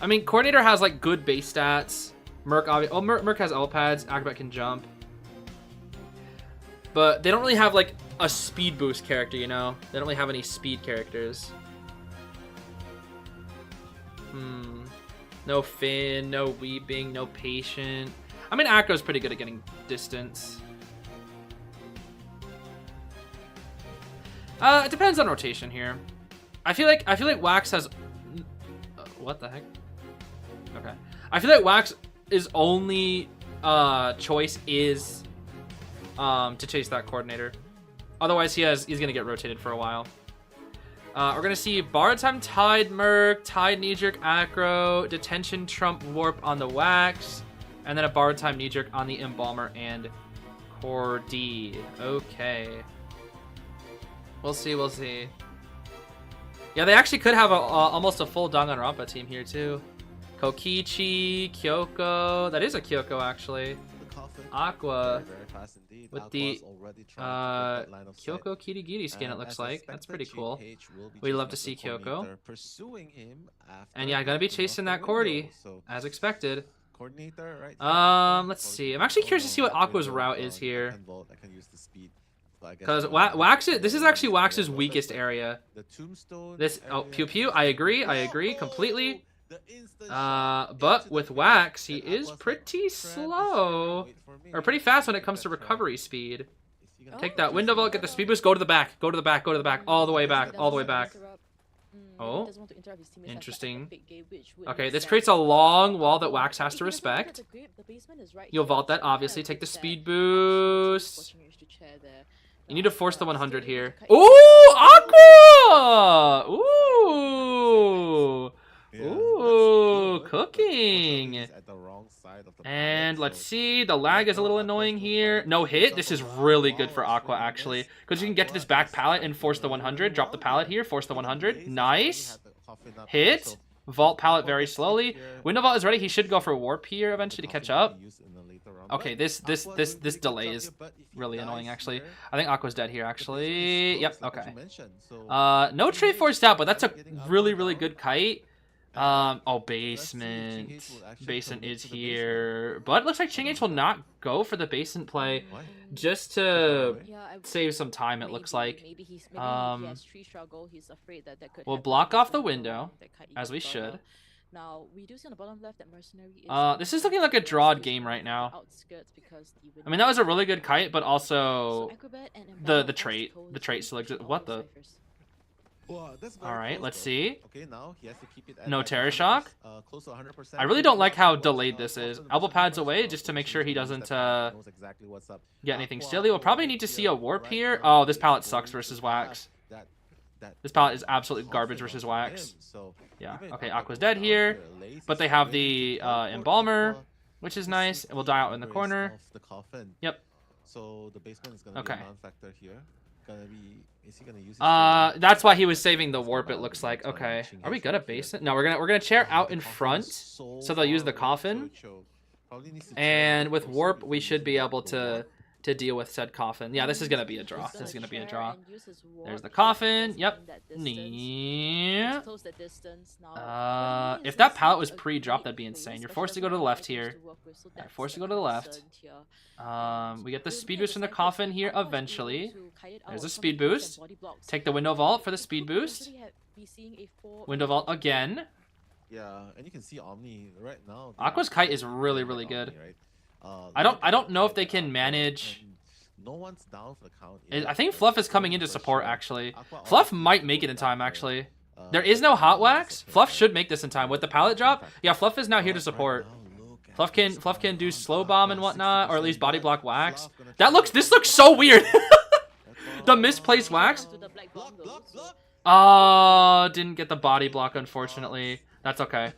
I mean, Coordinator has, like, good base stats. Merc has L-pads. Acrobat can jump. But they don't really have, like, a speed boost character, you know? They don't really have any speed characters. No Finn, no Weeping, no Patient. I mean, Acro's pretty good at getting distance. It depends on rotation here. I feel like Wax has... what the heck? Okay. I feel like Wax is only choice is to chase that Coordinator. Otherwise, he's gonna get rotated for a while. We're gonna see Borrowed Time Tide Merc, Tide Knee-Jerk Acro, Detention Trump Warp on the Wax, and then a Borrowed Time Knee-Jerk on the Embalmer and Cordy. Okay. We'll see, we'll see. Yeah, they actually could have almost a full Danganronpa team here, too. Kokichi, Kyoko. That is a Kyoko, actually. Aqua. Very fast indeed. With Aqua's the already trying to get that line of sight. Kyoko Kirigiri skin, it looks As like. expected, That's pretty cool. GH will be We love to chasing see after Kyoko. Coordinator, pursuing him after And yeah, gonna be knocking off chasing the that Cordy, window. So as expected. coordinator, right? Let's see. I'm actually curious to see what Aqua's route is here. I can use the speed. Because Wax, this is actually Wax's weakest area. The tombstone. Pew Pew. I agree completely. But with Wax, he is pretty slow, or pretty fast when it comes to recovery speed. Take that window vault, get the speed boost, go to the back, all the way back, Oh, interesting. Okay, this creates a long wall that Wax has to respect. You'll vault that, obviously. Take the speed boost. You need to force the 100 here. Ooh, Aqua! Ooh! Ooh, cooking. And let's see, the lag is a little annoying here. No hit. This is really good for Aqua, actually, because you can get to this back pallet and force the 100. Drop the pallet here, force the 100. Nice. Hit. Vault pallet very slowly. Window vault is ready. He should go for warp here eventually to catch up. Okay, this delay is really annoying, actually. I think Aqua's dead here, actually. Yep, okay. No trade forced out, but that's a really good kite. Oh, basement. Basement is here. But it looks like Ching H will not go for the basement play just to save some time, it looks like. We'll block off the window, as we should. Now, we do see on the bottom left that Mercenary this is looking like a drawed game right now. I mean, that was a really good kite, but also the trait still exists. What the? All right, let's see. No Terror Shock. I really don't like how delayed this is. Elbow pads away just to make sure he doesn't get anything silly. We'll probably need to see a warp here. Oh, this pallet sucks versus Wax. This pallet is absolute garbage versus Wax. Yeah, okay, Aqua's dead here. But they have the Embalmer, which is nice. It will die out in the corner. Yep. Okay. That's why he was saving the warp, it looks like. Okay. Are we good at basement? No, we're gonna chair out in front, so they'll use the coffin. And with warp, we should be able to deal with said coffin. Yeah, this is gonna be a draw. This is gonna be a draw. There's the coffin. Yep. If that pallet was pre-dropped, that'd be insane. You're forced to go to the left here. Yeah, forced to go to the left. We get the speed boost from the coffin here eventually. There's a speed boost. Take the window vault for the speed boost. Window vault again. Yeah, and you can see Omni right now. Aqua's kite is really good. I don't know if they can manage. No one's down for the count. I think Fluff is coming in to support, actually. Fluff might make it in time, actually. There is no hot wax. Fluff should make this in time with the pallet drop. Yeah, Fluff is now here to support. Fluff can do slow bomb and whatnot, or at least body block wax. This looks so weird. The misplaced wax. Oh, didn't get the body block, unfortunately. That's okay.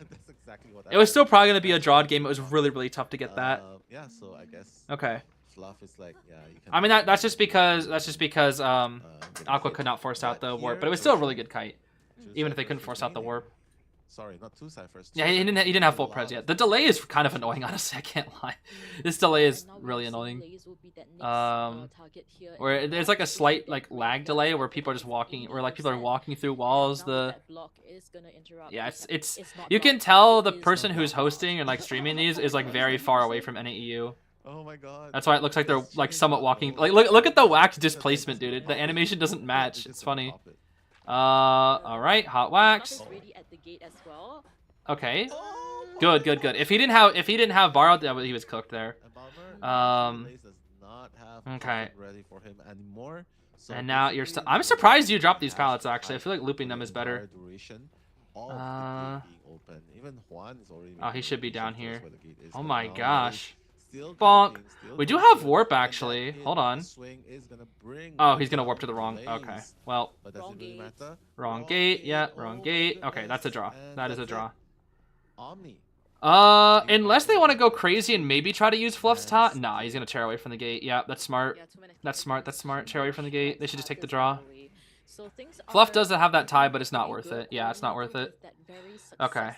It was still probably gonna be a drawed game. It was really tough to get that. Yeah, so I guess. Okay. Fluff is like, yeah, you can. I mean that's just because Aqua could not force out the warp, but it was still a really good kite, even if they couldn't force out the warp. Sorry, not two ciphers. Yeah, he didn't have full pres yet. The delay is kind of annoying, honestly. I can't lie. This delay is really annoying. Where there's like a slight lag delay where people are just walking, or like people are walking through walls. Yeah, it's you can tell the person who's hosting and like streaming these is like very far away from NAEU. Oh my god. That's why it looks like they're like somewhat walking. Like look at the wax displacement, dude. The animation doesn't match. It's funny. All right, hot wax. Okay. Good. If he didn't have borrowed, he was cooked there. Okay. And now you're still. I'm surprised you dropped these pallets. Actually, I feel like looping them is better. Oh, he should be down here. Oh my gosh. Bonk. We do have warp, actually. Hold on. Oh, he's gonna warp to the wrong. Okay. Well. Wrong gate. Yeah, wrong gate. Okay, that's a draw. That is a draw. Unless they want to go crazy and maybe try to use Fluff's top. Nah, he's gonna tear away from the gate. Yeah, that's smart. That's smart. Tear away from the gate. They should just take the draw. Fluff doesn't have that tie, but it's not worth it. Yeah, it's not worth it. Okay.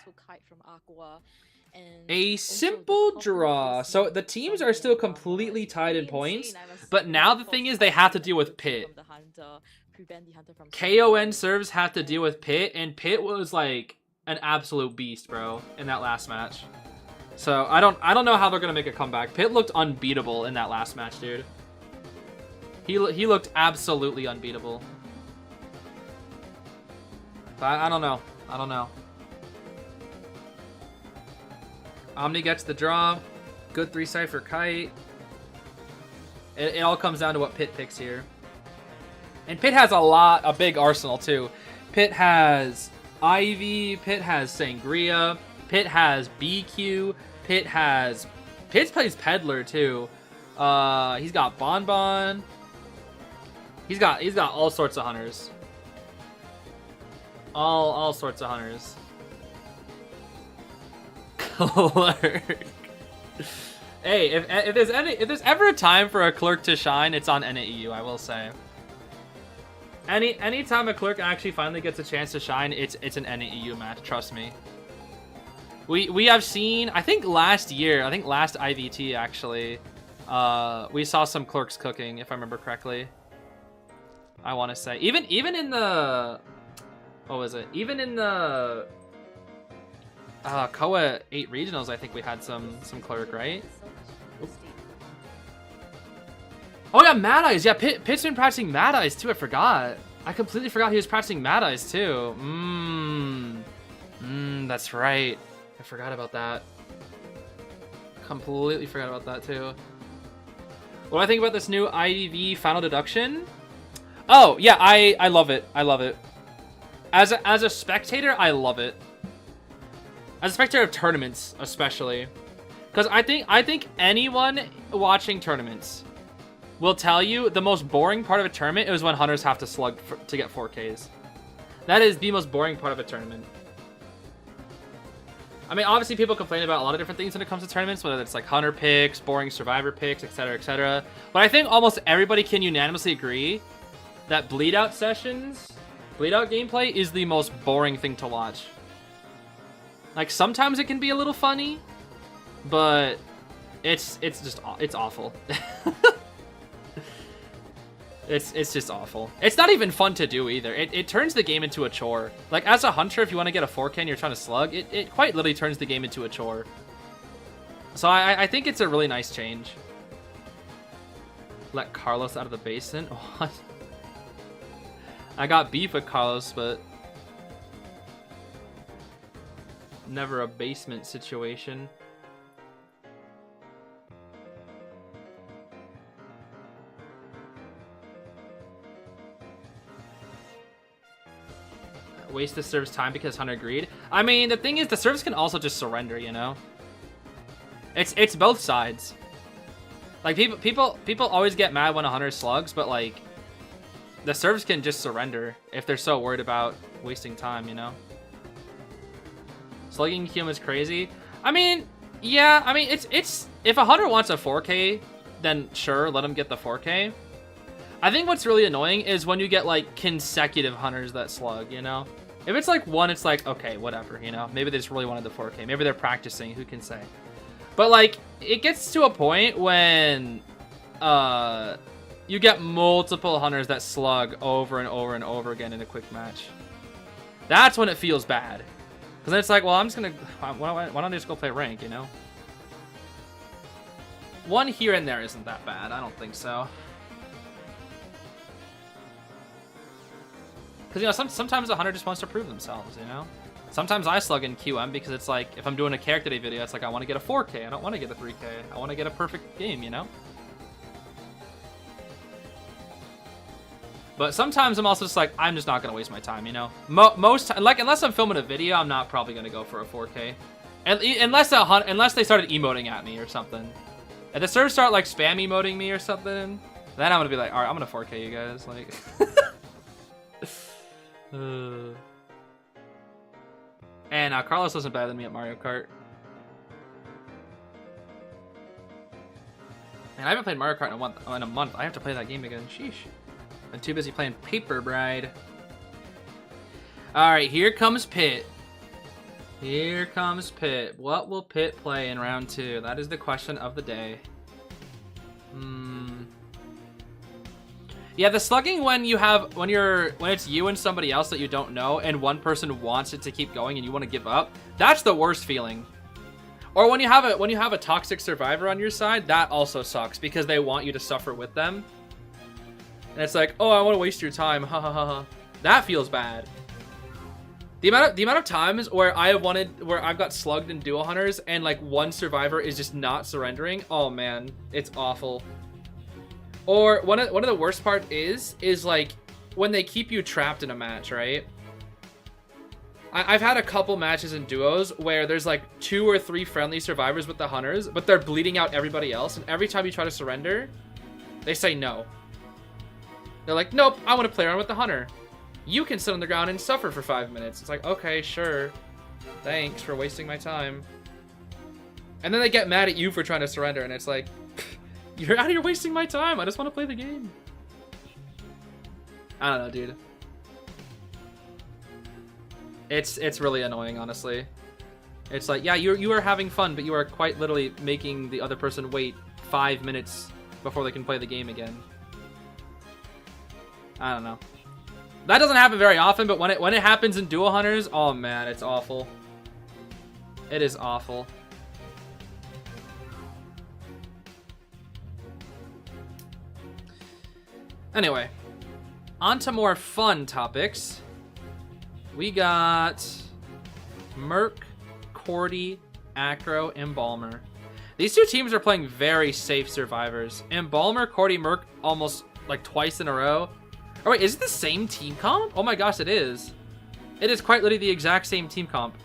A simple draw. So the teams are still completely tied in points, but now the thing is they have to deal with Pit. KON serves have to deal with Pit, and Pit was like an absolute beast, bro, in that last match. So I don't know how they're gonna make a comeback. Pitt looked unbeatable in that last match, dude. He looked absolutely unbeatable. But I don't know. I don't know. Omni gets the draw. Good 3-cipher kite. It all comes down to what Pitt picks here. And Pitt has a big arsenal too. Pitt has Ivy, Pitt has Sangria, Pitt has BQ, Pitt plays Peddler too. He's got Bonbon. He's got all sorts of hunters. All sorts of hunters. Clerk. Hey, if there's ever a time for a clerk to shine, it's on NAEU, I will say. Anytime a clerk actually finally gets a chance to shine, it's an NAEU match, trust me. We have seen, I think last IVT actually, we saw some clerks cooking, if I remember correctly. I want to say even in the, what was it? Even in the Koa 8 regionals, I think we had some clerk, right? Oh yeah, Mad Eyes. Yeah, Pitt's been practicing Mad Eyes too. I forgot. I completely forgot he was practicing Mad Eyes too. That's right. I forgot about that. Completely forgot about that too. What do I think about this new IDV final deduction? Oh yeah, I love it. I love it. As a spectator, I love it. As a spectator of tournaments, especially, because I think anyone watching tournaments will tell you the most boring part of a tournament is when hunters have to slug to get 4Ks. That is the most boring part of a tournament. I mean, obviously people complain about a lot of different things when it comes to tournaments, whether it's like hunter picks, boring survivor picks, etc., etc. But I think almost everybody can unanimously agree that bleed out gameplay is the most boring thing to watch. Like, sometimes it can be a little funny, but it's awful. It's just awful. It's not even fun to do either. It turns the game into a chore. Like, as a hunter, if you want to get a 4K and you're trying to slug, it quite literally turns the game into a chore. So I think it's a really nice change. Let Carlos out of the basin? What? I got beef with Carlos, but never a basement situation. Waste the serve's time because Hunter agreed. I mean, the thing is, the servers can also just surrender, you know? It's both sides. Like, people always get mad when a Hunter slugs, but like, the servers can just surrender if they're so worried about wasting time, you know? Slugging Hume is crazy. I mean, yeah, I mean, it's if a hunter wants a 4K, then sure, let him get the 4K. I think what's really annoying is when you get like consecutive hunters that slug, you know? If it's like one, it's like, okay, whatever, you know? Maybe they just really wanted the 4K. Maybe they're practicing, who can say? But like, it gets to a point when you get multiple hunters that slug over and over and over again in a quick match. That's when it feels bad. Because then it's like, well, I'm just going to... Why don't I just go play rank, you know? One here and there isn't that bad. I don't think so. Because, you know, sometimes a hunter just wants to prove themselves, you know? Sometimes I slug in QM because it's like, if I'm doing a character day video, it's like, I want to get a 4K. I don't want to get a 3K. I want to get a perfect game, you know? But sometimes I'm also just like, I'm just not going to waste my time, you know? Like, unless I'm filming a video, I'm not probably going to go for a 4K. Unless they started emoting at me or something. If the servers start, like, spam emoting me or something, then I'm going to be like, alright, I'm going to 4K you guys. Like... And Carlos wasn't better than me at Mario Kart. Man, I haven't played Mario Kart in a month. I have to play that game again. Sheesh. I'm too busy playing Paper Bride. Alright, here comes Pitt. Here comes Pitt. What will Pitt play in round 2? That is the question of the day. Yeah, the slugging when it's you and somebody else that you don't know and one person wants it to keep going and you want to give up, that's the worst feeling. Or when you have a toxic survivor on your side, that also sucks because they want you to suffer with them. And it's like, oh, I want to waste your time, ha ha ha ha. That feels bad. The amount of times where I've got slugged in duo hunters and like one survivor is just not surrendering. Oh man, it's awful. Or one of the worst part is like when they keep you trapped in a match, right? I've had a couple matches in duos where there's like 2 or 3 friendly survivors with the hunters, but they're bleeding out everybody else, and every time you try to surrender, they say no. They're like, nope, I want to play around with the hunter. You can sit on the ground and suffer for 5 minutes. It's like, okay, sure. Thanks for wasting my time. And then they get mad at you for trying to surrender, and it's like, you're out here wasting my time. I just want to play the game. I don't know, dude. It's really annoying, honestly. It's like, yeah, you are having fun, but you are quite literally making the other person wait 5 minutes before they can play the game again. I don't know. That doesn't happen very often, but when it happens in duo hunters, oh man, it's awful. It is awful. Anyway, on to more fun topics. We got Merc, Cordy, Acro, Embalmer. These two teams are playing very safe survivors. Embalmer, Cordy, Merc almost like twice in a row. Oh wait, is it the same team comp? Oh my gosh, it is. It is quite literally the exact same team comp.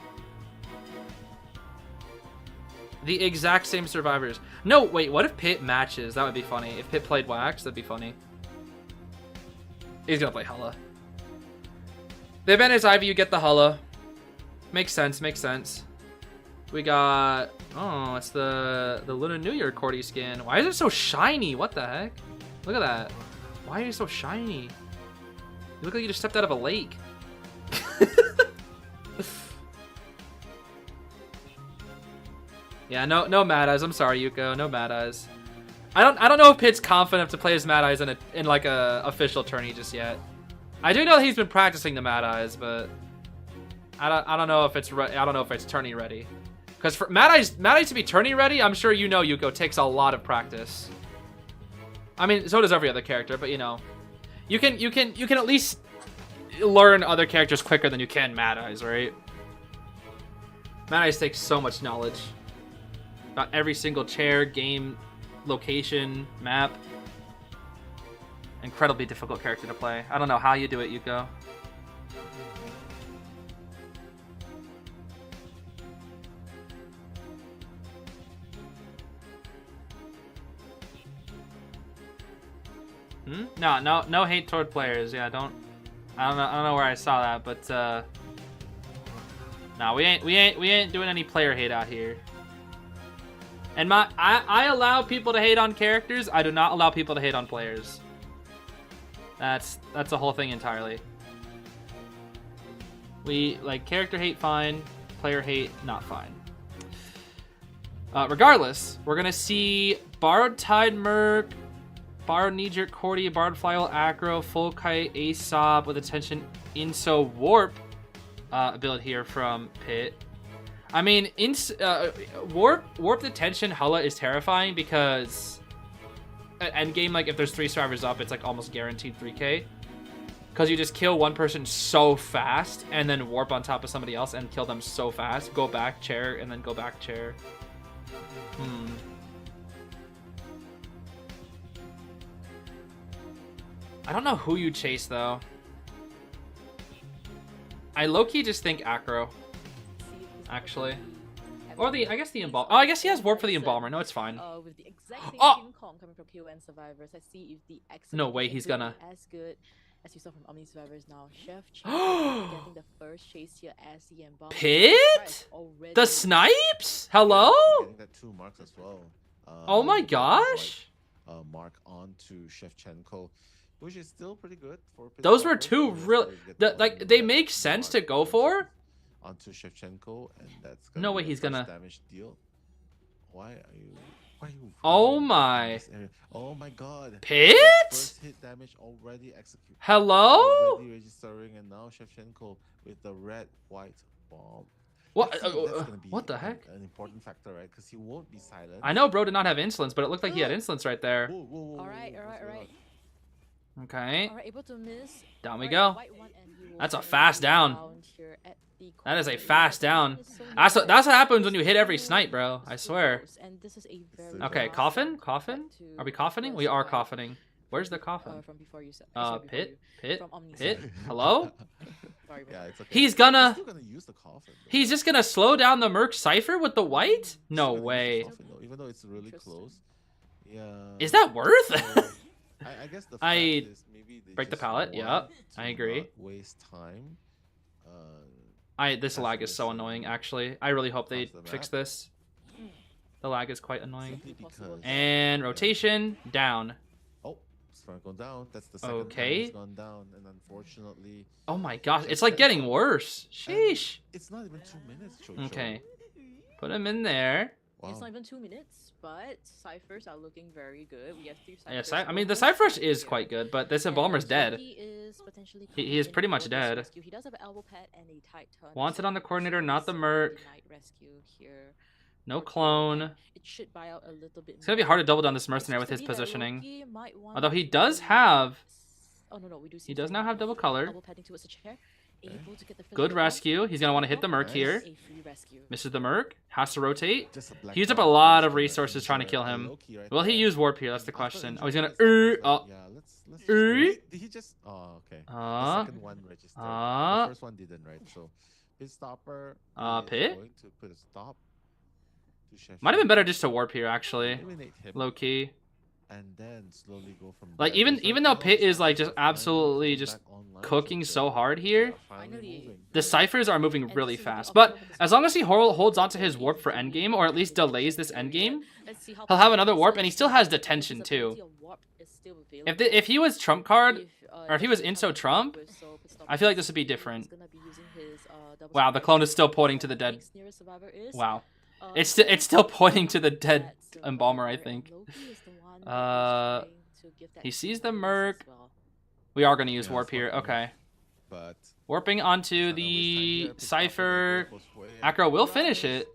The exact same survivors. No, wait, what if Pit matches? That would be funny. If Pit played Wax, that'd be funny. He's gonna play Hella. The event is Ivy, you get the Hella. Makes sense, makes sense. We got... Oh, it's the Lunar New Year Cordy skin. Why is it so shiny? What the heck? Look at that. Why are you so shiny? You look like you just stepped out of a lake. Yeah, no Mad Eyes. I'm sorry, Yuko. No Mad Eyes. I don't know if Pit's confident enough to play his Mad Eyes in like a official tourney just yet. I do know that he's been practicing the Mad Eyes, but I don't know if it's tourney ready. Because for Mad Eyes to be tourney ready, I'm sure you know, Yuko, takes a lot of practice. I mean, so does every other character, but you know, you can at least learn other characters quicker than you can Mad Eyes, right? Mad Eyes takes so much knowledge about every single chair, game, location, map. Incredibly difficult character to play. I don't know how you do it, Yuko. No hate toward players. Yeah, I don't know where I saw that, but no, we ain't doing any player hate out here. And I allow people to hate on characters. I do not allow people to hate on players. That's a whole thing entirely. We like character hate fine, player hate not fine. Regardless, we're gonna see Borrowed Tide Merc, Borrowed Knee-Jerk Cordy, Borrowed Flywheel Acro, Full Kite Aesop with Attention Inso Warp ability here from Pit. I mean, Warped Attention Hella is terrifying because at endgame, like if there's 3 survivors up, it's like almost guaranteed 3k. Because you just kill one person so fast and then warp on top of somebody else and kill them so fast. Go back, chair, and then go back, chair. I don't know who you chase though. I low-key just think Acro. Actually. Or I guess the Embalmer. Oh, I guess he has warp for the Embalmer. No, it's fine. With the exact same Oh! team comp coming from PON survivors, let's see if the No way he's gonna. As good as we saw from Omni survivors now. Chef getting the first chase here as the Embalmer. Pit? The snipes? Hello? Getting that 2 marks as well. Oh my gosh. Mark onto Shevchenko, which is still pretty good for. Those were 2 real. Like they make sense to go for. Onto Shevchenko, and that's no way he's gonna damage deal. Why are you? Oh my! Oh my God! Pit? First hit damage already executed. Hello? Already registering, and now Shevchenko with the red white bomb. What? Actually, that's gonna be What the heck? an important factor, right? Because he won't be silent. I know bro did not have insolence, but it looked like he had insolence right there. Whoa, whoa, whoa, All right, whoa, all right, all right. Okay. All right, able to miss. Down we Alright, go. the white one, and he will That's a finally fast be down. found here at the That is a corner. fast down. It's so That's what nice. happens when you hit every snipe, bro. I So swear. close, and this is a very Okay, fast coffin? back Coffin? to Are we coffining? We first are fight, coffining. Where's the coffin? From before you said. actually, before Pit? you. Pit? From Omni Pit? side. Hello? Sorry, bro. Yeah, it's okay. He's gonna... still gonna use the coffin. though. He's just gonna slow down the Merc Cypher with the white? Still No gonna use the way. coffin, though, even though it's really Interesting. close. Yeah. Is that worth? So, I guess the fact I is maybe they break the just pallet, want yup, to I agree. not waste time. This lag is so annoying, actually. I really hope they Across the fix map. this. The lag is quite annoying. Simply because. And rotation, down. Oh, it's gonna go down. That's the second Okay. time it's gone down, and unfortunately, Oh my gosh, it's like getting worse. Sheesh. it's not even 2 minutes. Jojo. Okay. Put him in there. Wow. It's not even 2 minutes, but ciphers are looking very good. We have 3 Yeah, ciphers. I mean, the working Cypher is here. quite good, but this And Embalmer's also dead. He is potentially He is coming pretty in much for this dead. rescue. He does have an elbow pad and a tight turn. Wanted on the so coordinator, not the he's Merc. denied rescue here. No clone. It should buy out a little bit. It's gonna be hard to double down this It mercenary with seems his to be that positioning. Loki might want Although he to does be- have... Oh no, we do see He does some now have double color. elbow padding towards the chair. Able to get the Good rescue. He's gonna want to hit the Merc Nice. here. A free rescue. Misses the Merc. Has to rotate. Just a black He used up a dot lot is of gonna resources trying to injure kill a him. Loki right Will he there. use warp here? That's the After question. Oh, injuring he's gonna... that stopper, it's like, Oh. yeah, let's just wait. Did he just? Oh, okay. Uh, The second one registered. uh, The first one didn't, right? So his stopper is Pit? going to put a stop to Sheffield. Might have been better just to warp here, actually. Eliminate him, Low key. and then slowly go from Like, there. even It's though now Pit is, Sheffield like, just finally absolutely coming just back online, cooking so so they're hard here. finally moving. The Cyphers are moving And really this is the fast. option But of this as long as he holds onto his warp for endgame, or at least delays this endgame, Let's see how he'll have far another this warp, is. and he still has His detention, ability too. of warp is still If he was trump card, or if he was Justin Inso Trump, with Soul Pit Stop I feel like Pit, this would be he's different. gonna be using his, double Wow, the survivor. clone is still pointing to the dead. Next nearest survivor is, Wow. uh, It's still pointing to the dead that Embalmer, I survivor, think. and Loki is the one who's Uh, trying to give that he sees extra the bonus Merc. as well. We are going to use Yeah, warp it's here. not gonna- Okay. But Warping onto the Cypher. Acro will finish it.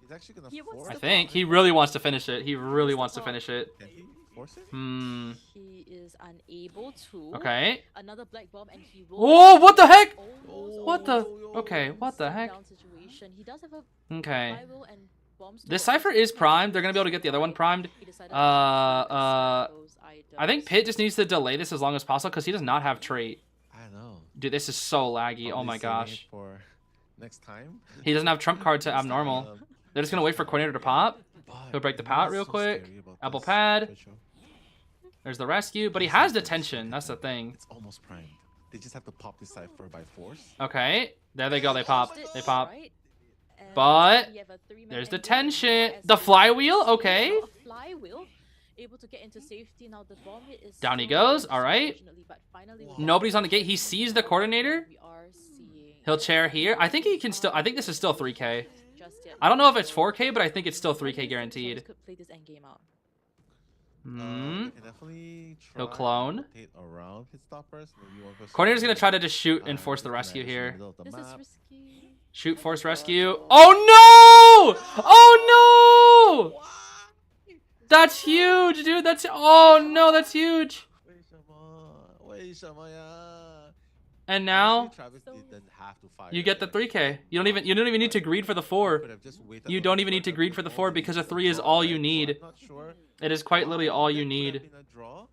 He's actually gonna He wants force I to it. think. He really wants to finish it. He really wants to finish it. Can he force it? Hmm. He is unable to. Okay. Another black bomb and he will. Oh, what the heck? Almost, What the? almost Okay, what the slam heck? down situation. He does have a Okay. rival and bombs to This work Cypher with. is primed. They're going to be able to get the other one primed. He decided to I those think items. Pit just needs to delay this as long as possible because he does not have trait. I know. Dude, this is so laggy. Oh Probably my saving it gosh. For next time. He doesn't have trump card to abnormal. Um, They're just going to wait for coordinator to pop. but He'll break the you know pallet what's real so quick. scary about Apple this, pad. Jojo? There's the rescue, but he has detention. That's the thing. It's almost primed. They just have to pop this cipher by force. Okay. There they go. They pop. They pop. Right? And But we have a three-man there's engine detention. as The we flywheel? see Okay. a flywheel able to get into safety. Now the bomb hit is Down he still goes, there, alright. unfortunately, but finally we Nobody's have on the gate. He sees the coordinator. We are seeing He'll chair here. I think he can still. I think this is still 3K. just yet. I don't know if it's 4K, but I think it's still 3K guaranteed. Could play this endgame out. Hmm. They can definitely He'll try clone. to rotate around his stoppers. Maybe one person Coordinator's gonna can, try to just shoot and force the get rescue in the here. middle of the This is map. risky. Shoot, force rescue. Oh no! Oh no! That's huge, dude. That's oh no, that's huge. 为什么呀? And now Honestly, Travis didn't have to fire you get the it. 3K. You don't even need to greed for the 4. Could have just waited You on don't the even need to corner greed for the before 4 they because a used the 3 is draw, all right? you So need. I'm not sure It is quite literally all you that could have need. been a draw.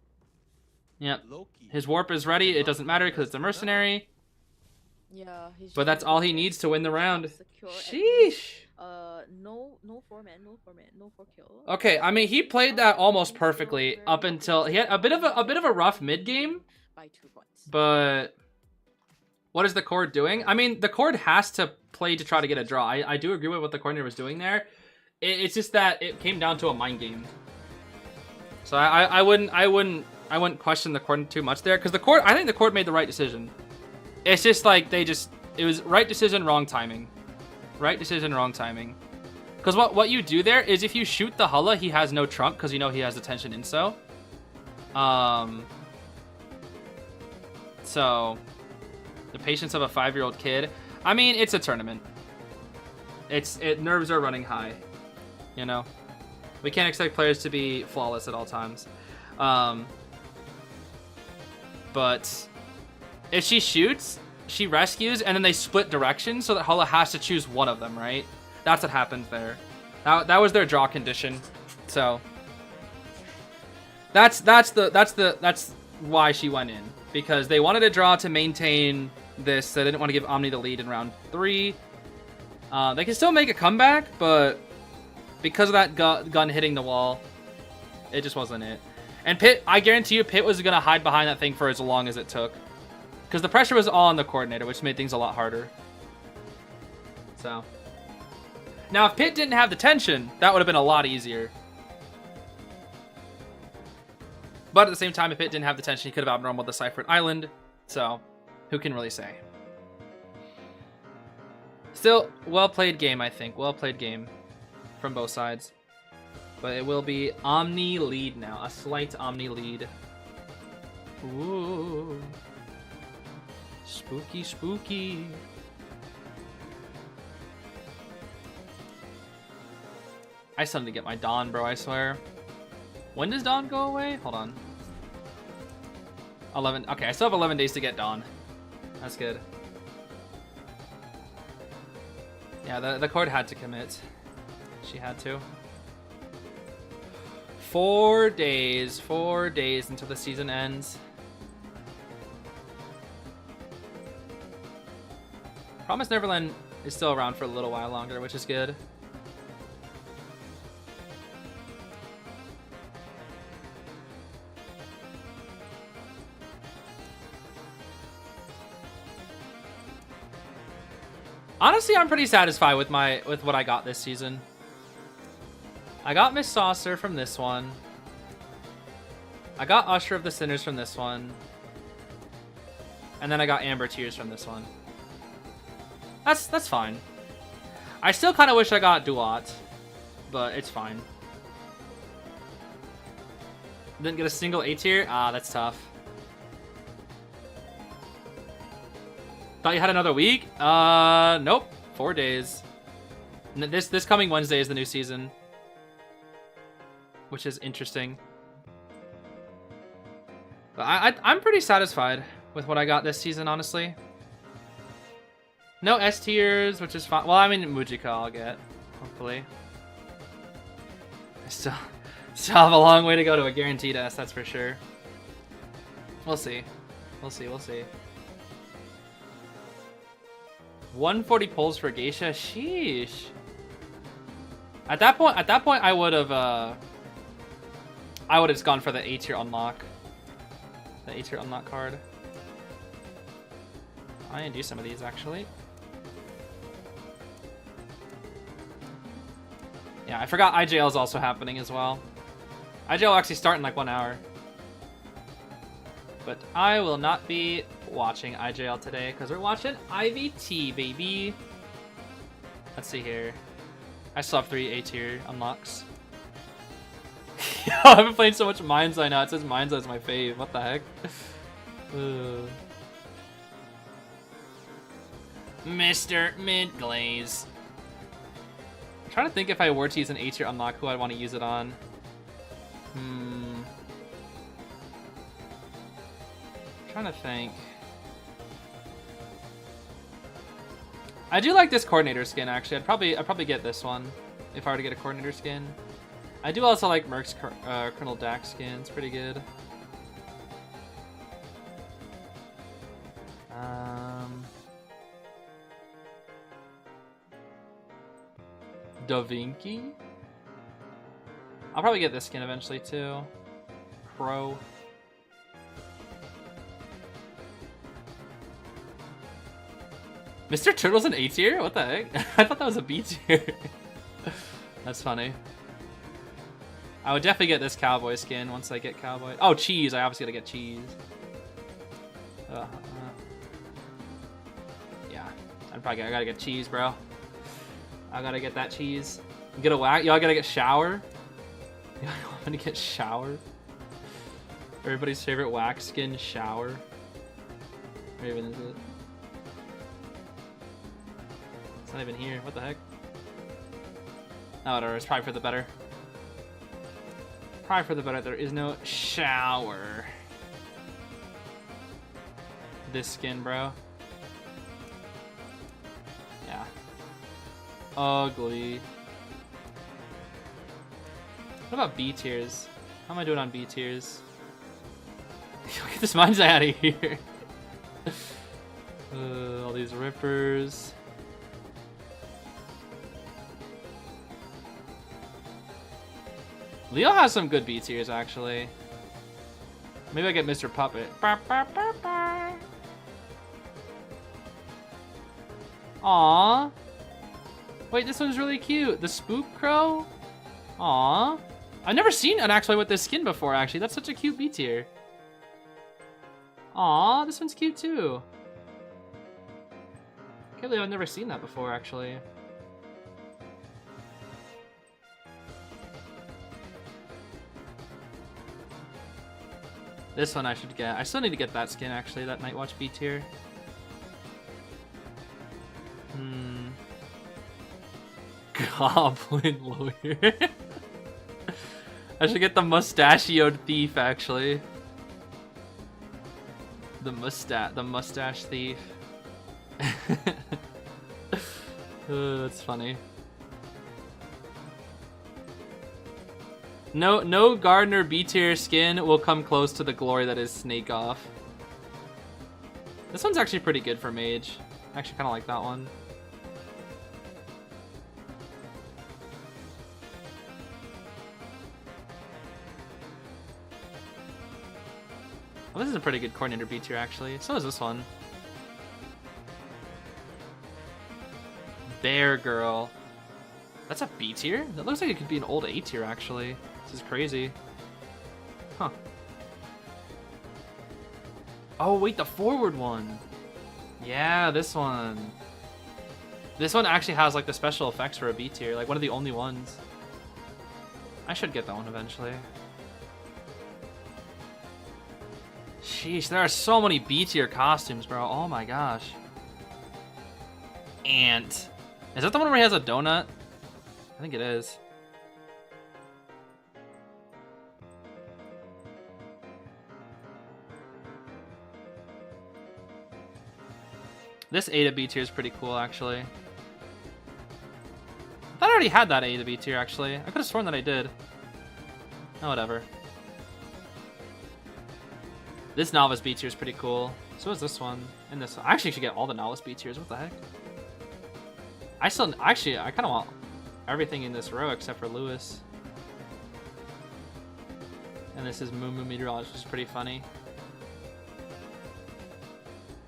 Yep. Low-key. His warp is ready. It doesn't matter because it's a mercenary. Yeah, he's But just that's trying all to he get needs to win the round. secure at least. Sheesh. No 4-man, no 4-man, no 4-kill. Okay, I mean he played that almost perfectly up until he had a bit of a rough mid game, By 2 points. but what is the Cord doing? I mean the Cord has to play to try to get a draw. I do agree with what the coordinator was doing there. It's just that it came down to a mind game. So I wouldn't question the Cord too much there because I think the Cord made the right decision. It's just like it was right decision, wrong timing. Right decision, wrong timing. Because what you do there is if you shoot the Hulla, he has no trump because you know he has detention inso. So the patience of a 5-year-old kid. I mean, it's a tournament. nerves are running high. You know, we can't expect players to be flawless at all times. But if she shoots, she rescues, and then they split directions so that Hala has to choose one of them, right? That's what happens there. That was their draw condition. So that's why she went in, because they wanted a draw to maintain this. So they didn't want to give Omni the lead in round 3. They can still make a comeback, but because of that gun hitting the wall, it just wasn't it. And Pitt, I guarantee you, Pitt was going to hide behind that thing for as long as it took. Because the pressure was all on the coordinator, which made things a lot harder. So. Now, if Pitt didn't have the tension, that would have been a lot easier. But at the same time, if Pitt didn't have the tension, he could have outnormaled the Cypher Island. So, who can really say? Still, well-played game, I think. Well-played game from both sides. But it will be Omni lead now. A slight Omni lead. Ooh. Spooky, spooky. I still need to get my Dawn, bro, I swear. When does Dawn go away? Hold on. 11. Okay, I still have 11 days to get Dawn. That's good. Yeah, the court had to commit. She had to. 4 days. 4 days until the season ends. Promised Neverland is still around for a little while longer, which is good. Honestly, I'm pretty satisfied with what I got this season. I got Miss Saucer from this one. I got Usher of the Sinners from this one. And then I got Amber Tears from this one. That's fine. I still kind of wish I got Duat, but it's fine. Didn't get a single A tier? Ah, that's tough. Thought you had another week? Nope. 4 days. This coming Wednesday is the new season, which is interesting. But I'm pretty satisfied with what I got this season, honestly. No S tiers, which is fine. Well, I mean, Mujika I'll get, hopefully. I still have a long way to go to a guaranteed S, that's for sure. We'll see. We'll see. 140 pulls for Geisha? Sheesh. At that point, I would have just gone for the A tier unlock. The A tier unlock card. I can do some of these actually. Yeah, I forgot IJL is also happening as well. IJL will actually start in like 1 hour. But I will not be watching IJL today because we're watching IVT, baby. Let's see here. I still have 3 A tier unlocks. I've been playing so much Mind's Eye now. It says Mind's Eye is my fave. What the heck? Mr. Midglaze. I'm trying to think if I were to use an A tier unlock, who I'd want to use it on. I'm trying to think. I do like this coordinator skin actually. I'd probably get this one if I were to get a coordinator skin. I do also like Merc's Colonel Dax skin. It's pretty good. Da Vinci? I'll probably get this skin eventually too. Crow. Mr. Turtle's an A tier? What the heck? I thought that was a B tier. That's funny. I would definitely get this cowboy skin once I get cowboy. Oh, cheese. I obviously gotta get cheese. Yeah. I gotta get cheese, bro. I gotta get that cheese. Get a whack. Y'all gotta get shower. Y'all want me to get shower? Everybody's favorite wax skin, shower. Where even is it? It's not even here. What the heck? No, whatever. It's probably for the better. Probably for the better. There is no shower. This skin, bro. Yeah. Ugly. What about B tiers? How am I doing on B tiers? Get this mind's out of here. All these rippers. Leo has some good B tiers, actually. Maybe I get Mr. Puppet. Aww. Wait, this one's really cute. The Spook Crow? Aww. I've never seen an actually with this skin before, actually. That's such a cute B tier. Aww, this one's cute too. Can't believe I've never seen that before, actually. This one I should get. I still need to get that skin, actually, that Nightwatch B tier. Goblin Lawyer. I should get the mustachioed thief, actually. The mustache thief. That's funny. No Gardener B tier skin will come close to the glory that is Snake Off. This one's actually pretty good for Mage. I actually kind of like that one. Well, this is a pretty good coordinator B tier, actually. So is this one. Bear Girl. That's a B tier? That looks like it could be an old A tier, actually. This is crazy. Huh. Oh, wait, the forward one. Yeah, this one. This one actually has, like, the special effects for a B tier. Like, one of the only ones. I should get that one eventually. Sheesh, there are so many B tier costumes, bro. Oh my gosh. Ant. Is that the one where he has a donut? I think it is. This A to B tier is pretty cool, actually. I thought I already had that A to B tier, actually. I could have sworn that I did. Oh, whatever. This Novice B tier is pretty cool. So is this one. And this one. I actually should get all the Novice B tiers. What the heck? I kind of want everything in this row except for Lewis. And this is Moo Moo Meteorologist, which is pretty funny.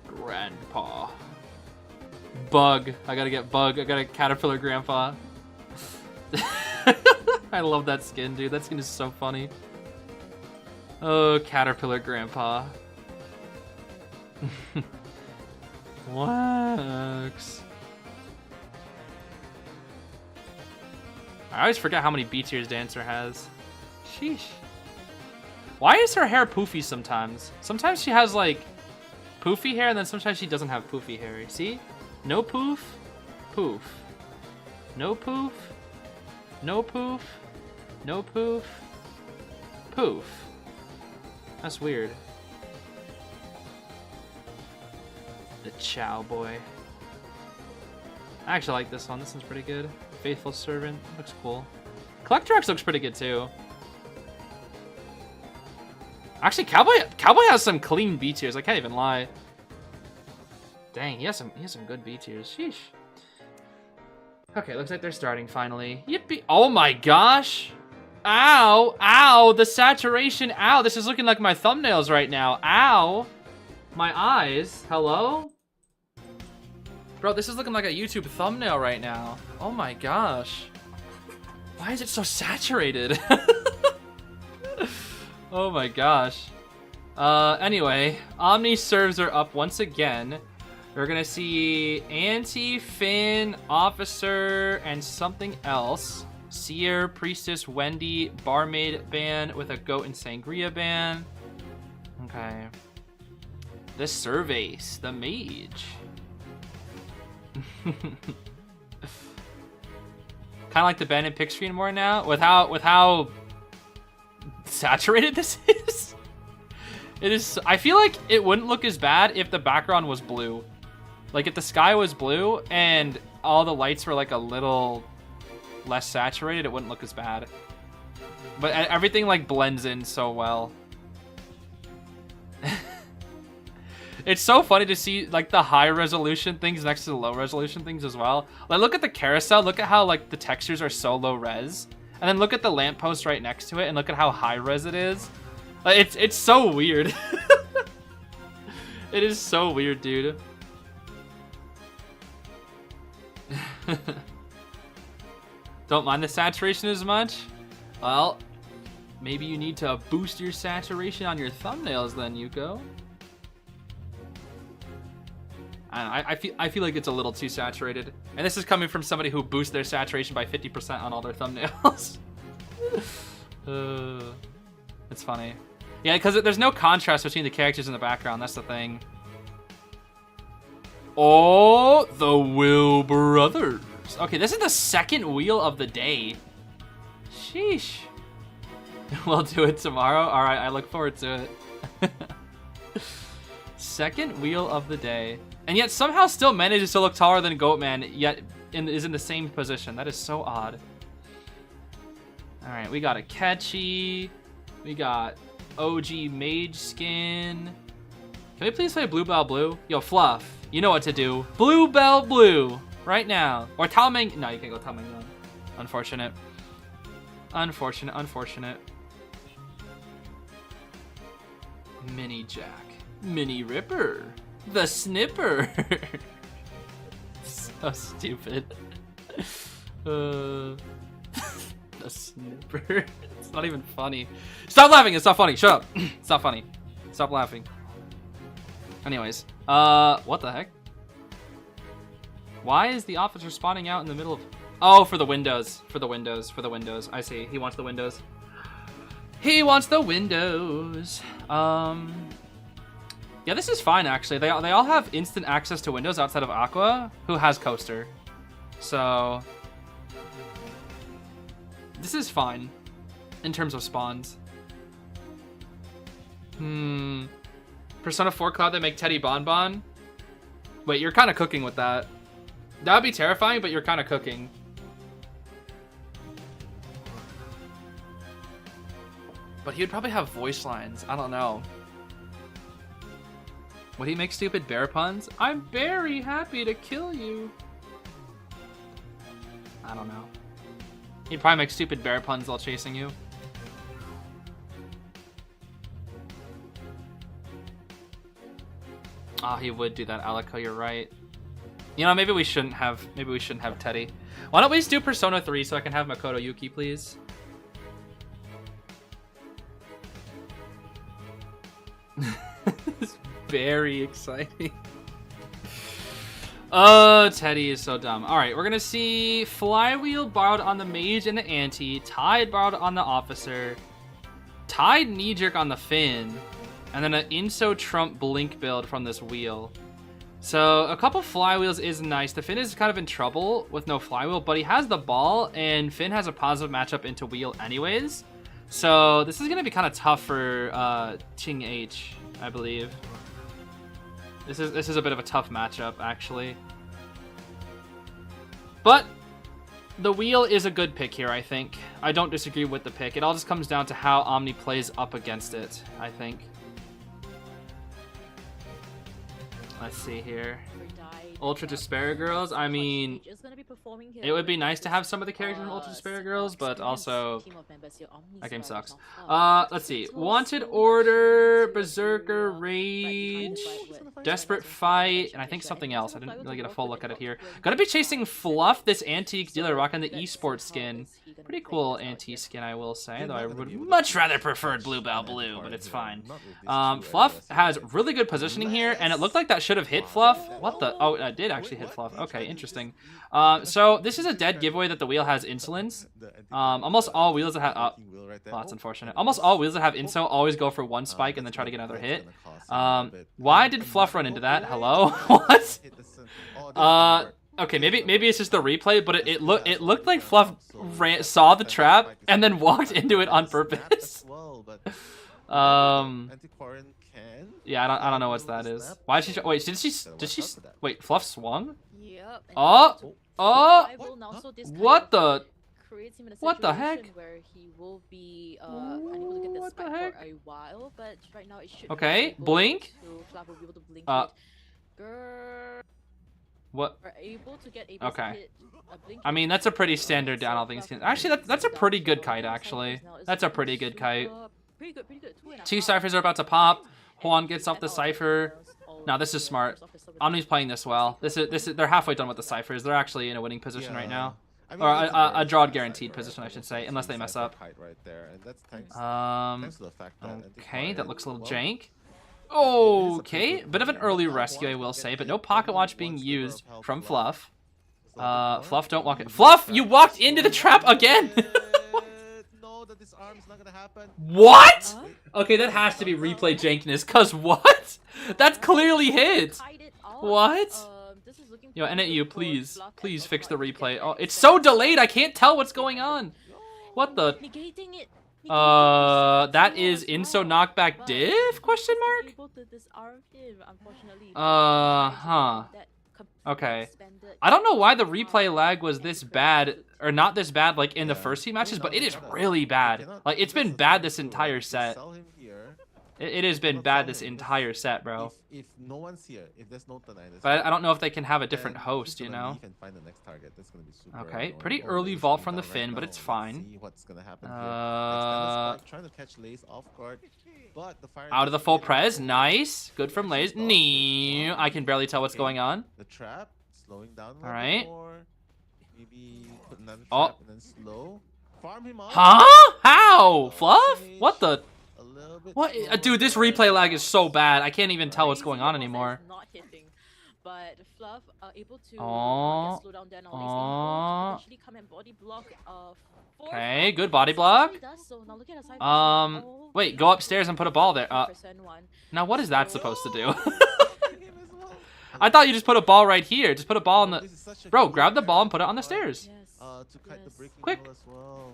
Grandpa. Bug. I gotta get Bug. I got a Caterpillar Grandpa. I love that skin, dude. That skin is so funny. Oh, Caterpillar Grandpa. Wax. I always forget how many B tiers Dancer has. Sheesh. Why is her hair poofy sometimes? Sometimes she has like poofy hair and then sometimes she doesn't have poofy hair. See? No poof, poof. No poof, no poof, no poof, poof. That's weird. The Chow Boy. I actually like this one. This one's pretty good. Faithful Servant. Looks cool. Collector X looks pretty good too. Actually, Cowboy has some clean B tiers. I can't even lie. Dang, he has some good B tiers. Sheesh. Okay, looks like they're starting finally. Yippee! Oh my gosh! Ow! Ow! The saturation! Ow! This is looking like my thumbnails right now. Ow! My eyes. Hello? Bro, this is looking like a YouTube thumbnail right now. Oh my gosh. Why is it so saturated? Oh my gosh. Anyway, Omni serves are up once again. We're gonna see Auntie, Finn, Officer, and something else. Seer, Priestess, Wendy, Barmaid ban with a Goat and Sangria ban. Okay. The Surveys, the Mage. kind of like the band and pick screen more now with how saturated this is. It is. I feel like it wouldn't look as bad if the background was blue. Like if the sky was blue and all the lights were like a little less saturated, it wouldn't look as bad. But everything like blends in so well. It's so funny to see like the high resolution things next to the low resolution things as well. Like look at the carousel, look at how like the textures are so low res. And then look at the lamppost right next to it and look at how high res it is. Like it's so weird. It is so weird, dude. Don't mind the saturation as much? Well, maybe you need to boost your saturation on your thumbnails then, Yuko. I feel like it's a little too saturated. And this is coming from somebody who boosts their saturation by 50% on all their thumbnails. It's funny. Yeah, because there's no contrast between the characters in the background. That's the thing. Oh, the Will Brothers. Okay, this is the second wheel of the day. Sheesh. We'll do it tomorrow. All right, I look forward to it. Second wheel of the day. And yet somehow still manages to look taller than Goatman, yet is in the same position. That is so odd. All right, we got a Catchy. We got OG Mage Skin. Can we please play Bluebell Blue? Yo, Fluff, you know what to do. Bluebell Blue, right now. Or Talmang. No, you can't go Talmang. Unfortunate. Unfortunate, unfortunate. Mini Jack. Mini Ripper. The Snipper. So stupid. The Snipper. It's not even funny. Stop laughing, it's not funny. Shut up. It's not funny. Stop laughing. Anyways, what the heck? Why is the officer spawning out in the middle of... Oh, for the windows. For the windows. For the windows. I see. He wants the windows. He wants the windows. Yeah, this is fine, actually. They all have instant access to windows outside of Aqua, who has Coaster. So... this is fine. In terms of spawns. Persona 4 Cloud, they make Teddy Bonbon. Wait, you're kind of cooking with that. That would be terrifying, but you're kind of cooking. But he would probably have voice lines. I don't know. Would he make stupid bear puns? I'm very happy to kill you. I don't know. He'd probably make stupid bear puns while chasing you. Oh, he would do that, Alico, you're right. You know, maybe we shouldn't have Teddy. Why don't we just do Persona 3 so I can have Makoto Yuki, please? It's very exciting. Oh, Teddy is so dumb. All right, we're gonna see Flywheel borrowed on the Mage and the Anti, Tide borrowed on the Officer, Tide Knee-Jerk on the Finn, and then an Inso Trump Blink build from this wheel. So a couple Flywheels is nice. The Finn is kind of in trouble with no Flywheel, but he has the ball, and Finn has a positive matchup into wheel anyways. So this is gonna be kind of tough for Ting H, I believe. This is a bit of a tough matchup, actually. But the wheel is a good pick here, I think. I don't disagree with the pick. It all just comes down to how Omni plays up against it, I think. Let's see here. Ultra Despair Girls, I mean, it would be nice to have some of the characters from Ultra Despair Girls, but also, that game sucks. Let's see. Wanted Order, Berserker, Rage, Desperate Fight, and I think something else. I didn't really get a full look at it here. Gonna be chasing Fluff, this antique dealer rocking the esports skin. Pretty cool antique skin, I will say, though I would much rather prefer Bluebell Blue, but it's fine. Fluff has really good positioning here, and it looked like that should have hit Fluff. What the? Oh, it did actually hit Fluff. Okay, interesting. So this is a dead giveaway that the wheel has insolence. Almost all wheels that have... oh, that's unfortunate. Almost all wheels that have inso always go for one spike and then try to get another hit. Why did Fluff run into that? Hello? What? Okay, maybe it's just the replay, but it looked like Fluff saw the trap and then walked into it on purpose. Yeah, I don't know what that is. Why did she? Wait, did she? Wait, Fluff swung? Yep. and Oh, oh, I will now, so this kind what of the? creates him in a What the situation heck? where he will be unable to get the What the spike heck? for a while, but right now it should Okay, be able blink. to, Flav will be able to blink Uh, it. Grrr. What? Are able to get Okay. hit a blink I mean, that's a pretty standard down all things. Actually, that's a pretty good kite. Actually, that's a pretty good kite. Pretty good, pretty good. 2.5. Two ciphers are about to pop. Juan gets off the cipher. Now this is smart. Omni's playing this well. This is they're halfway done with the ciphers. They're actually in a winning position right now. Or a draw guaranteed position, I should say, unless they mess up. Okay, that looks a little jank. Okay, bit of an early rescue, I will say, but no pocket watch being used from Fluff. Fluff, don't walk in. Fluff, you walked into the trap again! What? Okay, that has to be replay jankness, cause what? That's clearly hit! What? Yo, NAU, please fix the replay. Oh, it's so delayed, I can't tell what's going on. What the? Negating it. That is inso knockback diff? Question mark? Huh. Okay. I don't know why the replay lag was this bad, or not this bad, like in the first few matches, but it is really bad. Like, it's been bad this entire set. It has been bad this entire set, bro. If no one's here, if there's no Tourney, But I don't know if they can have a different host, you know? Okay, pretty early vault from the Finn, but it's fine. Trying to catch Lays off guard, but the fire Out of the full prez, nice. Good from Lays. Nee, I can barely tell what's going on. The trap slowing down. All right. Maybe put another Oh. trap and then slow. Farm him up. Huh? How? Fluff? What the? A little bit What? slower. Dude, this replay lag is so bad. I can't even tell what's going on anymore. Not hitting, but Fluff are able to Oh. slow down then. Oh. Actually come and body block. Okay, good body block. Wait, go upstairs and put a ball there. Now what is that supposed to do? I thought you just put a ball right here. Just put a ball on the... Bro, grab the ball and put it on the stairs. To cut the breaking Quick. wall as well.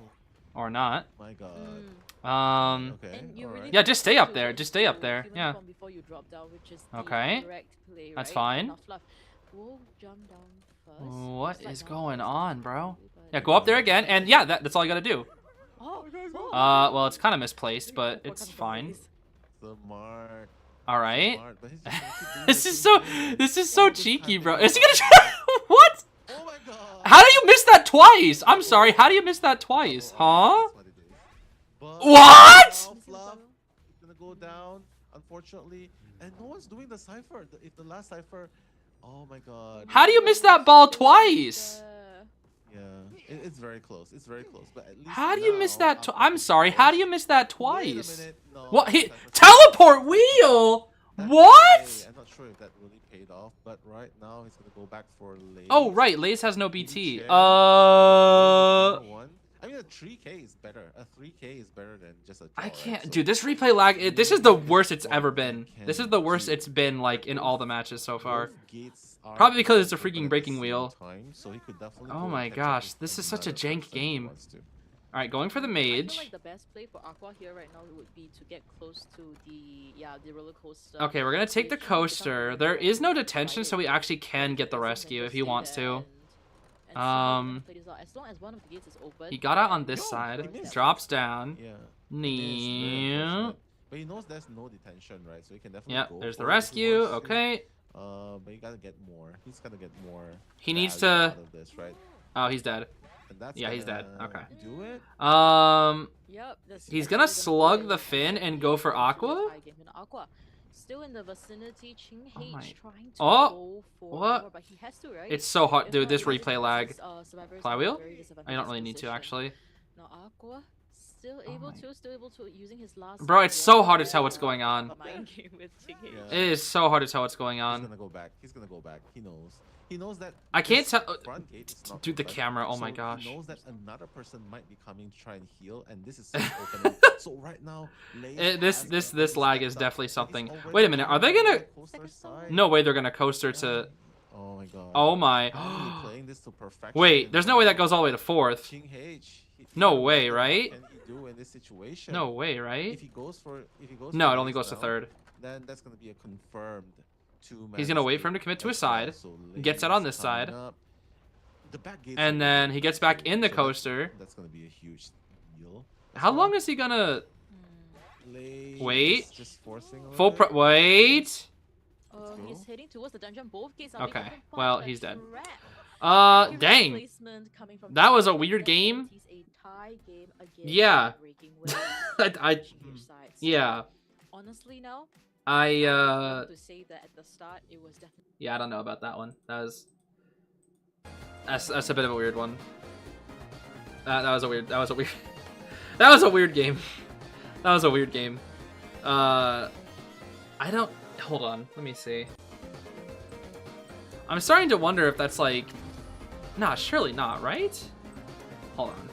Or not. My God. Okay. Yeah, just stay up there. Just stay up there. Yeah. Okay. Play, That's right? fine. Now Fluff will jump down first. What Slide is down going first, on, bro? but- Yeah, go up there again. And yeah, that's all you gotta do. Oh, Well, it's kind of misplaced, but it's fine. Smart. All right. Smart, but he's just gonna keep doing This is so cheeky, bro. Is he gonna try? What? Oh my God. How do you miss that twice? I'm sorry. How do you miss that twice? Huh? That's what it is. But What? now Fluff is gonna go down, unfortunately, and no one's doing the cipher. If the last cipher, oh my God. How do you miss that ball twice? Yeah, it's very close. It's very close. But at least How do you miss now, that? I'm sorry. How do you miss that Wait a twice? minute. No, What? the He cipher- teleport wheel? That What? delay, I'm not sure if that really paid off, but right now he's gonna go back for Lays. Oh right, Lays has no BT. Chair. I mean, a 3K is better. A 3K is better than just a draw, I right? can't, So dude. This replay lag. This is the worst it's ever been. This is the worst it's been like in all the matches so far. both gates are Probably because it's a open freaking at the breaking same wheel. time, so he could definitely Oh go my and catch up gosh, with this is such a another jank person if he game. wants to. All right, going for the I feel mage. like the best play for Aqua here right now would be to get close to the roller coaster. Okay, we're gonna take the which coaster. There is no detention, so he actually can get the rescue if he wants to. As long as one of the gates is open. He got out on this Yo, side. he missed. Drops down. Yeah. Nee. But he knows there's no detention, right? So he can definitely Yep, go there's the for it if he rescue. wants to. Okay. But you gotta get more. He's gonna get more. He needs value to- out of this, right? Oh, he's dead. And that's Yeah, he's dead. gonna Okay. Do it. Yep, He's gonna slug the fin and go for Aqua? Aqua. Still in the vicinity, Ching Oh H my- trying to Oh, go for what? more, but he has to, right? It's so hard, If dude. not, This he has replay to lag. put his, survivors in a Flywheel? very I don't disadvantageous really need to position. actually. Now Aqua still Oh able my- to using his last. Bro, it's so hard to tell what's going on. Mind game with Ching H. Yeah. It is so hard to tell what's going He's on. gonna go back. He's gonna go back. He knows. He knows that. I can't this tell- front gate is not Dude, the open, camera, oh my so gosh. He knows that another person might be coming to try and heal, and this is safe opening. So right now, Lays This has this to lag step is up, definitely but he's something. already Wait a minute, are they on the gonna? coaster side. No way they're gonna coaster to. Oh my god. Oh my. Omni playing this to perfection. Wait, there's no way that goes all the way to 4th. King H. No way, right? What can he do in this situation? No way, right? If he goes No, for it only goes to as well, 3rd. then that's gonna be a confirmed 2-man. He's gonna wait for him to commit to his side. Gets out on this side. The back gates And are then really he gets back good, in the so coaster. That's gonna be a huge deal. How long is he gonna wait? Just forcing a Full little bit. Wait. He's go. heading towards the dungeon. Both gates are Okay, being opened by well, the he's dead. trap. Accurate Dang. placement coming from That was a Tourney weird game. guarantees a tie game against Yeah. breaking win I each side. So, yeah. honestly now, I to say that at the start it was definitely yeah, I don't know about that one. That's a bit of a weird one. That was a weird that was a weird game. That was a weird game. I don't hold on, let me see. I'm starting to wonder if that's like nah, surely not, right? Hold on.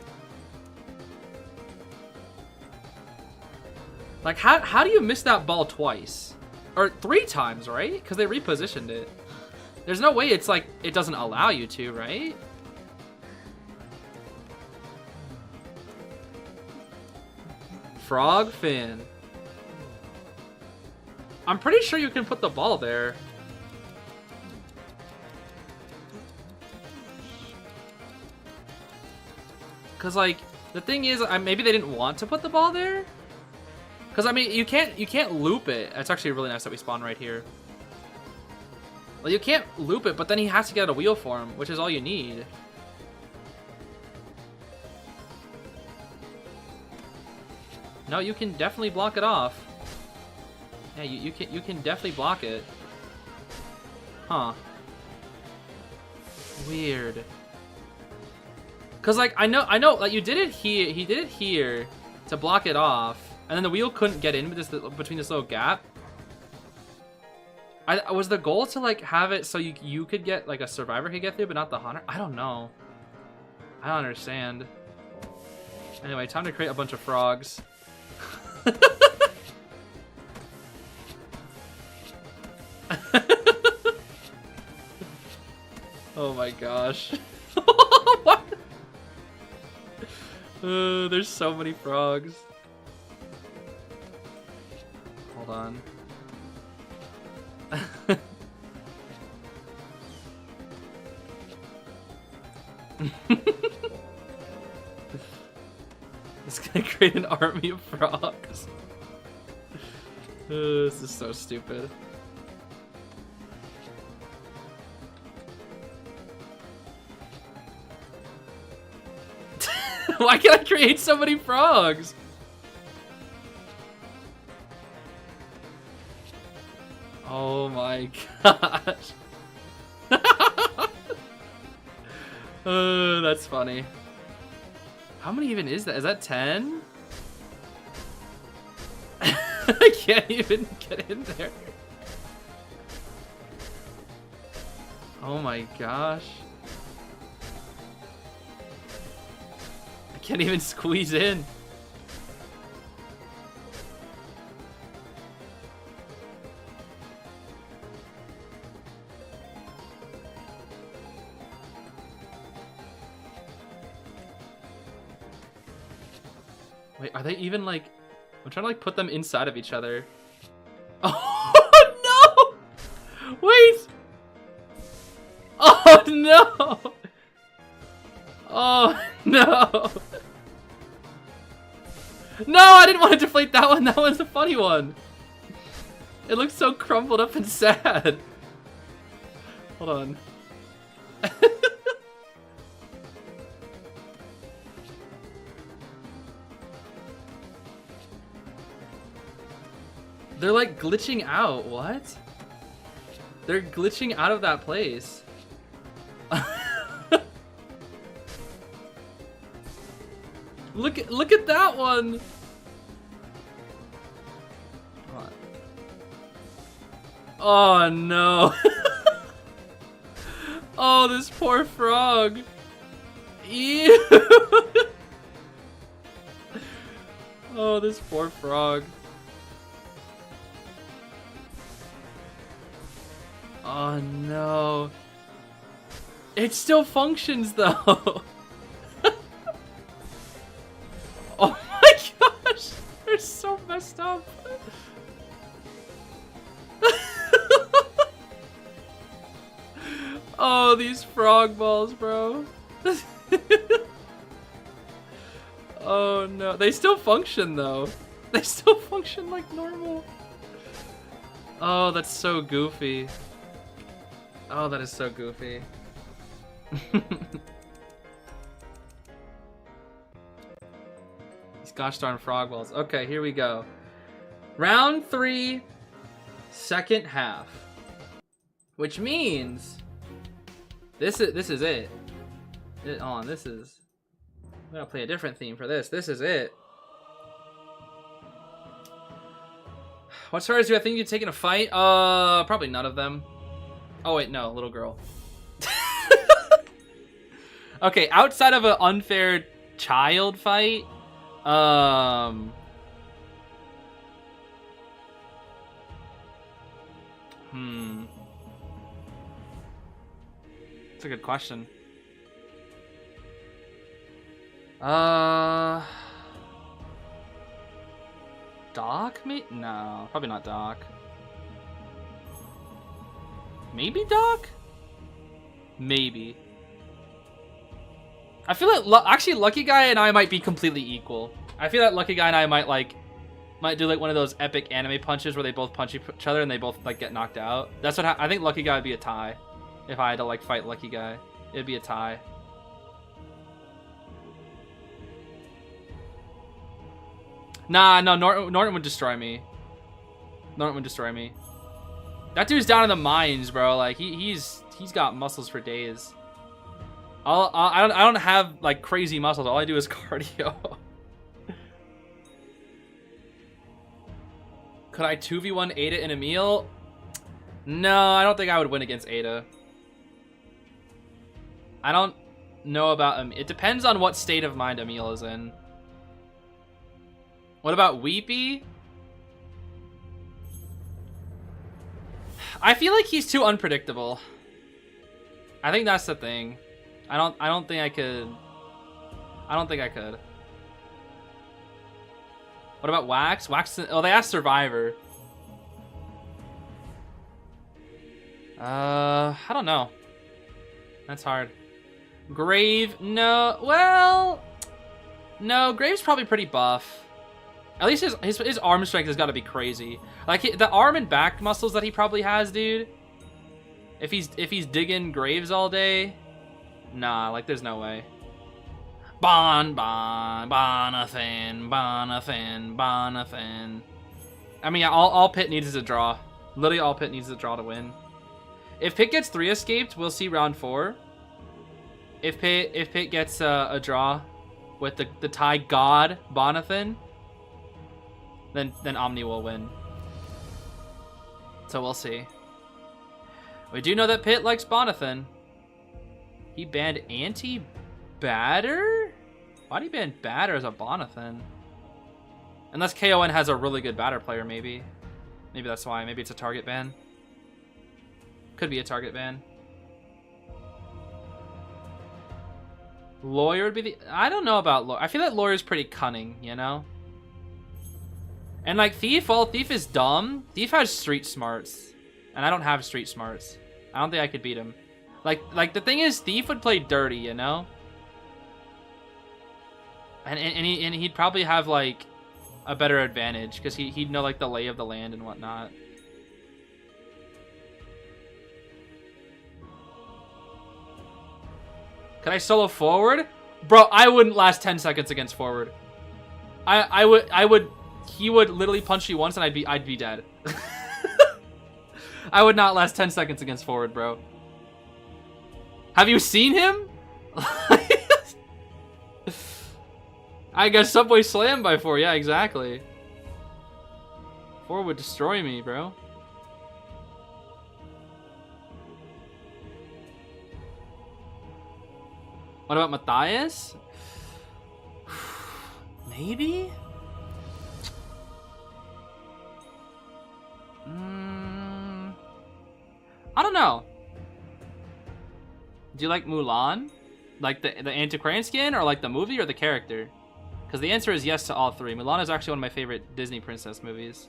Like how do you miss that ball twice? Or 3 times, right? Because they repositioned it. There's no way it's like it doesn't allow you to, right? Frog fin. I'm pretty sure you can put the ball there. Cause like the thing is, maybe they didn't want to put the ball there. Cause I mean, you can't loop it. It's actually really nice that we spawn right here. Well, you can't loop it, but then he has to get a wheel form, which is all you need. No, you can definitely block it off. Yeah, you can definitely block it. Huh. Weird. Cause like I know like you did it here, he did it here to block it off, and then the wheel couldn't get in between this little gap. Was the goal to like have it so you could get like a survivor could get through, but not the hunter? I don't know. I don't understand. Anyway, time to create a bunch of frogs. Oh my gosh. What? There's so many frogs. Hold on. It's gonna create an army of frogs. This is so stupid. Why can I create so many frogs? Oh my gosh. That's funny. How many even is that? Is that 10? I can't even get in there. Oh my gosh. I can't even squeeze in. Wait, are they even like... I'm trying to like put them inside of each other. Oh no! Wait! Oh no! Oh no! No, I didn't want to deflate that one. That one's the funny one. It looks so crumpled up and sad. Hold on. They're like glitching out. What? They're glitching out of that place. Look at that one. Oh no. Oh, this poor frog. Ew. Oh, this poor frog. Oh no. It still functions though. Oh my gosh, they're so messed up. Oh, these frog balls, bro. Oh no, they still function though. They still function like normal. Oh, that's so goofy. Oh, that is so goofy. These gosh darn frog balls. Okay, here we go. Round 3, second half. Which means this is it. Hold on, this is. I'm gonna play a different theme for this. This is it. What stars do I think you'd take in a fight? Probably none of them. Oh wait, no, little girl. Okay, outside of an unfair child fight, That's a good question. Doc? No, probably not Doc. Maybe Doc? Maybe. I feel like actually Lucky Guy and I might be completely equal. I feel like Lucky Guy and I might do like one of those epic anime punches where they both punch each other and they both like get knocked out. That's what I think. Lucky Guy would be a tie. If I had to like fight Lucky Guy, it'd be a tie. Nah, no, Norton would destroy me. Norton would destroy me. That dude's down in the mines, bro. Like he's got muscles for days. I don't have like crazy muscles. All I do is cardio. Could I 2v1 Ada in a meal? No, I don't think I would win against Ada. I don't know about him. It depends on what state of mind Emil is in. What about Weepy? I feel like he's too unpredictable. I think that's the thing. I don't think I could. I don't think I could. What about Wax? Wax. Oh, they asked Survivor. I don't know. That's hard. Grave? No. Well, no. Grave's probably pretty buff. At least his arm strength has got to be crazy. Like the arm and back muscles that he probably has, dude. If he's digging graves all day, nah. Like there's no way. Bonathan. I mean, all Pit needs is a draw. Literally, all Pit needs is a draw to win. If Pit gets 3 escaped, we'll see round 4. If Pit gets a draw with the Thai god Bonathan, then Omni will win. So we'll see. We do know that Pit likes Bonathan. He banned anti-batter? Why'd he ban batter as a Bonathan? Unless KON has a really good batter player, maybe. Maybe that's why. Maybe it's a target ban. Could be a target ban. Lawyer would be the... I don't know about Lawyer. I feel like Lawyer's pretty cunning, you know? And like Thief, well, Thief is dumb. Thief has street smarts. And I don't have street smarts. I don't think I could beat him. Like the thing is, Thief would play dirty, you know? And he'd probably have like a better advantage because he'd know like the lay of the land and whatnot. Could I solo forward? Bro, I wouldn't last 10 seconds against forward. I would he would literally punch you once and I'd be dead. I would not last 10 seconds against forward, bro. Have you seen him? I got Subway Slam by 4. Yeah, exactly. 4 would destroy me, bro. What about Matthias? Maybe? I don't know. Do you like Mulan? Like the antiquarian skin, or like the movie, or the character? Because the answer is yes to all three. Mulan is actually one of my favorite Disney princess movies.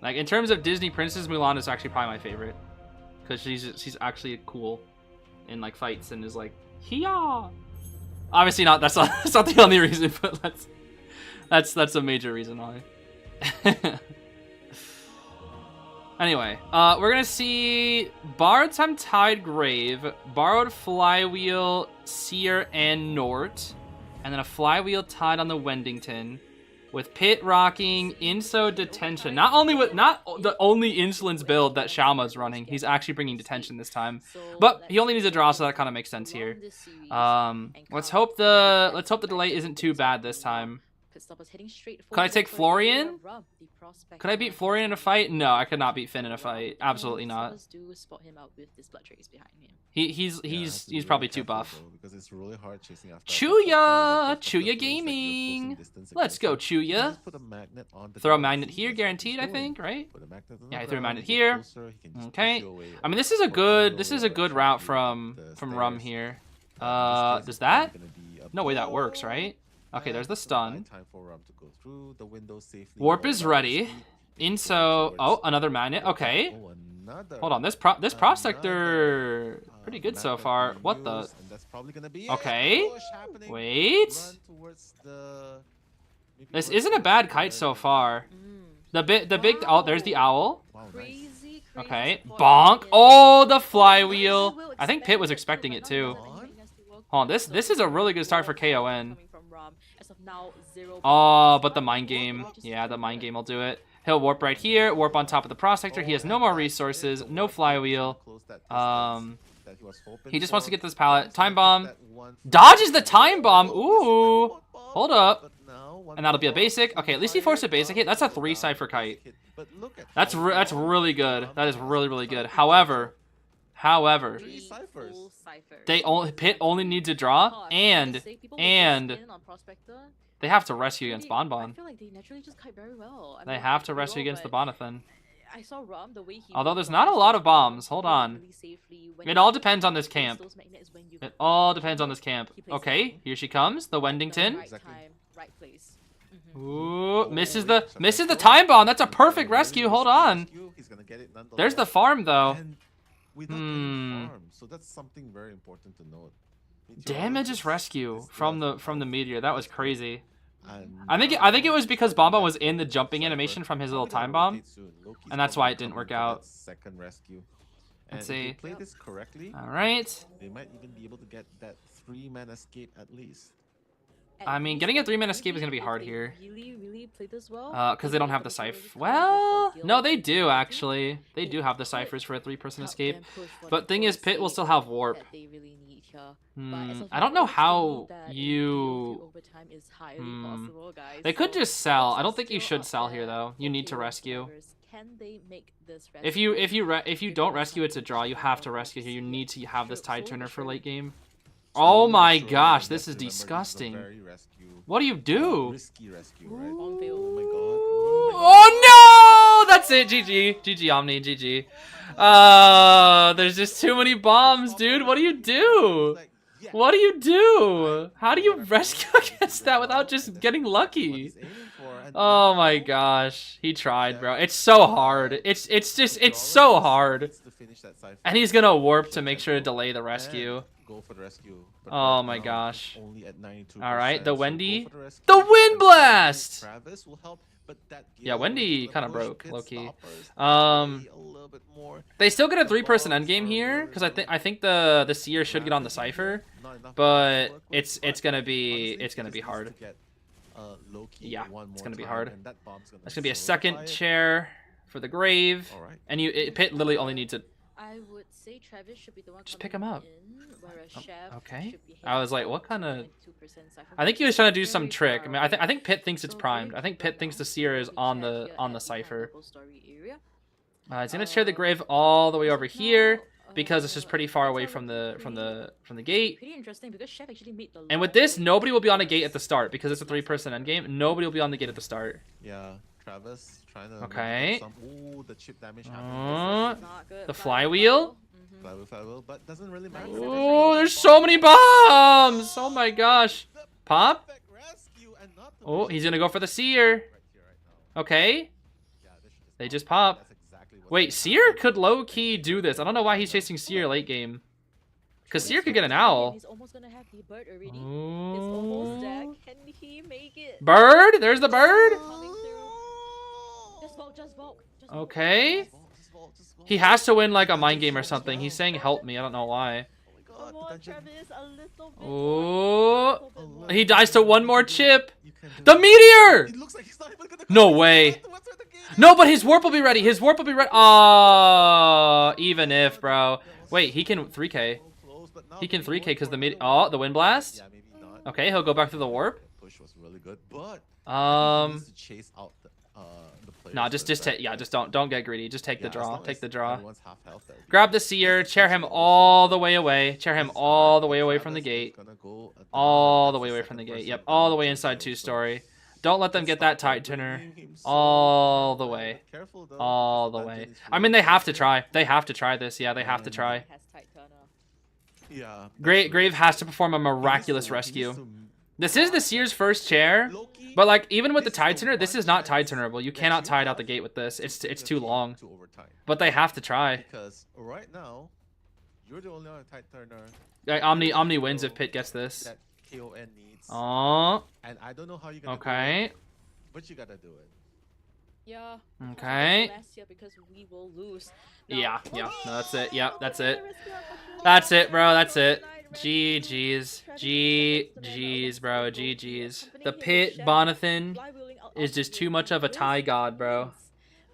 Like, in terms of Disney princess, Mulan is actually probably my favorite. Because she's actually cool in, like, fights and is like, Hiya! Obviously not, that's not the only reason, but that's a major reason why. Anyway, we're gonna see Borrowed Time Tide Grave, Borrowed Flywheel, Seer, and Nort, and then a Flywheel Tide on the Wendington, with Pit rocking Inso Detention. Not the only Insolence build that Xiaoma's running, he's actually bringing Detention this time, but he only needs a draw, so that kind of makes sense here. Let's hope the delay isn't too bad this time. Could I take Florian? Could I beat Florian in a fight? No, I could not beat Finn in a fight. Absolutely not. He's probably too buff. Chuya Gaming. Let's go, Chuya. Throw a magnet here, guaranteed, I think, right? Yeah, I threw a magnet here. Okay. I mean, this is a good route from Rum here. Does that? No way that works, right? Okay, there's the stun. Warp is ready. Inso. Oh, another magnet. Okay. Hold on. This Prospector pretty good so far. What the? Okay. Wait. This isn't a bad kite so far. The big. Oh, there's the owl. Okay. Bonk. Oh, the flywheel. I think Pit was expecting it too. Hold on. This is a really good start for KON. Oh, but the mind game. Yeah, the mind game will do it. He'll warp right here, warp on top of the Prospector. He has no more resources, no flywheel. He just wants to get this pallet. Time bomb. Dodges the time bomb. Ooh. Hold up. And that'll be a basic. Okay, at least he forced a basic hit. That's a 3 cipher kite. That's really good. That is really good. However, Pit only needs a draw, and they have to rescue against Bonbon. I feel like they naturally just kite very well. They have to rescue against the Bonathan. I saw Rum, the way he although there's not a lot of bombs. Hold on. It all depends on this camp. It all depends on this camp. Okay, here she comes, the Wendington. Ooh, misses the time bomb. That's a perfect rescue. Hold on. There's the farm though. So that's something very important to note. Damages rescue from the meteor. That was crazy. I think it was because Bomba was in the jumping animation from his little time bomb, and that's why it didn't work out. Second rescue. Let's see. Play this correctly. All right. They might even be able to get that 3-man escape at least. I mean, getting a 3-man escape is gonna be hard here. Really played this well. Because they don't have the cipher. Well, no, they do actually. They do have the ciphers for a 3-person escape. But thing is, Pit will still have warp. I don't know how you. They could just sell. I don't think you should sell here though. You need to rescue. If you don't rescue, it's a draw. You have to rescue here. You need to have this tide turner for late game. Oh my gosh, this is disgusting. What do you do? Risky rescue, right? Oh no! That's it. GG. GG Omni. GG. There's just too many bombs, dude. What do you do? What do you do? How do you rescue against that without just getting lucky? Oh my gosh. He tried, bro. It's so hard. It's so hard. And he's gonna warp to make sure to delay the rescue. Go for the rescue. Oh my gosh. Only at 92%, all right, the so Wendy. the The Wind Blast! Travis will help, but that Yeah, Wendy kind of broke, low-key. A little bit more. They still get a 3-person endgame here, because I think the Seer should get on the Cypher, but it's gonna be hard. Yeah, it's gonna be hard. That's gonna be a second chair for the grave, and Pit literally only needs to I would say Travis should be the one just pick him up. Chef Okay. should be I was like, what kind of? 2% cipher. I think he was trying to do some trick. I mean, I think Pit thinks it's primed. I think Pit thinks the Seer is on the Cypher. He's gonna share the grave all the way over here because this is pretty far away from the gate. Pretty interesting because Chef actually made the. And with this, nobody will be on a gate at the start because it's a 3-person endgame. Nobody will be on the gate at the start. Yeah, Travis trying to. Okay. Ooh, the chip damage The flywheel. Fly with I will, but doesn't really matter. Oh, there's so many bombs! Oh my gosh. Pop? Perfect rescue and not the Oh, he's gonna go for the seer. right here, right now. Okay. Yeah, this should just They just pop. That's exactly what Wait, seer could low-key do this. I don't know why he's chasing seer late game. Because seer could get an owl. He's almost gonna have the bird already. It's almost there. Oh. Can he make it? Bird? There's the bird? Coming through. Just vote, just vote. Just vote. Okay. Just vault, just vault. He has to win like a mind game or something. He's saying help me. I don't know why. Oh my Come god, on, the dungeon. Travis, a little bit. Oh. A little bit He more. dies to one more chip. You can do The it. meteor! It looks like he's not even gonna No come. way. What's with the game? No, but his warp will be ready. His warp will be ready. Oh, even if, bro. Wait, he can 3K. So close, but now He can the 3K because the warp mid. Oh, the wind blast. Yeah, maybe not. Okay, he'll go back to the warp. Push was really good, but he Um, needs to chase out the players nah, just first, take. right? Yeah, just don't get greedy. Just take the Yeah, as draw. long Take as the draw. everyone's half health, that would be Grab good. the seer. Chair him all the way away. Chair him all the way away from the gate. All the way away from the gate. Yep, all the way inside 2-story. Don't let them get that Titaner. All the way. All the way. I mean, they have to try. They have to try this. Yeah, they have to try. Has tight turner. Yeah. Grave has to perform a miraculous rescue. This is the Seer's first chair, but like even with the tide turner, this is not tide turnerable. You cannot tide out the gate with this. It's too long. But they have to try. Because right now, you're the only one tide turner Like, Omni wins if Pit gets this. that KON needs. Oh, And I don't know how you're gonna do okay. it, but you gotta do it. Yeah. Okay. Last year because we will lose. Yeah, yeah. No, that's it. Yep, that's it. That's That's it, bro. That's it. GG's. GG's, bro. GG's. The Pit Bonathan is just too much of a tie god, bro.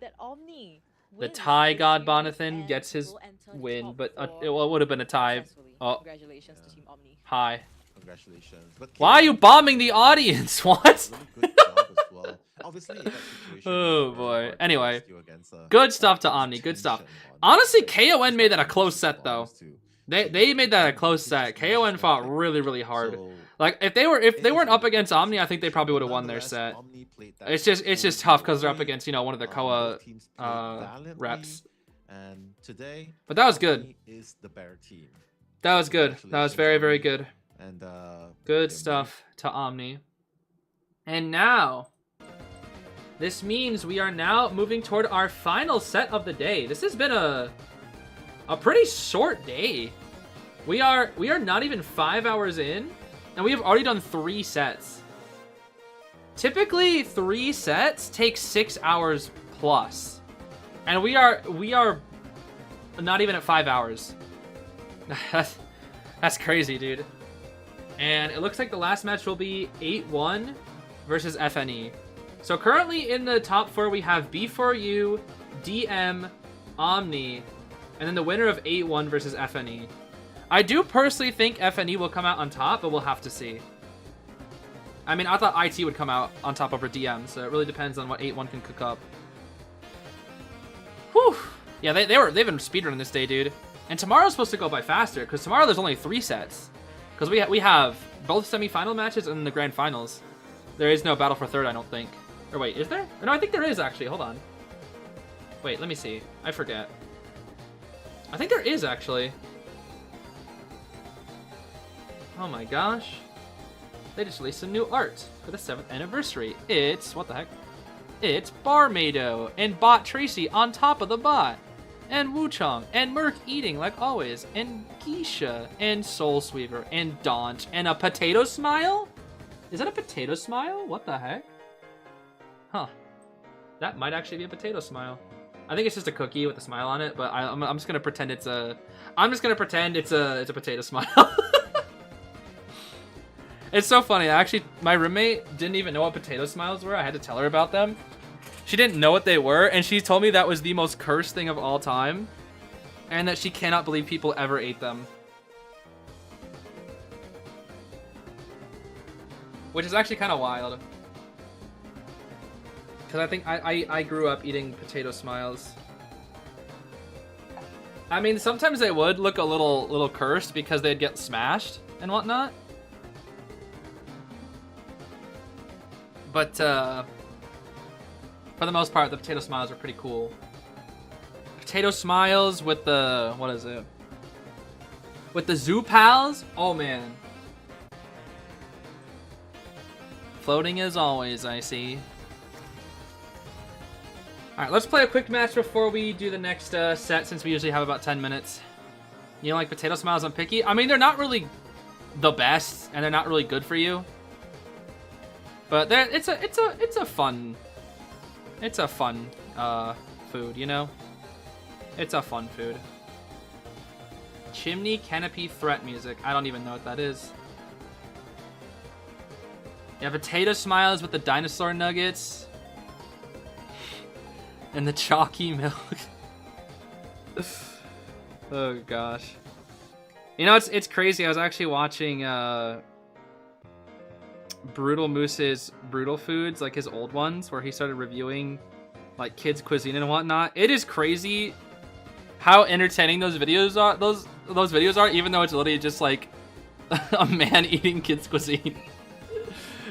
That Omni The wins tie this god series Bonathan and gets his will enter the win, top but four it would have been a tie. successfully. Oh. Congratulations to Team Omni. Hi. Congratulations. But Why are you bombing the audience? What? Really good job as well. Obviously, in that situation, Oh, it's very boy. hard to Anyway. rescue against a Good stuff to tension Omni. Good stuff. on Honestly, the KON made that a close side. set, though. Too. They made that a close set. KON fought really hard. Like if they weren't up against Omni, I think they probably would have won their set. It's just tough because they're up against one of the Koa reps. And today, But that was good. Omni is the better team. That was good. That was very good. And Good they stuff to Omni. And now, this means we are now moving toward our final set of the day. This has been a pretty short day. We are not even 5 hours in, and we have already done 3 sets. Typically, 3 sets take 6 hours plus, and we are not even at 5 hours. That's crazy, dude. And it looks like the last match will be 8-1 versus FNE. So currently in the top 4 we have B4U, DM, Omni, and then the winner of 8-1 versus FNE. I do personally think FNE will come out on top, but we'll have to see. I mean, I thought IT would come out on top over DM, so it really depends on what 8-1 can cook up. Whew. Yeah, they've been speedrunning this day, dude. And tomorrow's supposed to go by faster, because tomorrow there's only 3 sets. Because we have both semi-final matches and the grand finals. There is no battle for third, I don't think. Or wait, is there? No, I think there is actually. Hold on. Wait, let me see. I forget. I think there is actually. Oh my gosh. They just released some new art for the 7th anniversary. It's, what the heck? It's Barmado and Bot Tracy on top of the bot. And Wuchong, and Merc eating like always, and Geisha, and Soul Sweeper, and Daunt, and a potato smile? Is that a potato smile? What the heck? Huh. That might actually be a potato smile. I think it's just a cookie with a smile on it, but I'm just gonna pretend it's a. I'm just gonna pretend it's a potato smile. It's so funny. Actually, my roommate didn't even know what potato smiles were. I had to tell her about them. She didn't know what they were, and she told me that was the most cursed thing of all time, and that she cannot believe people ever ate them. Which is actually kind of wild. Because I think I grew up eating potato smiles. I mean, sometimes they would look a little cursed because they'd get smashed and whatnot. But, for the most part, the potato smiles are pretty cool. Potato smiles with the, what is it? With the zoo pals? Oh man. Floating as always, I see. Alright, let's play a quick match before we do the next set, since we usually have about 10 minutes. You don't like potato smiles on Picky? I mean, they're not really the best, and they're not really good for you. But it's a fun food, you know? It's a fun food. Chimney canopy threat music. I don't even know what that is. Yeah, potato smiles with the dinosaur nuggets. And the chalky milk. Oh gosh. You know, it's crazy. I was actually watching Brutal Moose's Brutal Foods, like his old ones, where he started reviewing like kids' cuisine and whatnot. It is crazy how entertaining those videos are. Those videos are, even though it's literally just like a man eating kids' cuisine.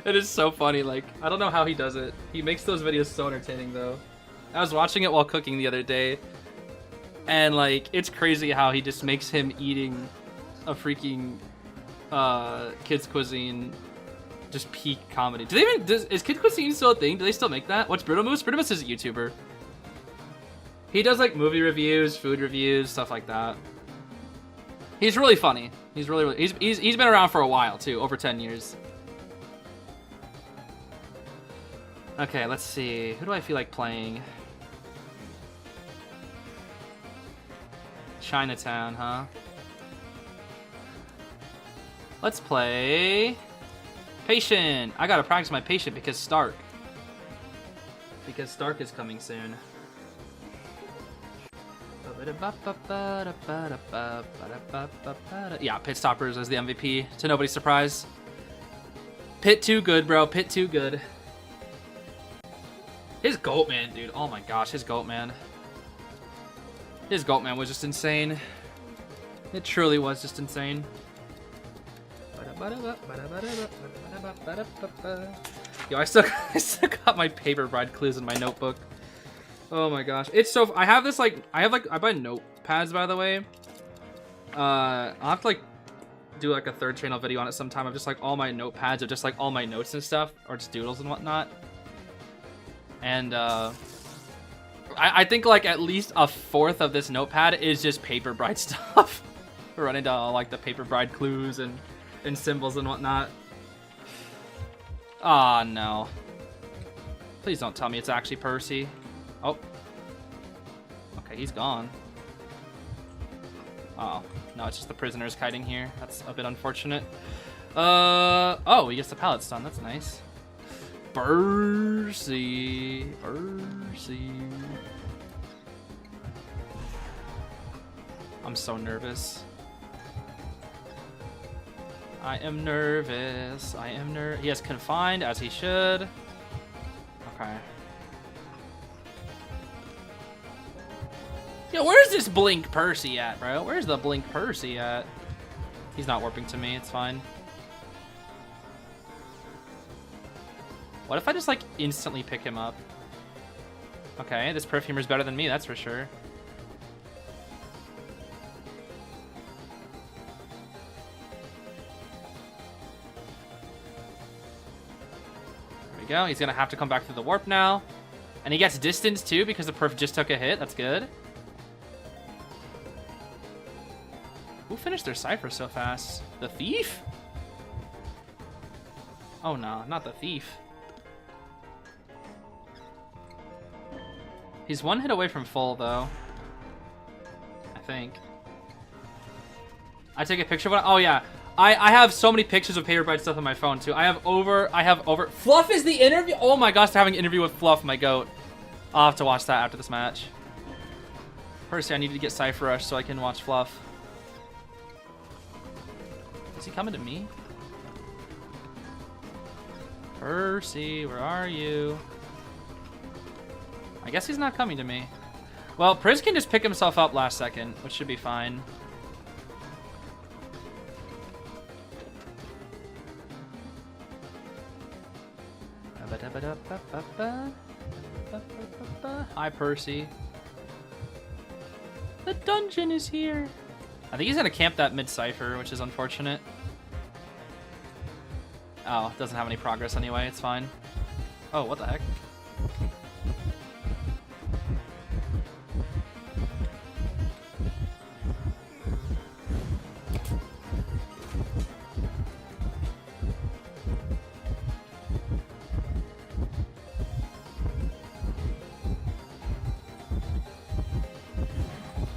It is so funny. Like, I don't know how he does it. He makes those videos so entertaining, though. I was watching it while cooking the other day, and like, it's crazy how he just makes him eating a freaking kids' cuisine just peak comedy. Do they even is kids' cuisine still a thing? Do they still make that? What's Brutal Moose? Brutal Moose is a YouTuber. He does like movie reviews, food reviews, stuff like that. He's really funny. He's really he's been around for a while too, over 10 years. Okay, let's see. Who do I feel like playing? Chinatown, huh? Let's play Patient. I gotta practice my Patient because Stark is coming soon. Yeah, Pit Stoppers as the MVP, to nobody's surprise. Pit too good, bro. Pit too good. His Goatman, dude. Oh my gosh, his Goatman. His Goatman was just insane. It truly was just insane. Yo, I still got my paper bride clues in my notebook. Oh my gosh, it's so. I have I buy notepads, by the way. I'll have to like do like a third channel video on it sometime. Of just like all my notepads, of just like all my notes and stuff, or just doodles and whatnot. And I think like at least a fourth of this notepad is just paper bride stuff. Running down like the paper bride clues and symbols and whatnot. Ah, no. Please don't tell me it's actually Percy. Oh. Okay, he's gone. Oh, no, it's just the prisoners kiting here. That's a bit unfortunate. Oh, he gets the pallet stun. That's nice. Percy. I'm so nervous. I am nervous. He has confined, as he should. Okay. Yo, where's this Blink Percy at, bro? Where's the Blink Percy at? He's not warping to me. It's fine. What if I just, like, instantly pick him up? Okay, this perfumer's better than me, that's for sure. There we go. He's gonna have to come back through the warp now. And he gets distance, too, because the perf just took a hit. That's good. Who finished their Cypher so fast? The Thief? Oh, no, not the Thief. He's one hit away from full, though. I think. I take a picture of it. Oh, yeah. I have so many pictures of Paper Bride stuff on my phone, too. I have over... Fluff is the interview? Oh, my gosh, they're having an interview with Fluff, my goat. I'll have to watch that after this match. First, I need to get Cypher Rush so I can watch Fluff. Is he coming to me? Percy, where are you? I guess he's not coming to me. Well, Priz can just pick himself up last second, which should be fine. Hi, Percy. The dungeon is here. I think he's gonna camp that mid cipher, which is unfortunate. Oh, it doesn't have any progress anyway. It's fine. Oh, what the heck?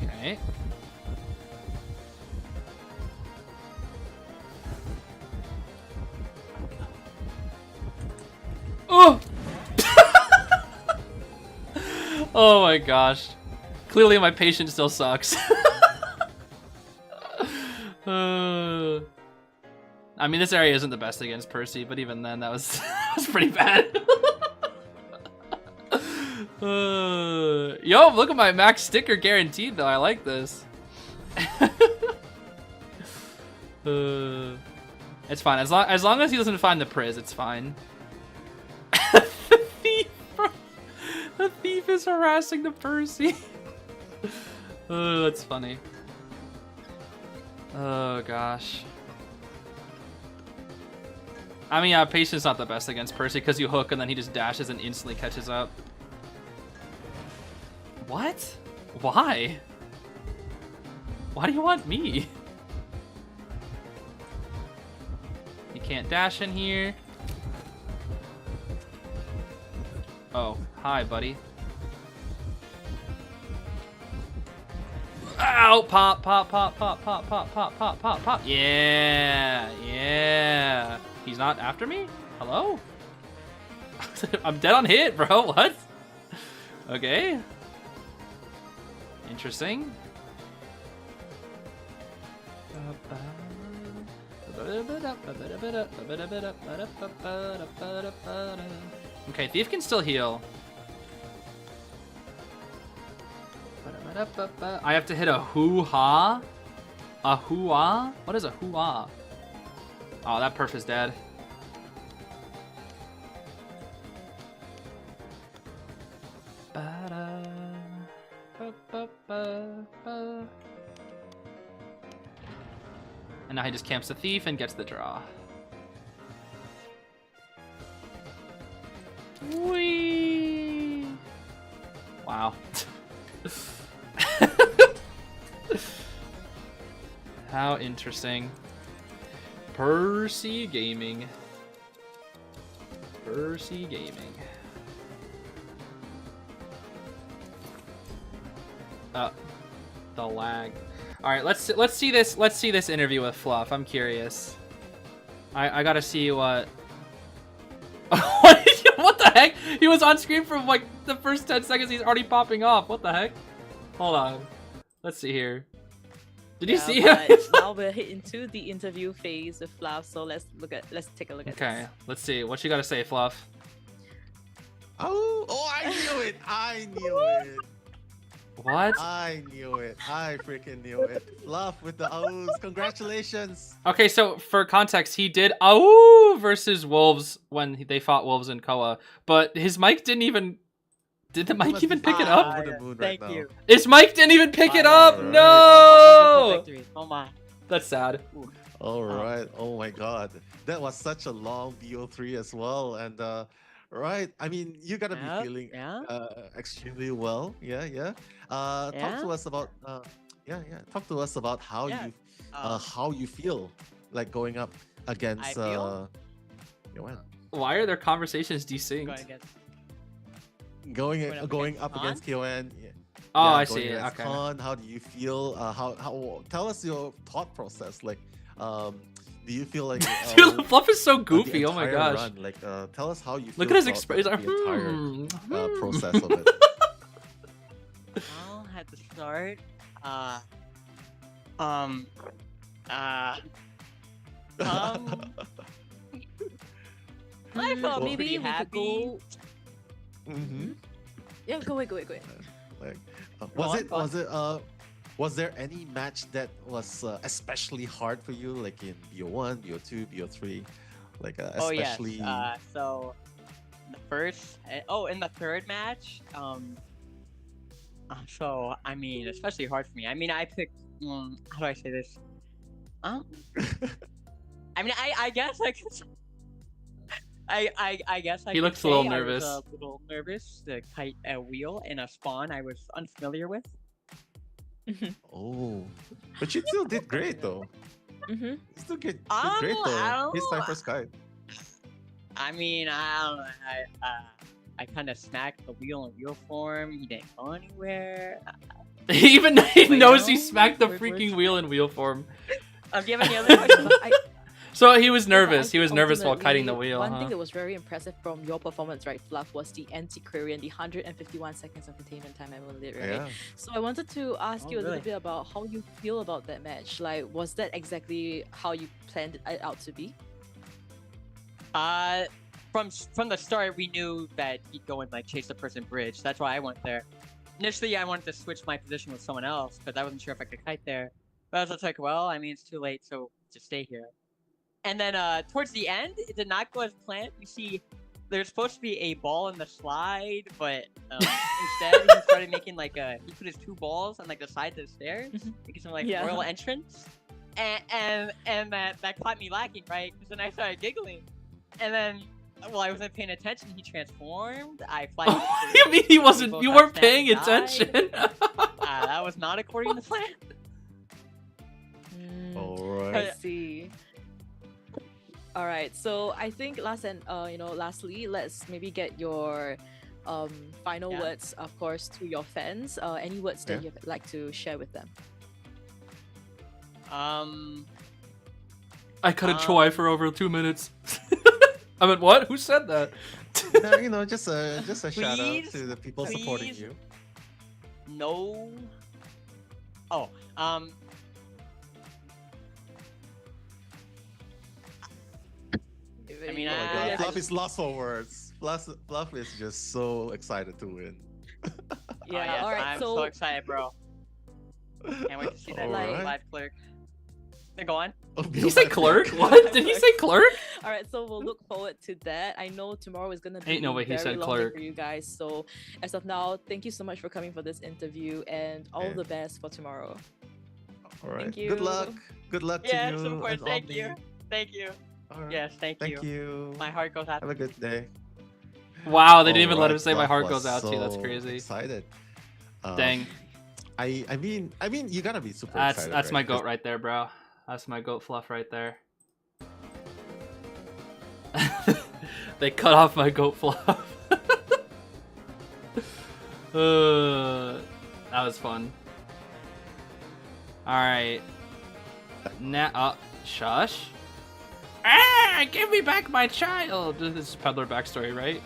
Okay. Oh! Oh my gosh. Clearly my patience still sucks. I mean, this area isn't the best against Percy, but even then, that was, that was pretty bad. Yo, look at my max sticker guaranteed, though. I like this. It's fine. As long as he doesn't find the priz, it's fine. The thief, bro. The thief is harassing the Percy. Oh, that's funny. Oh, gosh. I mean, yeah, patience not the best against Percy because you hook and then he just dashes and instantly catches up. What? Why? Why do you want me? You can't dash in here. Oh, hi, buddy. Ow! Pop, pop, pop, pop, pop, pop, pop, pop, pop, pop. Yeah, yeah. He's not after me? Hello? I'm dead on hit, bro. What? Okay. Interesting. Okay, Thief can still heal. I have to hit a hoo-ha? A hoo-ah? What is a hoo-ah? Oh, that perf is dead. And now he just camps the Thief and gets the draw. Whee! Wow. How interesting. Percy Gaming. Percy Gaming. The lag. All right, let's see this interview with Fluff. I'm curious. I gotta see what. What the heck? He was on screen for like the first 10 seconds. He's already popping off. What the heck? Hold on. Let's see here. Did you see him? Now we're into the interview phase with Fluff. So let's take a look at Okay, this. let's see. What you gotta say, Fluff? Oh, I knew it. I knew it. What? I knew it. I freaking knew it. Love with the O's. Congratulations. Okay, so for context, he did AOO versus Wolves when they fought Wolves in Koa, but his mic didn't even. Did the mic even pick it up? Over the moon Thank right you. His mic didn't even pick it up. Alright. No. Wonderful victory. Oh my. That's sad. All right. Oh my God. That was such a long BO3 as well. And right. I mean, you gotta Yep, be feeling yeah. extremely well. Yeah, yeah. Talk Yeah. to us about Talk to us about how Yeah. how you feel like going up against feel? Yoann. Why are their conversations desynced? Going against. Going up going against up Khan? against Yoann. Yeah. Oh, Yeah, I going see. against Okay. Khan, how do you feel? How tell us your thought process. Like, do you feel like Dude, Fluff is so the goofy. Oh my entire gosh. run, like, tell us how you feel Look at his about, expression. like, the entire process of it. Well, at the start, I felt Well, Maybe pretty we could happy. go. Mm-hmm. Yeah, go away. Like, Go on. was there any match that was especially hard for you, like in BO1, BO2, BO3, like Oh yes. especially? So the first. In the third match. So I mean, especially hard for me. I mean, I picked how do I say this? Um, I mean, I guess I could. I guess I He could looks a little say I nervous. was a little nervous to kite a wheel in a spawn I was unfamiliar with. Oh, but you still did great though. Mm-hmm. You still did I great don't though. His know. time first kite. I mean, I don't know. I kind of smacked the wheel in wheel form. He didn't go anywhere. Even he knows he know? smacked the Wait, freaking wheel in wheel form. Do you have any other questions? So he was Yeah, but I nervous. He was think nervous while kiting the ultimately, wheel, One huh? thing that was very impressive from your performance, right, Fluff, was the anti-Korean, the 151 seconds of containment time Emblem did, right? Yeah. So I wanted to ask Oh, you a little really? bit about how you feel about that match. Like, was that exactly how you planned it out to be? From the start, we knew that he'd go and like chase the person bridge. That's why I went there. Initially, I wanted to switch my position with someone else because I wasn't sure if I could kite there. But I was just like, well, I mean, it's too late, so just stay here. And then towards the end, it did not go as planned. You see, there's supposed to be a ball in the slide, but instead he started making like he put his 2 balls on like the sides of the stairs, making some like Yeah. royal entrance, and that caught me lacking, right? Because then I started giggling, and then while I wasn't paying attention, he transformed. I flagged. Oh, you mean he wasn't? both You got weren't snapped paying and died. attention. That was not according to plan. All I right. see. All right, so I think lastly, let's maybe get your final Yeah. words, of course, to your fans. Any words that Yeah. you'd like to share with them? I cut a Choi for over 2 minutes. I mean, what? Who said that? No, you know, just a shout out Please, to the people supporting please. you. No. Oh, I mean, Oh my I- God, Fluff is lost for words. Fluff is just so excited to win. Yeah, yes, all right, I'm so so excited, bro. Can't wait to see that Alright. live clerk. Then go on. Did he say clerk? What? Did he say clerk? all right, so we'll look forward to that. I know tomorrow is gonna be Ain't no way he very said long clerk. day for you guys. So as of now, thank you so much for coming for this interview, and all Yeah. the best for tomorrow. All right. Thank Good you. luck. Good luck Yes, to you. of course. and Thank Omni. you. Thank you. All right. Yes, thank you. Thank you. My heart goes out. Have a good day. Wow, they didn't even let Alright, him say my Fluff heart was goes out to you. That's so crazy. Excited. Dang. I mean, you gotta be super That's excited. that's my right? 'Cause goat right there, bro. That's my goat Fluff right there. They cut off my goat Fluff. That was fun. All right. Now, shush. Ah, give me back my child. This is Peddler backstory, right?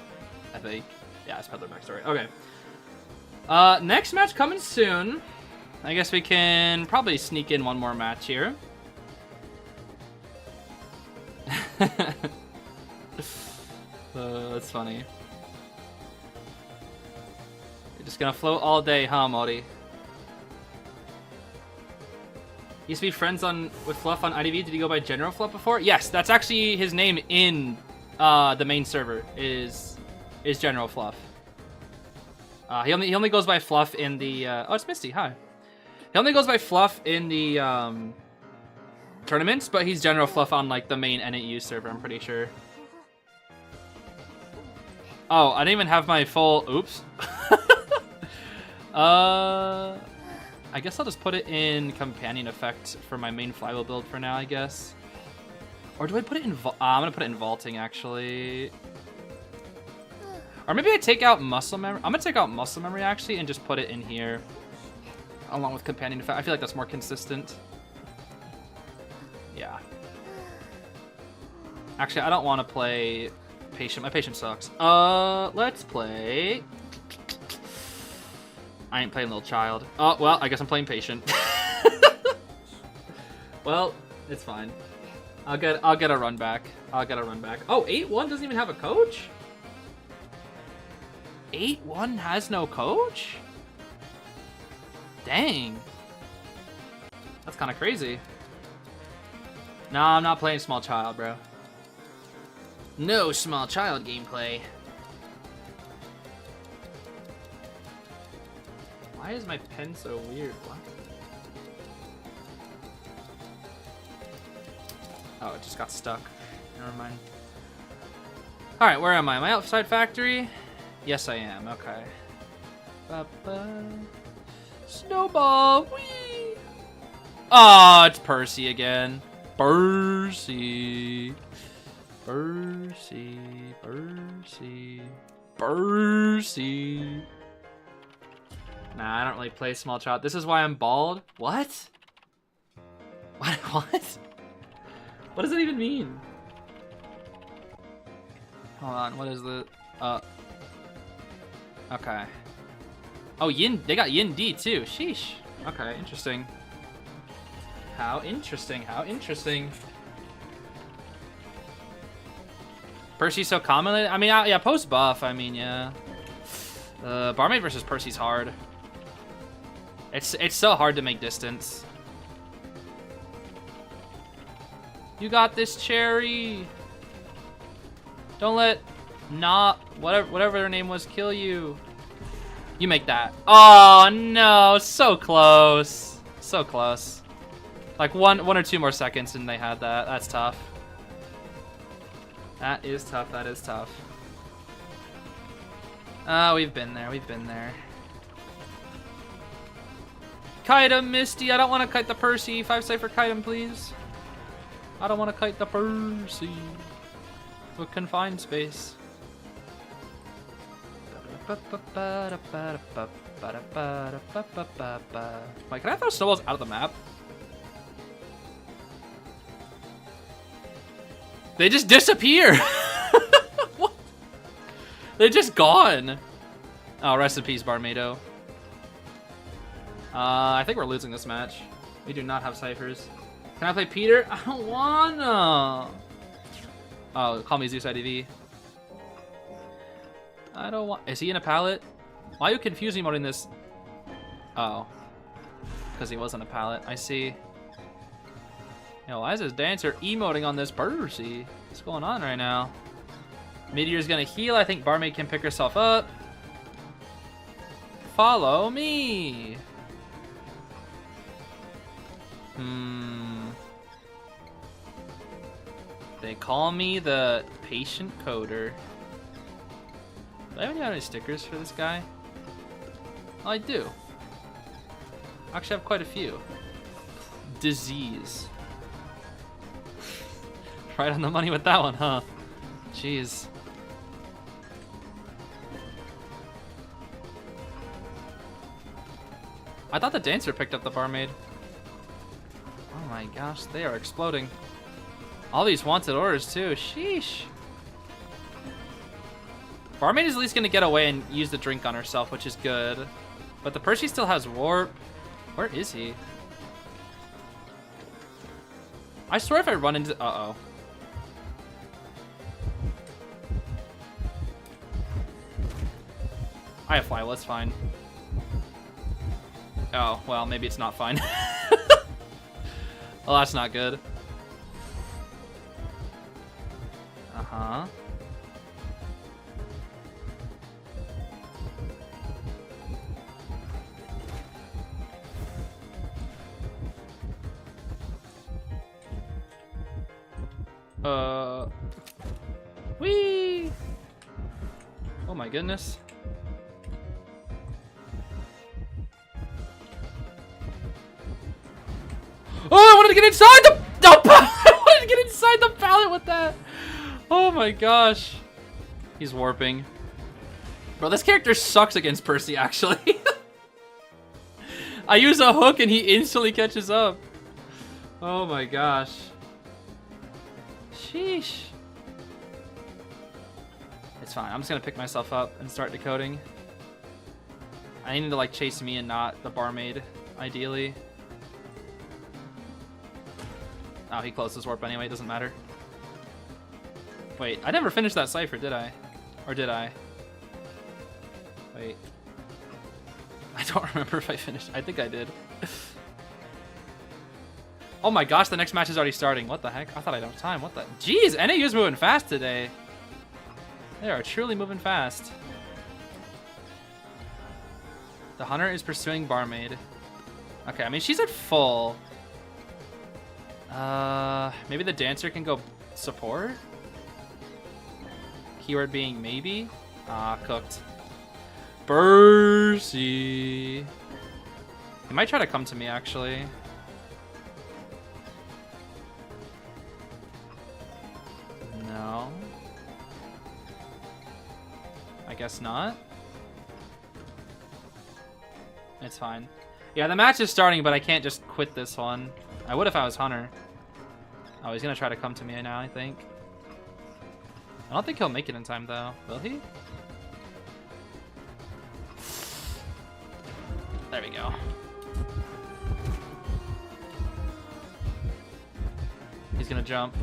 I think. Yeah, it's Peddler backstory. Okay. Next match coming soon. I guess we can probably sneak in one more match here. That's funny. You're just gonna float all day, huh, Mori? Used to be friends with Fluff on IDV. Did he go by General Fluff before? Yes, that's actually his name in the main server. Is General Fluff. He only goes by Fluff in the. Oh, it's Misty. Hi. He only goes by Fluff in the tournaments, but he's General Fluff on like the main NAU server. I'm pretty sure. Oh, I didn't even have my full. Oops. I guess I'll just put it in companion effect for my main flywheel build for now, I guess. Or do I put it in I'm gonna put it in vaulting actually. Or maybe I take out muscle memory. I'm gonna take out muscle memory actually and just put it in here along with companion effect. I feel like that's more consistent. Yeah. Actually, I don't want to play patient. My patient sucks. Let's play. I ain't playing little child. Oh, well, I guess I'm playing patient. Well, it's fine. I'll get a run back. Oh, 8-1 doesn't even have a coach? 8-1 has no coach? Dang. That's kind of crazy. No, I'm not playing small child, bro. No small child gameplay. Why is my pen so weird? What? Oh, it just got stuck. Never mind. Alright, where am I? Am I outside factory? Yes, I am. Okay. Ba-ba. Snowball! Whee! Oh, it's Percy again. Percy. Percy. Percy. Percy. Nah, I don't really play small child. This is why I'm bald? What? What? What does that even mean? Hold on, what is the... Okay. Oh, Yin, they got Yin D too. Sheesh. Okay, interesting. How interesting, how interesting. Percy's so commonly... I mean, yeah, post buff, I mean, yeah. Barmaid versus Percy's hard. It's so hard to make distance. You got this, Cherry. Don't let whatever their name was kill you. You make that. Oh no, so close. So close. Like one or two more seconds and they had that. That's tough. That is tough, that is tough. Oh, we've been there, we've been there. Kite him, Misty. I don't want to kite the Percy. 5 cipher kite him, please. I don't want to kite the Percy. With confined space. Wait, can I throw snowballs out of the map? They just disappear! What? They're just gone! Oh, rest in peace, Barmado. I think we're losing this match. We do not have ciphers. Can I play Peter? I don't wanna! Oh, call me Zeus IDV. I don't want... Is he in a pallet? Why are you confusing about in this? Oh. Because he wasn't a pallet. I see. Yo, why is this dancer emoting on this Percy? What's going on right now? Meteor's gonna heal. I think Barmaid can pick herself up. Follow me. They call me the patient coder. Do I have any stickers for this guy? Oh, I do. Actually, I have quite a few. Disease. Right on the money with that one, huh? Jeez. I thought the dancer picked up the barmaid. Oh my gosh, they are exploding. All these wanted orders too. Sheesh. Barmaid is at least gonna get away and use the drink on herself, which is good. But the Percy still has warp. Where is he? I swear if I run into... Uh-oh. I have fly, well, it's fine. Oh, well, maybe it's not fine. Well, that's not good. Uh-huh. Whee! Oh my goodness. Oh, I wanted to get inside the... No, I wanted to get inside the pallet with that. Oh my gosh. He's warping. Bro, this character sucks against Percy, actually. I use a hook and he instantly catches up. Oh my gosh. Sheesh. It's fine. I'm just gonna pick myself up and start decoding. I need to like chase me and not the barmaid, ideally. Oh, he closed his warp anyway, it doesn't matter. Wait, I never finished that cipher, did I? Or did I? Wait. I don't remember if I finished. I think I did. Oh my gosh, the next match is already starting. What the heck? I thought I had time. What the? Jeez, NAU's moving fast today. They are truly moving fast. The hunter is pursuing barmaid. Okay, I mean, she's at full. Maybe the dancer can go support? Keyword being maybe? Ah, cooked. Bercy. He might try to come to me, actually. No. I guess not. It's fine. Yeah, the match is starting, but I can't just quit this one. I would if I was Hunter. Oh, he's gonna try to come to me now, I think. I don't think he'll make it in time, though. Will he? There we go. He's gonna jump.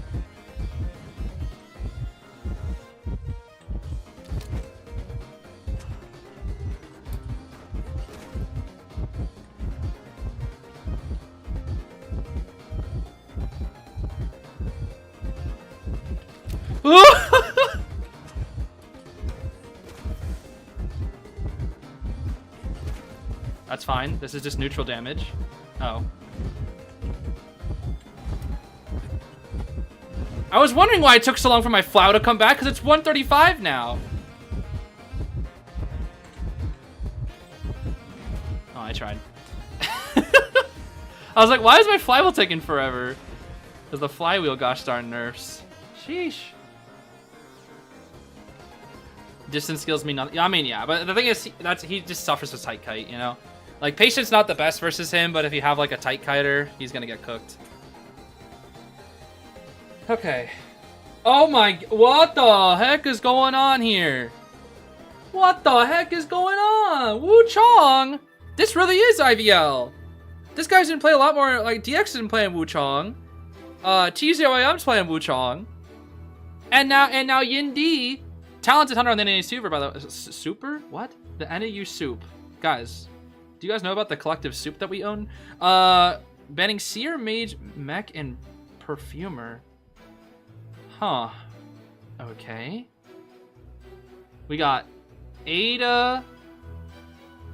That's fine. This is just neutral damage. Oh. I was wondering why it took so long for my Flow to come back, because it's 135 now. Oh, I tried. I was like, why is my flywheel taking forever? Because the flywheel, gosh darn nerfs. Sheesh. Distance skills mean nothing. I mean, yeah, but the thing is, he just suffers with tight kite, you know? Like, Patient's not the best versus him, but if you have, like, a tight kiter, he's gonna get cooked. Okay. Oh my... What the heck is going on here? What the heck is going on? Wu Chong! This really is IVL! This guy's gonna play a lot more... Like, DX isn't playing Wu Chong. TZOAM's playing Wu Chong. And now Yin D... Talented Hunter on the NAU Super, by the way. Super? What? The NAU Soup. Guys, do you guys know about the collective soup that we own? Banning Seer, Mage, Mech, and Perfumer. Huh. Okay. We got Ada,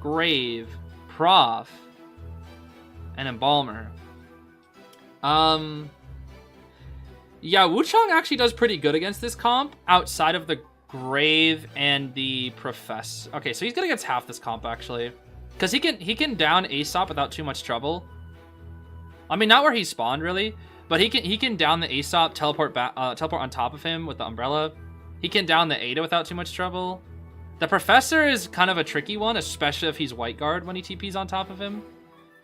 Grave, Prof, and Embalmer. Yeah, Wu Chong actually does pretty good against this comp, outside of the Grave and the Professor. Okay, so he's good against half this comp, actually. Because he can down Aesop without too much trouble. I mean, not where he spawned, really. But he can down the Aesop, teleport on top of him with the Umbrella. He can down the Ada without too much trouble. The Professor is kind of a tricky one, especially if he's White Guard when he TPs on top of him.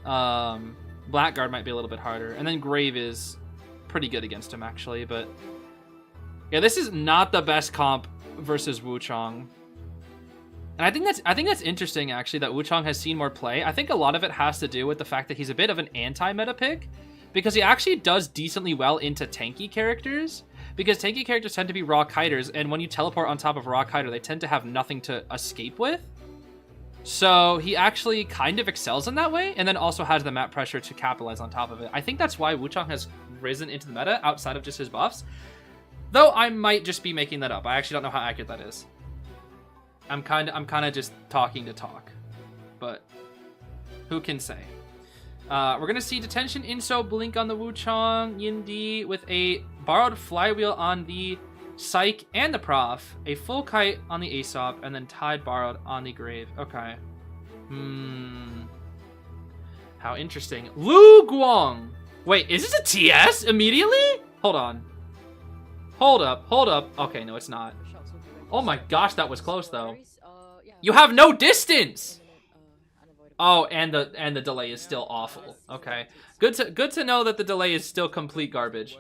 Blackguard might be a little bit harder. And then Grave is pretty good against him, actually. But yeah, this is not the best comp versus Wu Chong. And I think that's interesting, actually, that Wu Chong has seen more play. I think a lot of it has to do with the fact that he's a bit of an anti-meta pick, because he actually does decently well into tanky characters, because tanky characters tend to be raw kiters, and when you teleport on top of a raw kiter, they tend to have nothing to escape with. So he actually kind of excels in that way, and then also has the map pressure to capitalize on top of it. I think that's why Wu Chong has risen into the meta outside of just his buffs. Though I might just be making that up. I actually don't know how accurate that is. I'm kind of just talking to talk, but who can say? We're gonna see Detention, Inso, Blink on the Wu Chong, Yin D with a borrowed flywheel on the Psych and the Prof, a full kite on the Aesop, and then Tide borrowed on the Grave. Okay. How interesting. Lu Guang. Wait, is this a TS immediately? Hold on. Hold up. Okay, no, it's not. Oh my gosh, that was close though. You have no distance. Oh, and the delay is still awful. Okay, good to know that the delay is still complete garbage.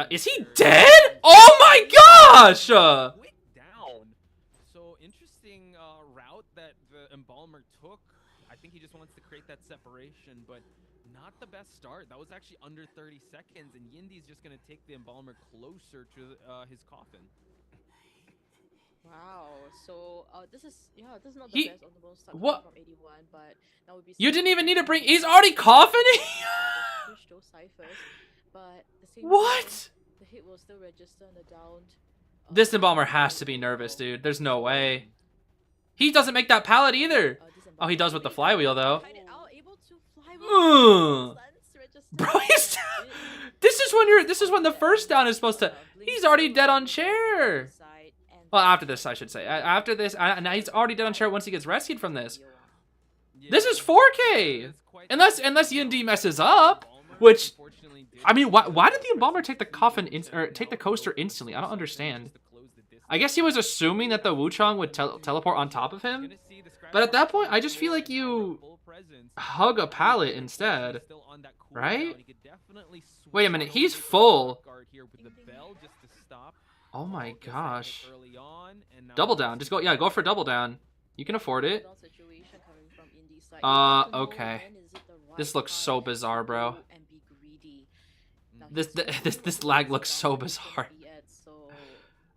Is he dead? Oh my gosh! Quick down. So interesting route that the Embalmer took. I think he just wants to create that separation, but not the best start. That was actually under 30 seconds, and Yindi's just gonna take the Embalmer closer to his coffin. Wow. So this is not the best on the most start what? from 81, but that would be. You didn't even need to bring. He's already coughing. Push those ciphers, but the same What? time, the hit will still register and the downed. This Embalmer has to be nervous, dude. There's no way. He doesn't make that pallet either. Oh, he does with the flywheel though. Bro, this is when the first down is supposed to. He's already dead on chair. Well, after this, I should say. After this, now he's already dead on chair once he gets rescued from this. This is 4K. Unless Yindi messes up, which, I mean, why did the Embalmer take the coffin or take the coaster instantly? I don't understand. I guess he was assuming that the Wuchang would teleport on top of him. But at that point, I just feel like you hug a pallet instead, right? Wait a minute, he's full. Oh my gosh. Double down. Just go for double down. You can afford it. Okay. This looks so bizarre, bro. This lag looks so bizarre.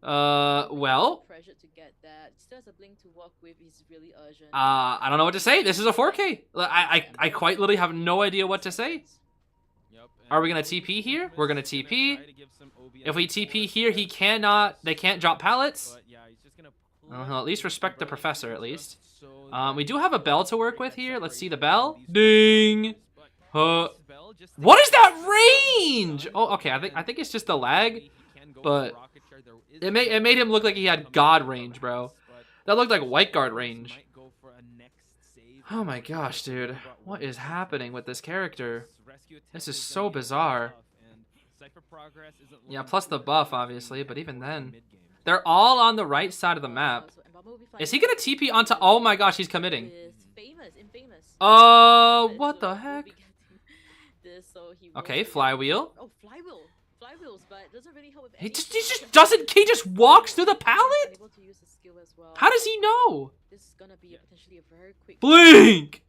Well. I don't know what to say. This is a 4K. I quite literally have no idea what to say. Are we gonna TP here? We're gonna TP. If we TP here, they can't drop pallets. At least respect the professor, at least. We do have a bell to work with here. Let's see the bell. Ding. What is that range? Oh, okay. I think it's just the lag, but it made him look like he had God range, bro. That looked like white guard range. Oh my gosh, dude. What is happening with this character? This is so bizarre. Yeah, plus the buff, obviously, but even then. They're all on the right side of the map. Is he gonna TP onto... Oh my gosh, he's committing. What the heck? Okay, flywheel. Oh, flywheels, but it doesn't really help with he just walks through the pallet? How does he know? This is gonna be potentially a very quick blink.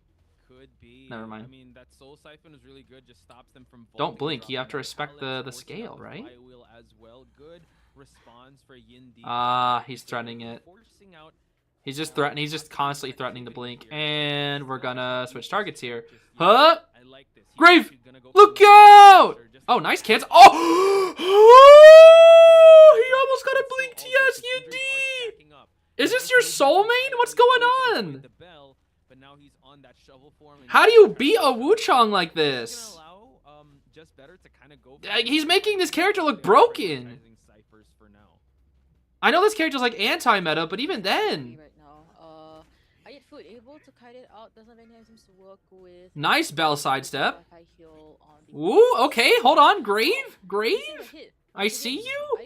Could be. Never mind. I mean, that soul siphon is really good. Just stops them from don't blink. You have to respect the scale, right? As well. Good response for Yindi. He's threatening it. He's just threatening. He's just constantly threatening to blink, and we're gonna switch targets here. Huh? Grave! Look out! Oh, nice cancel. Oh! He almost got a blink TS, Yindi! Is this your soul main? What's going on? How do you beat a Wuchang like this? He's making this character look broken. I know this character's like anti-meta, but even then. Nice bell sidestep. Ooh, okay, hold on. Grave? I see you?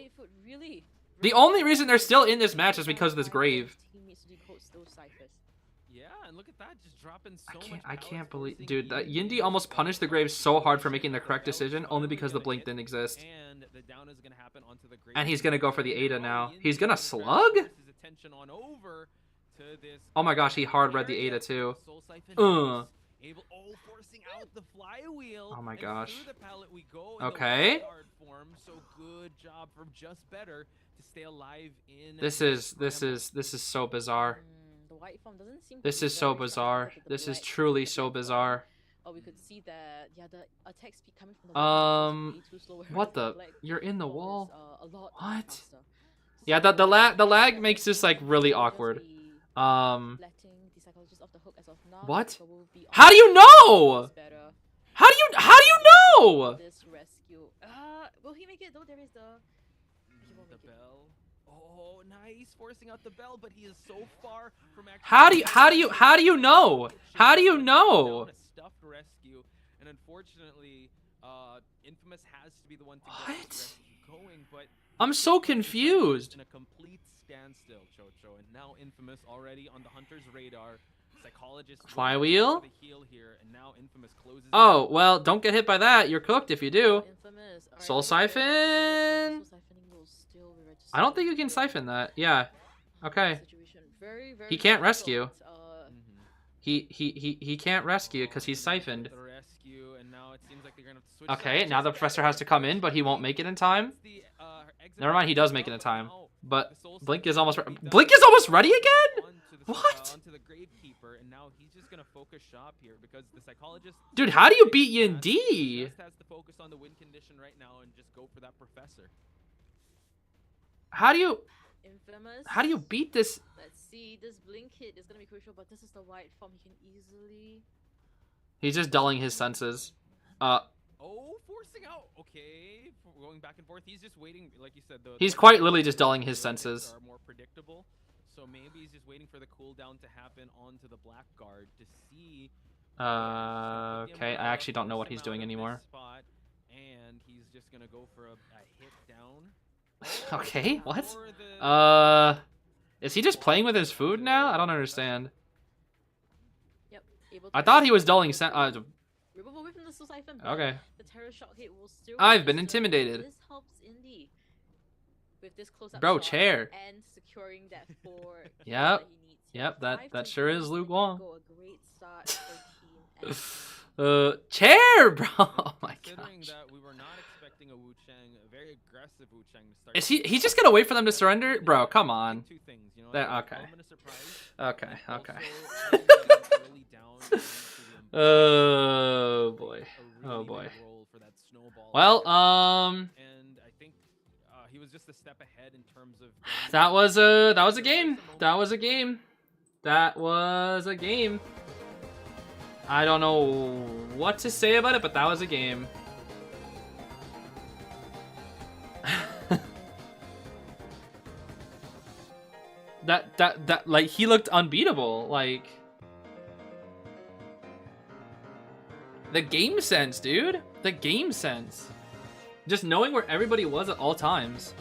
The only reason they're still in this match is because of this Grave. Yeah, and look at that, just dropping so much. I can't believe, dude, that Yindi almost punished the Grave so hard for making the correct decision only because the blink didn't exist. And he's gonna go for the Ada now. He's gonna slug? Oh my gosh, he hard read the Ada too. Oh my gosh. Okay. This is so bizarre. This is so bizarre. This is truly so bizarre. Oh, we could see that, yeah, the attack speed coming from the what the? You're in the wall? What? Yeah, the lag makes this like really awkward. What? How do you know? How do you know? This rescue. Will he make it though? There is the bell. Oh, nice, forcing out the bell, but he is so far from actually. How do you know? How do you know? Stuffed rescue, and unfortunately, Infamous has to be the one to what? get this going, but I'm so confused. In a complete standstill, Chocho, and now Infamous already on the hunter's radar. Psychologist flywheel. Here, and now Infamous closes. Oh well, don't get hit by that. You're cooked if you do. Soul siphon. I don't think you can siphon that. Yeah. Okay. He can't rescue. He can't rescue because he's siphoned. Okay, now the professor has to come in, but he won't make it in time. Never mind, he does make it in time. But Blink is almost ready again? What? Dude, how do you beat Yindi? How do you beat this? Let's see, this blink hit is gonna be crucial, but this is the white form. He can easily. He's just dulling his senses. Oh, forcing out. Okay, going back and forth. He's just waiting, like you said. He's quite literally just dulling his senses. Are more predictable, so maybe he's just waiting for the cooldown to happen onto the black guard to see. Okay, I actually don't know what he's doing anymore. Spot, and he's just gonna go for a hit down. Okay, what? Is he just playing with his food now? I don't understand. Yep. I thought he was dulling Remove away from the soul siphon. Okay. The terror shock hit will still. I've been intimidated. This helps Indy with this close-up Bro, shot chair. and securing that 4. Yep. That he needs. Yep, that 5 sure is Luke Wong. Go a great start for Team S. Chair, bro. Oh my Considering gosh. that we were not expecting a Wu Chang, a very aggressive Wu Chang to start. Is he's just gonna wait for them to surrender? Bro, come on. Two things, you know. Okay. Element of surprise, Okay, and okay. also early down into the Oh boy. a Oh really boy. big role for that snowball. Well, and I think he was just a step ahead in terms of. that was a game. That was a game. That was a game. I don't know what to say about it, but that was a game. that like he looked unbeatable. Like the game sense, dude. The game sense. Just knowing where everybody was at all times.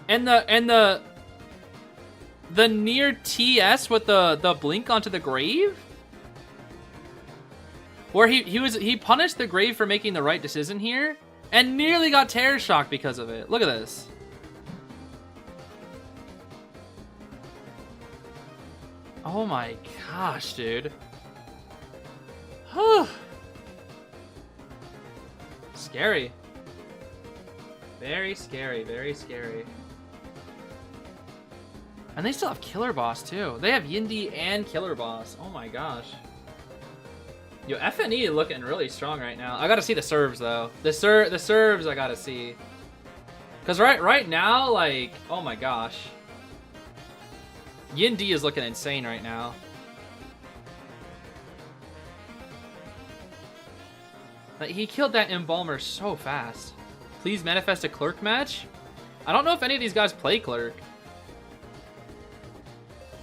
And the near TS with the blink onto the grave? Where he punished the grave for making the right decision here and nearly got terror shock because of it. Look at this. Oh my gosh, dude. Scary. Very scary, very scary. And they still have Killer Boss too. They have Yindi and Killer Boss. Oh my gosh. Yo, FNE looking really strong right now. I gotta see the serves though. The serves I gotta see. Cause right now, like, oh my gosh. Yindi is looking insane right now. Like, he killed that Embalmer so fast. Please manifest a Clerk match? I don't know if any of these guys play Clerk.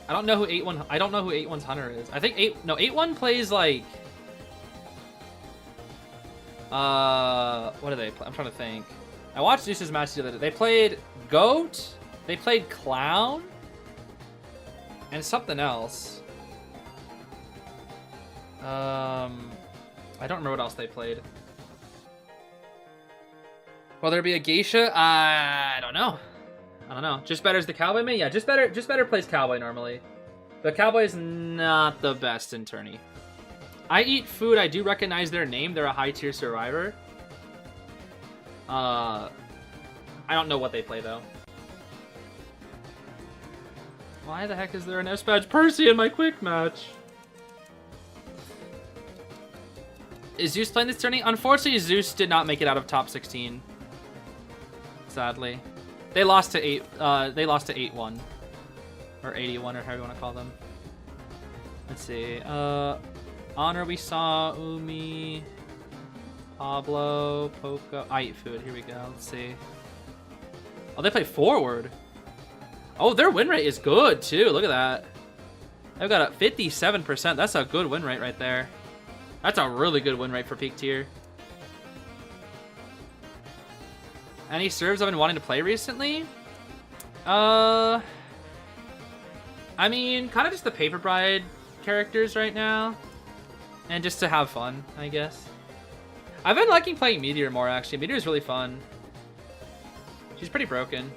I don't know who 8-1's Hunter is. I think 8-1 plays like what do they play? I'm trying to think. I watched Zeus's match the other day. They played Goat, they played Clown, and something else. I don't remember what else they played. Will there be a Geisha? I don't know. I don't know. Just Better's the Cowboy main? Yeah, Just Better plays Cowboy normally. But Cowboy is not the best in Tourney. I Eat Food, I do recognize their name. They're a high tier survivor. I don't know what they play though. Why the heck is there an S-Badge Percy in my quick match? Is Zeus playing this tourney? Unfortunately, Zeus did not make it out of top 16. Sadly. They lost to 8-1. Or 81, or however you want to call them. Let's see. Honor, we saw Umi, Pablo, Poco. I Eat Food. Here we go. Let's see. Oh, they play forward. Oh, their win rate is good too. Look at that. They've got a 57%. That's a good win rate right there. That's a really good win rate for peak tier. Any serves I've been wanting to play recently? I mean, kind of just the Paper Bride characters right now. And just to have fun, I guess. I've been liking playing Meteor more, actually. Meteor's really fun. She's pretty broken.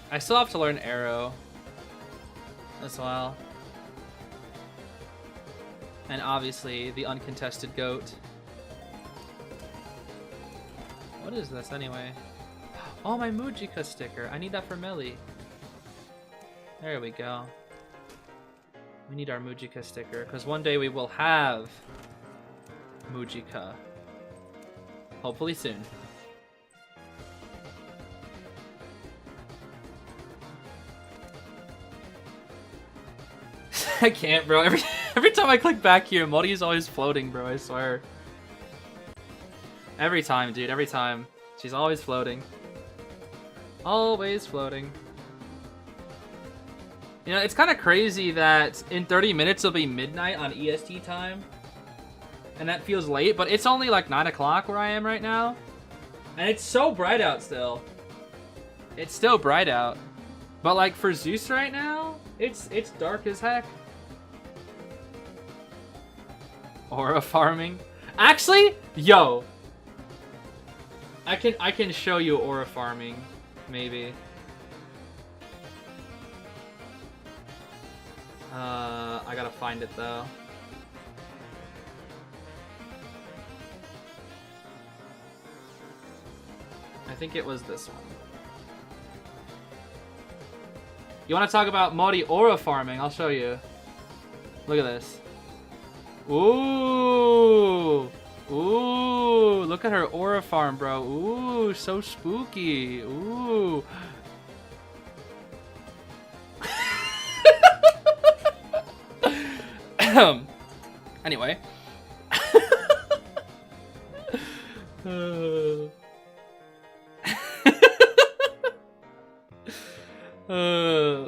I still have to learn Arrow as well. And obviously, the uncontested GOAT. What is this, anyway? Oh, my Mujika sticker. I need that for Millie. There we go. We need our Mujika sticker, because one day we will have Mujika. Hopefully soon. I can't, bro. Every time I click back here, Modi is always floating, bro, I swear. Every time, dude, every time. She's always floating. Always floating. You know, it's kind of crazy that in 30 minutes it'll be midnight on EST time. And that feels late, but it's only like 9 o'clock where I am right now. And it's so bright out still. It's still bright out. But like for Zeus right now, it's dark as heck. Aura farming. Actually, yo. I can show you aura farming, maybe. I gotta find it though. I think it was this one. You want to talk about Modi aura farming? I'll show you. Look at this. Ooh! Ooh! Look at her aura farm, bro. Ooh, so spooky. Ooh. Anyway.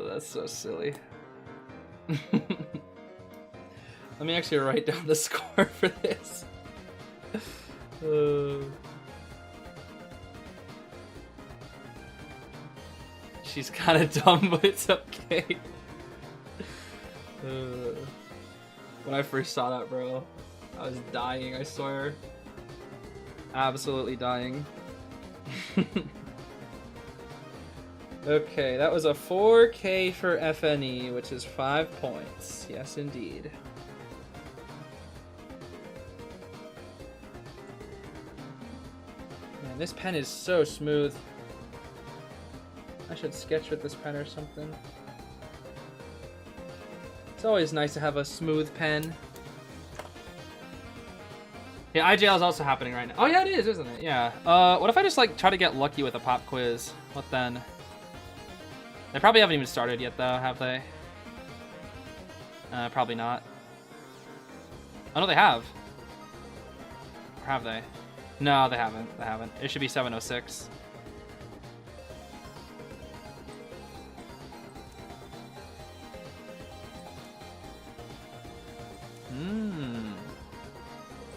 That's so silly. Let me actually write down the score for this. She's kind of dumb, but it's okay. When I first saw that, bro, I was dying, I swear. Absolutely dying. Okay, that was a 4K for FNE, which is 5 points. Yes, indeed. Man, this pen is so smooth. I should sketch with this pen or something. It's always nice to have a smooth pen. Yeah, IGL is also happening right now. Oh yeah, it is, isn't it? Yeah. What if I just like try to get lucky with a pop quiz? What then? They probably haven't even started yet, though, have they? Probably not. Oh no, they have. Or have they? No, they haven't. They haven't. It should be 7:06.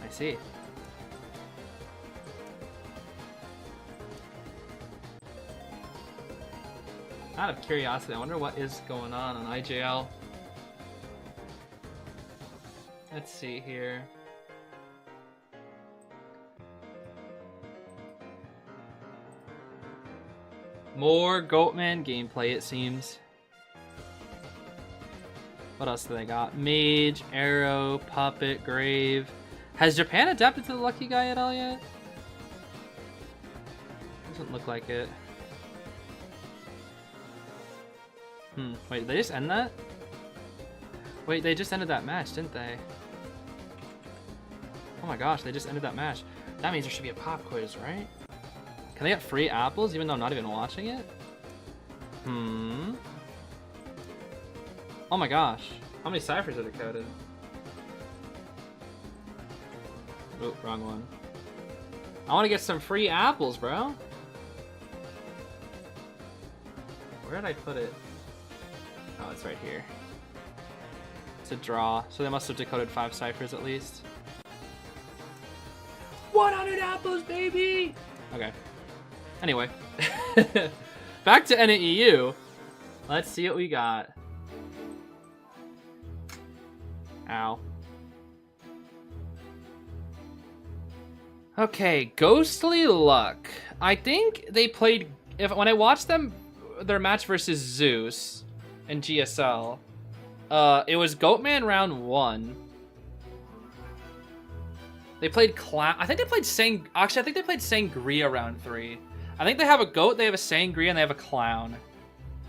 I see. Out of curiosity, I wonder what is going on IJL. Let's see here. More Goatman gameplay, it seems. What else do they got? Mage, Arrow, Puppet, Grave. Has Japan adapted to the Lucky Guy at all yet? Doesn't look like it. Wait, did they just end that? Wait, they just ended that match, didn't they? Oh my gosh, they just ended that match. That means there should be a pop quiz, right? Can they get free apples even though I'm not even watching it? Oh my gosh. How many ciphers are decoded? Oh, wrong one. I want to get some free apples, bro. Where did I put it? Oh, it's right here. It's a draw. So they must have decoded 5 ciphers at least. 100 apples, baby! Okay. Anyway. Back to NAEU. Let's see what we got. Ow. Okay, Ghostly Luck. I think they played... when I watched them, their match versus Zeus and GSL, it was Goatman round 1. They played Clown. I think they played Actually, I think they played Sangria round 3. I think they have a goat, they have a Sangria, and they have a clown.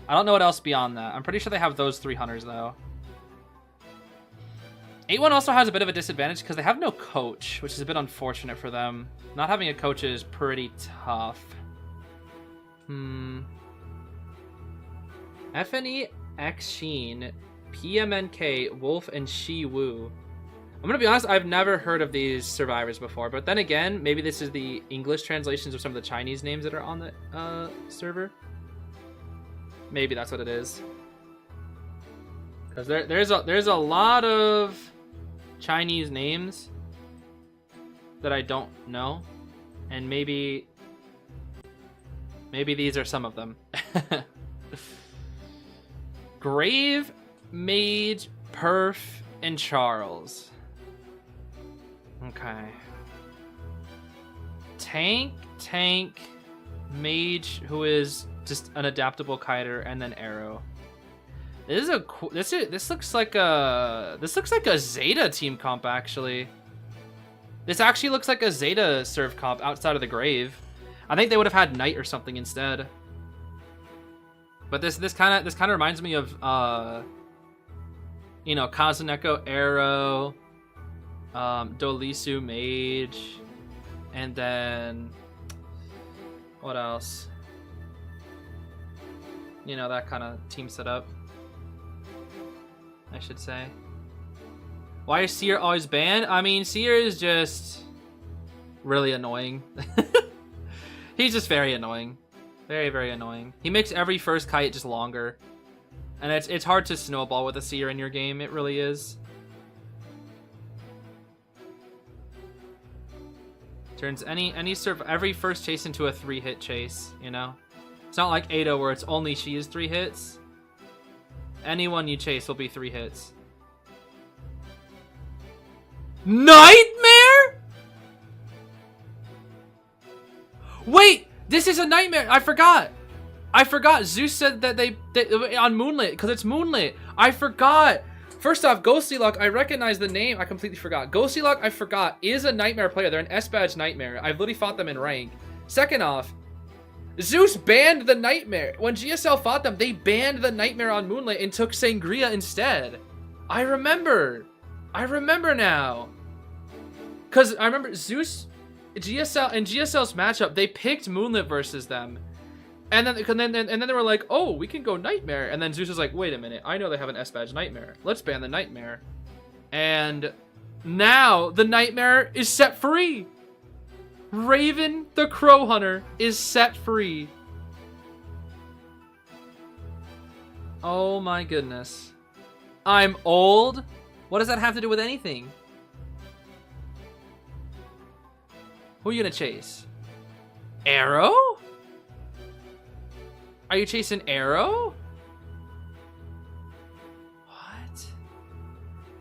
I don't know what else beyond that. I'm pretty sure they have those 3 hunters though. 8-1 also has a bit of a disadvantage because they have no coach, which is a bit unfortunate for them. Not having a coach is pretty tough. FNE X Sheen PMNK, Wolf, and Shi Wu. I'm gonna be honest, I've never heard of these survivors before, but then again, maybe this is the English translations of some of the Chinese names that are on the server. Maybe that's what it is. Because there's a lot of Chinese names that I don't know, and maybe these are some of them. Grave, Mage, Perf, and Charles. Okay. Tank, Mage, who is just an adaptable kiter, and then Arrow. This looks like a Zeta team comp actually. This actually looks like a Zeta serve comp outside of the Grave. I think they would have had Knight or something instead. But this kind of reminds me of you know, Kazuneko Arrow, Dolisu Mage, and then what else? You know, that kind of team setup, I should say. Why is Seer always banned? I mean, Seer is just really annoying. He's just very annoying. Very, very annoying. He makes every first kite just longer. And it's hard to snowball with a Seer in your game. It really is. Turns every first chase into a 3-hit chase, you know? It's not like Ada where it's only she is 3 hits. Anyone you chase will be 3 hits. Nightmare? Wait, this is a nightmare. I forgot. Zeus said that they on Moonlit, because it's Moonlit. I forgot. First off, Ghostly Luck, I recognize the name. I completely forgot. Ghostly Luck, I forgot, is a Nightmare player. They're an S-Badge Nightmare. I've literally fought them in rank. Second off, Zeus banned the Nightmare. When GSL fought them, they banned the Nightmare on Moonlit and took Sangria instead. I remember now. Because I remember Zeus, GSL, in GSL's matchup, they picked Moonlit versus them. And then they were like, oh, we can go Nightmare. And then Zeus was like, wait a minute, I know they have an S-Badge Nightmare. Let's ban the Nightmare. And now the Nightmare is set free. Raven the Crow Hunter is set free. Oh my goodness. I'm old? What does that have to do with anything? Who are you gonna chase? Arrow? Are you chasing Arrow? What?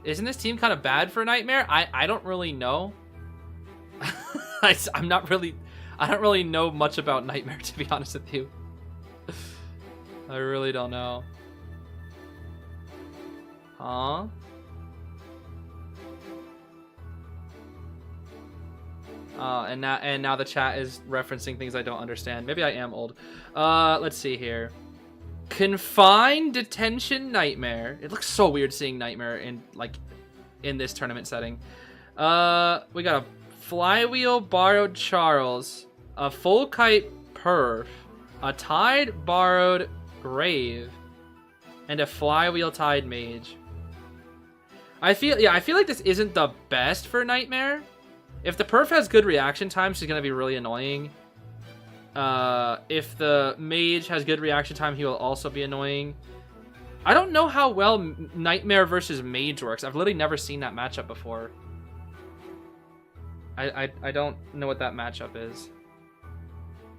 Isn't this team kind of bad for Nightmare? I don't really know. I don't really know much about Nightmare, to be honest with you. I really don't know. Huh? And now the chat is referencing things I don't understand. Maybe I am old. Let's see here. Confined Detention Nightmare. It looks so weird seeing Nightmare in this tournament setting. We got a Flywheel Borrowed Charles, a Full Kite Perf, a Tide Borrowed Grave, and a Flywheel Tide Mage. I feel like this isn't the best for Nightmare. If the Perf has good reaction time, she's going to be really annoying. If the Mage has good reaction time, he will also be annoying. I don't know how well Nightmare versus Mage works. I've literally never seen that matchup before. I don't know what that matchup is.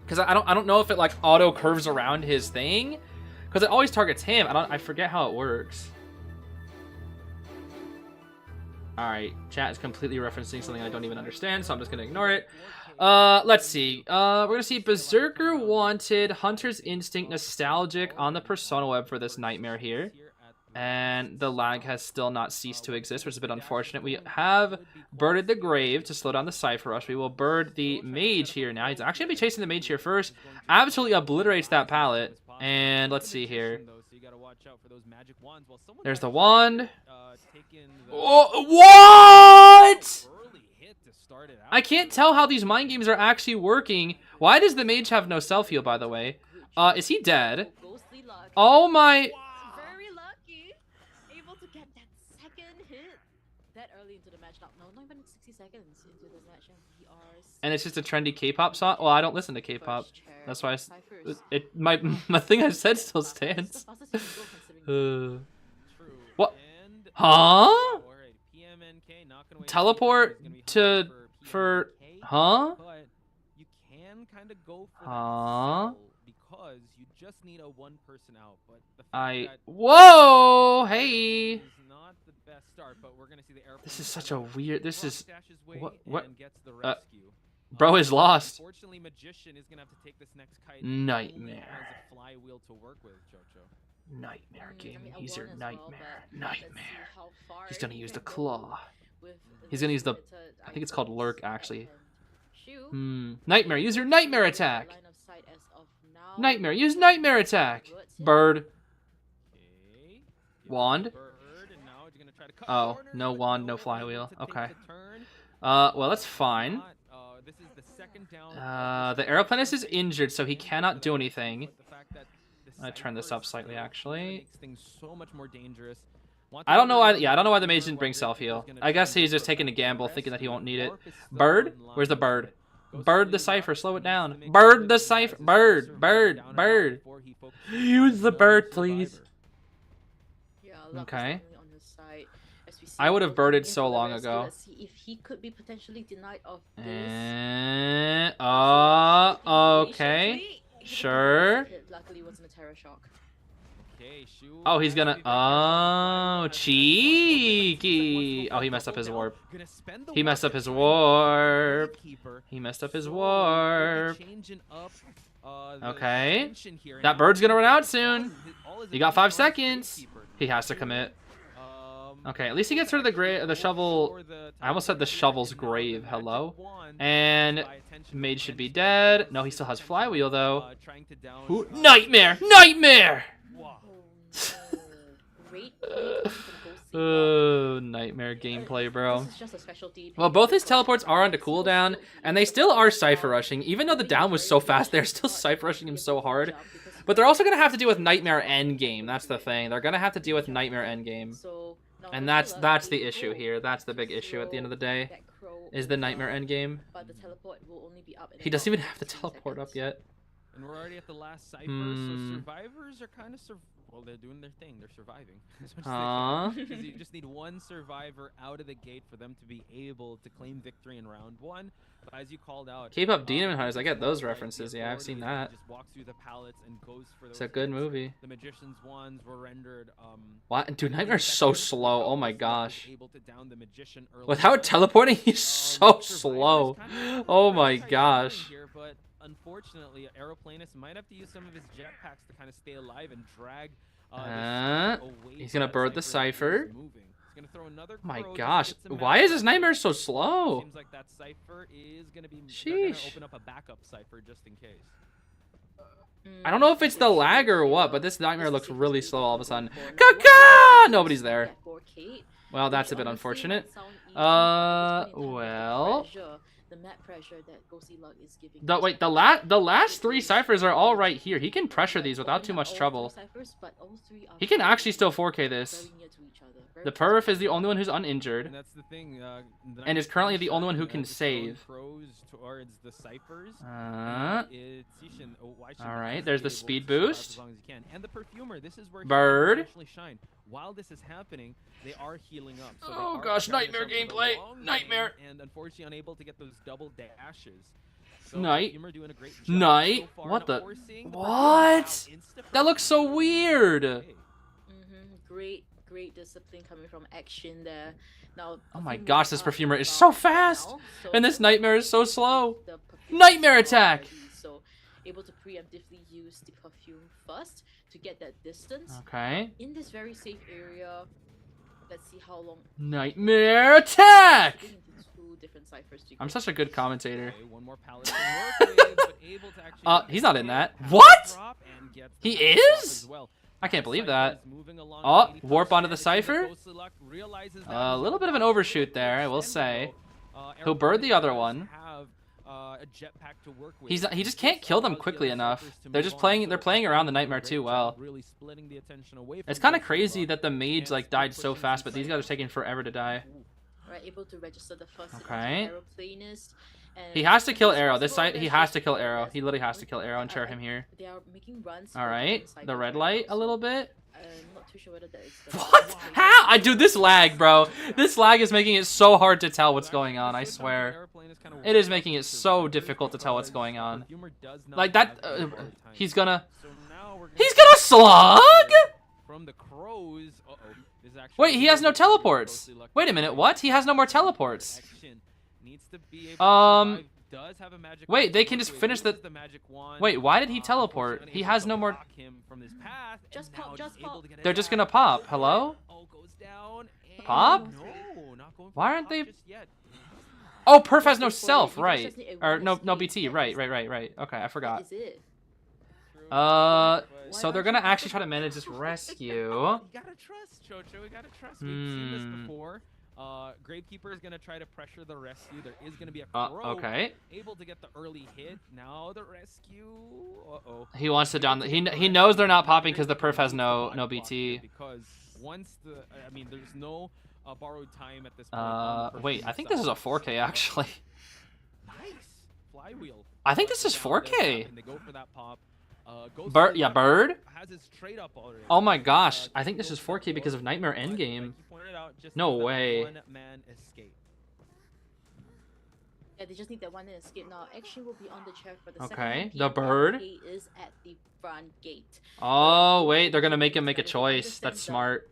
Because I don't know if it like auto curves around his thing. Because it always targets him. I forget how it works. Alright, chat is completely referencing something I don't even understand, so I'm just going to ignore it. Let's see. We're going to see Berserker Wanted, Hunter's Instinct, Nostalgic on the Persona web for this Nightmare here. And the lag has still not ceased to exist, which is a bit unfortunate. We have birded the Grave to slow down the Cypher Rush. We will bird the Mage here now. He's actually going to be chasing the Mage here first. Absolutely obliterates that pallet. And let's see here. There's the wand. Oh, what? I can't tell how these mind games are actually working. Why does the Mage have no self-heal, by the way? Is he dead? Oh my... Oh, not even 60 seconds into the match, and we are. And it's just a trendy K-pop song. Well, I don't listen to K-pop. First chair. That's why Cyphers. my thing I said still Fastest- stands. the fastest you can go considering True. What? And- Huh? Alright, PMNK knocking away Teleport It's gonna be to- hard for PMNK, huh? But you can kind of go for Huh? that sell because you just need a one person out. But the fact that Whoa! Hey! is not the best start, but we're gonna see the airplane This is such a coming. weird. This Brock is dashes way what- and gets the uh, rescue. bro is lost. Unfortunately, Magician is gonna have to take this next kite. Nightmare. Only has a flywheel to work with, Jojo. Nightmare I gaming. mean, He's your A1 as well, nightmare. but let's see Nightmare. how far He's gonna he use the can go claw. with He's gonna use the- limited I think it's called items lurk, that actually. can shoot. Nightmare. Use your nightmare attack. Line of sight as of now. Nightmare. Use nightmare attack. Towards him. Bird. Okay. Wand? Bird, and now he's gonna try to cut Oh, corners, no but wand, no able flywheel. to take Okay. the turn. Well, that's fine. This is the second down. The aeroplanist is injured, so he cannot do anything. But the fact that the I turn this up slightly, Cypher actually. makes things so much more dangerous. I don't know why. Yeah, I don't know why the mage didn't bring self heal. I guess he's just taking a gamble, thinking that he won't need it. Bird? Where's the bird? Bird the cipher. Slow it down. Bird the cipher. Bird. Bird. Bird. Use the bird, please. Yeah, luck is Okay. definitely on his side, as we see I would have Will coming birded in so for the long rescue. ago. Let's see if he could be potentially denied of this. Okay. Sure. Luckily, it wasn't a terror shock. Oh, he's gonna. Oh, cheeky. Oh, he messed up his warp. He messed up his warp. He messed up his warp. Okay. That bird's gonna run out soon. You got 5 seconds. He has to commit. Okay, at least he gets rid of the shovel. I almost said the shovel's grave. Hello. And mage should be dead. No, he still has flywheel though. Nightmare! Nightmare! Oh, no. Great play from Ghosty. Nightmare gameplay, bro. This is just a specialty. Well, both his teleports are on to cooldown, and they still are Cypher rushing. Even though the down was so fast, they're still Cypher rushing him so hard. But they're also going to have to deal with Nightmare Endgame. That's the thing. They're going to have to deal with Nightmare Endgame. So, And that's the issue here. That's the big issue at the end of the day, is the Nightmare Endgame. But the teleport will only be up in He doesn't about even have the 15 teleport up seconds. yet. And we're already at the last cipher, Hmm. so survivors are kind of well, they're doing their thing. They're surviving. As much as Huh? they can. 'Cause you just need one survivor out of the gate for them to be able to claim victory in round 1. But as you called out, K-pop Demon Hunters, I this get is those like the references. Yeah, I've seen authority that. Just walks through the pallets and goes for It's those a good hits. movie. The magician's wands were rendered. What? Dude, Nightmare's so slow. Oh my gosh. Able to down the magician early Without on. teleporting, he's so Survivors slow. kinda Oh trying my to gosh. here, but unfortunately, Aeroplanist might have to use some of his jetpacks to kind of stay alive and drag. He's gonna bird the cipher. He's gonna throw another My crow just to gosh, get some why mana is his back. Nightmare so slow? Seems like that cipher is gonna be. They're Sheesh. gonna open up a backup cipher just in case. I don't know if it's the lag or what, but this Nightmare looks really slow all of a sudden. Kaka! Kaka! Nobody's there. Well, that's a bit unfortunate. Well, The map pressure that Ghosty Luck is giving. the last 3 ciphers are all right here. He can pressure these without too much trouble. He can actually still 4K this. The perf is the only one who's uninjured. And that's the thing. And is currently the only one who can save. Crows towards the ciphers. All right, there's the speed boost. As long as you can. And the perfumer. This is where he Bird. can actually shine. While this is happening, they are healing up. So they Oh are gosh, preparing Nightmare themselves for the gameplay. long game, Nightmare. And unfortunately unable to get those double dashes. So Night. Perfumer doing a great job Night. so far. What Now the? we're seeing the What? perfumer now That looks so weird. Okay. Great discipline coming from Action there. Now, Oh my a few gosh, this moves are perfumer is involved so right fast. now, so And this Nightmare is so slow. the perfume Nightmare is attack. already, so able to preemptively use the perfume first to get that distance Okay. in this very safe area. Let's see how long. Nightmare attack. Getting into 2 different ciphers to I'm go. such a good commentator. Okay, one more pallet to work with, but able to actually He's not in that. get What? drop and get the He pallet drop is? as well. I can't believe Cypher that. is moving along Oh, at 80%. warp onto the As Cypher? Ghostly Luck realizes that A he's little bit of an able to overshoot there, I will extend say. though. He'll bird the other does one. have, a jetpack to work with. He just can't kill them Allows the quickly other enough. Cyphers to They're move just on. playing. So They're playing around the Nightmare great too job well. really splitting the attention away It's from kind of Ghostly crazy Luck that the mage and like still died so pushing fast, but these the guys are Cypher. taking forever to die. right? Able to register the first Okay. aeroplanist. And He has to kill it's Arrow. This possible site, he there's has to just kill more or Arrow. less He literally has to with- kill Arrow and chair him here. They are making runs. for All right, different the cycles red right light now, a little so bit. I'm not too sure whether that is the What? How? I do this lag, bro. This lag is making it so hard to tell what's going on. I swear. It is making it so difficult to tell what's going on. Like that. He's gonna slug. From the crows. Wait, he has no teleports. Wait a minute. What? He has no more teleports. Wait, they can just finish the. Wait, why did he teleport? He has no more. Just pop, just pop. They're just gonna pop. Hello? Pop? Why aren't they? Oh, Perf has no self, right? Or no BT, right. Okay, I forgot. Is it? So they're gonna actually try to manage this rescue. You gotta trust, Chocho. We gotta trust. We've seen this before. Gravekeeper is gonna try to pressure the rescue. There is gonna be a crow Okay. able to get the early hit. Now the rescue. He wants to down the. He knows they're not popping because the Perf has no BT. Because once there's no borrowed time at this point. Wait, I think this is a 4K actually. Nice flywheel. I think this is 4K. And they go for that pop. Bird, yeah, Bird. Has his trade up already. Oh my gosh, I think this is 4K because of Nightmare Endgame. No way. Yeah, they just need that one escape now. Action will be on the chair for the Okay, second. the Bird. He is at the front gate. Oh wait, they're gonna make him make a choice. That's smart.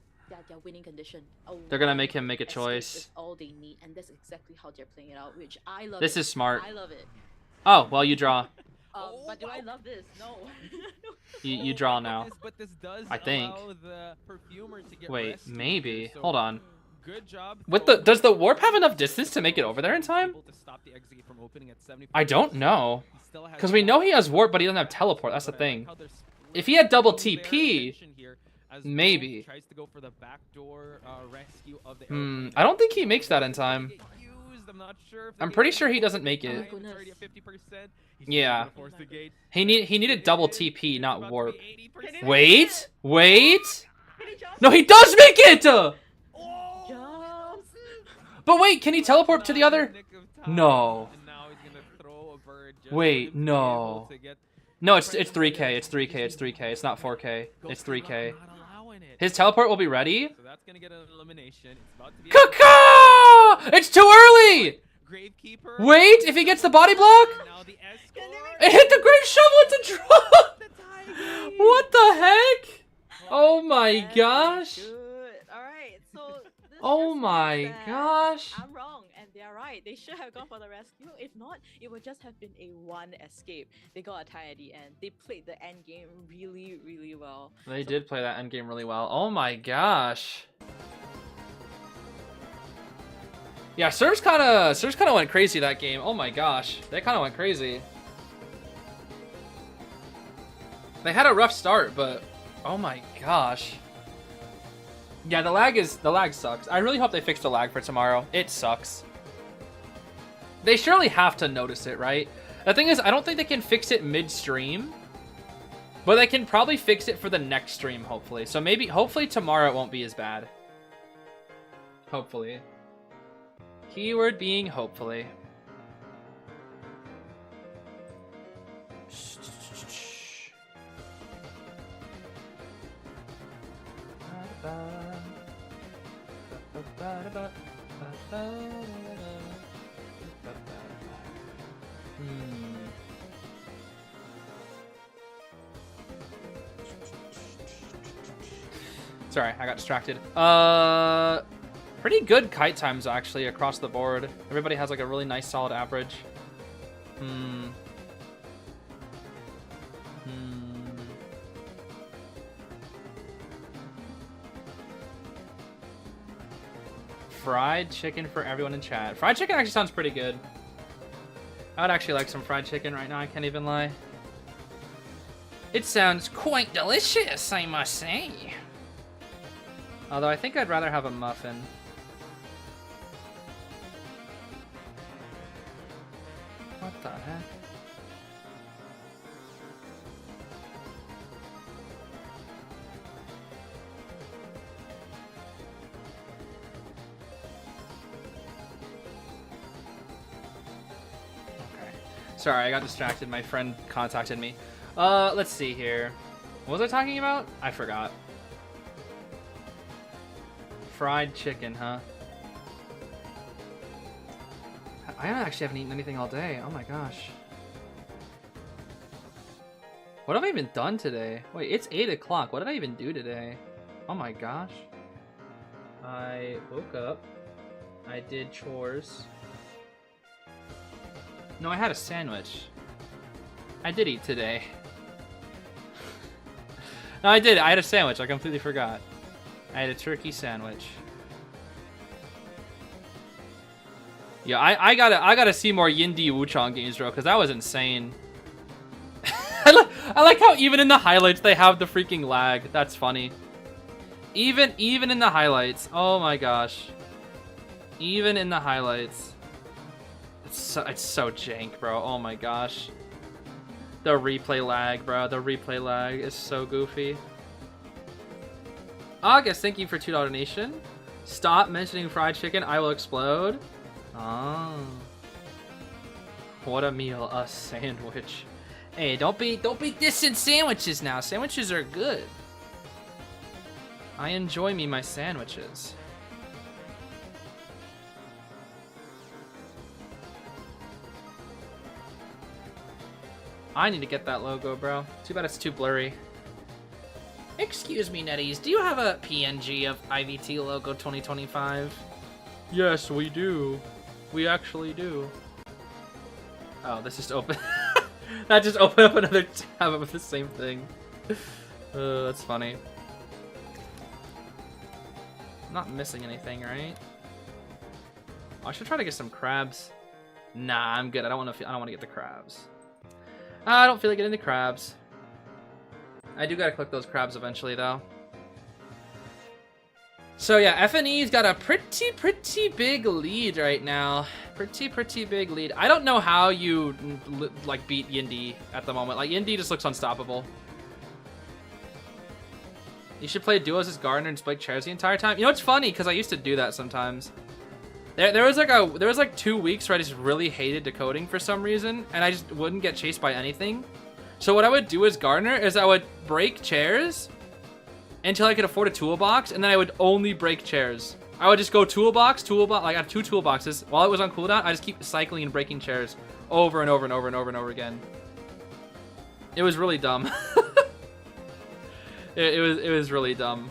Their winning condition. They're gonna make him make a Escape choice. is all they need, and that's exactly how they're playing it out, which I love. This it. is smart. I love it. Oh well, you draw. But do I love this? No. You draw now. But this does I think. allow the perfumer to get Wait, rescued maybe. here, so Hold on. Good job. With the does the warp have enough distance to make it over there in time? Able to stop the exit from opening at 75%. I don't know. He still has Because we know he has warp, but he doesn't have teleport. That's the but I like thing. how they're If he had double splitting their TP, attention here as maybe. Wolf tries to go for the backdoor rescue of the I don't think he makes that in time. Get used. I'm not sure if I'm the pretty gate's sure he gonna doesn't make time. it. It's already at 50%. He's Yeah. gonna force the gate. He needed double TP, It's not about to warp. be 80%. Wait. No, he does make it. Jumps. But wait, can he teleport to the other? Nick of time, No. and now he's gonna throw a bird just Wait, to be no. able to get- No, it's 3K. It's 3K. It's 3K. It's not 4K. It's 3K. Not allowing it. His teleport will be ready. So that's gonna get an elimination. It's about to be a- Caca! It's too early. Gravekeeper. Wait, if he gets the body block, Now the escort. it hit the grave shovel to drop. The tie. What the heck? Oh my gosh. Good. All right. So. This Oh just my means that gosh. I'm wrong, and they're right. They should have gone for the rescue. If not, it would just have been a one escape. They got a tie at the end. They played the end game really, really well. They did play that endgame really well. Oh my gosh. Yeah, Serves kind of went crazy that game. Oh my gosh, they kind of went crazy. They had a rough start, but oh my gosh. Yeah, the lag sucks. I really hope they fix the lag for tomorrow. It sucks. They surely have to notice it, right? The thing is, I don't think they can fix it mid-stream. But they can probably fix it for the next stream, hopefully. So maybe, hopefully tomorrow it won't be as bad. Hopefully. Keyword being hopefully. Sorry, I got distracted. Pretty good kite times actually across the board. Everybody has like a really nice solid average. Fried chicken for everyone in chat. Fried chicken actually sounds pretty good. I would actually like some fried chicken right now, I can't even lie. It sounds quite delicious, I must say. Although I think I'd rather have a muffin. What the heck? Sorry, I got distracted. My friend contacted me. Let's see here. What was I talking about? I forgot. Fried chicken, huh? I actually haven't eaten anything all day. Oh my gosh. What have I even done today? Wait, it's 8 o'clock. What did I even do today? Oh my gosh. I woke up. I did chores. No, I had a sandwich. I did eat today. No, I did. I had a sandwich. I completely forgot. I had a turkey sandwich. Yeah, I gotta see more Yindi Wuchang games, bro, because that was insane. I like how even in the highlights they have the freaking lag. That's funny. Even in the highlights. Oh my gosh. Even in the highlights. It's so jank, bro. Oh my gosh. The replay lag, bro. The replay lag is so goofy. August, thank you for $2 donation. Stop mentioning fried chicken. I will explode. Oh. What a meal. A sandwich. Hey, don't be dissing sandwiches now. Sandwiches are good. I enjoy me my sandwiches. I need to get that logo, bro. Too bad it's too blurry. Excuse me, Netties. Do you have a PNG of IVT logo 2025? Yes, we do. We actually do. Oh, this just opened. That just opened up another tab with the same thing. That's funny. I'm not missing anything, right? Oh, I should try to get some crabs. Nah, I'm good. I don't want to get the crabs. I don't feel like getting the crabs. I do gotta collect those crabs eventually, though. So yeah, FNE's got a pretty big lead right now. Pretty big lead. I don't know how you like beat Yindi at the moment. Like Yindi just looks unstoppable. You should play duos as Gardner and spike chairs the entire time. You know, it's funny because I used to do that sometimes. There was like 2 weeks where I just really hated decoding for some reason, and I just wouldn't get chased by anything. So what I would do as Gardner is I would break chairs until I could afford a toolbox, and then I would only break chairs. I would just go toolbox, like I have 2 toolboxes. While it was on cooldown, I just keep cycling and breaking chairs over and over and over and over and over again. It was really dumb. it was really dumb.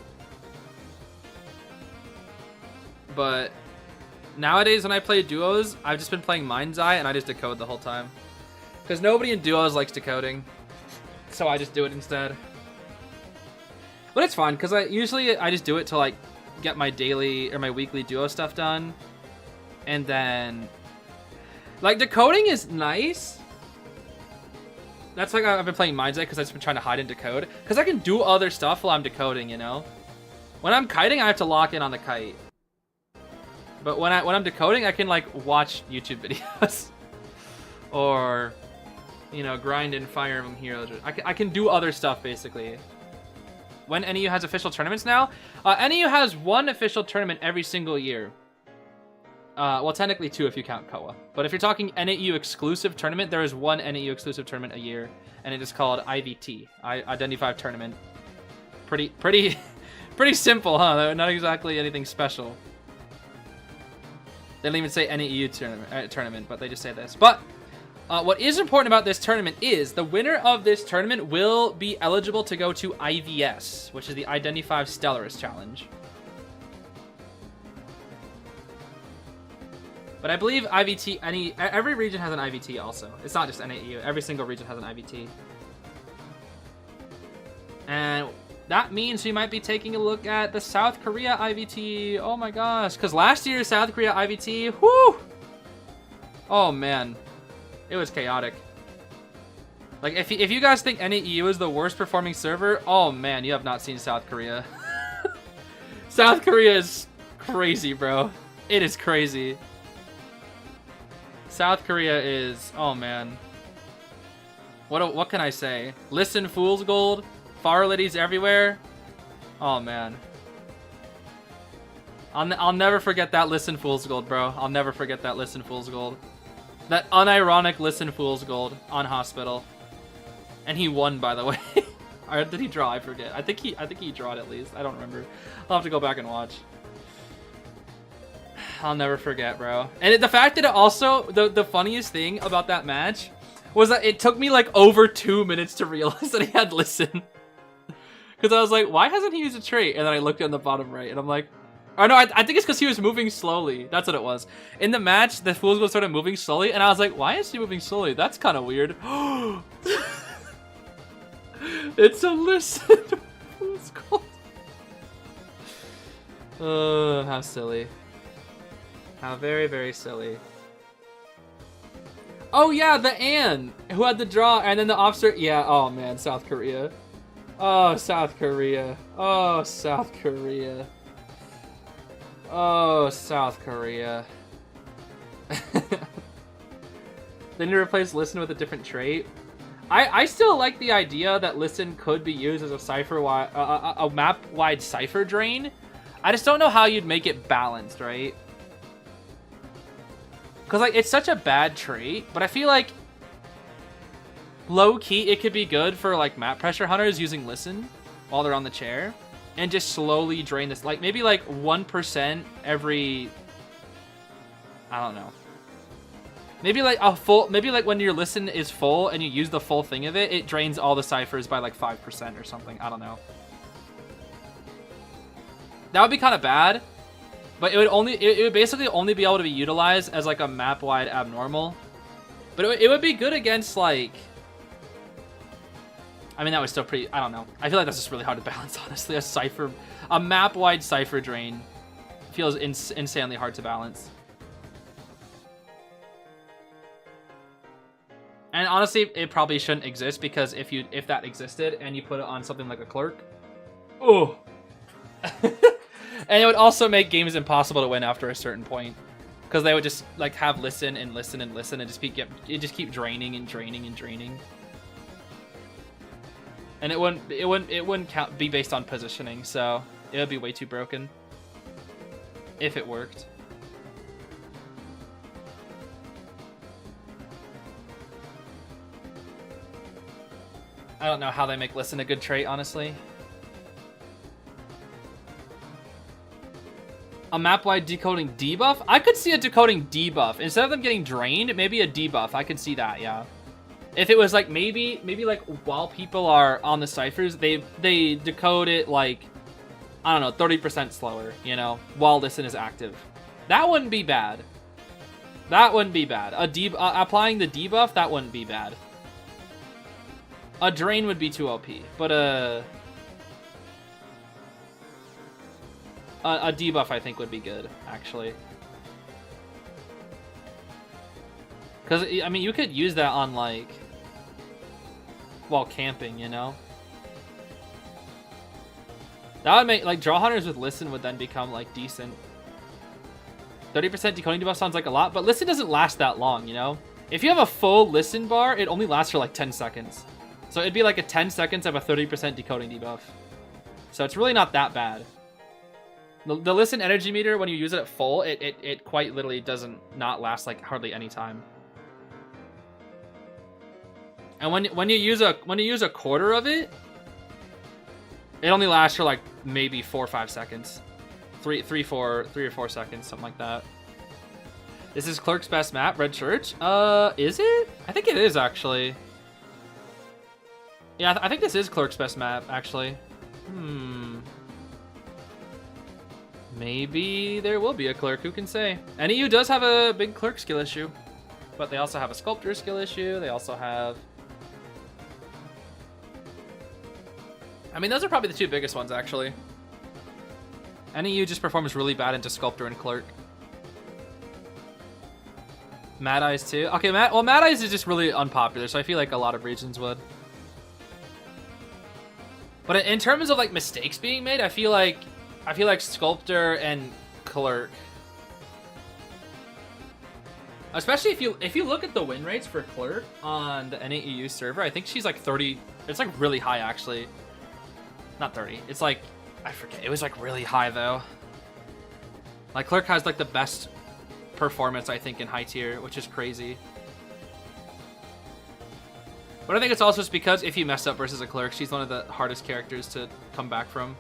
But nowadays when I play duos, I've just been playing Mind's Eye and I just decode the whole time. Because nobody in duos likes decoding. So I just do it instead. But it's fun, because I just do it to like get my daily or my weekly duo stuff done. And then like decoding is nice. That's like I've been playing Mind's Eye because I've just been trying to hide and decode. Because I can do other stuff while I'm decoding, you know? When I'm kiting, I have to lock in on the kite. But when I'm decoding, I can like watch YouTube videos. Or, you know, grind in Fire Emblem Heroes. I can do other stuff basically. When NEU has official tournaments now, NEU has 1 official tournament every single year. Well, technically 2 if you count Koa. But if you're talking NEU exclusive tournament, there is 1 NEU exclusive tournament a year, and it is called IVT, Identified Tournament. Pretty simple, huh? Not exactly anything special. They don't even say NEU tournament, but they just say this. But what is important about this tournament is the winner of this tournament will be eligible to go to IVS, which is the Identify Stellaris Challenge. But I believe IVT, every region has an IVT also. It's not just NAU. Every single region has an IVT. And that means we might be taking a look at the South Korea IVT. Oh my gosh. Because last year's South Korea IVT, whoo! Oh man. It was chaotic. Like, if you guys think NAU is the worst performing server, oh man, you have not seen South Korea. South Korea is crazy, bro. It is crazy. South Korea is, oh man. What can I say? Listen, Fool's Gold, Far Liddies everywhere. Oh man. I'll never forget that Listen Fool's Gold, bro. I'll never forget that Listen Fool's Gold. That unironic listen fool's gold on Hospital. And he won, by the way. Or did he draw? I forget. I think he drawed at least. I don't remember. I'll have to go back and watch. I'll never forget, bro. And the fact that it also, the funniest thing about that match was that it took me like over 2 minutes to realize that he had listen. Because I was like, why hasn't he used a trait? And then I looked on the bottom right and I'm like, oh no, I think it's because he was moving slowly. That's what it was. In the match, the Fool's Gold started moving slowly and I was like, why is he moving slowly? That's kind of weird. It's a listen. Fool's Gold. How silly. How very, very silly. Oh yeah, the Ann who had the draw and then the officer. Yeah, oh man, South Korea. Oh, South Korea. Oh, South Korea. Oh, South Korea. They need to replace Listen with a different trait. I still like the idea that Listen could be used as a a map-wide cipher drain. I just don't know how you'd make it balanced, right? Because, like, it's such a bad trait, but I feel like low-key it could be good for, like, map pressure hunters using Listen while they're on the chair and just slowly drain this. Like, maybe, like, 1% every... I don't know. Maybe, like, maybe, like, when your Listen is full and you use the full thing of it, it drains all the ciphers by, like, 5% or something. I don't know. That would be kind of bad. But it would basically only be able to be utilized as like a map-wide abnormal. But it would be good against like... I mean, that was still pretty... I don't know. I feel like that's just really hard to balance, honestly. A map-wide cipher drain feels insanely hard to balance. And honestly, it probably shouldn't exist because if that existed and you put it on something like a clerk... Oh! And it would also make games impossible to win after a certain point, because they would just like have listen and listen and listen and just keep draining and draining and draining. And it wouldn't be based on positioning, so it would be way too broken if it worked. I don't know how they make listen a good trait, honestly. A map-wide decoding debuff? I could see a decoding debuff. Instead of them getting drained, maybe a debuff. I could see that, yeah. If it was like maybe like while people are on the ciphers, they decode it like, I don't know, 30% slower, you know, while Listen is active. That wouldn't be bad. That wouldn't be bad. Applying the debuff, that wouldn't be bad. A drain would be too OP, but a debuff, I think, would be good, actually. Because, I mean, you could use that on, like, while camping, you know? That would make, like, draw hunters with Listen would then become, like, decent. 30% decoding debuff sounds like a lot, but Listen doesn't last that long, you know? If you have a full Listen bar, it only lasts for, like, 10 seconds. So it'd be, like, a 10 seconds of a 30% decoding debuff. So it's really not that bad. The Listen energy meter, when you use it at full, it quite literally doesn't not last like hardly any time. And when you use a quarter of it, it only lasts for like maybe 4 or 5 seconds, 3 or 4 seconds, something like that. This is Clerk's best map, Red Church. Is it? I think it is actually. Yeah, I think this is Clerk's best map actually. Maybe there will be a Clerk, who can say? NEU does have a big Clerk skill issue, but they also have a Sculptor skill issue. They also have... I mean, those are probably the two biggest ones, actually. NEU just performs really bad into Sculptor and Clerk. Mad Eyes too? Okay, Mad Eyes is just really unpopular, so I feel like a lot of regions would. But in terms of like mistakes being made, I feel like Sculptor and Clerk. Especially if you look at the win rates for Clerk on the NAEU server, I think she's like 30. It's like really high actually. Not 30. It's like, I forget. It was like really high though. Like Clerk has like the best performance, I think, in high tier, which is crazy. But I think it's also just because if you mess up versus a cleric, she's one of the hardest characters to come back from.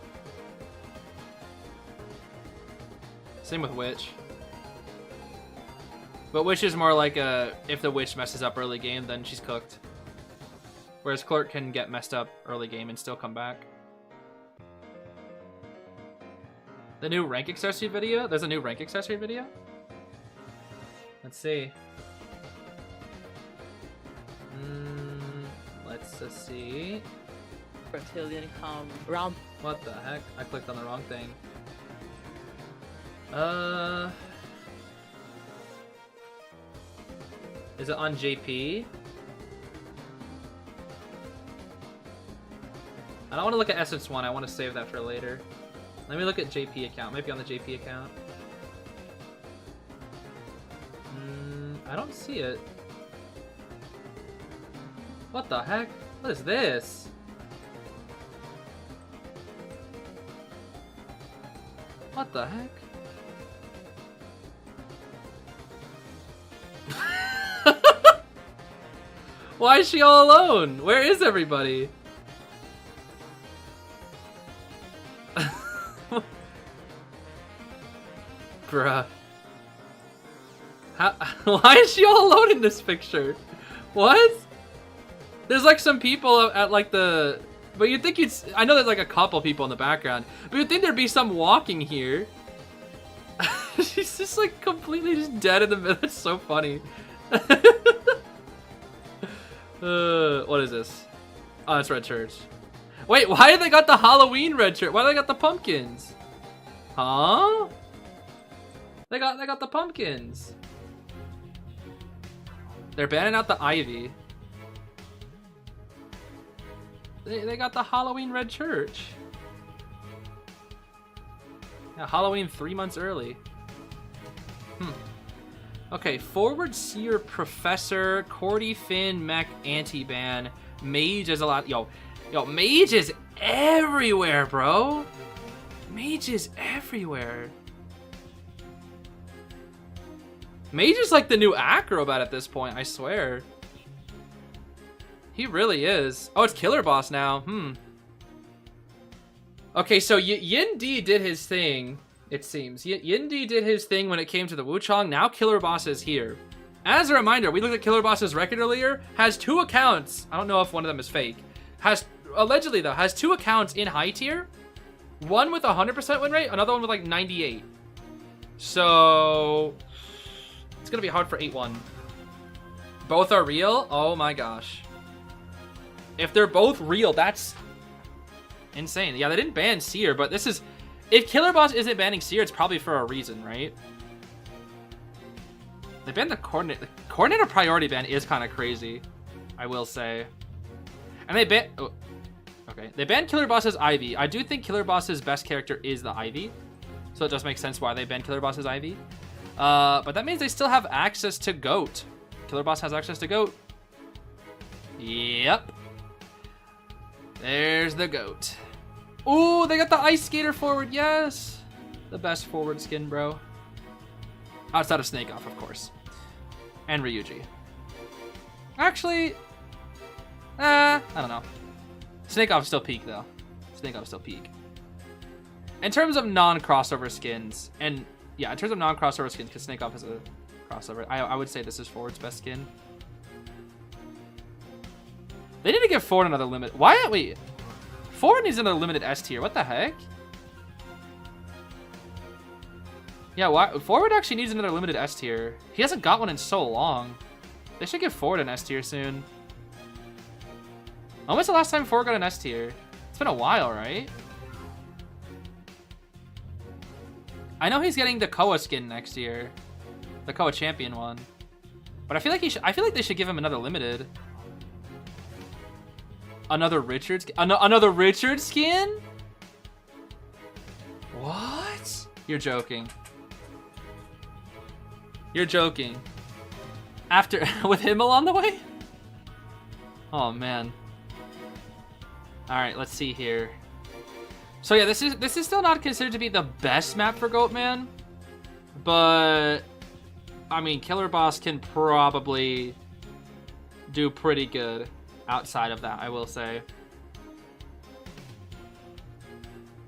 Same with Witch. But Witch is more like a, if the Witch messes up early game, then she's cooked. Whereas Clerk can get messed up early game and still come back. The new rank accessory video? There's a new rank accessory video? Let's see. Let's just see. Brazilian come round. What the heck? I clicked on the wrong thing. Is it on JP? I don't want to look at Essence 1. I want to save that for later. Let me look at JP account. Might be on the JP account. I don't see it. What the heck? What is this? What the heck? Why is she all alone? Where is everybody? Bruh. Why is she all alone in this picture? What? There's like some people at like the... But you'd think you'd... I know there's like a couple people in the background. But you'd think there'd be some walking here. She's just like completely just dead in the middle. It's so funny. What is this? Oh, it's Red Church. Wait, why they got the Halloween Red Church? Why they got the pumpkins? Huh? They got the pumpkins. They're banning out the ivy. They got the Halloween Red Church. Yeah, Halloween 3 months early. Okay, Forward Seer, Professor, Cordy, Finn, Mech, Anti-Ban, Mage is a lot. Yo, Mage is everywhere, bro. Mage is everywhere. Mage is like the new acrobat at this point, I swear. He really is. Oh, it's Killer Boss now. Okay, so Yin D did his thing, it seems. Yin D did his thing when it came to the Wuchang. Now Killer Boss is here. As a reminder, we looked at Killer Boss's record earlier. Has 2 accounts. I don't know if one of them is fake. Allegedly though, has 2 accounts in high tier. One with 100% win rate, another one with like 98. So it's gonna be hard for 8-1. Both are real? Oh my gosh. If they're both real, that's insane. Yeah, they didn't ban Seer, but this is... If Killer Boss isn't banning Seer, it's probably for a reason, right? They banned the Coordinator. The Coordinator priority ban is kind of crazy, I will say. And they ban... Oh, okay. They banned Killer Boss's Ivy. I do think Killer Boss's best character is the Ivy. So it does make sense why they banned Killer Boss's Ivy. But that means they still have access to Goat. Killer Boss has access to Goat. Yep. There's the Goat. Ooh, they got the Ice Skater forward. Yes. The best forward skin, bro. Outside of Snake Off, of course. And Ryuji. Actually, I don't know. Snake Off still peak, though. Snake Off still peak. In terms of non-crossover skins, and yeah, in terms of non-crossover skins, because Snake Off is a crossover, I would say this is Forward's best skin. They need to give Forward another limit. Why? Wait. Forward needs another limited S tier. What the heck? Yeah, why? Forward actually needs another limited S tier. He hasn't got one in so long. They should give Forward an S tier soon. When was the last time Forward got an S tier? It's been a while, right? I know he's getting the Koa skin next year, the Koa champion one. But I feel like I feel like they should give him another limited. Another Richard skin? Another Richard skin? What? You're joking. You're joking. After with Himmel on the way? Oh man. All right, let's see here. So yeah, this is still not considered to be the best map for Goatman, but I mean, Killer Boss can probably do pretty good outside of that, I will say.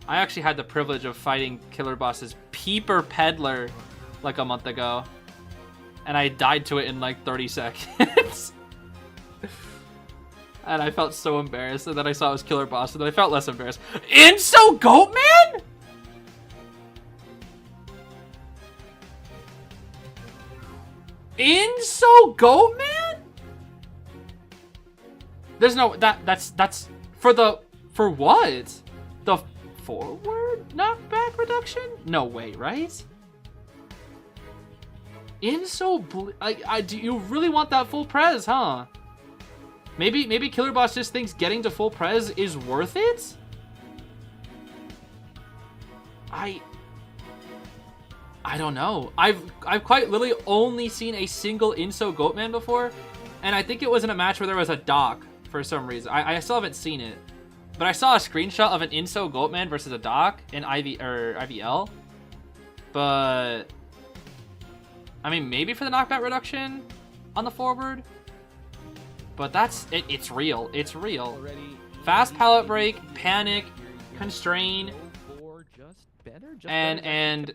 I actually had the privilege of fighting Killer Boss's Peeper Peddler like a month ago. And I died to it in like 30 seconds. And I felt so embarrassed. And then I saw it was Killer Boss, and then I felt less embarrassed. Inso Goatman? Inso Goatman? There's no that's for what? The forward knockback reduction? No way, right? Do you really want that full pres, huh? Maybe Killer Boss just thinks getting to full pres is worth it? I don't know. I've quite literally only seen a single Inso Goatman before, and I think it was in a match where there was a doc for some reason. I still haven't seen it, but I saw a screenshot of an Inso Goatman versus a doc in IVL. But I mean, maybe for the knockback reduction on the forward. But that's it. It's real. It's real. Fast pallet break, panic, constrain, and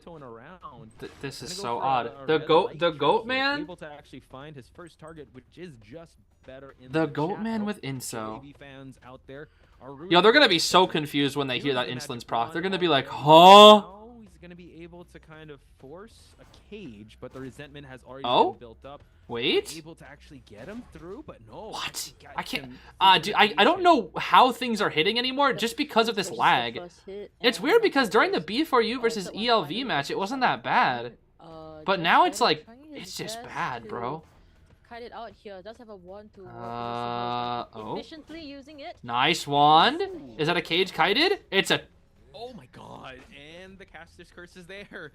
this is so odd. The Goatman. Able to actually find his first target, which is just better. The Goatman with Inso. Yo, they're gonna be so confused when they hear that Insolence proc. They're gonna be like, huh? He's gonna be able to kind of force a cage, but the resentment has already been built up. Wait. Able to actually get him through, but no. What? I can't. Dude, I don't know how things are hitting anymore just because of this lag. It's weird because during the B4U versus ELV match, it wasn't that bad, but now it's like it's just bad, bro. Kite it out here. Does have a wand to efficiently using it. Nice wand. Is that a cage kited? It's a. Oh my god! And the caster's curse is there.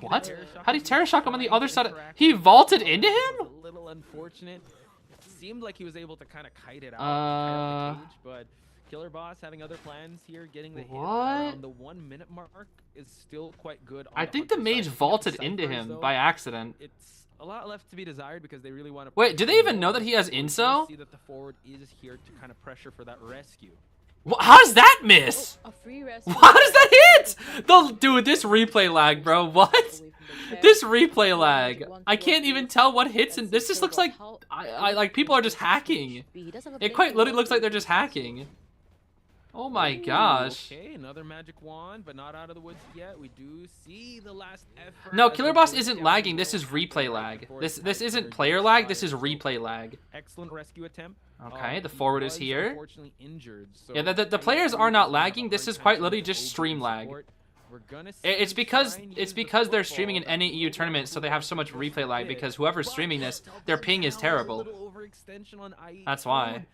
What? How did he Terror Shock him on the other side? He vaulted into him? A little unfortunate. It seemed like he was able to kind of kite it out, the cage, but Killer Boss having other plans here, getting the hit around the 1 minute mark is still quite good. I think the mage vaulted into him by accident. It's a lot left to be desired because they really want to. Wait, do they even know that he has Inso? See that the forward is here to kind of pressure for that rescue. How does that miss? A free rescue. How does that hit? Dude, this replay lag, bro. What? This replay lag. I can't even tell what hits, and this just looks like like people are just hacking. It quite literally looks like they're just hacking. Oh my gosh. Okay, another magic wand, but not out of the woods yet. We do see the last effort. No, Killer Boss isn't lagging. This is replay lag. This isn't player lag. This is replay lag. Excellent rescue attempt. Okay, the forward is here. Unfortunately injured, so yeah, the players are not lagging. This is quite literally just stream lag. It's because they're streaming an NAEU tournament, so they have so much replay lag. Because whoever's streaming this, their ping is terrible. That's why.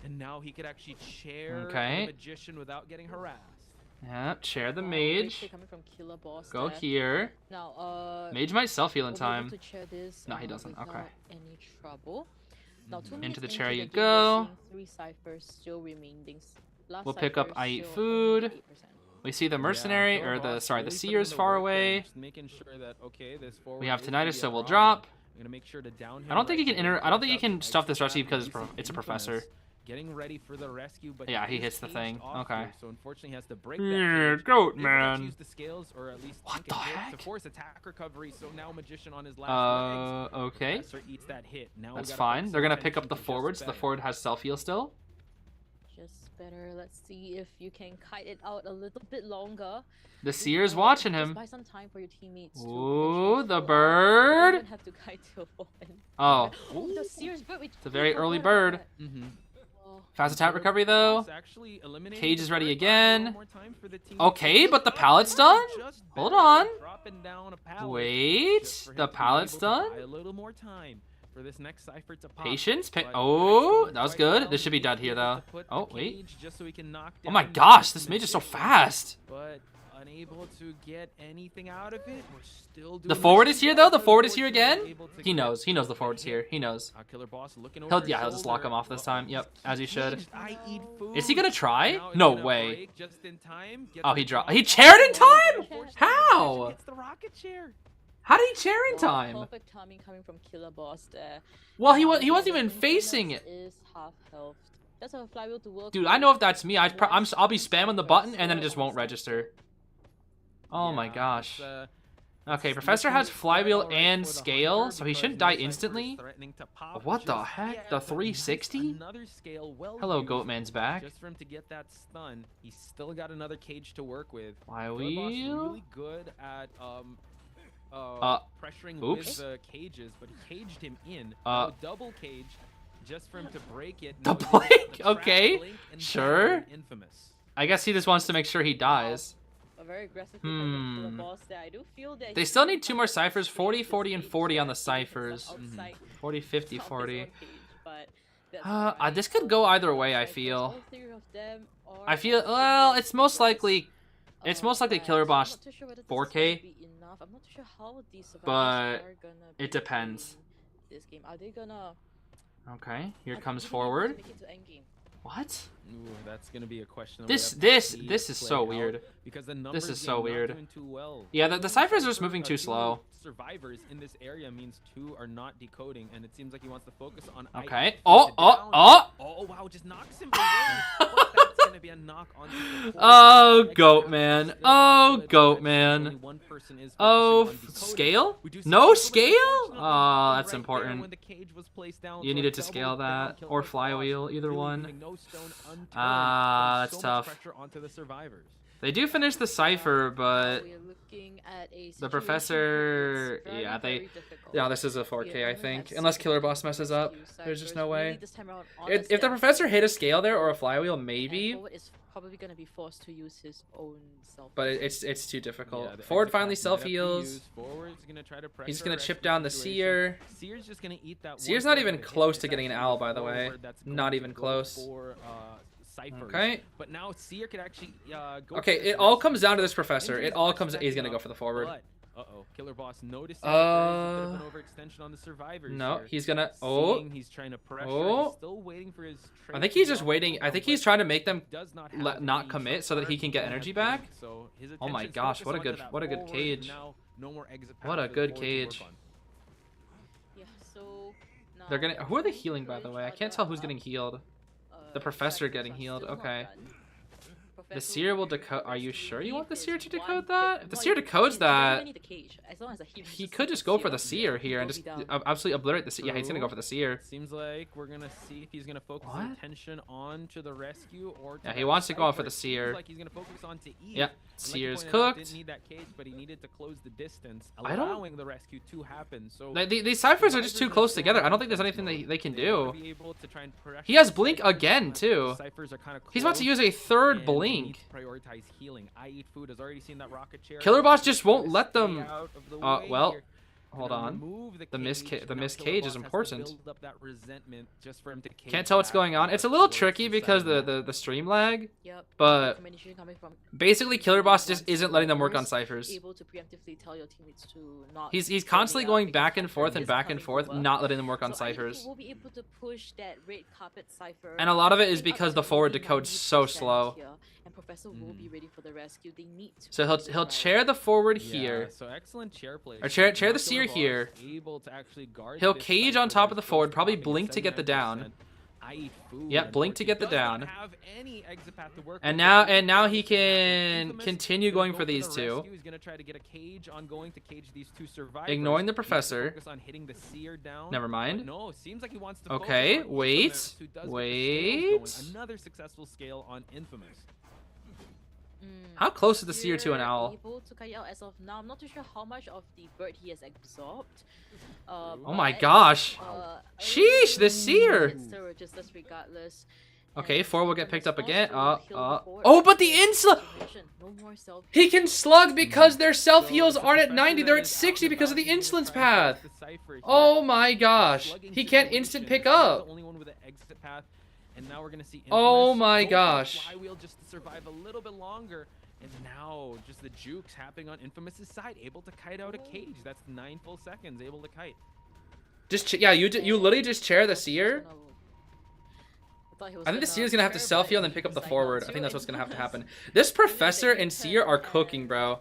And now he could actually chair the magician without getting harassed. Yeah, chair the mage. Go here. Now, mage might self-heal in time. No, he doesn't. without Okay. Any trouble. Now, 2 Into minutes the chair you game, go. we're seeing 3 ciphers still remaining. We'll pick up I Eat Food. We see the mercenary, or the seer's far away. We have tinnitus, so we'll drop. I don't think he can I don't think he can stuff this rescue because it's a professor. Getting ready for the rescue, but yeah, he hits the thing. Okay. So unfortunately, he has to break that goat man. Use the scales, or at least what the heck? To force attack recovery. So now magician on his last legs. Okay. Eats that hit. Now that's fine. They're gonna pick up the forward, so the forward has self heal still. Just better. Let's see if you can kite it out a little bit longer. The seer's watching him. Buy some time for your teammates. Ooh, the bird. Have to kite till oh. The seer's bird. It's a very early bird. Fast attack recovery though. Cage is ready again. Okay, but the pallet's done? Hold on. Wait, the pallet's done? Patience. Oh, that was good. This should be dead here though. Oh, wait. Oh my gosh, this mage is so fast. Unable to get anything out of it. We're still doing the forward is here though. The forward is here again. He knows. He knows the forward's here. He knows. Killer Boss looking he'll just lock him off this time. Yep, as he should. Is he gonna try? No way. Oh, he dropped. He chaired in time? How? It's the rocket chair. How did he chair in Wow, time? Perfect timing coming from Killer Boss there. Well, he Now wasn't the even facing it. Infamous Is half health. That's a flywheel to work. Dude, with. I know if that's me, I'll be spamming the button and then it So just won't register. Oh my Yeah, gosh. it's, Okay, it's Professor looking has flywheel alright and for the scale, hunter so he because shouldn't no die Cypher is instantly. threatening to pop What the just heck? yet, The but 360? Another scale well Hello, used Goatman's back. just for him to get that stun. He's still got another cage to work with. Flywheel? Really good at pressuring oops. with the cages, but he caged him in. Uh, No double cage just for him to break it. The No, he wants blink? the trap Okay, blink and sure. down Infamous. I guess he just wants to make sure he dies. A very aggressive pick from Killer Boss there. I do feel that They he still can need 2 more find ciphers, space 40, with 40, and cage 40 on the there, keeping ciphers. himself outside 40, 50, of his 40. own cage, but that's This alright. could go either way, I Ciphers, feel. all 3 of them are I feel, actually well, it's most likely, progress. Killer I'm Boss not too sure whether this is 4K, gonna be enough. I'm not too sure how these survivors but are gonna it be depends. playing this game. Are they gonna Okay, here are they comes even able to forward. make it to endgame? What? Ooh, that's gonna be a question. This is so weird. Because the numbers is so game not weird. doing too well. Yeah, the ciphers are just moving 2 too slow. Survivors in this area means 2 are not decoding, and it seems like he wants to focus on. Okay. IE Oh, to oh, down. oh! Oh wow, just knocks him away. But that's gonna be a knock on the board. Oh, Extra goat is man. still Oh, good, goat but man. only one person is Oh, focusing on decoding. scale? We do see No Cypher, but scale? unfortunately, Oh, that's right there important. when the cage was placed down You for a needed to double scale down that, kill or by Frost, flywheel, either really one. leaving no stone unturned, Ah, putting that's so much tough. pressure onto the survivors. They do finish the cipher, but We are looking at a the situation professor, where it's very, yeah, very difficult. yeah, this is a We 4K, have I only think. had Unless 6 Killer Boss rescue messes up. There's just no really way. this time around, If the honestly, professor I hit a think scale there or a flywheel, and maybe, Forward is probably going to be forced to use his own self. but it's too difficult. Yeah, the Forward exit finally path might have to self-heals. use. Forward's gonna try to He's pressure gonna a chip rescue down the situation. seer. Seer's just gonna eat that. Seer's one not point even of the hit. close It's to getting an actually owl, by the way. Forward that's Not going even to go close. For, ciphers. Okay. But now Seer could actually go. Okay, for this it all rescue. comes down to this professor. Injuries It all are comes. He's stacking gonna go up, for the forward. but, uh-oh, Killer Boss noticing that there's a bit of an overextension on the survivors. No, here. he's gonna. Seeing he's trying to pressure. Oh. He's still waiting for his. I think he's just waiting. I think he's trying to make them does not not have commit any so that he can get short energy burst, back. so his Oh my attention's gosh, focused what a onto good- that what a good forward. cage. Now, no more exit What a path for the good forward to work cage. on. Yeah, so now They're gonna. Who are they healing, by push the way? I each can't other tell who's up. getting healed. The Uh, professor Cyphers getting are healed, still not okay. done. The Professor seer will be decode. Are you forced to sure you want the leave seer his to one decode bit- that? If the not seer even- decodes he doesn't even that, need the cage. As long as the healer he just could takes just the go for the seer, seer here and he'll just be down. absolutely obliterate the seer. Yeah, he's gonna go for the seer. Seems like we're gonna see if he's gonna focus What? his attention on to the rescue or. To Yeah, he that wants to go for Cypher. the Seems seer. like he's gonna focus on to E. Yep, And like you seer's pointed out, cooked. Didn't need that cage, but he needed to close the distance, I don't- allowing the rescue to happen. So These ciphers are just too Survivors close are together. I don't in think there's anything defense they can mode. They wanna do. be able to try and He has pressure blink Cyphers, again, but too. Cyphers are kinda He's about to close, use a third and they need blink. to prioritize healing. I eat food has already seen that rocket chair. Killer Boss just Trying won't to let stay them- out of the way well, here. Hold Gonna on. remove The miss cage, the but now miss Killer cage Boss is has to important. build up that resentment just for him to Can't tell what's cage going back on. It's a little towards tricky because side. the stream lag. Yep. But recommendation coming from basically, Killer Boss just once isn't letting them work on survivors ciphers. able to preemptively tell your teammates to not He's go constantly way going out back because and forth Cypher and is back and coming forth, over. not letting them work on So I think ciphers. he will be able to push that red carpet cipher. And a lot of it is I think because up the to forward maybe decodes so 90% slow. here, and Professor will be ready for the rescue. They need to. So push he'll this chair the forward Yeah, here. so excellent chair play. Or chair the Killer seer Boss here. Able to actually guard He'll this cage Cypher on top with of the close forward, probably blocking, blink to get the down. 79%. I eat food, Yep, blink to get the unfortunately, down. does not have any exit path to work And with. now he Infamous can is continue gonna going go for these the two. rescue. He's gonna try to get a cage on going to cage these two survivors. Ignoring the He needs to professor. focus on hitting the seer down. Never mind. But no, seems like he wants to Okay, focus on wait, Infamous, who does get the scales going. Another successful scale on Infamous. How close is the seer to an Seer owl? Able to cut it out as of now. I'm not too sure how much of the bird he has absorbed. Oh my but, gosh. Sheesh, the it's seer. still registers regardless. Okay, And 4 will get Infamous picked up also again. will heal the forward. Oh, but the insult. Situation. No more self. He can slug because their self heals So the aren't at professor 90, that they're at is out 60 and because of about, the he's gonna insolence try and path. break the Cypher here. Oh my gosh. Slugging He can't instant situation. pick up. The only one with an exit path, and now we're gonna see Oh Infamous my go for the gosh. flywheel just to survive a little bit longer. And now just the jukes happening on Infamous's side, able to kite out a cage. That's 9 full seconds, able to kite. Yeah, you literally just chair the seer. I I think the seer's gonna have to self heal and then pick up the forward. I think that's what's gonna have to happen. This professor and seer are cooking, bro.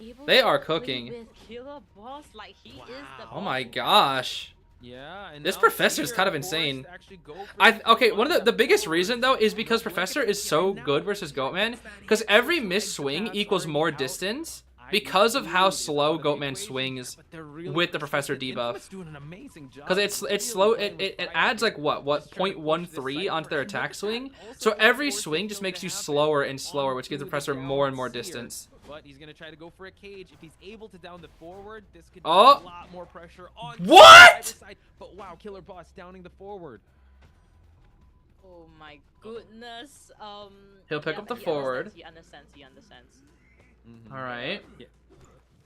able They to are play cooking. with Killer Boss like he is the Oh my boss. gosh. Yeah, and This now professor is Seer kind of forced to insane. actually go for Okay, one of step the biggest forward. reason though is because Look Professor at is this, so and now good versus Seer Goatman. gets that Because hit, every so missed legs swing pass equals already more out. distance I because of how is slow out of the Goatman equation, swings but they're really with the Professor persistent. debuff. Infamous doing an amazing job. Because it's Really slow. playing with It fire adds here. like what Just trying to push this 0.13 cypher, onto their and look attack at swing. that. Also So trying to every force swing this just kill makes to you happen slower and slower, which gives the onto Professor down more and more Seer. distance. But he's gonna try to go for a cage. If he's able to down the forward, this could Oh. be a lot more pressure on What? the side. But wow, Killer Boss downing the forward. Oh my goodness. He'll pick yeah, up the he forward. He understands. Mhm. All right. Yeah.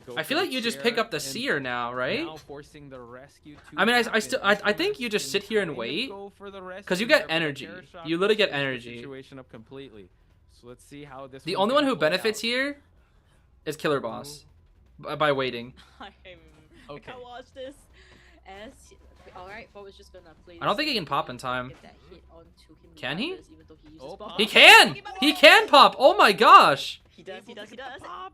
Go I for feel the like you just chair pick up the and Seer now, right? now forcing the rescue to I mean, I happen. still, I think you just sit here and Trying to wait. go for the 'Cause you rescue get there, but the energy. terror shot You literally get changes the energy. Situation up completely. So let's see how this. The one's only gonna one who play benefits out. here is Killer Boss by waiting. I Okay. can't watch this. Alright, Forward's just gonna play. I don't this think he can pop in to time. get that hit onto him Can he? regardless, even though he uses Oh, bomb. He can! He can pop! Oh my gosh! He does. Able to get the pop.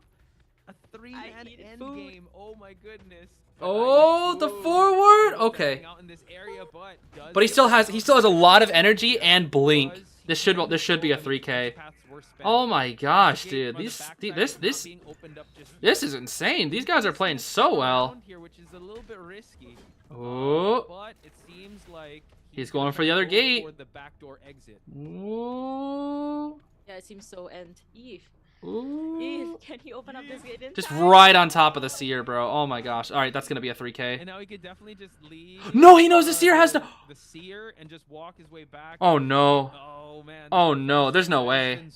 A three-man eat end food. game. Oh my goodness. Oh, the forward? Okay. Out in this area, But he still has a lot of energy and blink. This should be a 3K. Oh my gosh, dude. This is insane. These guys are playing so well. Here, which is a little bit risky. Oh. But it seems like He's going for the other go gate. for the backdoor exit. Ooh. Yeah, it seems so. And Eve, Ooh. can he open up this gate in Just time? right on top of the Seer, bro. Oh my gosh. All right, that's going to be a 3K. And now he could definitely just leave. No, he knows the Seer has to... The Seer and just walk his way back. Oh no. Oh man. Oh no, there's no way.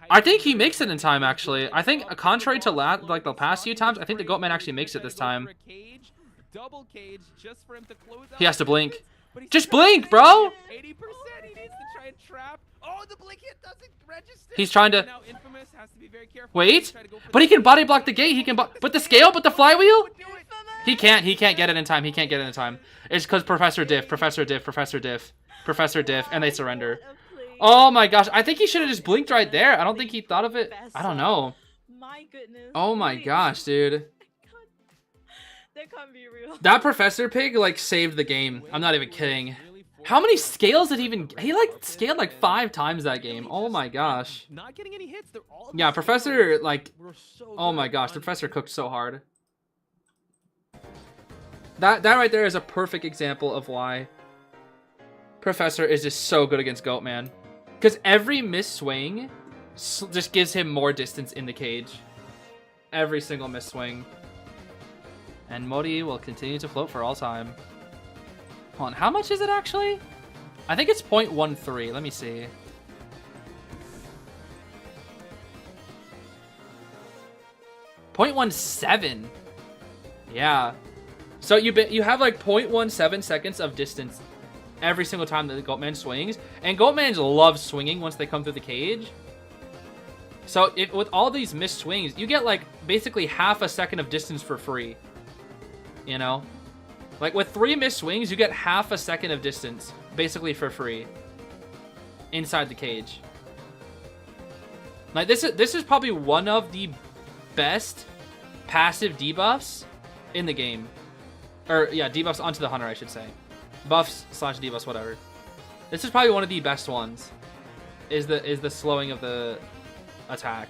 I think he makes it in time, actually. I think, contrary to like the past few times, I think the Goatman actually makes it this time. Double cage just for him to close out. He has to blink. But he's Just still blink, trying bro! 80%. He needs to try and trap. Oh, the blink hit doesn't register. He's trying to... Now Infamous has to be very careful. Wait, Try to go for but the he can body block the gate. He can... But the scale, but the flywheel? Do it. He can't get it in time. He can't get it in time. It's because Professor Diff, and they surrender. Oh my gosh, I think he should have just blinked right there. I don't think he thought of it. I don't know. My goodness. Oh my please. gosh, dude. That can't be real. That Professor Pig, like, saved the game. I'm not even kidding. How many scales did he even... He, like, scaled, like, 5 times that game. Oh my gosh. Not getting any hits. They're all Yeah, Professor, like... We're so Oh good my at gosh, the punching. Professor cooked so hard. That right there is a perfect example of why Professor is just so good against Goatman. Because every missed swing just gives him more distance in the cage. Every single missed swing. And Modi will continue to float for all time. Hold on, how much is it actually? I think it's 0.13. Let me see. .17. Yeah. So you have like 0.17 seconds of distance every single time that the Goatman swings. And Goatmans love swinging once they come through the cage. So with all these missed swings, you get like basically half a second of distance for free. You know? Like with 3 missed swings, you get half a second of distance basically for free inside the cage. Like this is probably one of the best passive debuffs in the game. Or yeah, debuffs onto the hunter, I should say. Buffs / debuffs, whatever. This is probably one of the best ones. Is the slowing of the attack.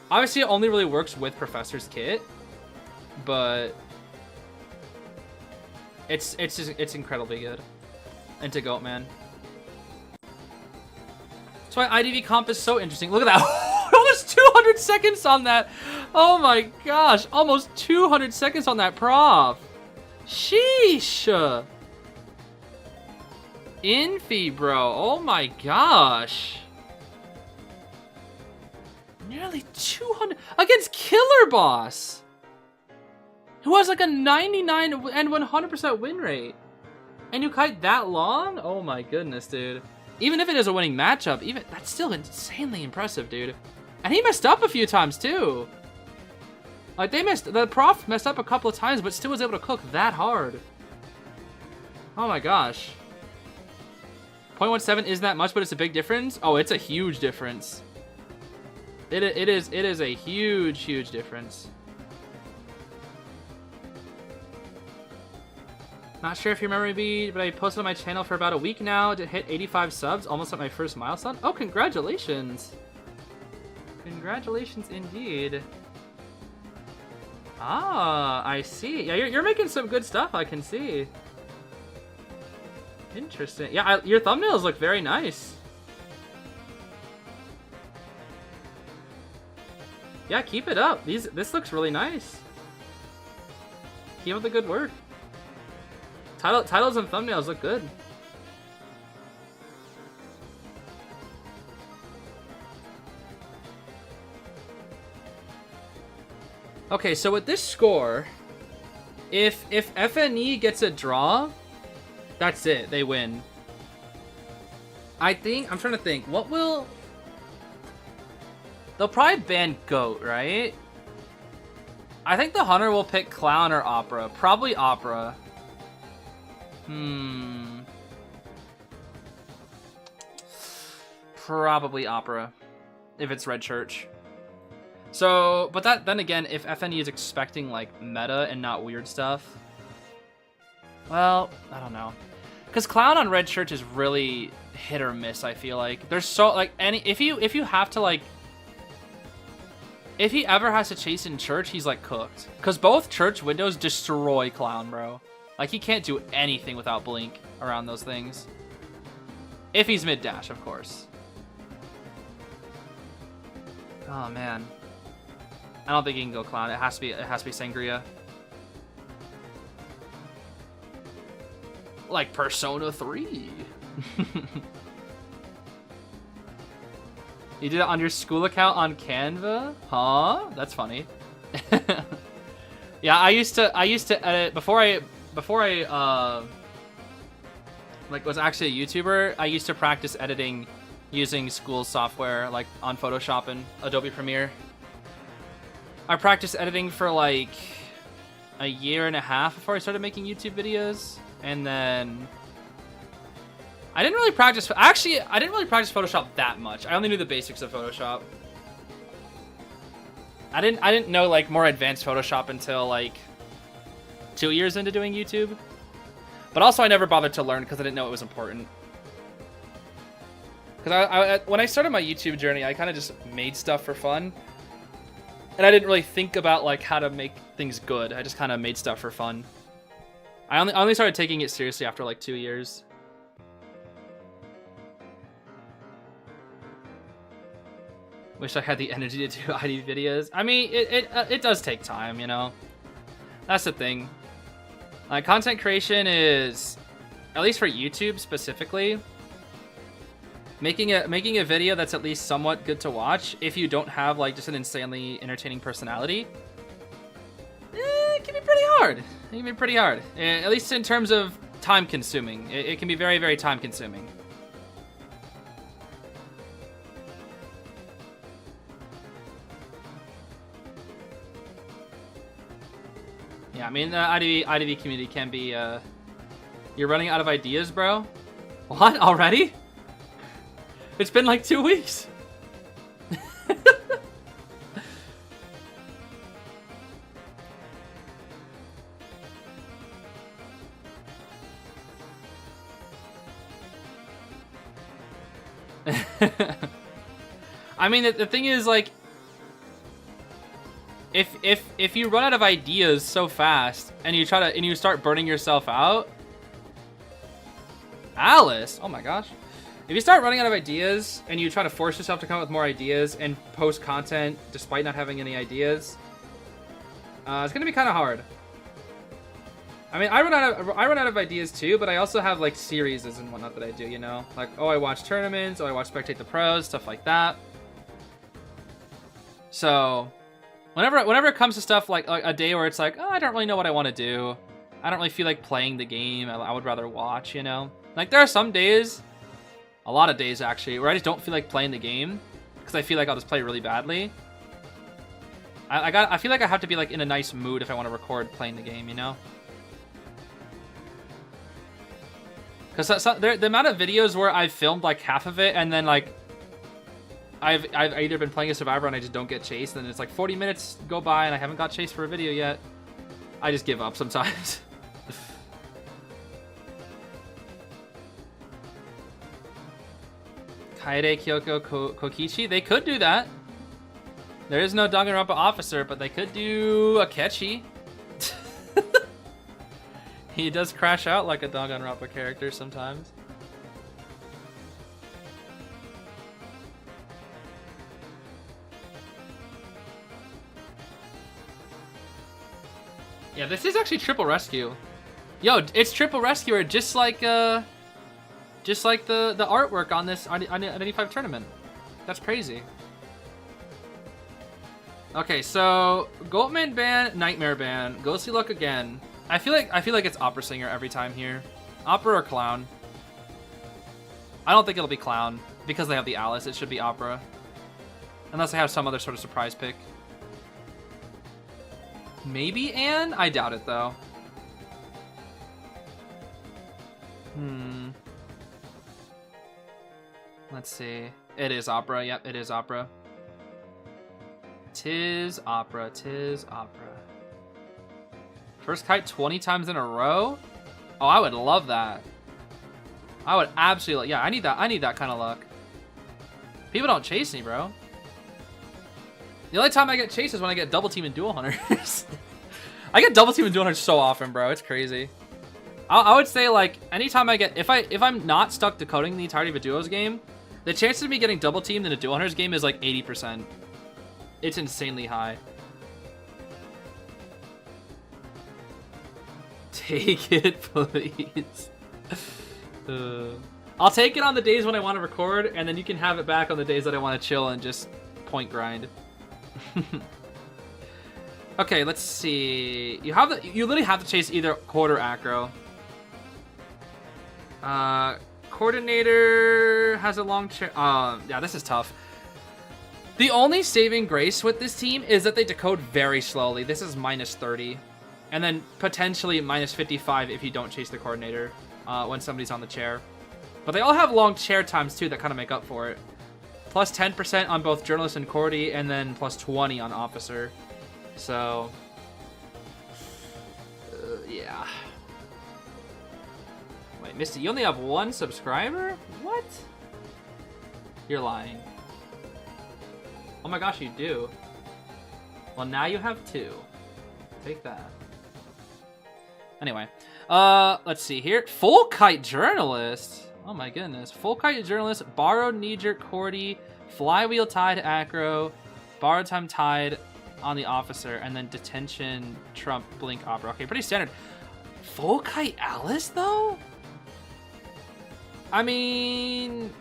Obviously, it only really works with Professor's kit, but it's incredibly good into Goatman. That's why IDV comp is so interesting. Look at that. Almost 200 seconds on that. Oh my gosh. Almost 200 seconds on that prof. Sheesh. Infi, bro. Oh my gosh. Nearly 200 against Killer Boss, who has like a 99 and 100% win rate. And you kite that long? Oh my goodness, dude. Even if it is a winning matchup, even that's still insanely impressive, dude. And he messed up a few times too. Like the prof messed up a couple of times, but still was able to cook that hard. Oh my gosh. 0.17 isn't that much, but it's a big difference. Oh, it's a huge difference. It is a huge difference. Not sure if you remember me, but I posted on my channel for about a week now to hit 85 subs, almost at my first milestone. Oh, congratulations! Congratulations indeed. Ah, I see. Yeah, you're making some good stuff, I can see. Interesting. Yeah, your thumbnails look very nice. Yeah, keep it up. This looks really nice. Keep up the good work. Titles and thumbnails look good. Okay, so with this score, if FNE gets a draw, that's it. They win. I'm trying to think. What will... They'll probably ban Goat, right? I think the Hunter will pick Clown or Opera. Probably Opera. Probably Opera. If it's Red Church. So, but then again, if FNE is expecting, like, meta and not weird stuff... Well, I don't know. Because Clown on Red Church is really hit or miss, I feel like. There's so, like, if you have to, like... If he ever has to chase in Church, he's, like, cooked. Because both Church windows destroy Clown, bro. Like, he can't do anything without Blink around those things. If he's mid-dash, of course. Oh, man. I don't think he can go Clown. It has to be Sangria. Like Persona 3. You did it on your school account on Canva? Huh? That's funny. Yeah, I used to edit before I like was actually a YouTuber. I used to practice editing using school software like on Photoshop and Adobe Premiere. I practiced editing for like a year and a half before I started making YouTube videos, and then I didn't really practice. Actually, I didn't really practice Photoshop that much. I only knew the basics of Photoshop. I didn't know like more advanced Photoshop until like 2 years into doing YouTube. But also, I never bothered to learn because I didn't know it was important. Because when I started my YouTube journey, I kind of just made stuff for fun. And I didn't really think about like how to make things good. I just kind of made stuff for fun. I only started taking it seriously after like 2 years. Wish I had the energy to do ID videos. I mean, it does take time, you know. That's the thing. Content creation is, at least for YouTube specifically, making a video that's at least somewhat good to watch. If you don't have like just an insanely entertaining personality, it can be pretty hard. It can be pretty hard, at least in terms of time consuming. It can be very, very time consuming. Yeah, I mean, the IDV community can be, you're running out of ideas, bro? What? Already? It's been like 2 weeks. I mean, the thing is, like, if you run out of ideas so fast and you start burning yourself out, Alice, oh my gosh. If you start running out of ideas and you try to force yourself to come up with more ideas and post content despite not having any ideas, it's gonna be kind of hard. I mean, I run out of ideas too, but I also have like series and whatnot that I do, you know, like, oh, I watch tournaments, oh, I watch Spectate the Pros, stuff like that. So whenever it comes to stuff like a day where it's like, oh, I don't really know what I want to do, I don't really feel like playing the game, I would rather watch, you know. Like, there are some days, a lot of days actually, where I just don't feel like playing the game because I feel like I'll just play really badly. I feel like I have to be like in a nice mood if I want to record playing the game, you know. Because the amount of videos where I've filmed like half of it and then like I've either been playing a survivor and I just don't get chased, and it's like 40 minutes go by and I haven't got chased for a video yet. I just give up sometimes. Kaede, Kyoko, Kokichi, they could do that. There is no Danganronpa officer, but they could do a Akechi. He does crash out like a Danganronpa character sometimes. Yeah, this is actually triple rescue. Yo, it's triple rescuer, just like the artwork on this Identity 5 tournament. That's crazy. Okay, so Goatman ban, Nightmare ban, Ghostly Luck again. I feel like it's Opera Singer every time here. Opera or Clown. I don't think it'll be Clown because they have the Alice. It should be Opera, unless they have some other sort of surprise pick. Maybe Anne? I doubt it though. Let's see. It is Opera. Yep, it is Opera. Tis Opera. Tis Opera. First kite 20 times in a row? Oh, I would love that. I would absolutely. Yeah, I need that. I need that kind of luck. People don't chase me, bro. The only time I get chased is when I get double team and dual hunters. I get double team and dual hunters so often, bro. It's crazy. I would say like anytime I get if I'm not stuck decoding the entirety of a duos game, the chances of me getting double teamed in a dual hunters game is like 80%. It's insanely high. Take it, please. I'll take it on the days when I want to record, and then you can have it back on the days that I want to chill and just point grind. Okay, let's see. You literally have to chase either Cord or Acro. Coordinator has a long chair. Yeah, this is tough. The only saving grace with this team is that they decode very slowly. This is minus 30. And then potentially minus 55 if you don't chase the coordinator when somebody's on the chair. But they all have long chair times too that kind of make up for it. Plus 10% on both journalist and Cordy, and then plus 20 on officer. So, yeah. Wait, Misty, you only have one subscriber? What? You're lying. Oh my gosh, you do. Well, now you have two. Take that. Anyway, let's see here. Full kite journalist. Oh my goodness. Full kite journalist, borrowed knee-jerk Cordy, flywheel tied Acro, borrowed time tied on the officer, and then detention trump blink opera. Okay, pretty standard. Full kite Alice though? I mean,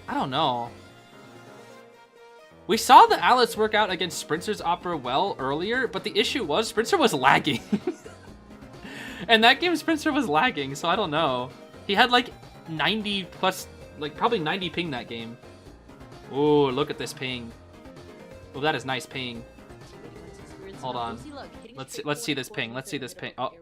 I don't know. We saw the Alice work out against Sprinter's opera well earlier, but the issue was Sprinter was lagging. And that game Sprinter was lagging, so I don't know. He had like 90 plus, like probably 90 ping that game. Ooh, look at this ping. Oh, that is nice ping. Hold on. Let's see this ping. Let's see this ping. Oh.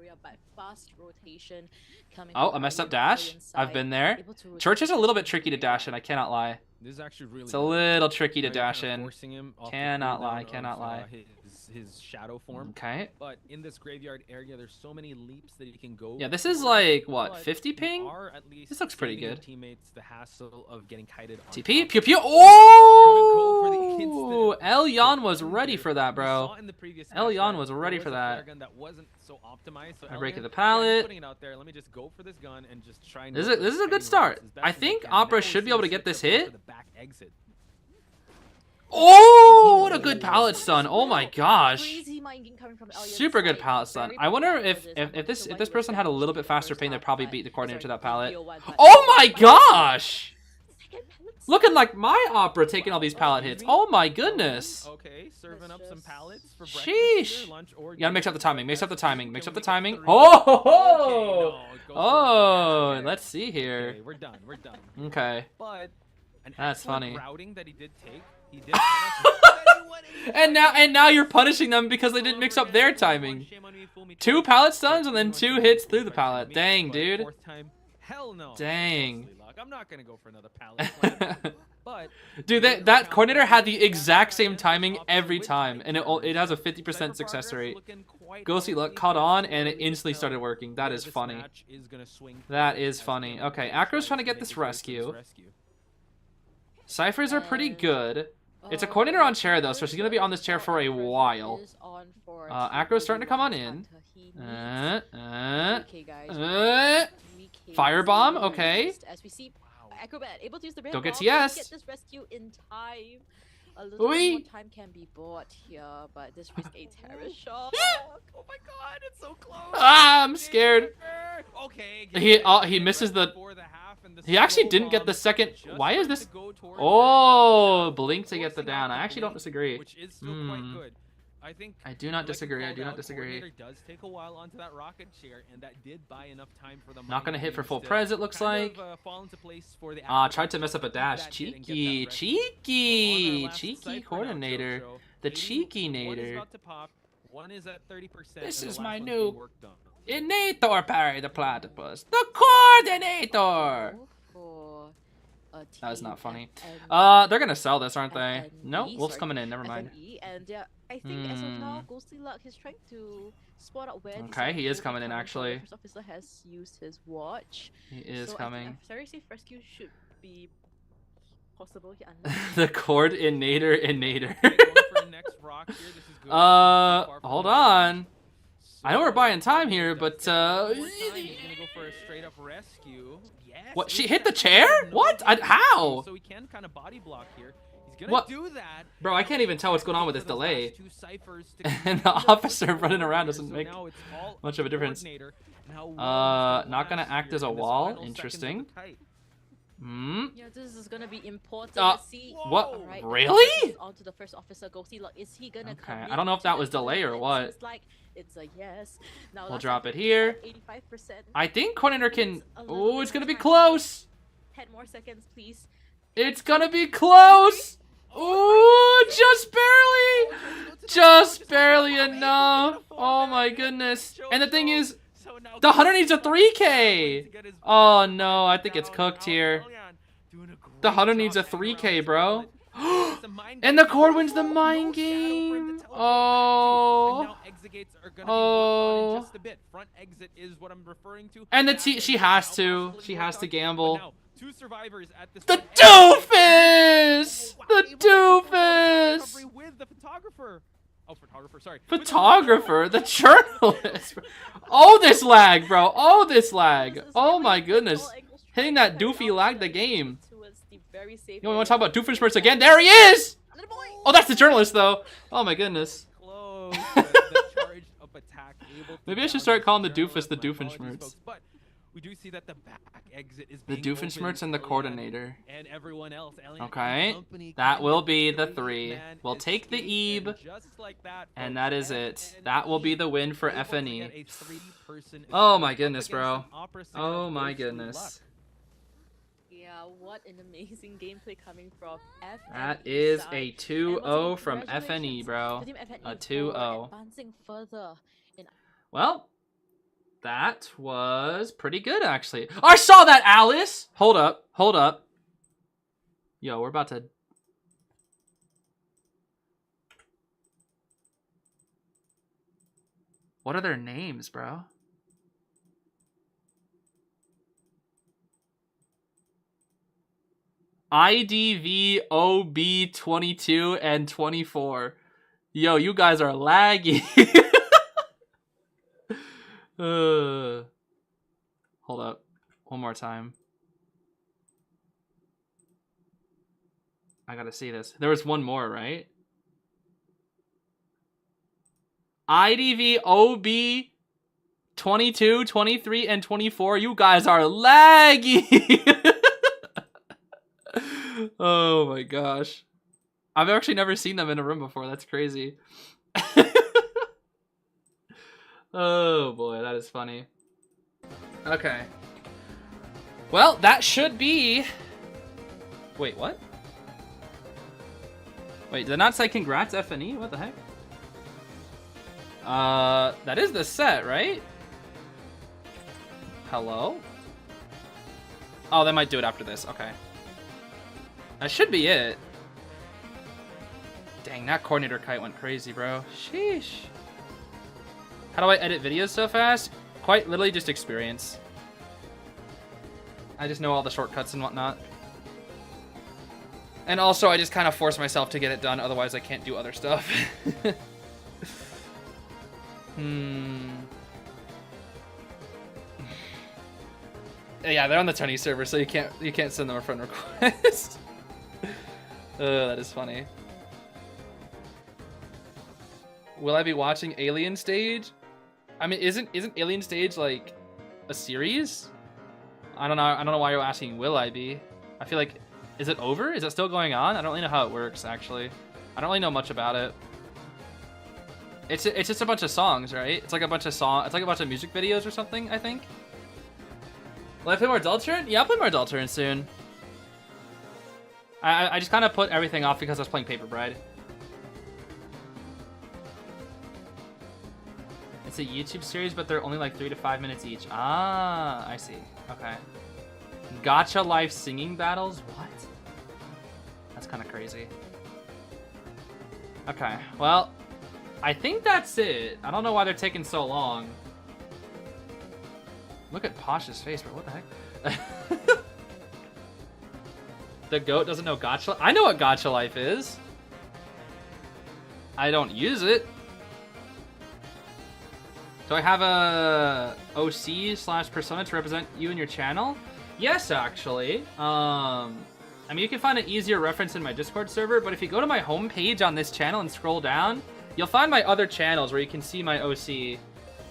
Oh, a messed up dash. I've been there. Church is a little bit tricky to dash in, I cannot lie. This is actually really it's a little tricky to dash in. Him cannot lie, cannot lie. His shadow form. Okay. But in this graveyard area, there's so many leaps that he can go. Yeah, this is like what, 50 ping? This looks pretty good. Teammates the hassle of getting kited. TP, pew pew. Oh! Elyon was ready for that, bro. Elyon was ready for that. I break the pallet. Let me just go for this gun and just try. This is a good start. I think Opera should be able to get this hit. Oh, what a good pallet stun! Oh my gosh, super good pallet stun. I wonder if this person had a little bit faster ping, they'd probably beat the coordinator to that pallet. Oh my gosh, looking like my Opera taking all these pallet hits. Oh my goodness. Okay, serving up some pallets for sheesh. You gotta mix up the timing. Mix up the timing. Mix up the timing. Oh, oh, let's see here. We're done. We're done. Okay. But that's funny. Routing that he did take. He did. and now you're punishing them because they didn't mix up their timing. 2 pallet stuns and then 2 hits through the pallet. Dang, dude. Hell no. Dang. I'm not gonna go for another pallet plan. But Dude, that coordinator had the exact same timing every time, and it has a 50% success rate. Ghostly Luck caught on, and it instantly started working. That is funny. That is funny. Okay, Acro's trying to get this rescue. Ciphers are pretty good. It's a coordinator on chair, though, so she's going to be on this chair for a while. Acro's starting to come on in. Firebomb, okay. As we see, Acrobat able to use the red Don't get ball, TS. Get this rescue in time. A little bit more time can be bought here, but this risk a terror shot. Oh my god, it's so close. Ah, I'm scared. Okay. He misses the... He actually didn't get the second... Why is this... Oh, blink to get the down. I actually don't disagree. Which is still quite good. I do not disagree. I do not disagree. Does take a while onto that rocket chair, and that did buy enough time for the Not gonna hit for full pres, it looks like. Tried to mess up a dash. Cheeky coordinator. The cheeky nader. This is my new Innator parry the platypus. The coordinator. That was not funny. They're gonna sell this, aren't they? No, Wolf's coming in. Never mind. And I think as of now, Ghostly Luck is trying to spot out where. Okay, he is coming in actually. The first officer has used his watch. He is coming. Very safe rescue should be possible. The coordinator. Hold on. I know we're buying time here, but what? She hit the chair? What? How? So he can kind of body block here. He's gonna What? do that. Bro, I can't even tell what's going on with this delay. And the officer running around doesn't make much of a difference. Not gonna act as a wall. Interesting. Yeah, this is gonna be important. See. What? Right, Really? On to the first officer, Ghostly Luck. Is he gonna Okay, I don't know if that was delay or what. It's like it's a yes. Now We'll drop it here. 85%. I think coordinator can. Oh, it's gonna be close. 10 more seconds, please. It's gonna be close. Ooh, just barely enough. Oh my goodness. And the thing is, the hunter needs a 3K. Oh no, I think it's cooked here. The hunter needs a 3K, bro. And the cord wins the mind game. Oh. And she has to. She has to gamble. The doofus! The doofus! Photographer, the journalist. Oh, this lag, bro. Oh, this lag. Oh my goodness. Hitting that doofy lagged the game. You want to talk about Doofenshmirtz again? There he is! Oh, that's the journalist, though. Oh my goodness. Maybe I should start calling the doofus the Doofenshmirtz. We do see that the back exit is the Doofenshmirtz and the coordinator. And everyone else. Okay, that will be the 3. We'll take the Ebe, and that is it. That will be the win for FNE. Oh my goodness, bro. Oh my goodness. Yeah, what an amazing gameplay coming from FNE. That is a 2-0 from FNE, bro. A 2-0. Advancing further in... Well, that was pretty good, actually. I saw that, Alice! Hold up. Hold up. Yo, we're about to... What are their names, bro? IDV, OB, 22, and 24. Yo, you guys are laggy. Hold up. One more time. I gotta see this. There was one more, right? IDV, OB, 22, 23, and 24. You guys are laggy. Oh my gosh. I've actually never seen them in a room before. That's crazy. Oh boy, that is funny. Okay. Well, that should be... Wait, what? Wait, did it not say congrats FNE? What the heck? That is the set, right? Hello? Oh, they might do it after this. Okay. That should be it. Dang, that coordinator kite went crazy, bro. Sheesh. How do I edit videos so fast? Quite literally just experience. I just know all the shortcuts and whatnot. And also, I just kind of force myself to get it done, otherwise I can't do other stuff. Yeah, they're on the Tourney server, so you can't send them a friend request. That is funny. Will I be watching Alien Stage? I mean, isn't Alien Stage like a series? I don't know why you're asking. Will I be? I feel like, is it over? Is it still going on? I don't really know how it works actually. I don't really know much about it. It's just a bunch of songs, right? It's like a bunch of music videos or something, I think. Will I play more Deltarune? Yeah, I'll play more Deltarune soon. I just kind of put everything off because I was playing Paper Bride. It's a YouTube series, but they're only like 3 to 5 minutes each. Ah, I see. Okay. Gacha Life singing battles? What? That's kind of crazy. Okay, well, I think that's it. I don't know why they're taking so long. Look at Posh's face, bro. What the heck? The goat doesn't know Gacha. I know what Gacha Life is. I don't use it. Do I have a OC/persona to represent you and your channel? Yes, actually. I mean, you can find an easier reference in my Discord server, but if you go to my homepage on this channel and scroll down, you'll find my other channels where you can see my OC.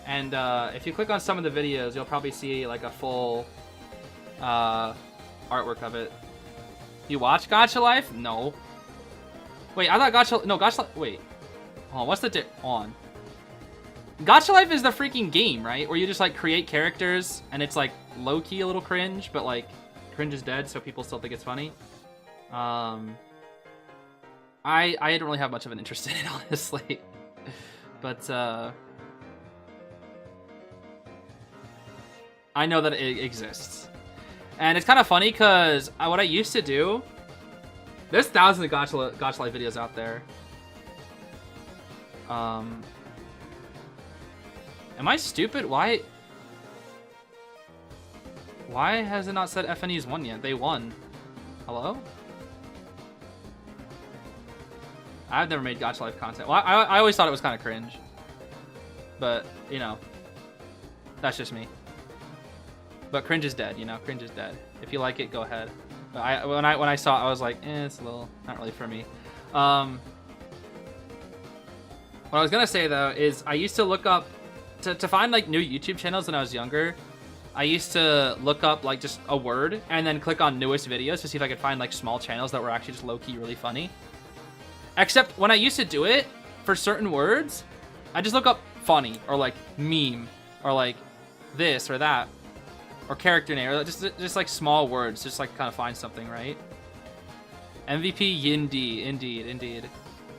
And if you click on some of the videos, you'll probably see like a full artwork of it. You watch Gacha Life? No. Wait, I thought Gacha Life, wait. Oh, what's the on? Gacha Life is the freaking game, right? Where you just like create characters and it's like low-key a little cringe, but like cringe is dead, so people still think it's funny. I didn't really have much of an interest in it, honestly. But I know that it exists. And it's kind of funny because what I used to do, there's thousands of Gacha Life videos out there. Am I stupid? Why has it not said FNE's won yet? They won. Hello? I've never made Gacha Life content. Well, I always thought it was kind of cringe. But, you know, that's just me. But cringe is dead, you know? Cringe is dead. If you like it, go ahead. But when I saw it, I was like, it's a little, not really for me. What I was gonna say, though, is I used to look up, to find, like, new YouTube channels when I was younger, I used to look up, like, just a word, and then click on newest videos to see if I could find, like, small channels that were actually just low-key really funny. Except, when I used to do it, for certain words, I just look up funny, or, like, meme, or, like, this or that, or character name, or just like, small words, just, like, kind of find something, right? MVP Yindi, indeed.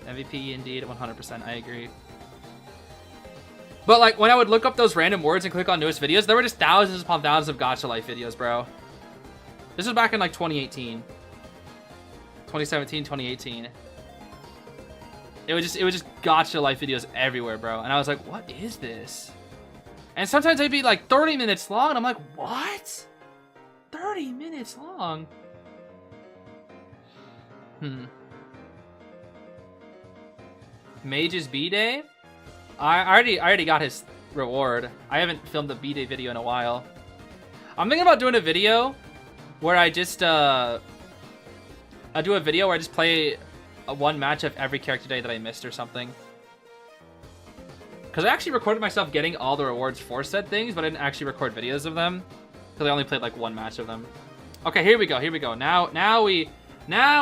MVP indeed, 100%, I agree. But like when I would look up those random words and click on newest videos, there were just thousands upon thousands of Gacha Life videos, bro. This was back in like 2018. 2017, 2018. It was just Gacha Life videos everywhere, bro. And I was like, what is this? And sometimes they'd be like 30 minutes long, and I'm like, what? 30 minutes long? Mage's B-Day? I already got his reward. I haven't filmed the B-Day video in a while. I'm thinking about doing a video where I just I do a video where I just play one match of every character day that I missed or something. Because I actually recorded myself getting all the rewards for said things, but I didn't actually record videos of them. Because I only played like one match of them. Okay, here we go. Now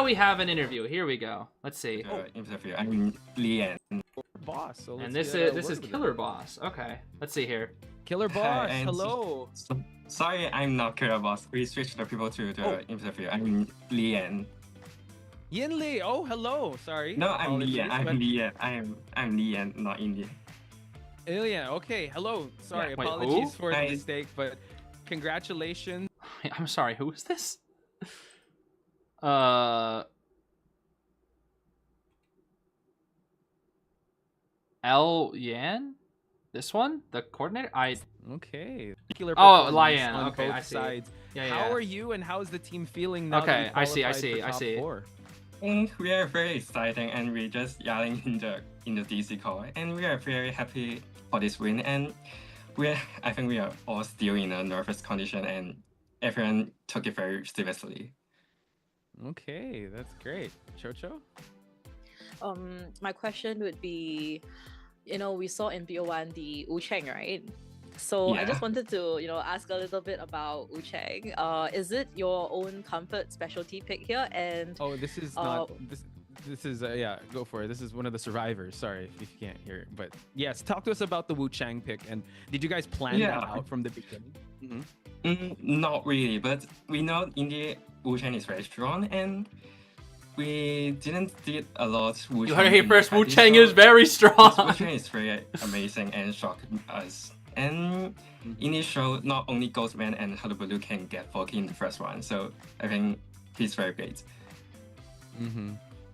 we have an interview. Here we go. Let's see. Interview. I mean, Lian. Boss. So And this is Killer Boss. Okay, let's see here. Killer Boss. and Hello. Sorry, I'm not Killer Boss. We switched the people to the interview. I mean, Lian. Yinli. Oh, hello. Sorry. No, I'm Apologies, Lian. but- I'm Lian. I'm Lian, not Indian. Ilya. Okay. Hello. Sorry. Yeah, wait, Apologies who? for the Hi. mistake, but congratulations. I'm sorry, who is this? El Yan? This one? The coordinator? Okay. Oh, Lian. On Okay, both I see. sides. Yeah, How yeah. are you and how's the team feeling now? Okay, that I see, you qualified for top 4? And we are very exciting, and we're just yelling in the DC call, and we are very happy for this win. And I think we are all still in a nervous condition, and everyone took it very seriously. Okay, that's great. Chocho? My question would be, we saw in BO1 the Wu Cheng, right? So I Yeah. just wanted to, ask a little bit about Wu Cheng. Is it your own comfort specialty pick here? And Oh, this is not this is yeah, go for it. This is one of the survivors. Sorry if you can't hear it, but yes, talk to us about the Wu Chang pick. And did you guys plan Yeah. that out from the beginning? Not really, but we know India Wu Chang is very strong, and we didn't did a lot Wu You Chang. heard it here in first, Wu practice, Chang so is very this strong. Wu Chang is very amazing and shocked us. And India showed not only Ghostman and Hullabaloo can get 4K in the first round, so I think he's very great.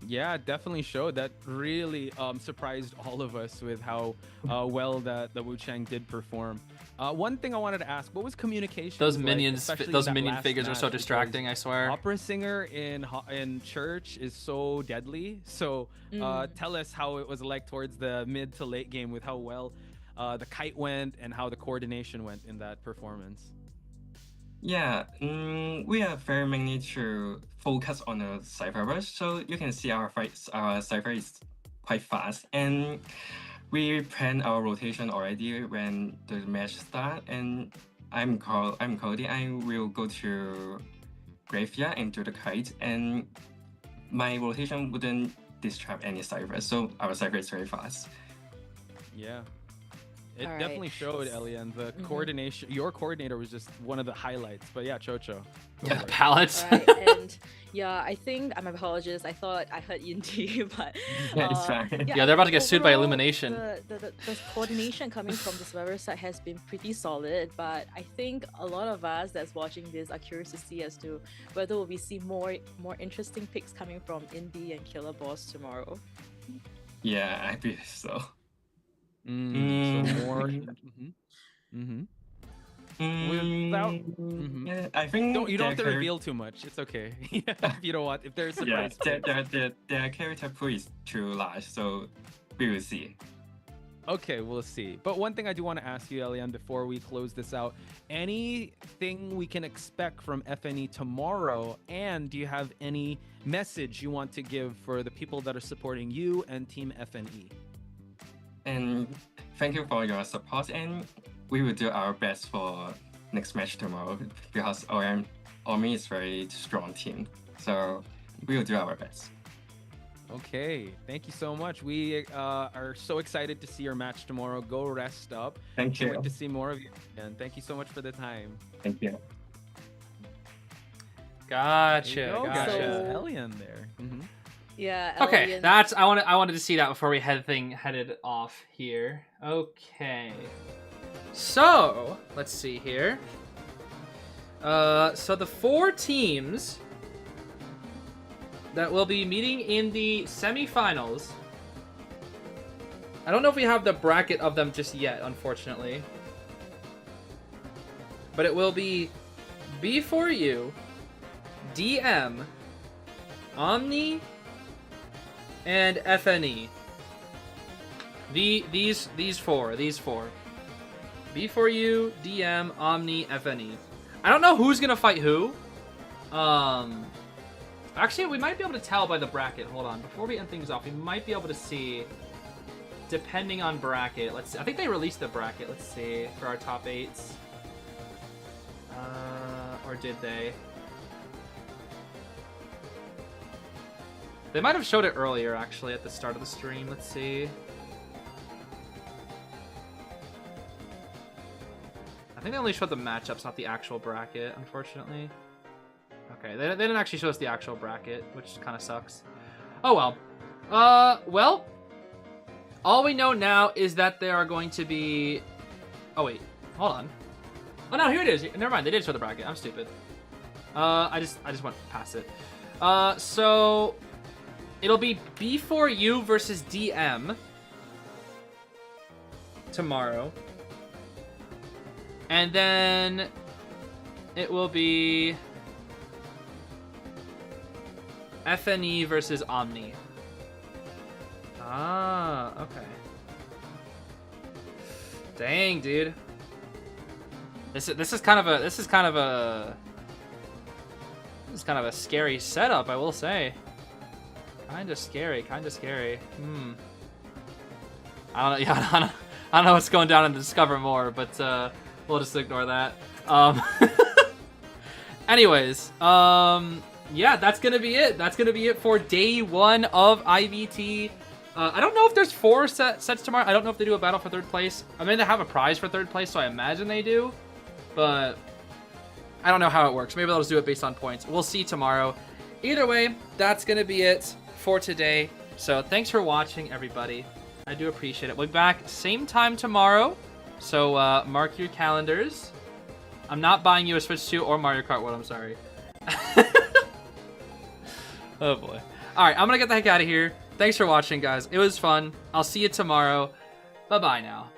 Yeah, definitely showed. That really surprised all of us with how well that the Wu Chang did perform. One thing I wanted to ask, what was communication? Those like, minions, especially in those that minion last figures are match, so because distracting, I swear. Opera singer in church is so deadly. So tell us how it was like towards the mid to late game with how well the kite went and how the coordination went in that performance. Yeah, we are very mainly to focus on the cipher rush, so you can see our cipher is quite fast, and we plan our rotation already when the match start. And I'm Cody. I will go to graveyard and do the kite, and my rotation wouldn't disrupt any cipher, so our cipher is very fast. Yeah. It All right. definitely showed, Elian. The coordination, your coordinator was just one of the highlights. But yeah, Chocho. go Yeah, for the it. pallets. Alright, and yeah, I think I'm apologist. I thought I heard Indy, but Yeah, it's fine. Yeah, they're about to get sued by overall, Illumination. The coordination coming from the survivor side has been pretty solid, but I think a lot of us that's watching this are curious to see as to whether we see more interesting picks coming from Indy and Killer Boss tomorrow. Yeah, I believe so. So more. Without. Yeah, I think You don't have to their reveal too much. It's okay. If you don't want, if there's a Yeah, surprise. their character pool is too large, so we will see. Okay, we'll see. But one thing I do want to ask you, Elian, before we close this out, anything we can expect from FNE tomorrow? And do you have any message you want to give for the people that are supporting you and Team FNE? And thank you for your support, and we will do our best for next match tomorrow because Omni is very strong team, so we will do our best. Okay, thank you so much. We are so excited to see your match tomorrow. Go rest up. Thank Can't you. wait to see more of you. And thank you so much for the time. Thank you. Gotcha, There you go, gotcha. guys. Elian there. Yeah. Okay, Alien- that's I wanted to see that before we headed off here. Okay. So, let's see here. So the 4 teams that will be meeting in the semifinals. I don't know if we have the bracket of them just yet, unfortunately. But it will be B4U, DM, Omni, and FNE. These four. B4U, DM, Omni, FNE. I don't know who's gonna fight who. Actually, we might be able to tell by the bracket. Hold on, before we end things off, we might be able to see, depending on bracket. Let's see. I think they released the bracket. Let's see for our top 8s. Or did they? They might have showed it earlier, actually, at the start of the stream. Let's see. I think they only showed the matchups, not the actual bracket, unfortunately. Okay, they didn't actually show us the actual bracket, which kind of sucks. Oh, well. Well, all we know now is that there are going to be... Oh, wait. Hold on. Oh, no, here it is. Never mind, they did show the bracket. I'm stupid. I just went past it. So it'll be B4U versus DM tomorrow. And then it will be FNE versus Omni. Ah, okay. Dang, dude. This is kind of a scary setup, I will say. Kind of scary. I don't know. Yeah, I don't know what's going down in Discover More, but we'll just ignore that. Anyways, yeah, that's gonna be it. That's gonna be it for day 1 of IVT. I don't know if there's 4 sets tomorrow. I don't know if they do a battle for 3rd place. I mean, they have a prize for 3rd place, so I imagine they do. But I don't know how it works. Maybe they'll just do it based on points. We'll see tomorrow. Either way, that's going to be it for today. So thanks for watching, everybody. I do appreciate it. We'll be back same time tomorrow. So mark your calendars. I'm not buying you a Switch 2 or Mario Kart 1. I'm sorry. Oh, boy. All right, I'm going to get the heck out of here. Thanks for watching, guys. It was fun. I'll see you tomorrow. Bye-bye now.